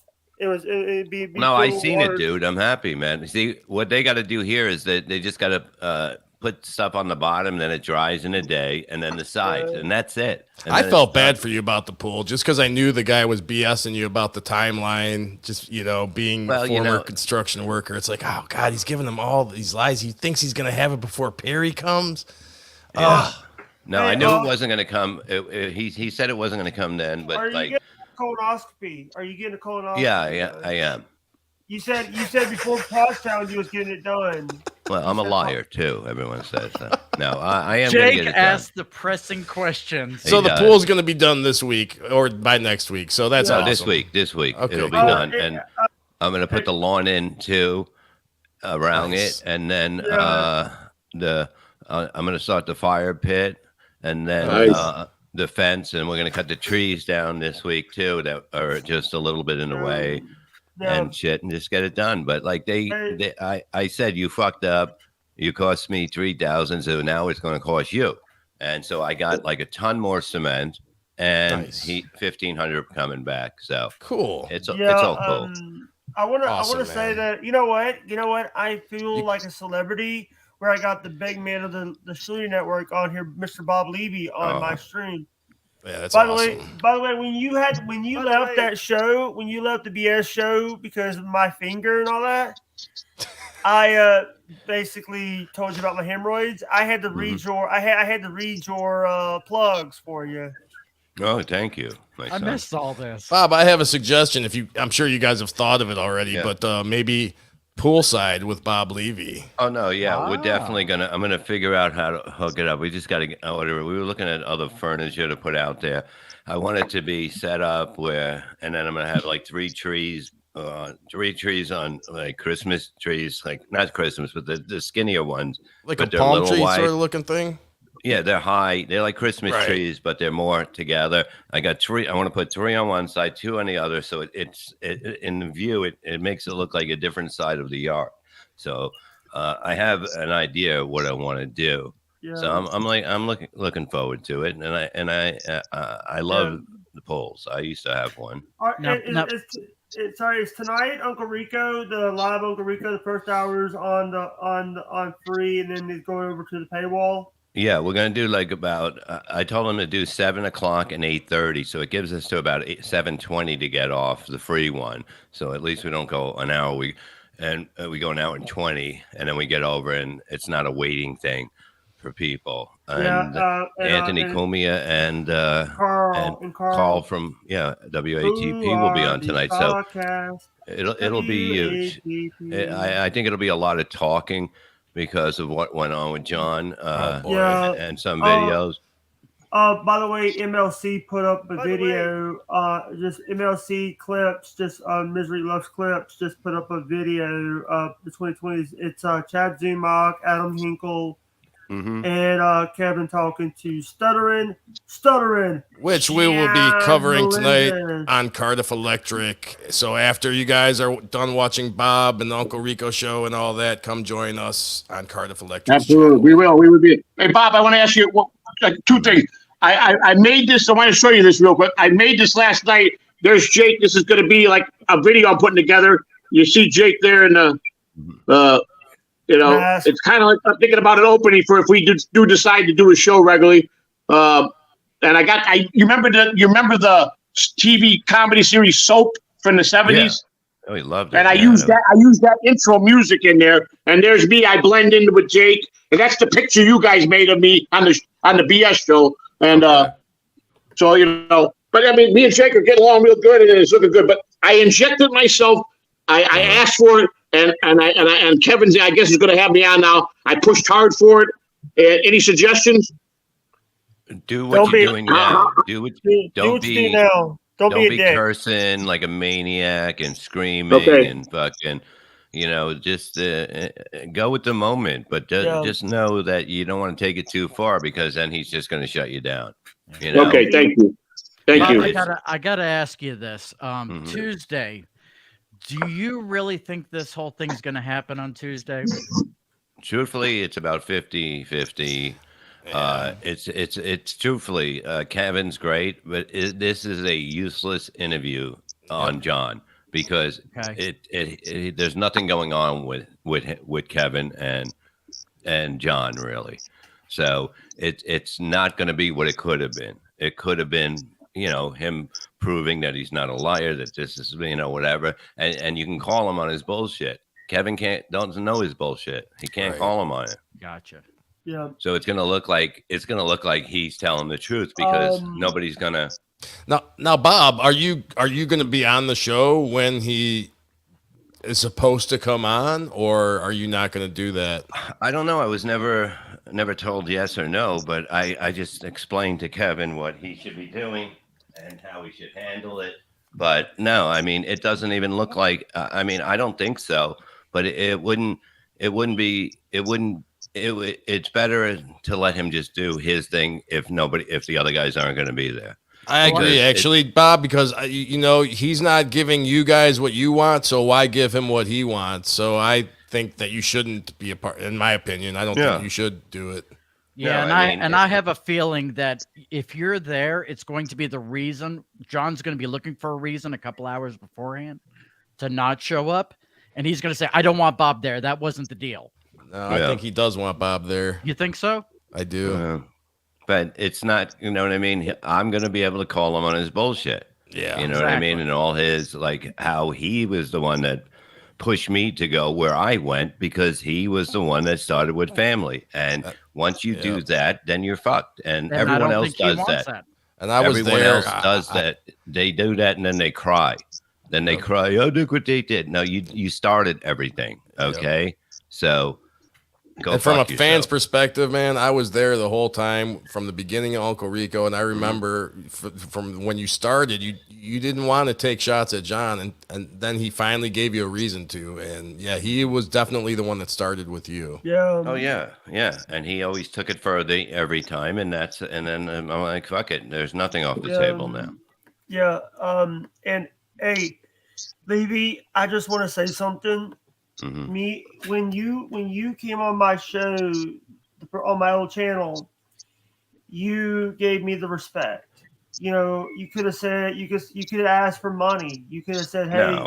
It'd be no, I seen it, dude. I'm happy, man. See, what they got to do here is that they just got to put stuff on the bottom, then it dries in a day, and then the sides, and that's it. And I then felt it's done. bad for you about the pool just because I knew the guy was BSing you about the timeline. Just being a former construction worker, it's like, oh God, he's giving them all these lies. He thinks he's gonna have it before Perry comes. Yeah. No, I knew it wasn't gonna come. He said it wasn't gonna come then, but Are you like, getting a colonoscopy? Are you getting a colonoscopy? yeah, I am. You said before Pottstown you was getting it done. Well, I'm a liar too. Everyone says that. No, I am. Jake gonna get it done. asked the pressing questions. So the pool's going to be done this week or by next week. So that's awesome. This week Okay, it'll be cool. done, and I'm going to put the lawn in too around it, and then I'm going to start the fire pit, and then the fence, and we're going to cut the trees down this week too that are just a little bit in the way. And shit, and just get it done. But like I said, you fucked up. You cost me $3,000, so now it's going to cost you. And so I got like a ton more cement, and $1,500 coming back. So cool. It's all cool. I want to say that you know what I feel like a celebrity where I got the big man of the Shooting Network on here, Mr. Bob Levy, on my stream. Yeah, that's by awesome. the way, when you left that show, when you left the BS show because of my finger and all that, I basically told you about my hemorrhoids. I had to read your I had to read your plugs for you. Oh, thank you. I missed all this. Bob, I have a suggestion. I'm sure you guys have thought of it already, but maybe poolside with Bob Levy. Oh no, yeah, we're definitely I'm gonna figure out how to hook it up. We just got to get whatever. We were looking at other furniture to put out there. I want it to be set up and then I'm gonna have like 3 trees on like Christmas trees, like not Christmas, but the skinnier ones, like but a they're palm little tree white. sort of looking thing. Yeah, they're high. They're like Christmas trees, but they're more together. I got 3. I want to put 3 on one side, 2 on the other, so it's in the view. It makes it look like a different side of the yard. So I have an idea of what I want to do. Yeah. So I'm looking forward to it, and I love the polls. I used to have one. Is tonight Uncle Rico, the live Uncle Rico, the first hours on free, and then it's going over to the paywall? Yeah, we're gonna do like about. I told them to do 7 o'clock and 8:30, so it gives us to about 7:20 to get off the free one. So at least we don't go an hour. We go an hour and 20, and then we get over, and it's not a waiting thing for people. And Anthony Cumia and Carl from WATP will be on tonight. So it'll be huge. I think it'll be a lot of talking, because of what went on with John and some videos. By the way, MLC put up a video, just MLC clips, just Misery Loves Clips, just put up a video of the 2020s. It's Chad Zumach, Adam Hinkle, and Kevin talking to Stuttering, which we will be covering tonight on Cardiff Electric. So after you guys are done watching Bob and the Uncle Rico show and all that, come join us on Cardiff Electric. Absolutely, we will. We will be. Hey, Bob, I want to ask you 2 things. I made this. I want to show you this real quick. I made this last night. There's Jake. This is going to be like a video I'm putting together. You see Jake there in the. It's kind of like I'm thinking about an opening for if we do decide to do a show regularly. And you remember the TV comedy series Soap from the 70s? Yeah. Oh, we loved it. And I used that intro music in there. And there's me. I blend in with Jake, and that's the picture you guys made of me on the BS show. And so but I mean, me and Jake are getting along real good, and it's looking good. But I injected myself. I asked for it. And Kevin's, I guess, is going to have me on now. I pushed hard for it. Any suggestions? Do what you're doing now. Don't be cursing like a maniac and screaming and fucking. Just go with the moment. But just know that you don't want to take it too far, because then he's just going to shut you down. Okay, thank you. Thank you. I gotta ask you this. Tuesday. Do you really think this whole thing's going to happen on Tuesday? Truthfully, it's about 50-50. It's truthfully, Kevin's great, but this is a useless interview on John, because there's nothing going on with Kevin, and and John, really. So it's not going to be what it could have been. It could have been, you know, him proving that he's not a liar, that this is, you know, whatever. And you can call him on his bullshit. Kevin doesn't know his bullshit. He can't call him on it. Gotcha. Yeah. So it's gonna look like he's telling the truth because nobody's gonna. Now, Bob, are you going to be on the show when he is supposed to come on, or are you not going to do that? I don't know. I was never told yes or no, but I just explained to Kevin what he should be doing and how he should handle it. But no, I mean, it doesn't even look like. I mean, I don't think so. But it's better to let him just do his thing if the other guys aren't going to be there. I agree, actually, Bob, because you know he's not giving you guys what you want, so why give him what he wants? So I think that you shouldn't be a part. In my opinion, I don't think you should do it. Yeah, no, I have a feeling that if you're there, it's going to be the reason. John's going to be looking for a reason a couple hours beforehand to not show up, and he's going to say, "I don't want Bob there. That wasn't the deal." No, I think he does want Bob there. You think so? I do. But it's not, you know what I mean? I'm going to be able to call him on his bullshit. Yeah. You know what I mean? And all his, like, how he was the one that pushed me to go where I went because he was the one that started with family. And once you do that, then you're fucked. And everyone else does that. And everyone else does that. They do that and then they cry. Then they cry, oh, look what they did. No, you started everything. Okay. So and from a fan's perspective, man, I was there the whole time from the beginning of Uncle Rico, and I remember from when you started, you didn't want to take shots at John, and then he finally gave you a reason to, and yeah, he was definitely the one that started with you. Yeah. Oh yeah, and he always took it further every time, and then I'm like, fuck it, there's nothing off the table now. Yeah. And hey, Levy, I just want to say something. Mm-hmm. When you came on my show on my old channel, you gave me the respect. You know, you could have said you could have asked for money. You could have said, "Hey,"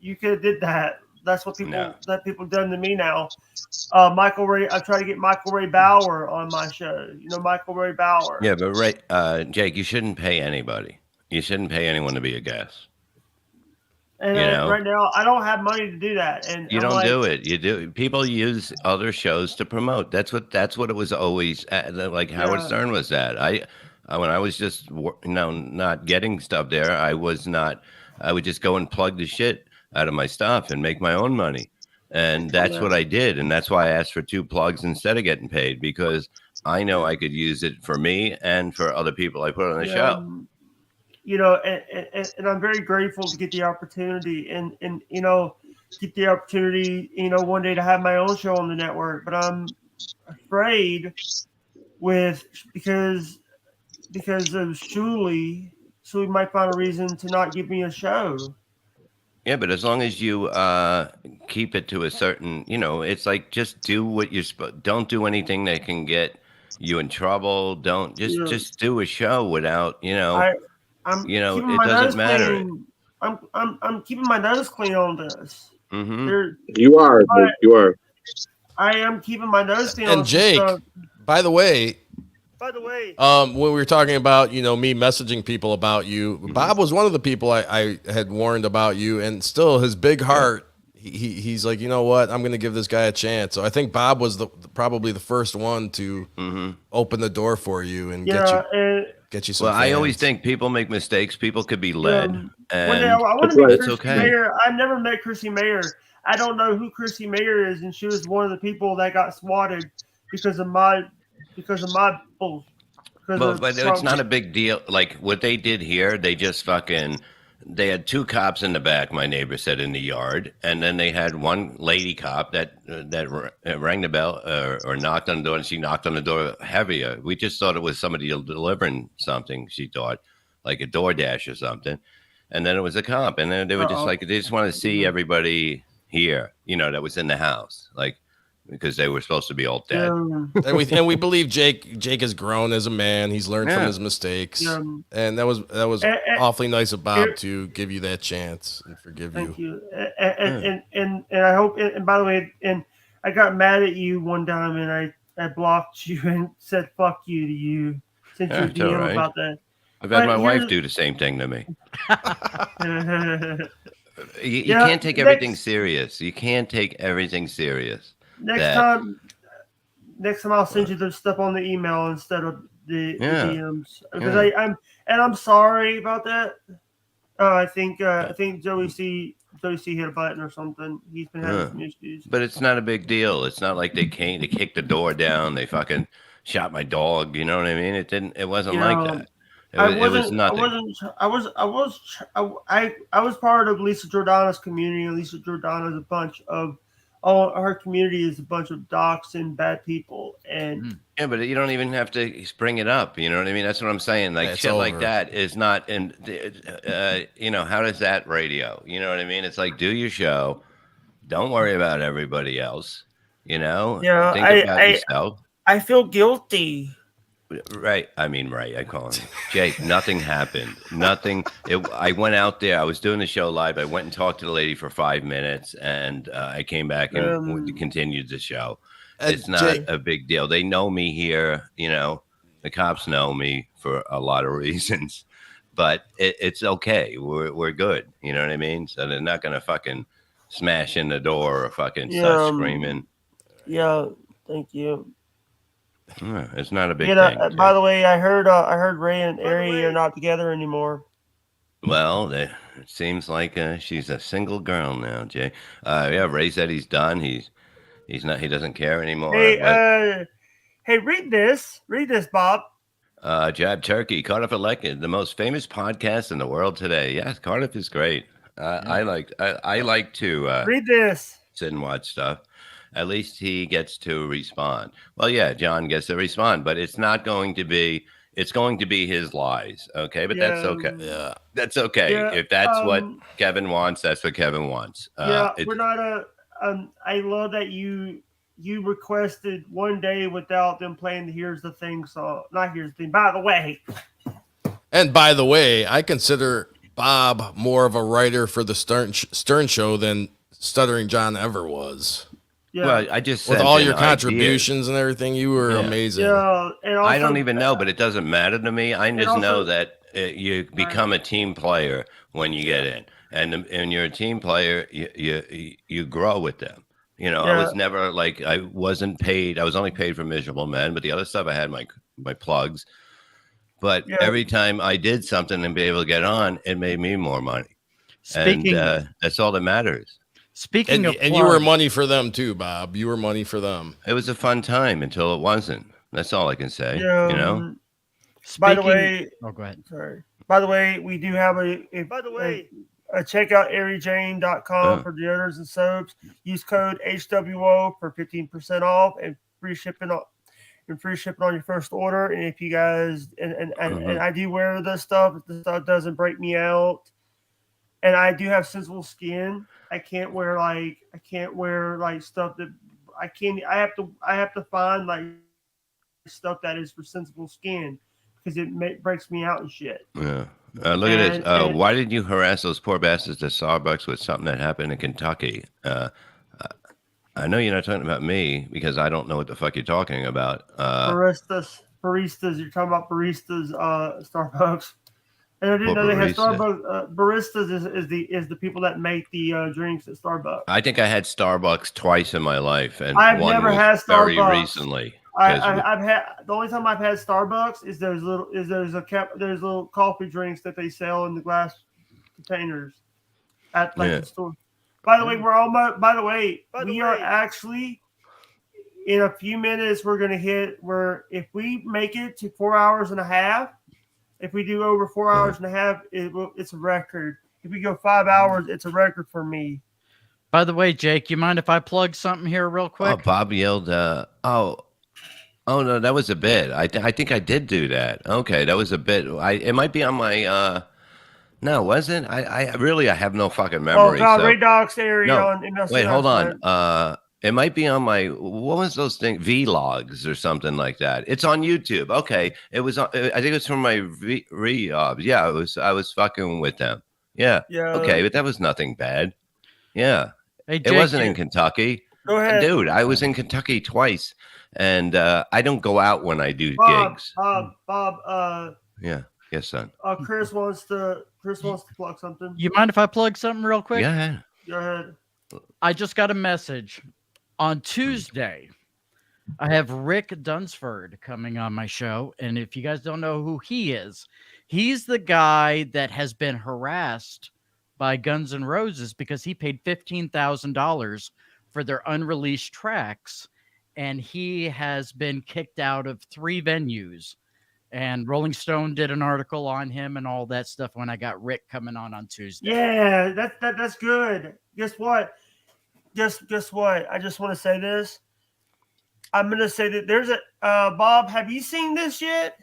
you could have did that. That's what people done to me now. Michael Ray, I try to get Michael Ray Bauer on my show. You know, Michael Ray Bauer. Yeah, but Jake, you shouldn't pay anybody. You shouldn't pay anyone to be a guest. And right now, I don't have money to do that. And you don't do it. You do. People use other shows to promote. That's what it was always. Like Howard Stern was that. When I was just not getting stuff there, I would just go and plug the shit out of my stuff and make my own money. And that's what I did. And that's why I asked for 2 plugs instead of getting paid, because I know I could use it for me and for other people I put on the show. You know, and I'm very grateful to get the opportunity and you know, get the opportunity, you know, one day to have my own show on the network. But I'm afraid because of Shuli might find a reason to not give me a show. Yeah, but as long as you keep it to a certain, you know, it's like just do what you're supposed. Don't do anything that can get you in trouble. Don't just do a show without, you know. It doesn't matter. I'm keeping my nose clean on this. Mm-hmm. You are. I am keeping my nose clean. And Jake, by the way, when we were talking about, you know, me messaging people about you, Bob was one of the people I had warned about you, and still his big heart. He's like, you know what? I'm going to give this guy a chance. So I think Bob was probably the first one to open the door for you and get you some. Well, I always think people make mistakes. People could be led, and I want to meet it's Chrissy okay. Mayer. I've never met Chrissy Mayer. I don't know who Chrissy Mayer is, and she was one of the people that got swatted because of my bull. But it's not a big deal. Like what they did here, they just fucking. They had 2 cops in the back, my neighbor said, in the yard. And then they had one lady cop that rang the bell or knocked on the door, and she knocked on the door heavier. We just thought it was somebody delivering something, she thought, like a DoorDash or something. And then it was a cop. And then they were just like, they just want to see everybody here, you know, that was in the house. Like, because they were supposed to be all dead. And we believe Jake has grown as a man. He's learned from his mistakes. And that was awfully nice of Bob to give you that chance and forgive you. Thank you. And I hope, and by the way, and I got mad at you one time and I blocked you and said fuck you to you. Sent you a That's all DM right. about that. I've had But my wife here's- do the same thing to me. You Yeah, can't take everything serious. You can't take everything serious. Next time I'll send you the stuff on the email instead of the DMs because Yeah. I'm sorry about that. I think Joey C hit a button or something. He's been having some issues. But it's not a big deal. It's not like they kicked the door down. They fucking shot my dog. You know what I mean? It wasn't like that. It was nothing. I was part of Lisa Jordana's community, and Lisa Jordana is a bunch of her community is a bunch of docs and bad people, and Yeah, but you don't even have to bring it up. You know what I mean? That's what I'm saying. Like It's shit like over. that is not in. You know, how does that radio? You know what I mean? It's like, do your show. Don't worry about everybody else. You know. Yeah, Think about yourself. I feel guilty. Right. I mean, right. I call him Jake. Nothing happened. Nothing. I went out there. I was doing the show live. I went and talked to the lady for 5 minutes, and I came back and continued the show. It's not Jake- a big deal. They know me here. You know, the cops know me for a lot of reasons, but it's okay. We're good. You know what I mean? So they're not gonna fucking smash in the door or fucking start screaming. Yeah, thank you. It's not a big You know, thing. by the way, I heard Ray and Ari are not together anymore. Well, it seems like she's a single girl now, Jay. Yeah, Ray said he's done. He's not. He doesn't care anymore. Hey, hey, read this, Bob. Jab Turkey, Cardiff elected the most famous podcast in the world today. Yes, Cardiff is great. I like to Read this. sit and watch stuff. At least he gets to respond. Well, yeah, John gets to respond, but it's not going to be. It's going to be his lies, okay? But that's okay. Yeah, that's okay. Yeah, If that's what Kevin wants, that's what Kevin wants. We're not I love that you requested one day without them playing the Here's the Thing song. Not Here's the Thing. By the way. And by the way, I consider Bob more of a writer for the Stern Show than Stuttering John ever was. Yeah. Well, I just with sent all in your ideas. contributions and everything, you were amazing. Yeah, and also, I don't even know, but it doesn't matter to me. I just also- know that you become a team player when you get in, and you're a team player. You grow with them. You know, I was never like I wasn't paid. I was only paid for Miserable Men, but the other stuff I had my plugs. But every time I did something and be able to get on, it made me more money. Speaking- and that's all that matters. Speaking of and you were money for them too, Bob. You were money for them. It was a fun time until it wasn't. That's all I can say. Yeah, you know. By the way, oh, go ahead. Sorry. By the way, we do have check out airyjane.com for deodorants and soaps. Use code HWO for 15% off and free shipping on your first order. And if you guys and I do wear this stuff. The stuff doesn't break me out. And I do have sensitive skin. I can't wear stuff that I have to find like stuff that is for sensitive skin because it breaks me out and shit. Yeah. Look at this. Why did you harass those poor bastards at Starbucks with something that happened in Kentucky? I know you're not talking about me because I don't know what the fuck you're talking about. Baristas. You're talking about baristas, Starbucks. And I didn't know they had Starbucks. Baristas is the people that make the drinks at Starbucks. I think I had Starbucks twice in my life, and I've one never was had very Starbucks. recently. I've had the only time I've had Starbucks is there's little coffee drinks that they sell in the glass containers at the store. By the way, we are actually in a few minutes. We're gonna hit if we make it to 4 hours and a half. If we do over 4 hours and a half, it's a record. If we go 5 hours, it's a record for me. By the way, Jake, you mind if I plug something here real quick? Oh, Bob yelled, Oh no, that was a bit. I think I did do that. Okay, that was a bit. It might be on my. No, wasn't. I really have no fucking memory. Oh God, so. Ray Doc's area No, on MLC. wait, hold on. It might be on my. What was those things? Vlogs or something like that. It's on YouTube. Okay, it was. I think it was from my re-obs. Yeah, it was. I was fucking with them. Yeah. Yeah. Okay, but that was nothing bad. Yeah. Hey, it Jake, wasn't in Kentucky. Go ahead. Dude, I was in Kentucky twice, and I don't go out when I do gigs. Bob. Yeah. Yes, son. Chris wants to plug something. You mind if I plug something real quick? Yeah. Go ahead. I just got a message on Tuesday. I have Rick Dunsford coming on my show, and if you guys don't know who he is, he's the guy that has been harassed by Guns N' Roses because he paid $15,000 for their unreleased tracks, and he has been kicked out of 3 venues. And Rolling Stone did an article on him and all that stuff when I got Rick coming on Tuesday. Yeah, that's good. Guess what? Guess what? I just want to say this. I'm gonna say that there's a Bob. Have you seen this yet?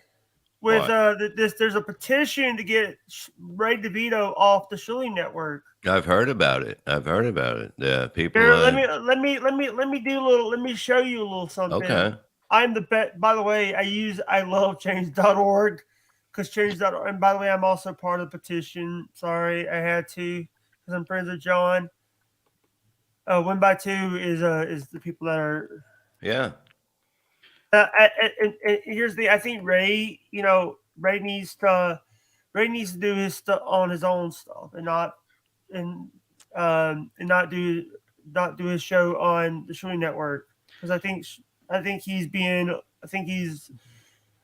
With there's a petition to get Ray DeVito off the Shilling Network. I've heard about it. Yeah, people. Here, let me do a little. Let me show you a little something. Okay. I'm the bet. By the way, I love change.org because change.org. And by the way, I'm also part of the petition. Sorry, I had to because I'm friends with John. 1 by 2 is the people that are. Yeah. And here's the. I think Ray. Ray needs to do his stuff on his own stuff and not do his show on the Shilling Network because I think he's being.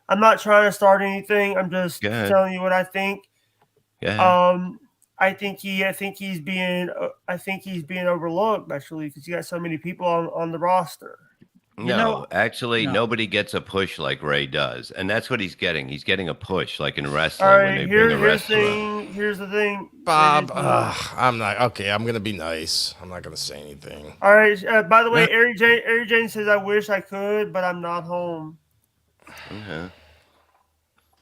I'm not trying to start anything. I'm just telling you what I think. I think he's being overlooked actually because you got so many people on the roster. Nobody gets a push like Ray does, and that's what he's getting. He's getting a push like in wrestling All right, when they bring a wrestler. Here's the thing, Bob. I'm not okay. I'm gonna be nice. I'm not gonna say anything. All right. By the way, Ari Jane says I wish I could, but I'm not home. Okay.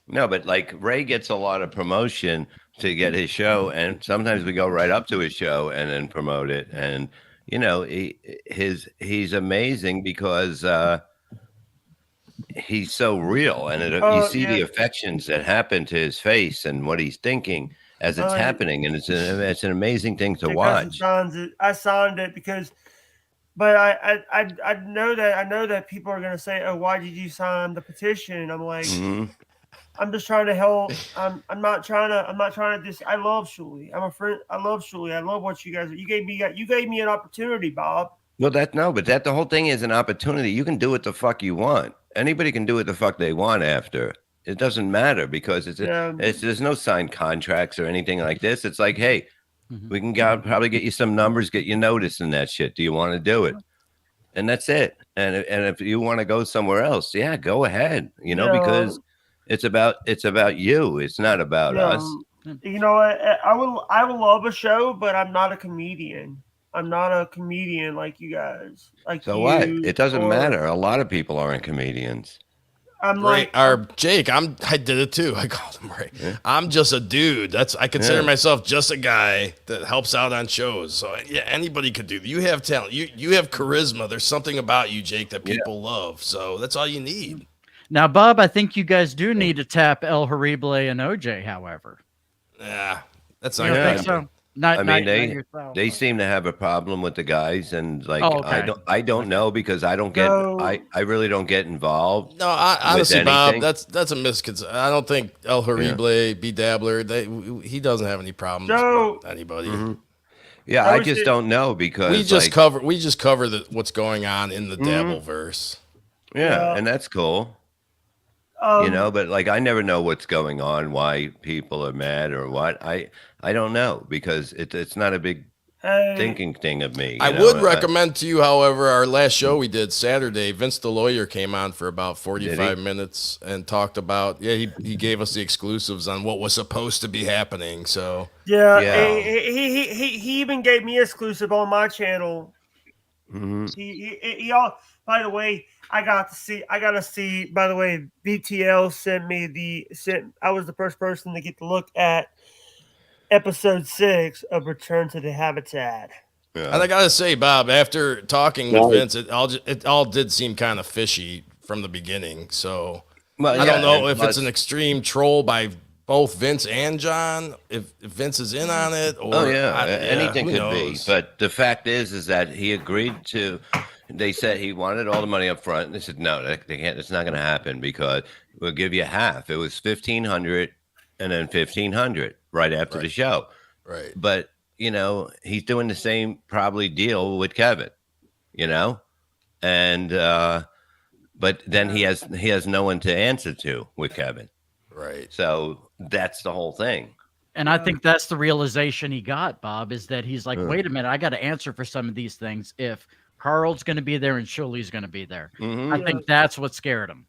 No, but like Ray gets a lot of promotion to get his show, and sometimes we go right up to his show and then promote it. And he's amazing because he's so real, and you see the affections that happen to his face and what he's thinking as it's happening, and it's an amazing thing to watch. I signed it because, but I know that people are gonna say, "Oh, why did you sign the petition?" I'm like. I'm just trying to help. I'm not trying to. I love Shuley. I'm a friend. I love Shuley. I love what you guys. You gave me an opportunity, Bob. Well, the whole thing is an opportunity. You can do what the fuck you want. Anybody can do what the fuck they want after. It doesn't matter because there's no signed contracts or anything like this. It's like, hey, we can probably get you some numbers, get you notice and that shit. Do you want to do it? And that's it. And if you want to go somewhere else, yeah, go ahead. Because. It's about you. It's not about us. You know what? I will love a show, but I'm not a comedian. I'm not a comedian like you guys. So what? It doesn't matter. A lot of people aren't comedians. I'm Ray, Jake. I did it too. I called him Ray. Yeah. I'm just a dude. I consider myself just a guy that helps out on shows. So yeah, anybody could do that. You have talent. You have charisma. There's something about you, Jake, that people love. So that's all you need. Now, Bob, I think you guys do need to tap El Horrible and OJ, however. Yeah, that's not good. So? They seem to have a problem with the guys, and I don't know because I don't get I really don't get involved. No, honestly, Bob, that's a misconception. I don't think El Horrible, B Dabbler, he doesn't have any problems with anybody. Mm-hmm. Yeah, I just don't know because we just cover what's going on in the Dabbleverse. Yeah, and that's cool. But I never know what's going on, why people are mad or what. I don't know because it's not a big thinking thing of me. I would recommend to you, however, our last show we did Saturday, Vince the Lawyer came on for about 45 minutes and talked about, he gave us the exclusives on what was supposed to be happening. So he even gave me exclusive on my channel. Mm-hmm. He by the way, I got to see. By the way, BTL I was the first person to get to look at episode 6 of Return to the Habitat. Yeah. And I gotta say, Bob, after talking with Vince, it all did seem kind of fishy from the beginning. So I don't know if it's an extreme troll by both Vince and John, if Vince is in on it, or anything who could be. knows? But the fact is that he agreed to. They said he wanted all the money up front. And they said no, they can't. It's not going to happen because we'll give you half. It was $1,500 and then $1,500 right after the show. Right. But he's doing the same probably deal with Kevin. And but then he has no one to answer to with Kevin. Right. So that's the whole thing. And I think that's the realization he got, Bob, is that he's like, wait a minute, I got to answer for some of these things if Carl's going to be there and Shirley's going to be there. I think that's what scared him.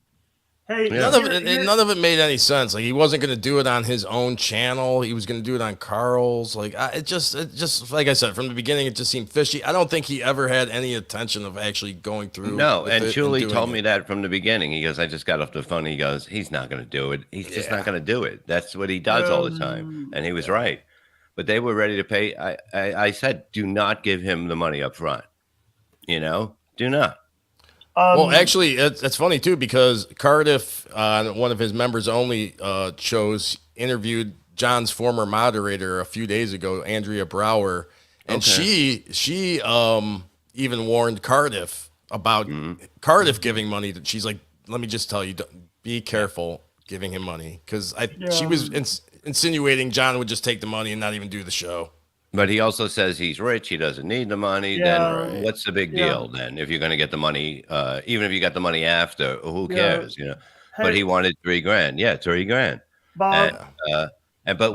Hey, none of it made any sense. Like he wasn't going to do it on his own channel. He was going to do it on Carl's. Like it just like I said from the beginning, it just seemed fishy. I don't think he ever had any intention of actually going through. No, and Julie told me that from the beginning. He goes, I just got off the phone. He goes, he's not going to do it. He's just not going to do it. That's what he does all the time, and he was right. But they were ready to pay. I said, do not give him the money up front. Do not. Well, actually, it's funny, too, because Cardiff, on one of his members-only shows, interviewed John's former moderator a few days ago, Andrea Brower, and she even warned Cardiff about Cardiff giving money. She's like, let me just tell you, be careful giving him money, because she was insinuating John would just take the money and not even do the show. But he also says he's rich. He doesn't need the money. Then what's the big deal then? If you're going to get the money, even if you got the money after, who cares? Hey, but he wanted $3,000. Yeah, $3,000. Bob, But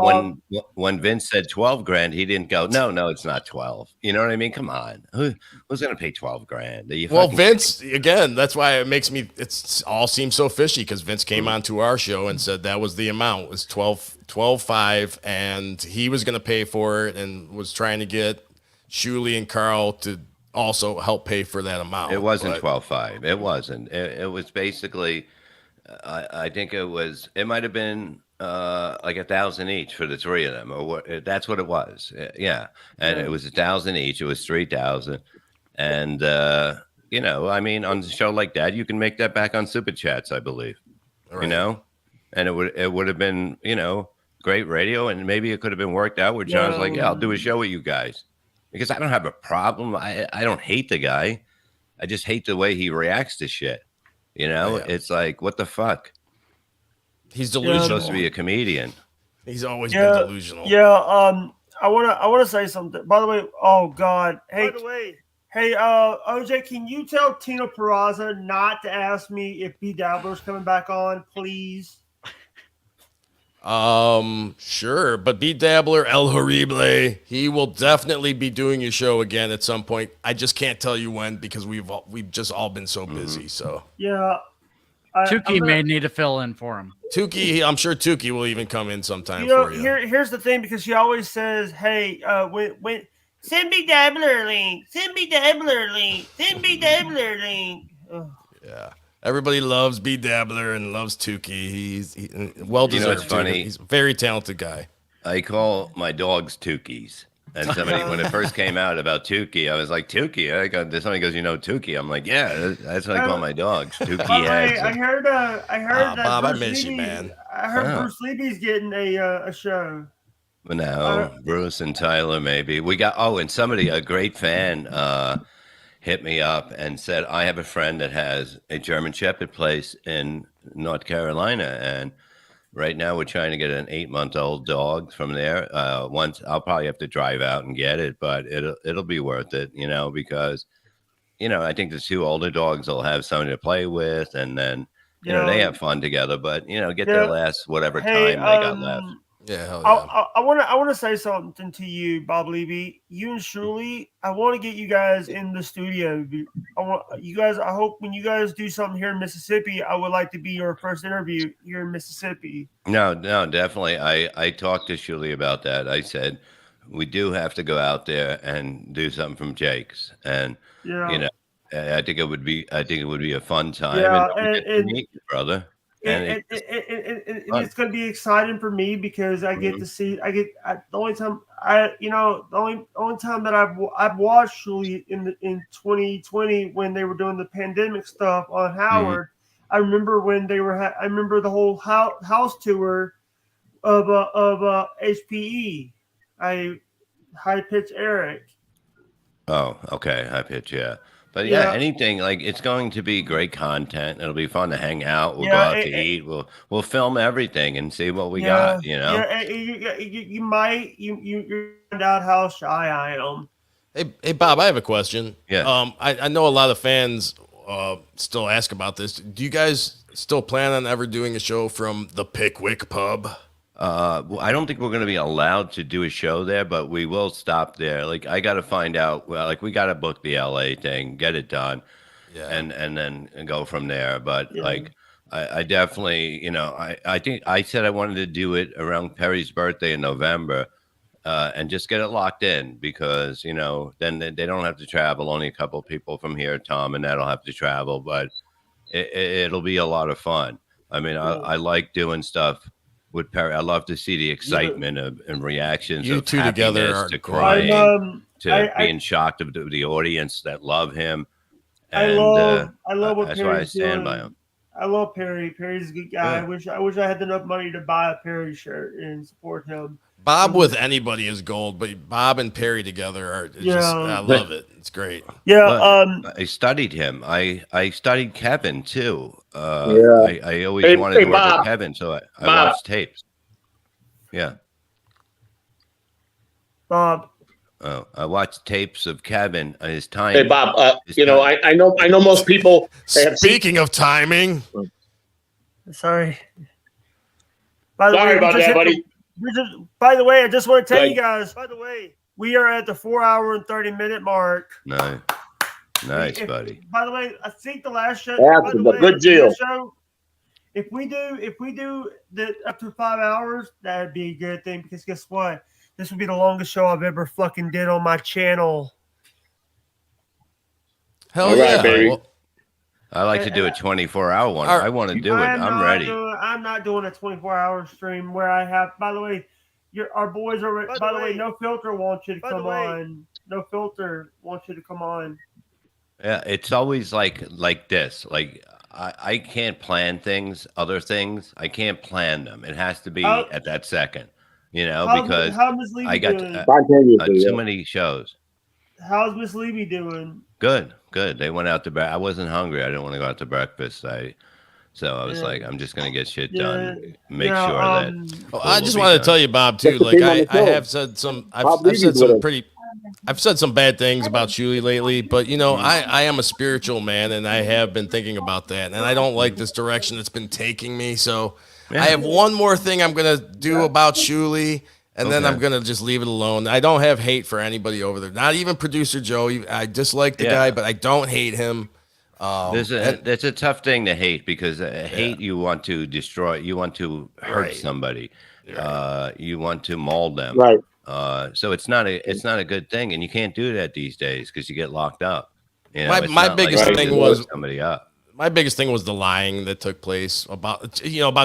when Vince said $12,000, he didn't go, no, it's not 12. You know what I mean? Come on, who's going to pay $12,000? Well, Vince, again, that's why it all seems so fishy, because Vince came on to our show and said that was the amount, was 12.5, and he was going to pay for it and was trying to get Shuli and Carl to also help pay for that amount. It wasn't 12.5. It wasn't. It was basically, I think it might have been like $1,000 each for the three of them, or that's what it was. Yeah, and it was $1,000 each. It was $3,000, and I mean, on a show like that, you can make that back on Super Chats, I believe. Right. And it would have been great radio, and maybe it could have been worked out where John's like, yeah, I'll do a show with you guys, because I don't have a problem. I don't hate the guy. I just hate the way he reacts to shit. It's like, what the fuck? He's delusional. He's supposed to be a comedian. He's always been delusional. Yeah. I wanna say something. By the way, oh God. Hey, OJ, can you tell Tino Peraza not to ask me if B Dabbler's coming back on, please? Sure, but B Dabbler, El Horrible, he will definitely be doing your show again at some point. I just can't tell you when, because we've just all been so busy. So yeah. Tukey may need to fill in for him. Tukey, I'm sure Tukey will even come in sometime for you. Here's the thing, because she always says, "Hey, when send me Dabbler link, send me Dabbler link, send me Dabbler link." Yeah, everybody loves B Dabbler and loves Tukey. He's well deserved. It's funny. He's a very talented guy. I call my dogs Tukeys. And somebody, when it first came out about Tukey, I was like, Tukey? Somebody goes, Tukey? I'm like, yeah, that's what I call my dogs. Tukey. I heard that Bob, Bruce I miss you, Levy, man. I heard Bruce Levy's getting a show. No, Bruce and Tyler, maybe. We got, and somebody, a great fan, hit me up and said, I have a friend that has a German Shepherd place in North Carolina, and right now we're trying to get an 8-month-old dog from there. Once I'll probably have to drive out and get it, but it'll be worth it, because I think the two older dogs will have something to play with, and then they have fun together. But get their last whatever time they got left. Yeah, hell yeah. I want to say something to you, Bob Levy. You and Shuli, I want to get you guys in the studio. I hope when you guys do something here in Mississippi, I would like to be your first interview here in Mississippi. No, definitely. I talked to Shuli about that. I said we do have to go out there and do something from Jake's, and I think it would be a fun time. Yeah, and meet you, brother. And it's going to be exciting for me, because I get to see. The only time that I've watched Shuli in 2020 when they were doing the pandemic stuff on Howard. I remember when they were. I remember the whole house tour of HPE. High pitch Eric. Oh, okay. High pitch, yeah. But Yeah. anything like it's going to be great content. It'll be fun to hang out. We'll Yeah, go out to eat. We'll film everything and see what we got. You know. Yeah, you might find out how shy I am. Hey, Bob, I have a question. Yeah. I know a lot of fans still ask about this. Do you guys still plan on ever doing a show from the Pickwick Pub? Well, I don't think we're going to be allowed to do a show there, but we will stop there. Like, I got to find out. Well, like, we got to book the LA thing, get it done, and then go from there. But like, I definitely, I think I said I wanted to do it around Perry's birthday in November, and just get it locked in because then they don't have to travel. Only a couple of people from here, Tom and Ed'll have to travel, but it'll be a lot of fun. I mean, I like doing stuff with Perry. I love to see the excitement and reactions. You of two together happiness are to crying, to I being shocked of the audience that love him. I And love what that's why I Perry's stand by doing. him. I love Perry. Perry's a good guy. Yeah. I wish I had enough money to buy a Perry shirt and support him. Bob with anybody is gold, but Bob and Perry together are I love it. It's great. Yeah. But I studied him. I studied Kevin too. Yeah. I always wanted to work Bob. with Kevin, so I Bob. watched tapes. Yeah. Bob. Oh, I watched tapes of Kevin and his time. Hey, Bob. I know most people. Speaking of timing, Sorry. By the Sorry way, about that, buddy. By the way, I just want to tell you Right. guys. By the way, we are at the 4 hour and 30-minute mark. Nice, buddy. By the way, I think the last show. That's by the a way, good deal. the show, if we do the up to 5 hours, that'd be a good thing because guess what? This would be the longest show I've ever fucking did on my channel. hell All yeah! right, baby. Well, I like to do a 24-hour one. All right. I want to do it. I'm ready. I'm not doing a 24-hour stream where I have. By the way, our boys are. By the way, No Filter wants you to come on. No Filter wants you to come on. Yeah, it's always like this. Like I can't plan things, other things. I can't plan them. It has to be at that second, because how's Miss Levy I got doing? too many shows. How's Miss Levy doing? Good. They went out to I wasn't hungry. I didn't want to go out to breakfast. So I was like, I'm just gonna get shit done. Make sure that. I just wanted to tell you, Bob, too. Like I have said some. I've said some pretty. I've said some bad things about Shuli lately, but I am a spiritual man, and I have been thinking about that, and I don't like this direction it's been taking me. So I have one more thing I'm gonna do about Shuli, and then I'm gonna just leave it alone. I don't have hate for anybody over there, not even producer Joe. I dislike the guy, but I don't hate him. That's a tough thing to hate because hate you want to destroy, you want to hurt somebody, you want to maul them. Right. So it's not a good thing, and you can't do that these days because you get locked up. My biggest thing was somebody up. My biggest thing was the lying that took place about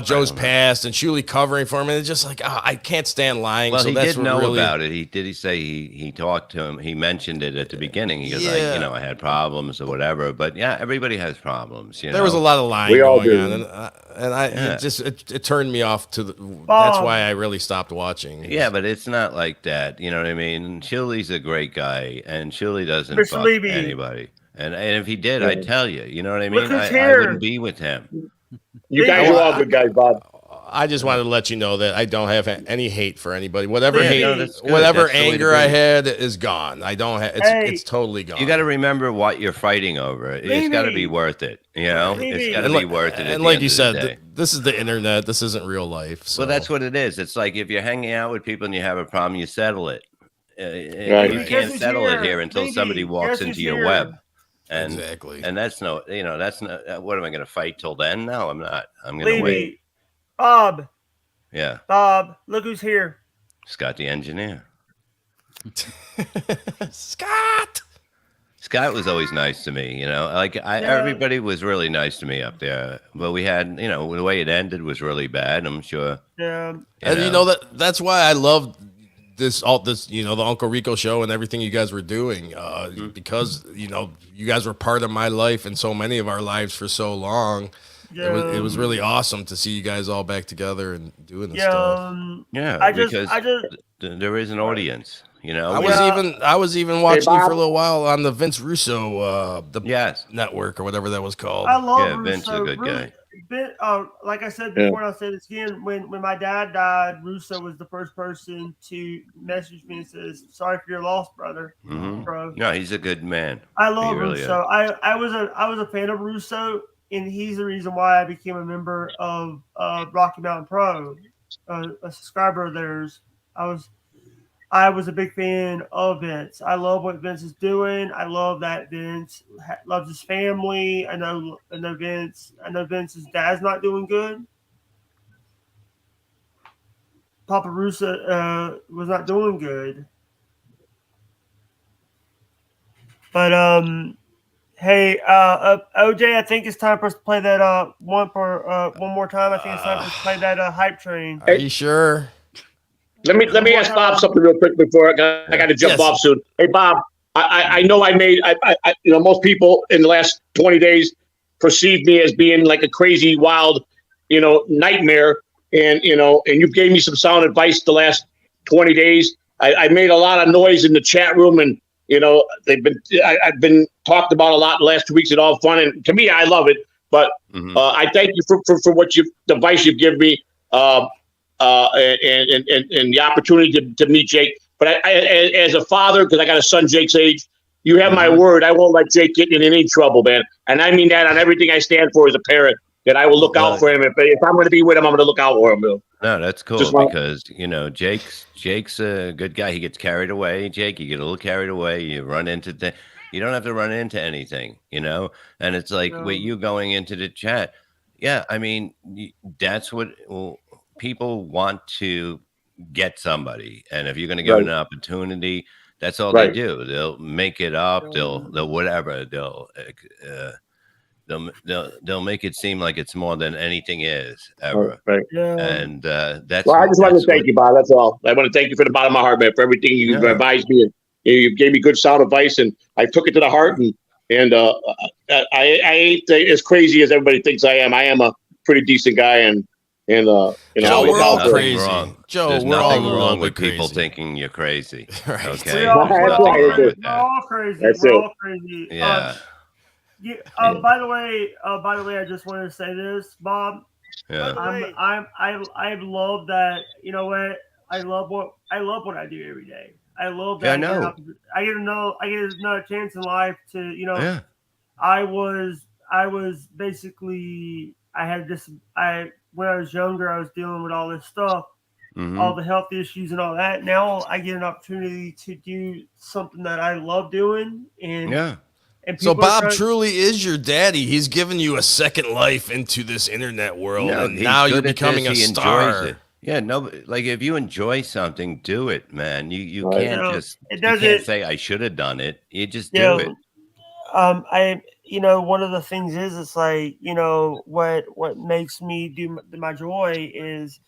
Joe's past and Shuli covering for him, and it's just like I can't stand lying. Well, so he that's did know really... about it. He say he talked to him. He mentioned it at the beginning. He goes I had problems or whatever. But yeah, everybody has problems. There was a lot of lying going on, and it turned me off to the. That's why I really stopped watching. Yeah, but it's not like that. You know what I mean? Shuli's a great guy, and Shuli doesn't fuck anybody. And if he did, I'd tell you. You know what I mean? I wouldn't be with him. You guys are all good guys, Bob. I just wanted to let you know that I don't have any hate for anybody. Whatever whatever anger I had is gone. I don't have. It's totally gone. You got to remember what you're fighting over. It's got to be worth it. It's got to be worth it. And like you said, this is the internet. This isn't real life. So. Well, that's what it is. It's like if you're hanging out with people and you have a problem, you settle it. You can't settle it here until somebody walks into your web. Exactly. And that's not. What am I going to fight till then? No, I'm not. I'm going to wait. Bob. Yeah. Bob, look who's here. Scott the engineer. Scott was always nice to me, everybody was really nice to me up there, but we had, the way it ended was really bad. I'm sure. Yeah. And that's why I love this the Uncle Rico show and everything you guys were doing, because you guys were part of my life and so many of our lives for so long. it was really awesome to see you guys all back together and doing this stuff. There is an audience. You know, I was even watching you for a little while on the Vince Russo network or whatever that was called. I love Russo. Vince is a good guy. Like I said before, and I'll say this again: when my dad died, Russo was the first person to message me and says, "Sorry for your loss, brother." Bro. No, he's a good man. I love Russo. I was a fan of Russo, and he's the reason why I became a member of Rocky Mountain Pro, a subscriber of theirs. I was a big fan of Vince. I love what Vince is doing. I love that Vince loves his family. I know Vince. I know Vince's dad's not doing good. Papa Russo was not doing good. But hey, OJ, I think it's time for us to play that one more time. I think it's time for us to play that hype train. Are you sure? Let me ask Bob something real quick before I got to jump off soon. Hey Bob, I know I most people in the last 20 days perceived me as being like a crazy wild, nightmare, and you gave me some sound advice the last 20 days. I made a lot of noise in the chat room, and I've been talked about a lot the last 2 weeks. It's all fun, and to me, I love it. But I thank you for the advice you've given me. And the opportunity to meet Jake. But I as a father, because I got a son Jake's age, you have my word. I won't let Jake get in any trouble, man. And I mean that on everything I stand for as a parent, that I will look out for him. If I'm going to be with him, I'm going to look out for him, Bill. No, that's cool because, Jake's a good guy. He gets carried away, Jake. You get a little carried away. You run into you don't have to run into anything, And it's like, with you going into the chat, yeah, I mean, that's what people want to get somebody, and if you're going to give them an opportunity, that's all they do. They'll make it up. They'll whatever. They'll make it seem like it's more than anything is ever. Right. Yeah. And that's. Well, I just want to thank you, Bob. That's all. I want to thank you from the bottom of my heart, man, for everything you've advised me, and you gave me good sound advice, and I took it to the heart. And I ain't as crazy as everybody thinks I am. I am a pretty decent guy, and Joe, we're all crazy. Joe, there's we're nothing all wrong with crazy. people thinking you're crazy. Right. Okay, We're all crazy. We're all crazy. Yeah. By the way, I just wanted to say this, Bob. Yeah. I love that. You know what? I love what I do every day. I love that. Yeah, I know. I get another chance in life to. Yeah. I was basically. When I was younger, I was dealing with all this stuff, all the health issues and all that. Now I get an opportunity to do something that I love doing. And so Bob truly is your daddy. He's given you a second life into this internet world, and now you're becoming a star. Yeah, like if you enjoy something, do it, man. You can't you can't say I should have done it. You just do it. One of the things is it's like, what makes me do my joy is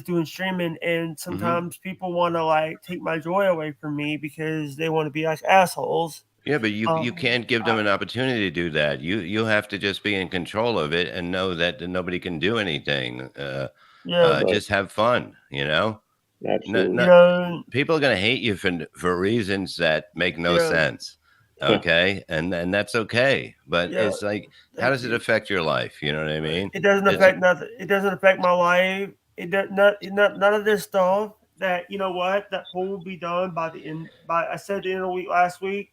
doing streaming. And sometimes people want to like take my joy away from me because they want to be like assholes. Yeah, but you can't give them an opportunity to do that. You have to just be in control of it and know that nobody can do anything. Just have fun, People are going to hate you for reasons that make no sense. Okay, and that's okay, but it's like, how does it affect your life? You know what I mean? It doesn't affect nothing. It doesn't affect my life. It does none of this stuff. That that poll will be done by the end. I said the end of the week last week,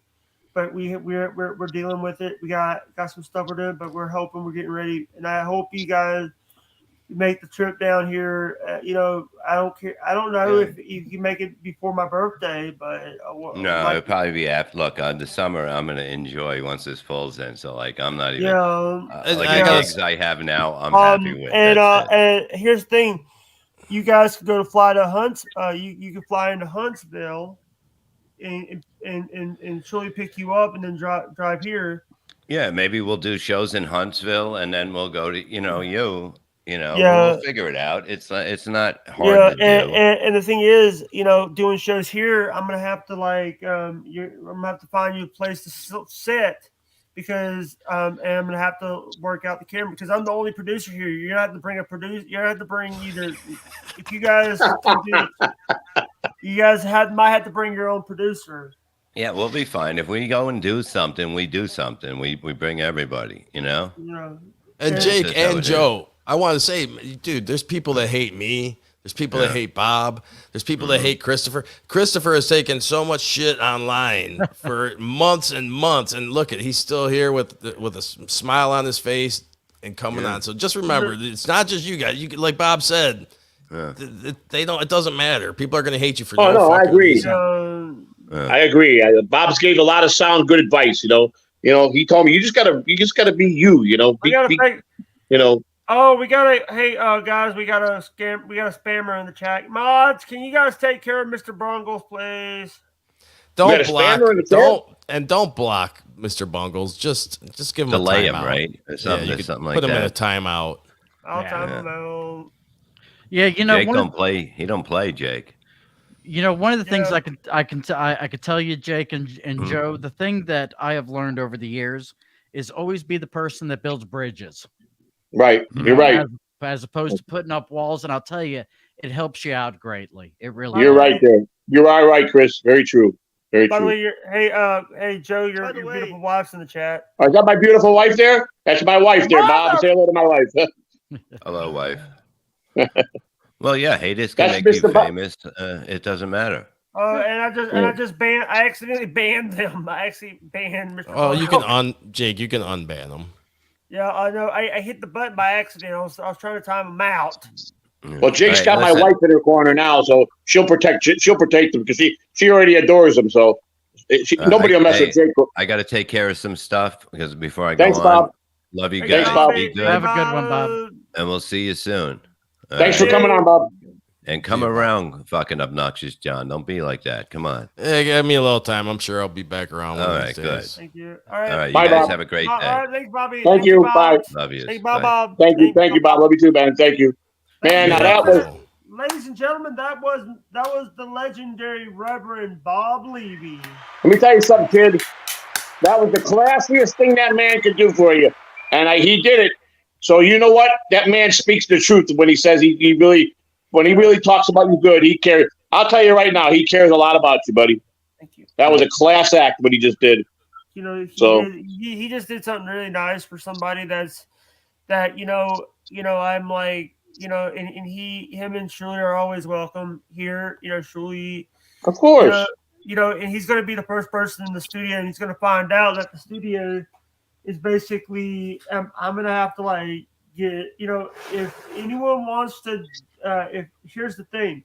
but we're dealing with it. We got some stuff we're doing, but we're hoping we're getting ready, and I hope you guys make the trip down here. I don't care. I don't know if you make it before my birthday, but no, it'll probably be after. Look, the summer I'm gonna enjoy once this falls in. So like, I'm not even the gigs I have now. I'm happy with. And here's the thing: you guys can fly to you can fly into Huntsville, and Shirley pick you up, and then drive here. Yeah, maybe we'll do shows in Huntsville, and then we'll go to we'll figure it out. It's not hard to do. And the thing is, doing shows here, I'm gonna have to I'm gonna have to find you a place to sit because and I'm gonna have to work out the camera because I'm the only producer here. You're gonna have to bring a producer. You're gonna have to bring either if you guys might have to bring your own producer. Yeah, we'll be fine. If we go and do something, we do something. We bring everybody, you know? Yeah. And Jake and Joe, I want to say, dude, there's people that hate me. There's people that hate Bob. There's people that hate Christopher. Christopher has taken so much shit online for months and months. And look at, he's still here with a smile on his face and coming on. So just remember, it's not just you guys. You like Bob said, it doesn't matter. People are going to hate you for I agree. reason. I agree. Bob's gave a lot of sound good advice. You know, he told me you just gotta be you. You know, Oh, we got guys, we got a spammer in the chat. Mods, can you guys take care of Mr. Bungles, please? Don't block. Don't block Mr. Bungles. Just give him delay a timeout. Him, right? Or something, you could something like put him that. in a timeout. I'll time him out. Yeah, you know, Jake don't play. He don't play, Jake. You know, one of the things I could tell you, Jake and Joe, the thing that I have learned over the years is always be the person that builds bridges. Right. You're right. As opposed to putting up walls. And I'll tell you, it helps you out greatly. It really You're right there. You are right, Chris. Very true. Very By true. the way, hey Joe, your beautiful wife's in the chat. Is that my beautiful wife there? That's my wife there, Bob. Say hello to my wife. Hello, wife. Well, yeah, haters can That's make you Mr. Bob. famous. It doesn't matter. And I accidentally banned them. I actually banned Mr. Oh, you Bungles. can Jake, you can unban them. Yeah, I know. I hit the button by accident. I was trying to time them out. Well, Jake's got my wife in her corner now, so she'll protect them because she already adores him. So nobody will mess with Jake. I got to take care of some stuff because before I go Thanks, on, Bob. love you Thanks, guys. Bob. Be good. Have a good one, Bob. And we'll see you soon. Thanks for coming on, Bob. And come around, fucking obnoxious John. Don't be like that. Come on. Yeah, give me a little time. I'm sure I'll be back around. All one of right, these good. days. Thank you. All right, Bye, you guys Bob. have a great All day. right, thanks, Bobby. Thank you. Bob. Bye. Love you. Thank you, Bye. Bob. Thank you, Bob. Love you too, man. Thank you. Man, now that was Ladies and gentlemen, that was the legendary Reverend Bob Levy. Let me tell you something, kid. That was the classiest thing that man could do for you, and he did it. So you know what? That man speaks the truth when he says when he really talks about you good. He cares. I'll tell you right now, he cares a lot about you, buddy. Thank you. That was a class act what he just did. You know, he just did something really nice for somebody that I'm like, and him and Shuli are always welcome here. You know, Shuli, of course. And he's going to be the first person in the studio, and he's going to find out that the studio is basically. I'm going to have to get. If anyone wants to, here's the thing.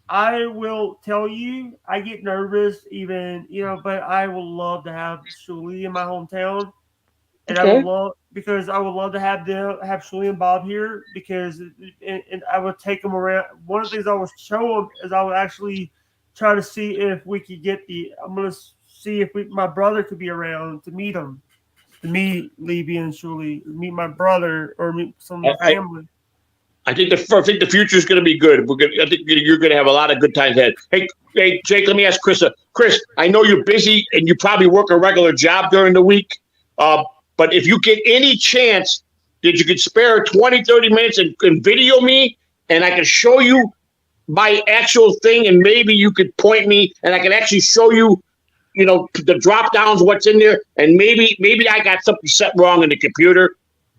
I will tell you, I get nervous even, but I would love to have Shuli in my hometown. And I would love to have Shuli and Bob here because and I would take them around. One of the things I would show them is I would actually try to see if we could I'm going to see if my brother could be around to meet him, to meet Levy and Shuli, meet my brother or meet some of my family. I think the future is going to be good. I think you're going to have a lot of good times ahead. Hey, Jake, let me ask Chris. Chris, I know you're busy and you probably work a regular job during the week. But if you get any chance that you could spare 20, 30 minutes and video me, and I can show you my actual thing, and maybe you could point me, and I can actually show you, the drop downs, what's in there, and maybe I got something set wrong in the computer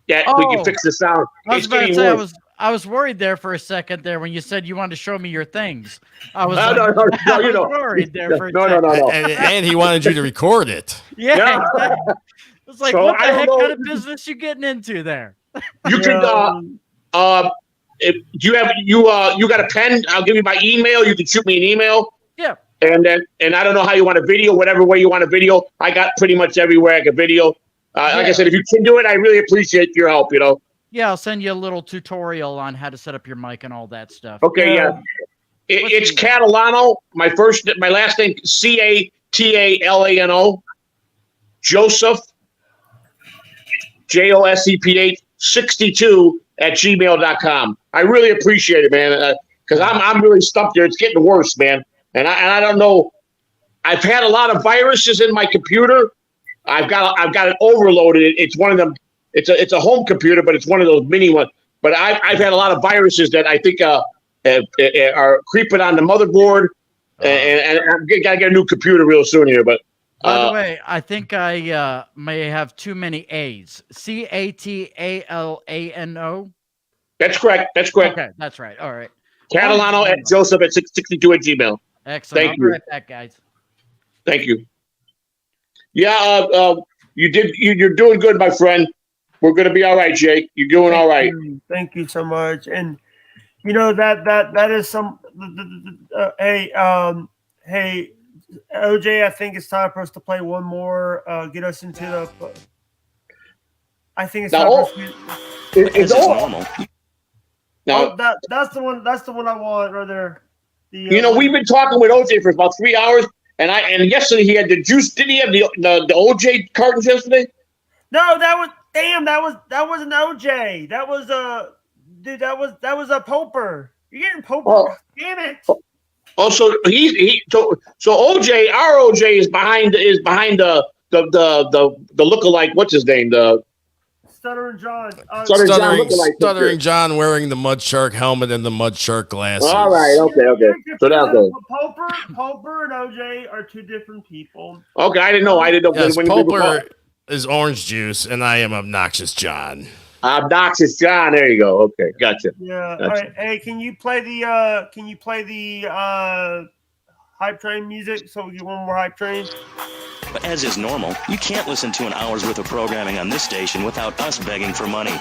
that we can fix the sound. I was about to say, I was worried there for a second there when you said you wanted to show me your things. I was worried there for a second. No. And he wanted you to record it. Yeah. Exactly. It's like, what the heck kind of business you getting into there? You can if you got a pen, I'll give you my email. You can shoot me an email. Yeah. And I don't know how you want a video, whatever way you want a video. I got pretty much everywhere I can video. Like I said, if you can do it, I really apprate your help, Yeah, I'll send you a little tutorial on how to set up your mic and all that stuff. Okay, yeah. It's Catalano. My last name, Catalano. Joseph, Joseph, 62 at gmail.com. I really appreciate it, man, because I'm really stumped there. It's getting worse, man. And I don't know. I've had a lot of viruses in my computer, I've got it overloaded. It's one of them. It's a home computer, but it's one of those mini ones. But I've had a lot of viruses that I think are creeping on the motherboard, and I'm gotta get a new computer real soon here. But by the way, I think I may have too many A's. Catalano. That's correct. Okay, that's right. All right. Catalano at Joseph at 662 at Gmail. Excellent. Thank you. Right back, guys. Thank you. Yeah, you're doing good, my friend. We're gonna be all right, Jake. You're doing all right. Thank you so much. And you know that is some. Hey, OJ, I think it's time for us to play one more. Get us into the. I think it's time for us it's normal. Now, that's the one. That's the one I want right there. We've been talking with OJ for about 3 hours, and yesterday he had the juice. Did he have the OJ cartons yesterday? No, that was an OJ. That was a Poper. You're getting Poper. Oh. Damn it. Oh, so so OJ, our OJ is behind the lookalike. What's his name? The Stuttering John. Stuttering John wearing the Mud Shark helmet and the Mud Shark glasses. All right, okay. So that's good. Poper and OJ are two different people. Okay, I didn't know. Yes, Poper is Orange Juice, and I am Obnoxious John. Obnoxious John. There you go. Okay, gotcha. Yeah. Gotcha. All right. Hey, can you play the hype train music so we get one more hype train? But as is normal, you can't listen to an hour's worth of programming on this station without us begging for money.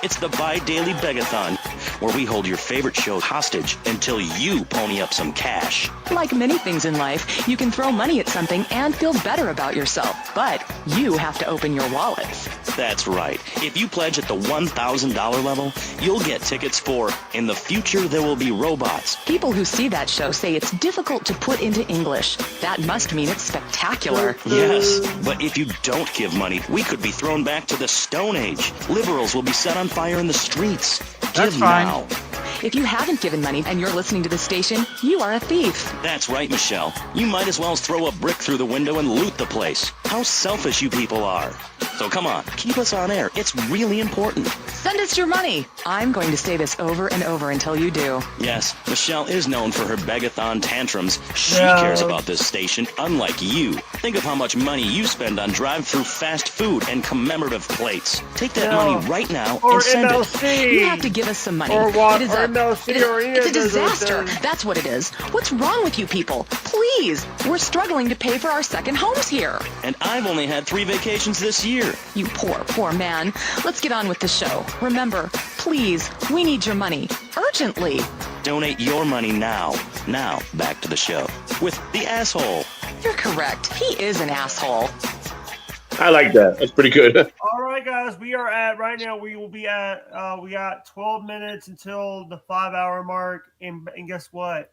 It's the Bi-Daily Begathon, where we hold your favorite show hostage until you pony up some cash. Like many things in life, you can throw money at something and feel better about yourself, but you have to open your wallets. That's right. If you pledge at the $1,000 level, you'll get tickets for In the Future There Will Be Robots. People who see that show say it's difficult to put into English. That must mean it's spectacular. Yes, but if you don't give money, we could be thrown back to the Stone Age. Liberals will be set on fire in the streets. That's Give fine. now. If you haven't given money and you're listening to the station, you are a thief. That's right, Michelle. You might as well throw a brick through the window and loot the place. How selfish you people are. So come on, keep us on air. It's really important. Send us your money. I'm going to say this over and over until you do. Yes, Michelle is known for her begathon tantrums. She Yeah. cares about this station, unlike you. Think of how much money you spend on drive-through fast food and commemorative plates. Take that money right now Or and send MLC. it. You have to give us some money. Or what? It is Or a, MLC it is- or it's a either of those disaster. things. That's what it is. What's wrong with you people? Please, we're struggling to pay for our second homes here. And I've only had 3 vacations this year. You poor man. Let's get on with the show. Remember, please, we need your money. Urgently. Donate your money now. Now, back to the show. With the asshole. You're correct. He is an asshole. I like that. That's pretty good. All right, guys. We are at right now. We will be at. We got 12 minutes until the 5-hour mark, and guess what?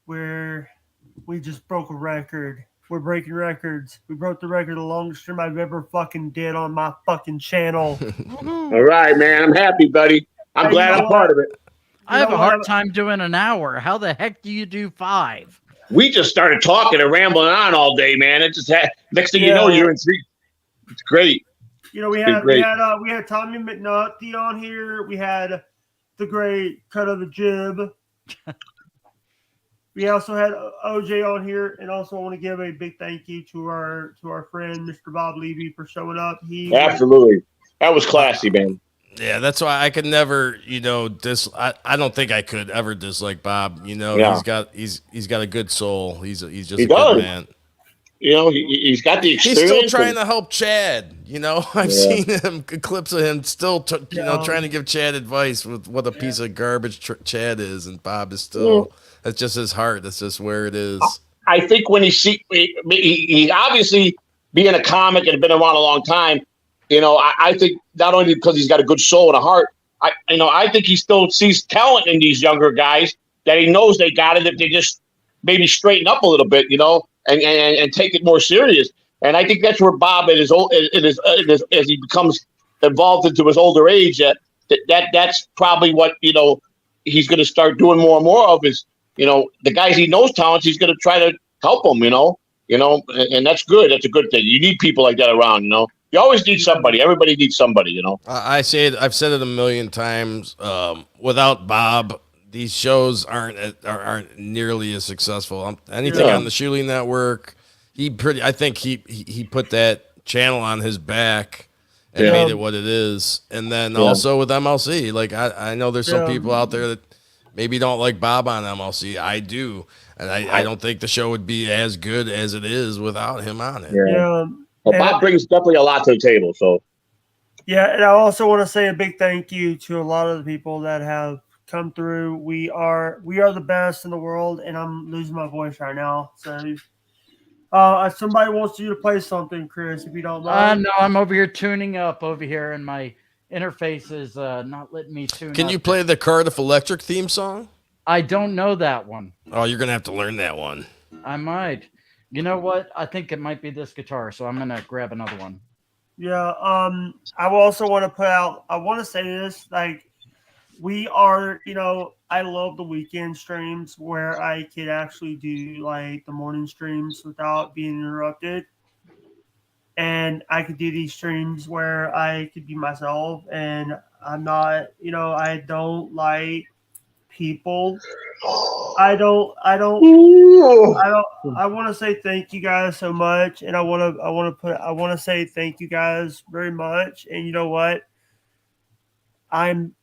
We just broke a record. We're breaking records. We broke the record, the longest stream I've ever fucking did on my fucking channel. All right, man. I'm happy, buddy. I'm glad I'm part of it. I have a hard time doing an hour. How the heck do you do 5? We just started talking and rambling on all day, man. It just next thing you know, you're in 3. It's great. You know, we It's been had great. Tommy McNulty on here. We had the great Cut of the Jib. We also had OJ on here, and also I want to give a big thank you to our friend Mr. Bob Levy for showing up. Absolutely, that was classy, man. Yeah, that's why I could never, I don't think I could ever dislike Bob. Yeah. He's got a good soul. He's just He a does. good man. He's got the experience. He's still trying to help Chad. I've Yeah. seen him clips of him still, trying to give Chad advice with what a piece of garbage Chad is, and Bob is still. That's just his heart. That's just where it is. I think when he obviously being a comic and been around a long time, I think not only because he's got a good soul and a heart, I think he still sees talent in these younger guys that he knows they got it if they just maybe straighten up a little bit, and take it more serious. And I think that's where Bob at his old, as he becomes involved into his older age, that's probably what he's going to start doing more and more of is. The guys he knows talents, he's going to try to help them, you know, and that's good. That's a good thing. You need people like that around, you know. You always need somebody. Everybody needs somebody, you know. I've said it a million times. Without Bob, these shows aren't nearly as successful. Anything on the Shuli Network, I think he put that channel on his back and made it what it is. And then also with MLC, like I know there's some people out there that maybe don't like Bob on MLC. I do, and I don't think the show would be as good as it is without him on it. Yeah. Well, Bob brings definitely a lot to the table. So. Yeah, and I also want to say a big thank you to a lot of the people that have come through. We are the best in the world, and I'm losing my voice right now. So, somebody wants you to play something, Chris, if you don't mind. No, I'm over here tuning up over here, and my interface is not letting me tune. Can you play the Cardiff Electric theme song? I don't know that one. Oh, you're gonna have to learn that one. I might. You know what? I think it might be this guitar, so I'm gonna grab another one. Yeah. I also want to put out. I want to say this. Like, we are. You know, I love the weekend streams where I could actually do like the morning streams without being interrupted, and I could do these streams where I could be myself, and I'm not. You know, I don't like people. I want to say thank you guys so much, and I want to say thank you guys very much. And you know what? I'm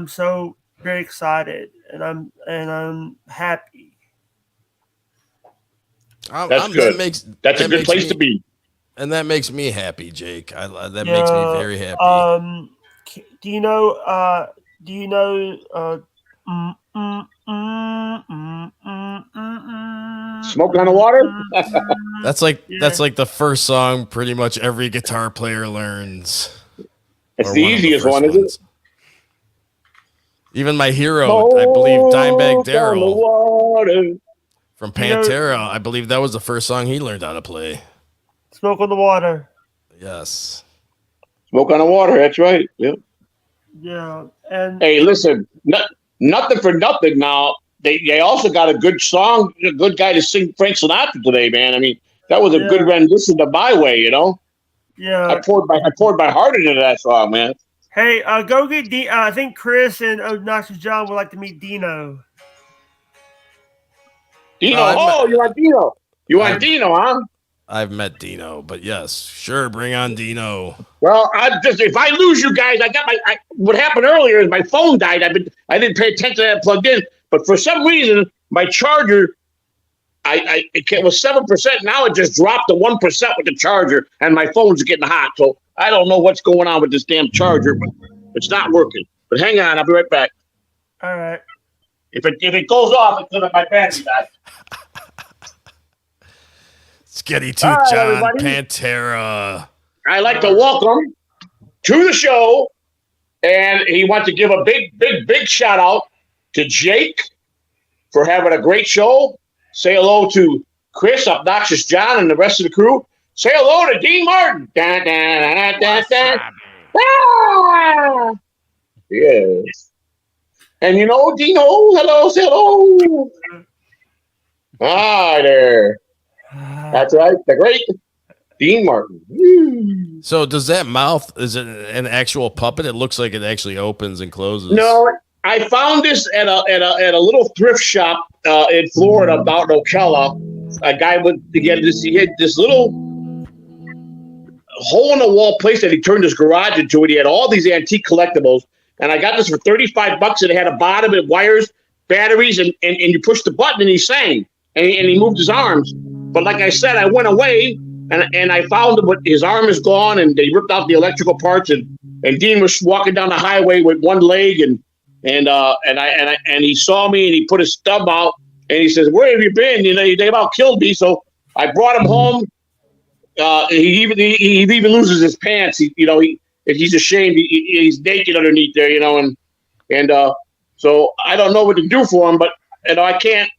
so very excited, and I'm happy. That's good. That's a good place to be, and that makes me happy, Jake. That makes me very happy. Do you know? Smoke on the Water? That's like the first song pretty much every guitar player learns. It's the easiest one, isn't it? Even my hero, I believe Dimebag Darrell from Pantera, I believe that was the first song he learned how to play. Smoke on the Water. Yes. Smoke on the Water, that's right. Yep. Yeah. And hey, listen, nothing for nothing now. They also got a good song, a good guy to sing Frank Sinatra today, man. I mean, that was a good rendition of My Way, you know? Yeah. I poured my heart into that song, man. Hey, go get I think Chris and Obnoxious John would like to meet Dino. Dino, you want Dino? You want Dino, huh? I've met Dino, but yes, sure, bring on Dino. Well, if I lose you guys, what happened earlier is my phone died. I didn't pay attention to that plugged in, but for some reason my charger, it was 7%. Now it just dropped to 1% with the charger, and my phone's getting hot. So I don't know what's going on with this damn charger, but it's not working. But hang on, I'll be right back. All right. If it goes off, it's because my battery died. Sketty Tooth John, everybody. Pantera. I'd like to welcome to the show, and he wants to give a big shout out to Jake for having a great show. Say hello to Chris, Obnoxious John, and the rest of the crew. Say hello to Dean Martin. Da, da, da, da, da, da. Ah! Yes. And you know, Dino, hello, say hello. Hi there. That's right, the great Dean Martin. Woo. So does that mouth, is it an actual puppet? It looks like it actually opens and closes. No, I found this at a little thrift shop in Florida, about Ocala. A guy he had this little hole in the wall place that he turned his garage into, and he had all these antique collectibles. And I got this for $35, and it had a bottom and wires, batteries, and you push the button and he sang and he moved his arms. But like I said, I went away and I found him, his arm is gone, and they ripped out the electrical parts, and Dean was walking down the highway with one leg, and he saw me, and he put his stub out, and he says, "Where have you been? You know, they about killed me." So I brought him home. He even loses his pants. He's ashamed. He's naked underneath there, you know, and so I don't know what to do for him, but you know, I can't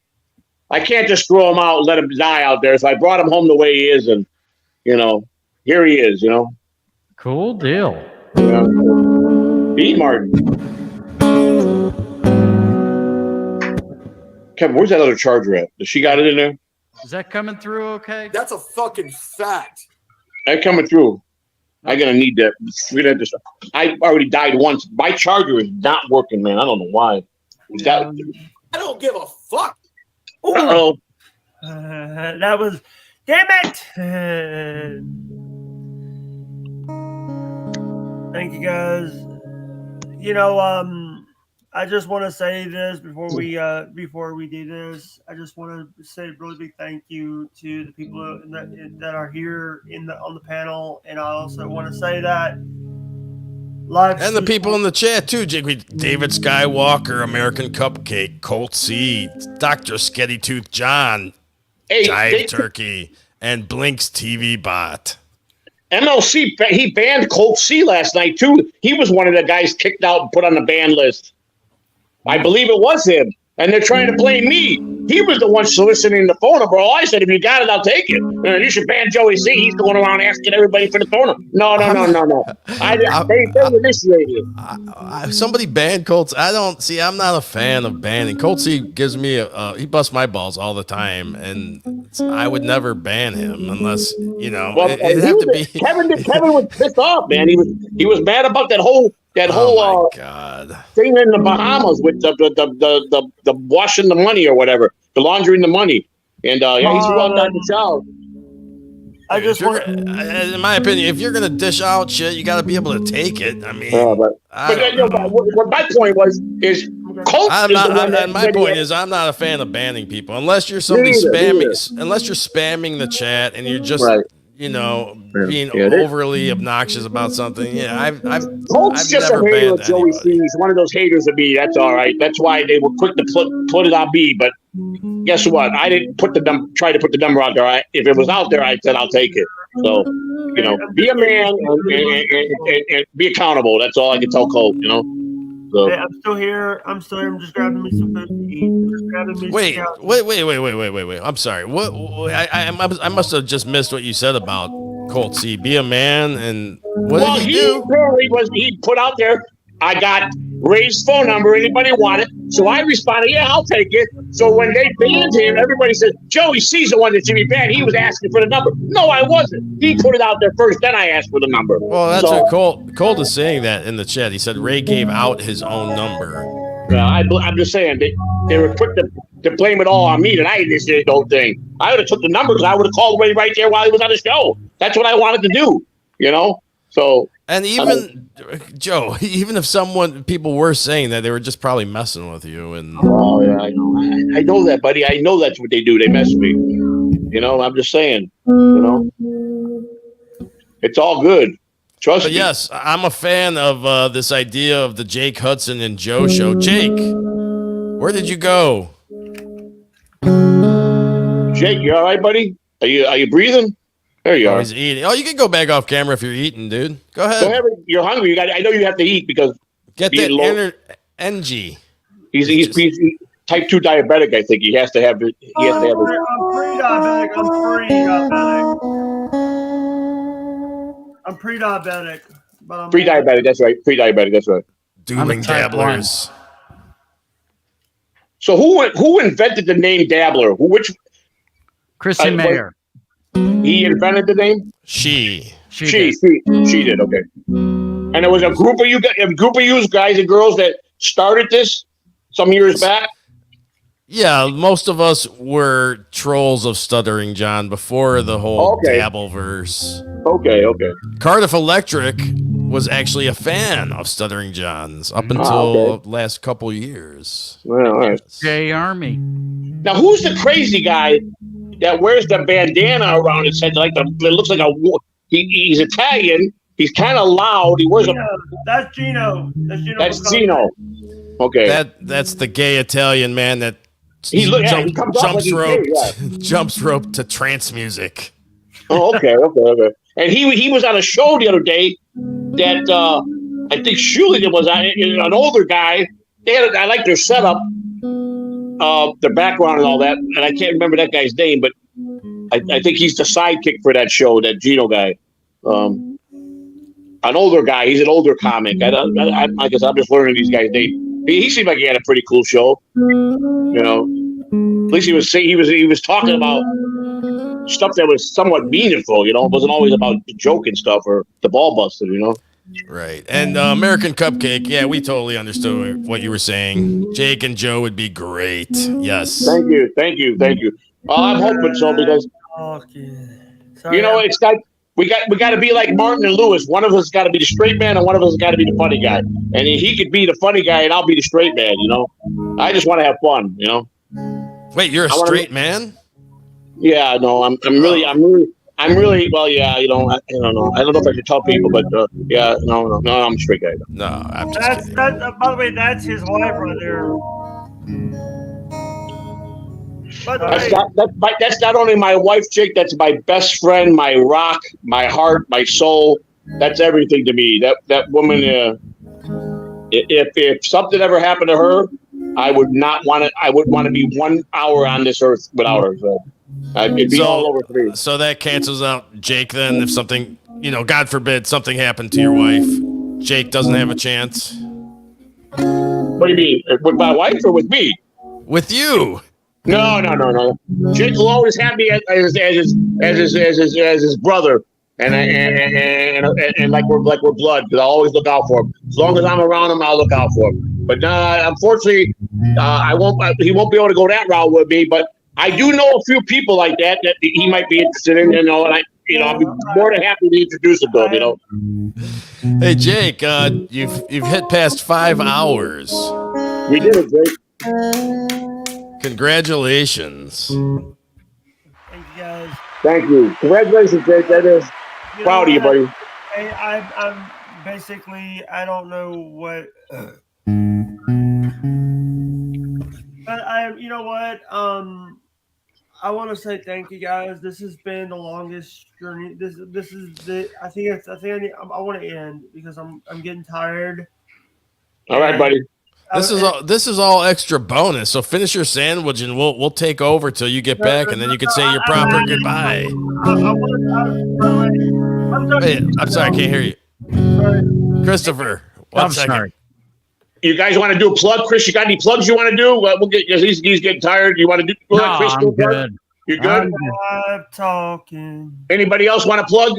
just throw him out and let him die out there. So I brought him home the way he is, and you know, here he is. You know, cool deal. Yeah. Dean Martin. Kevin, where's that other charger at? Does she got it in there? Is that coming through okay? That's a fucking fact. They're coming through. I'm gonna need that. I already died once. My charger is not working, man. I don't know why. I don't give a fuck. Uh-oh. That was, damn it. Thank you guys. You know, I just want to say this before we do this. I just want to say a really big thank you to the people that are here on the panel, and I also want to say that and the people in the chat too, Jake. David Skywalker, American Cupcake, Colt C, Dr. Sketty Tooth John, Jive Turkey, and Blink's TV bot. MLC, he banned Colt C last night too. He was one of the guys kicked out and put on the ban list. I believe it was him. And they're trying to blame me. He was the one soliciting the phone number. All I said, if you got it, I'll take it. You should ban Joey C. He's going around asking everybody for the phone number. No. They initiated it. Somebody banned Colt. I'm not a fan of banning. Colt C gives me he busts my balls all the time, and I would never ban him unless, Well, it'd have to be. Kevin was pissed off, man. He was mad about that whole God thing in the Bahamas with the washing the money or whatever, the laundering the money, and he's run down the child. I just want, in my opinion, if you're gonna dish out shit, you got to be able to take it. I mean, what my point is Colt my point is I'm not a fan of banning people unless you're unless you're spamming the chat and you're just being overly obnoxious about something. Yeah, Colt's just a hater of Joey C. He's one of those haters of me. That's all right. That's why they were quick to put it on me. But guess what? I didn't try to put the number out there. If it was out there, I said I'll take it. So, be a man and be accountable. That's all I can tell Colt. So. Hey, I'm still here. I'm just grabbing me some food to eat. Wait. I'm sorry. What? I must have just missed what you said about Colt C. Be a man, and what did he do? He put out there, I got Ray's phone number. Anybody want it? So I responded, yeah, I'll take it. So when they banned him, everybody said, Joey C's the one that should be banned. He was asking for the number. No, I wasn't. He put it out there first, then I asked for the number. Well, that's what Colt is saying that in the chat. He said Ray gave out his own number. I'm just saying, they were quick to blame it all on me that I initiated the whole thing. I would have took the numbers. I would have called Ray right there while he was on the show. That's what I wanted to do, So. And even Joe, even if people were saying that, they were just probably messing with you. And oh yeah, I know that, buddy. I know that's what they do. They mess with me. I'm just saying. It's all good. Trust me. Yes, I'm a fan of this idea of the Jake Hudson and Joe show. Jake, where did you go? Jake, you all right, buddy? Are you breathing? There you are. He's eating. Oh, you can go back off camera if you're eating, dude. Go ahead. You're hungry. I know you have to eat because get that NG. He's type 2 diabetic. I think he has to have it. I'm pre-diabetic. I'm pre-diabetic. Pre-diabetic. That's right. Pre-diabetic. That's right. Dueling dabblers. So who invented the name Dabbler? Christian Mayer. He invented the name. She did. Okay. And it was a group of you guys and girls that started this some years back. Yeah, most of us were trolls of Stuttering John before the whole Dabbleverse. Okay. Cardiff Electric was actually a fan of Stuttering John's up until last couple years. Well, all right. J Army. Now, who's the crazy guy that wears the bandana around his head? It looks like he's Italian. He's kind of loud. He wears That's Gino. That's Gino. Okay. That's the gay Italian man that jumps rope to trance music. Oh, okay. And he was on a show the other day that I think Shuligan was on. An older guy. I like their setup, their background and all that. And I can't remember that guy's name, but I think he's the sidekick for that show, that Gino guy. An older guy. He's an older comic. I guess I'm just learning these guys' names. He seemed like he had a pretty cool show, least he was talking about stuff that was somewhat meaningful. You know, it wasn't always about joking stuff or the ball busted. You know. Right. And American Cupcake, yeah, we totally understood what you were saying. Jake and Joe would be great. Yes. Thank you. I'm hoping so because you know it's got we got to be like Martin and Lewis. One of us got to be the straight man, and one of us got to be the funny guy. And he could be the funny guy, and I'll be the straight man. You know, I just want to have fun. You know. Wait, you're a straight man? Yeah, no, I'm really well. Yeah, you know, I don't know. I don't know if I should tell people, but yeah, no, I'm a straight guy. No, I'm just That's by the way, that's his wife right there. That's not only my wife, Jake. That's my best friend, my rock, my heart, my soul. That's everything to me. That woman. If something ever happened to her, I would not want it. I wouldn't want to be 1 hour on this earth without her. So it'd be all over for me. So that cancels out Jake then. If something, you know, God forbid, something happened to your wife, Jake doesn't have a chance. What do you mean? With my wife or with me? With you. No. Jake will always have me as his brother, and like we're blood. Because I always look out for him. As long as I'm around him, I'll look out for him. But unfortunately, I won't. He won't be able to go that route with me. But I do know a few people like that he might be interested in. You know, and I'll be more than happy to introduce him to him. You know. Hey Jake, you've hit past 5 hours. We did it, Jake. Congratulations. Thank you, guys. Thank you. Congratulations, Jake. That is proud of you, buddy. I'm basically, I don't know what, but you know what? I want to say thank you, guys. This has been the longest journey. This is the. I want to end because I'm getting tired. All right, buddy. This is all extra bonus. So finish your sandwich and we'll take over till you get back, and then you can say your proper goodbye. Wait, I'm sorry, I can't hear you. Christopher, one second. Sorry. You guys want to do a plug, Chris? You got any plugs you want to do? We'll get. He's getting tired. You want to do? No, Chris, I'm good. You're good. I'm talking. Anybody else want to plug?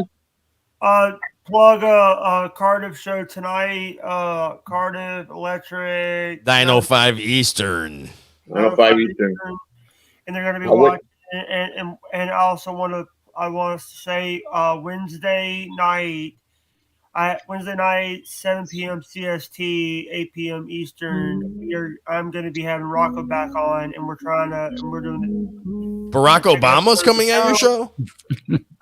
Plug a Cardiff show tonight. Cardiff Electric. 9:05 Eastern. 9:05 Eastern. And they're going to be watching. And I also want to say Wednesday night, 7 p.m. CST, 8 p.m. Eastern. I'm going to be having Rocco back on, and we're doing it. Barack Obama's coming at your show?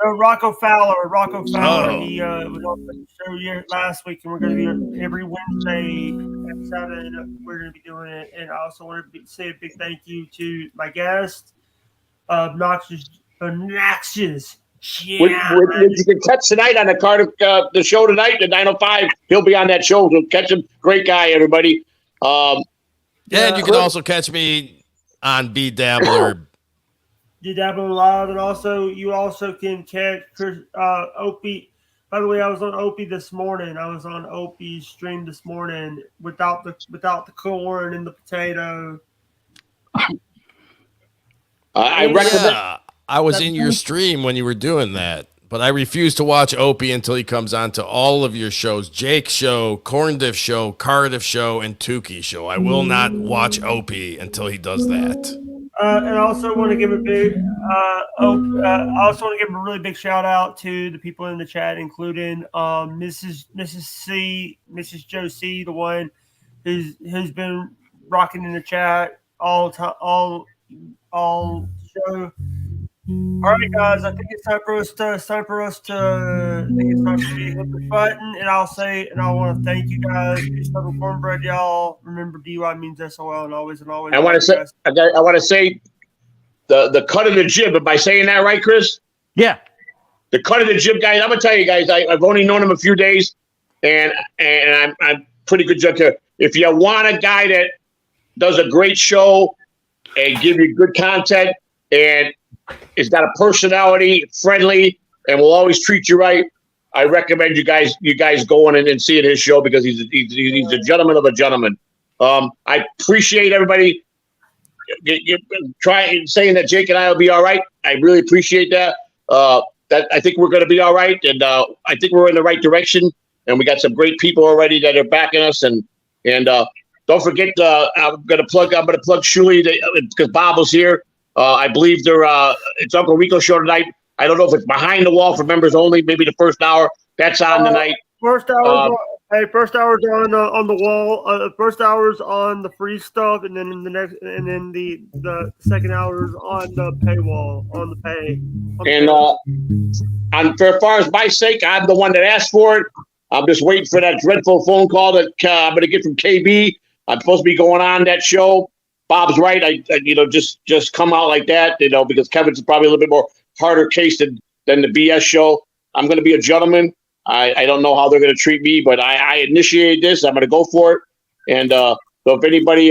Rocco Fowler. Oh. He was on the show last week, and we're going to be every Wednesday at 7. We're going to be doing it. And I also want to say a big thank you to my guest, Obnoxious. Which you can catch tonight on the Cardiff the show tonight at 9:05. He'll be on that show. So catch him. Great guy, everybody. And you can also catch me on B Dabbler. D Dabbler Live, and you also can catch Opie. By the way, I was on Opie this morning. I was on Opie's stream this morning without the corn and the potato. I recommend. I was in your stream when you were doing that, but I refuse to watch Opie until he comes on to all of your shows. Jake's show, Corndiff show, Cardiff show, and Tukey show. I will not watch Opie until he does that. And I also want to give a really big shout out to the people in the chat, including Mrs. Joe C, the one who's been rocking in the chat all show. All right, guys. I think it's time for us to. hit the button, and I want to thank you guys. Peace, love, and cornbread, y'all. Remember, DUI means SOL, and always and always. I want to say the cut of the jib. Am I saying that right, Chris? Yeah. The cut of the jib, guys. I'm gonna tell you guys. I've only known him a few days, and I'm pretty good judge here. If you want a guy that does a great show and give you good content and it's got a personality, friendly, and will always treat you right, I recommend you guys going and seeing his show because he's a gentleman of a gentleman. I appreciate everybody try saying that Jake and I will be all right. I really appreciate that. That I think we're going to be all right, and I think we're in the right direction. And we got some great people already that are backing us. And don't forget, I'm going to plug Shuli because Bob was here. I believe it's Uncle Rico show tonight. I don't know if it's behind the wall for members only. Maybe the first hour that's on tonight. First hour, first hour's on the wall. First hour's on the free stuff, and then the second hour's on the paywall, on the pay. And for as far as my sake, I'm the one that asked for it. I'm just waiting for that dreadful phone call that I'm going to get from KB. I'm supposed to be going on that show. Bob's right. I just come out like that, because Kevin's probably a little bit more harder case than the BS show. I'm going to be a gentleman. I don't know how they're going to treat me, but I initiated this. I'm going to go for it. And so if anybody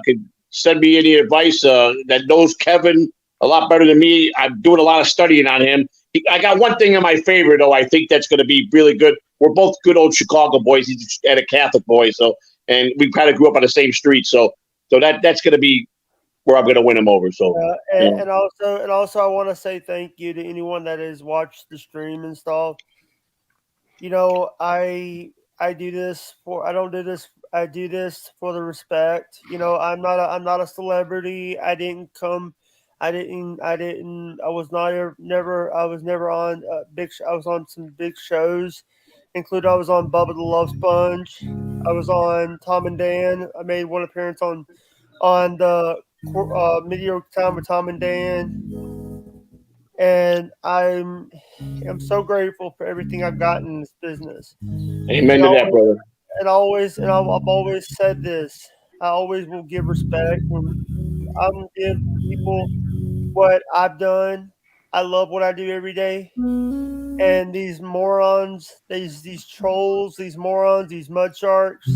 could send me any advice that knows Kevin a lot better than me, I'm doing a lot of studying on him. I got one thing in my favor, though. I think that's going to be really good. We're both good old Chicago boys. He's a Catholic boy, and we kind of grew up on the same street. So that's going to be where I'm going to win him over. So and also I want to say thank you to anyone that has watched the stream and stuff. I do this I do this for the respect. I'm not a celebrity. I was never on I was on some big shows, including I was on Bubba the Love Sponge. I was on Tom and Dan. I made one appearance on the Mediocre Time with Tom and Dan, and I'm so grateful for everything I've gotten in this business. Amen to that, brother. I've always said this. I always will give respect. I'm gonna give people what I've done. I love what I do every day. And these morons, these trolls, these morons, these mud sharks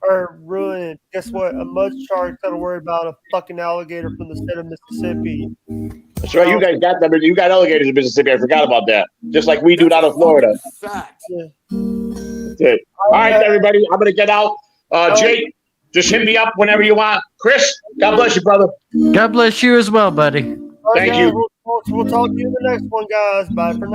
are ruined. Guess what? A mud shark's got to worry about a fucking alligator from the state of Mississippi. That's right. You guys got them. You got alligators in Mississippi. I forgot about that. Just like we do down in Florida. Good. All right, everybody. I'm going to get out. Jake, just hit me up whenever you want. Chris, God bless you, brother. God bless you as well, buddy. Thank you. We'll talk to you in the next one, guys. Bye for now.